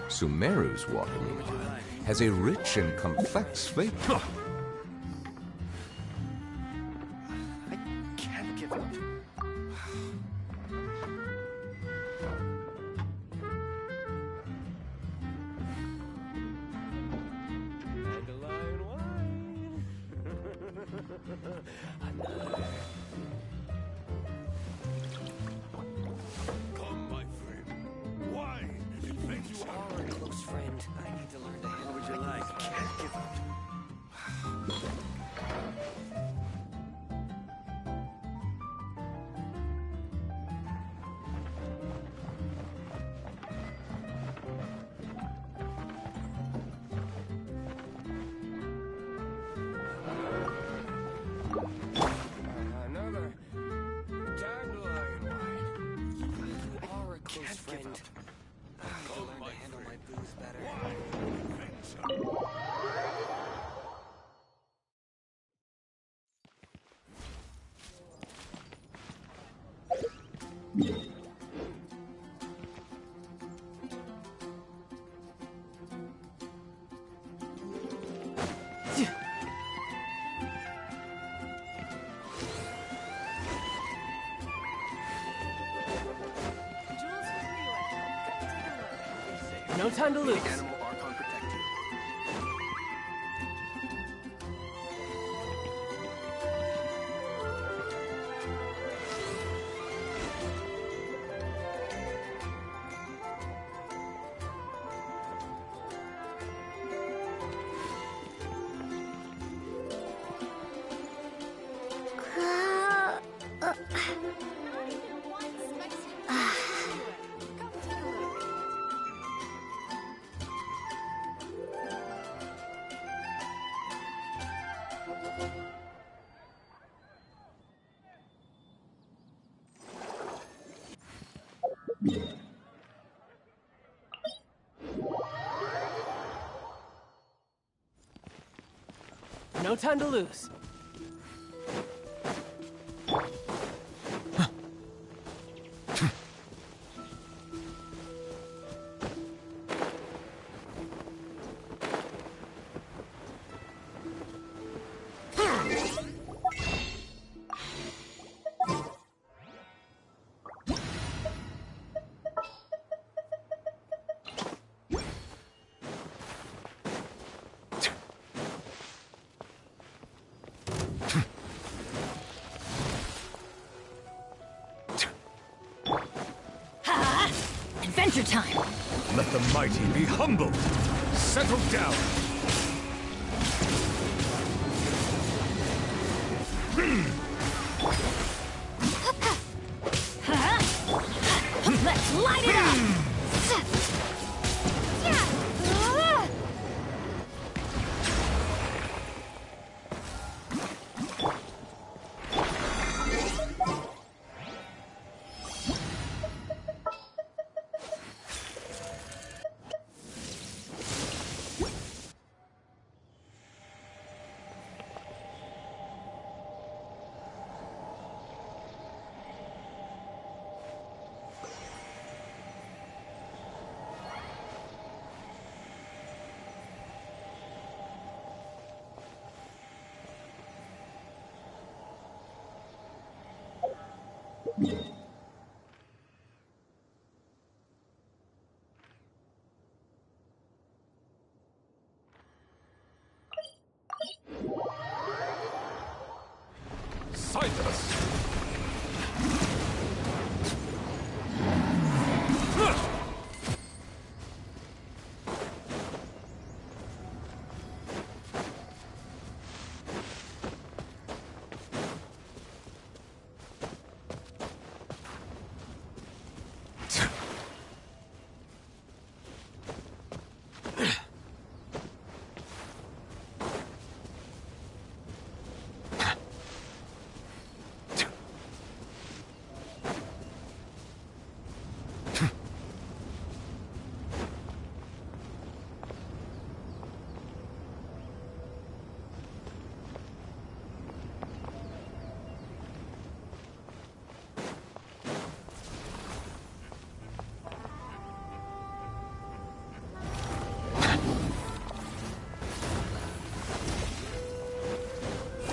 Sumeru's water, meanwhile, has a rich and complex flavor. I can't give up. Come, my friend. Wine. You are a close friend. I need to learn to handle. What would you like? I can't give up. Another dandelion wine. You are a close friend. I need to learn to handle my booze better. No time to lose. Animal Archon protect you. No time to lose. Adventure time! Let the mighty be humble. Settle down. Let's light it up! Sightless.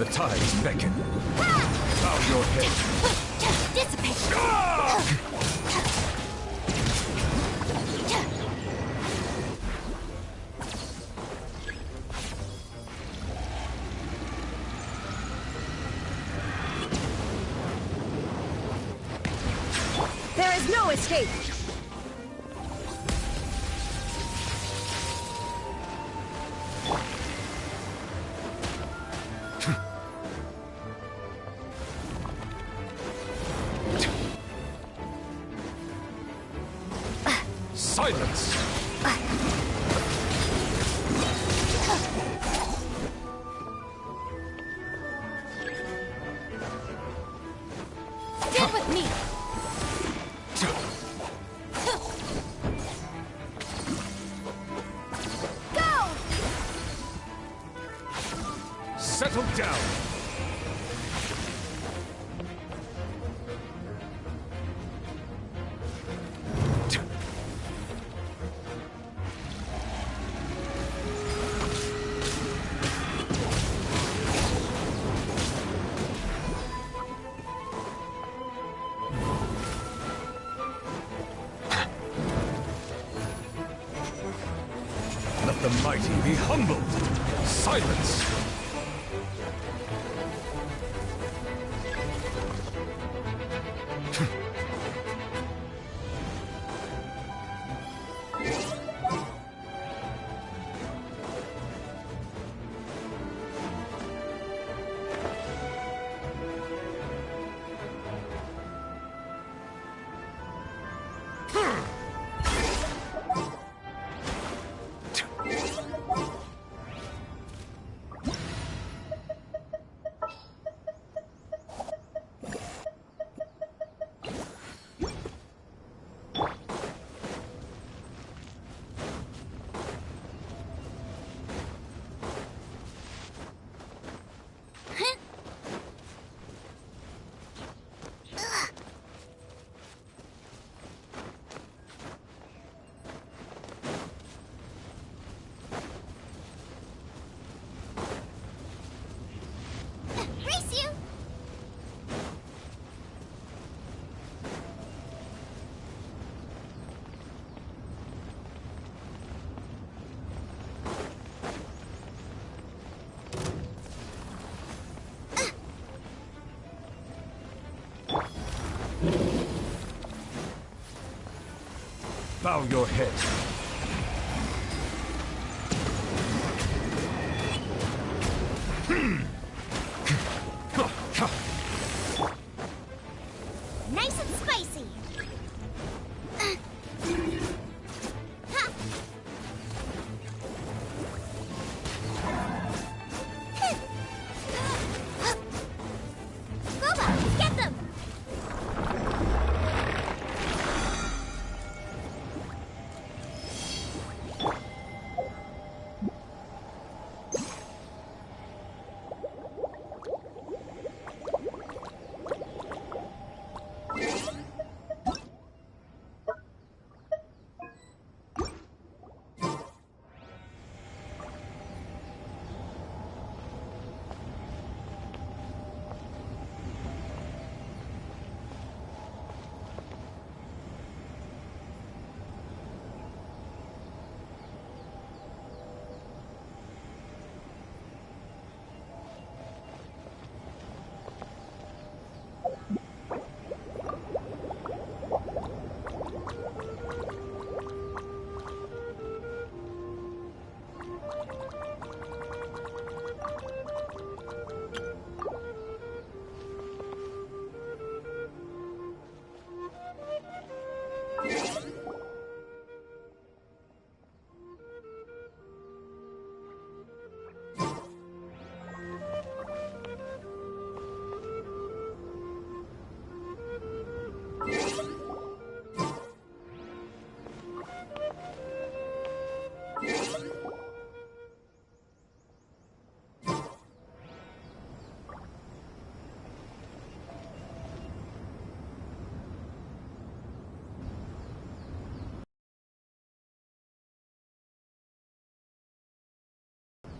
The tides beckon. Bow your head. Dissipate. There is no escape! Silence! Stand with me! Go! Settle down! Let the mighty be humbled! Silence! Race you! Bow your head. Nice and spicy! Ha! Boba, get them!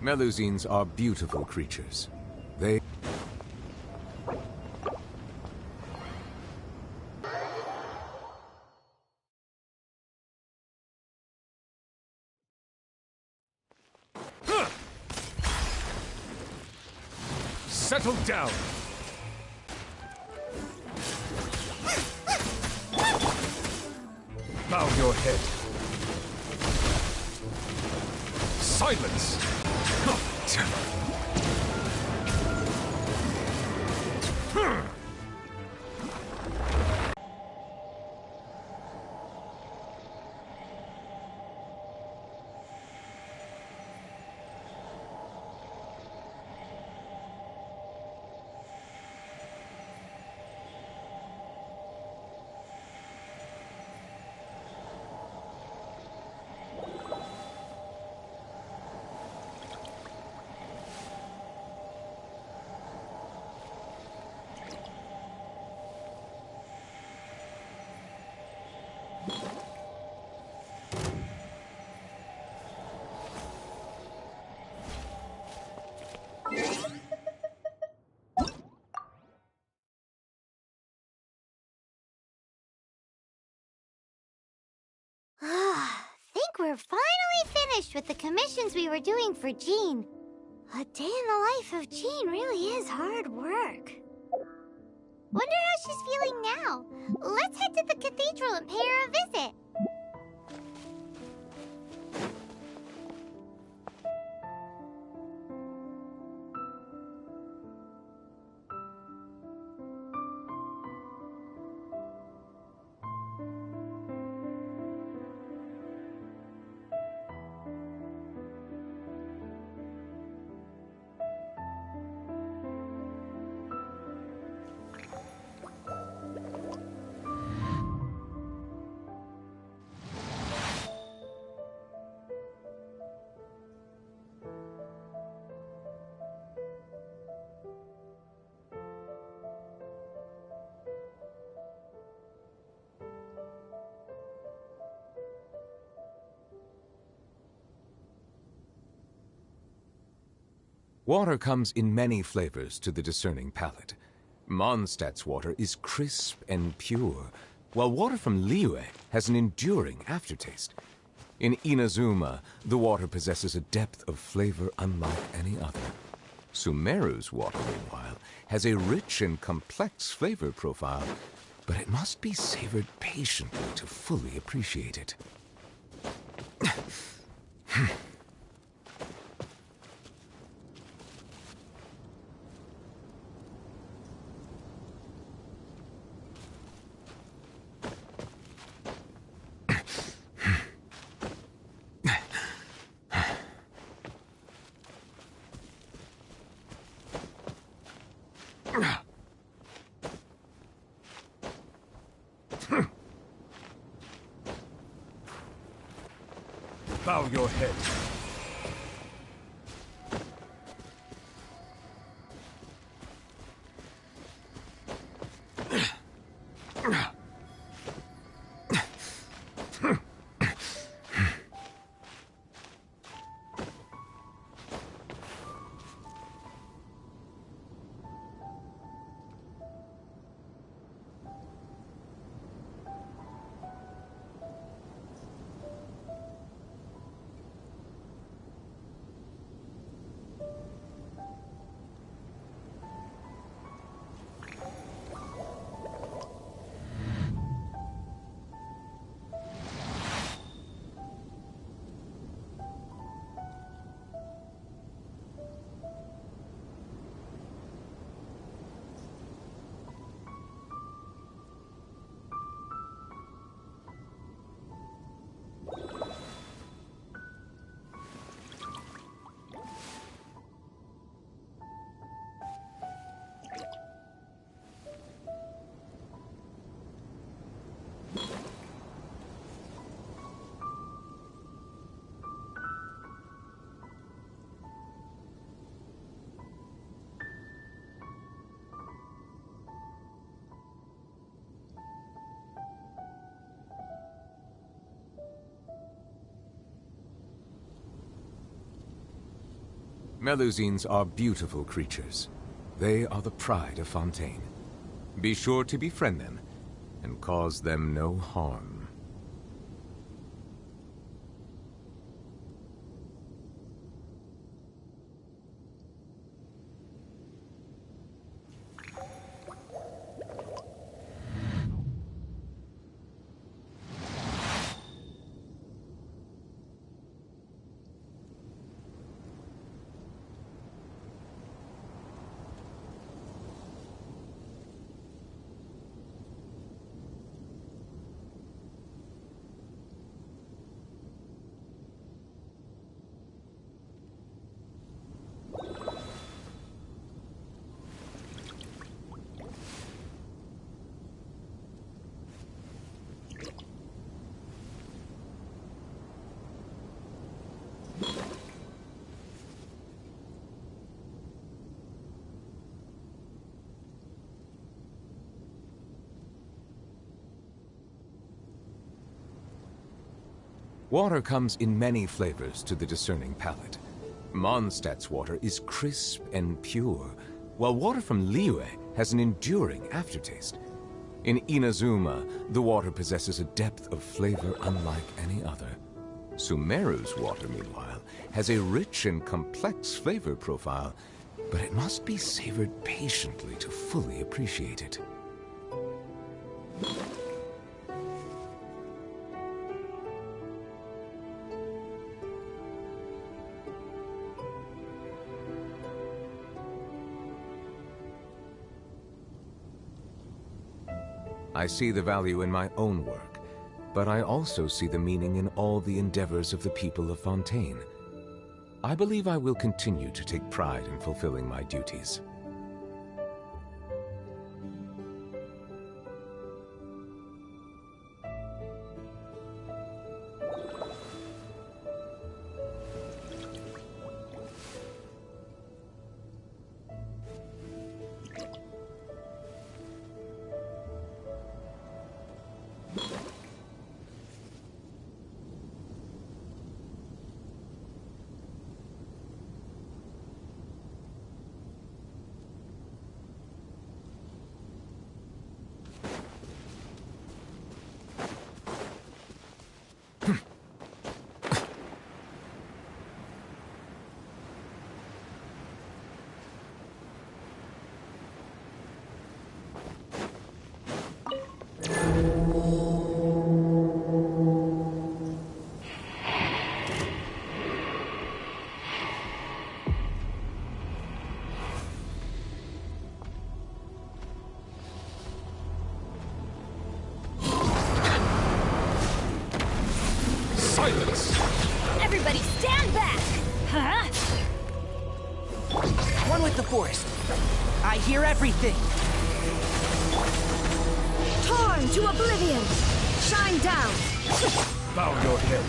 Melusines are beautiful creatures. They... Settle down! Bow your head. Silence! Think we're finally finished with the commissions we were doing for Jean. A day in the life of Jean really is hard work. Wonder how she's feeling now. Let's head to the cathedral and pay her a visit. Water comes in many flavors to the discerning palate. Mondstadt's water is crisp and pure, while water from Liyue has an enduring aftertaste. In Inazuma, the water possesses a depth of flavor unlike any other. Sumeru's water, meanwhile, has a rich and complex flavor profile, but it must be savored patiently to fully appreciate it. Bow your head. Melusines are beautiful creatures. They are the pride of Fontaine. Be sure to befriend them and cause them no harm. Water comes in many flavors to the discerning palate. Mondstadt's water is crisp and pure, while water from Liyue has an enduring aftertaste. In Inazuma, the water possesses a depth of flavor unlike any other. Sumeru's water, meanwhile, has a rich and complex flavor profile, but it must be savored patiently to fully appreciate it. I see the value in my own work, but I also see the meaning in all the endeavors of the people of Fontaine. I believe I will continue to take pride in fulfilling my duties. Silence! Everybody stand back! Huh? One with the forest. I hear everything. Torn to oblivion! Shine down! Bow your head.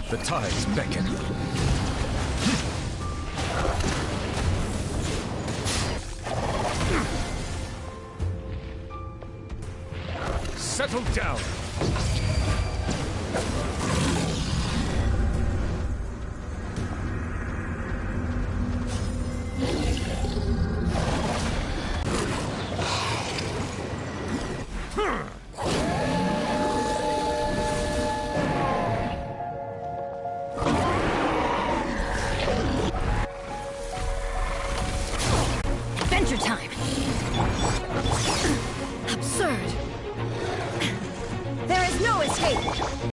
The tides beckon. Settle down. Adventure time! Absurd! There is no escape!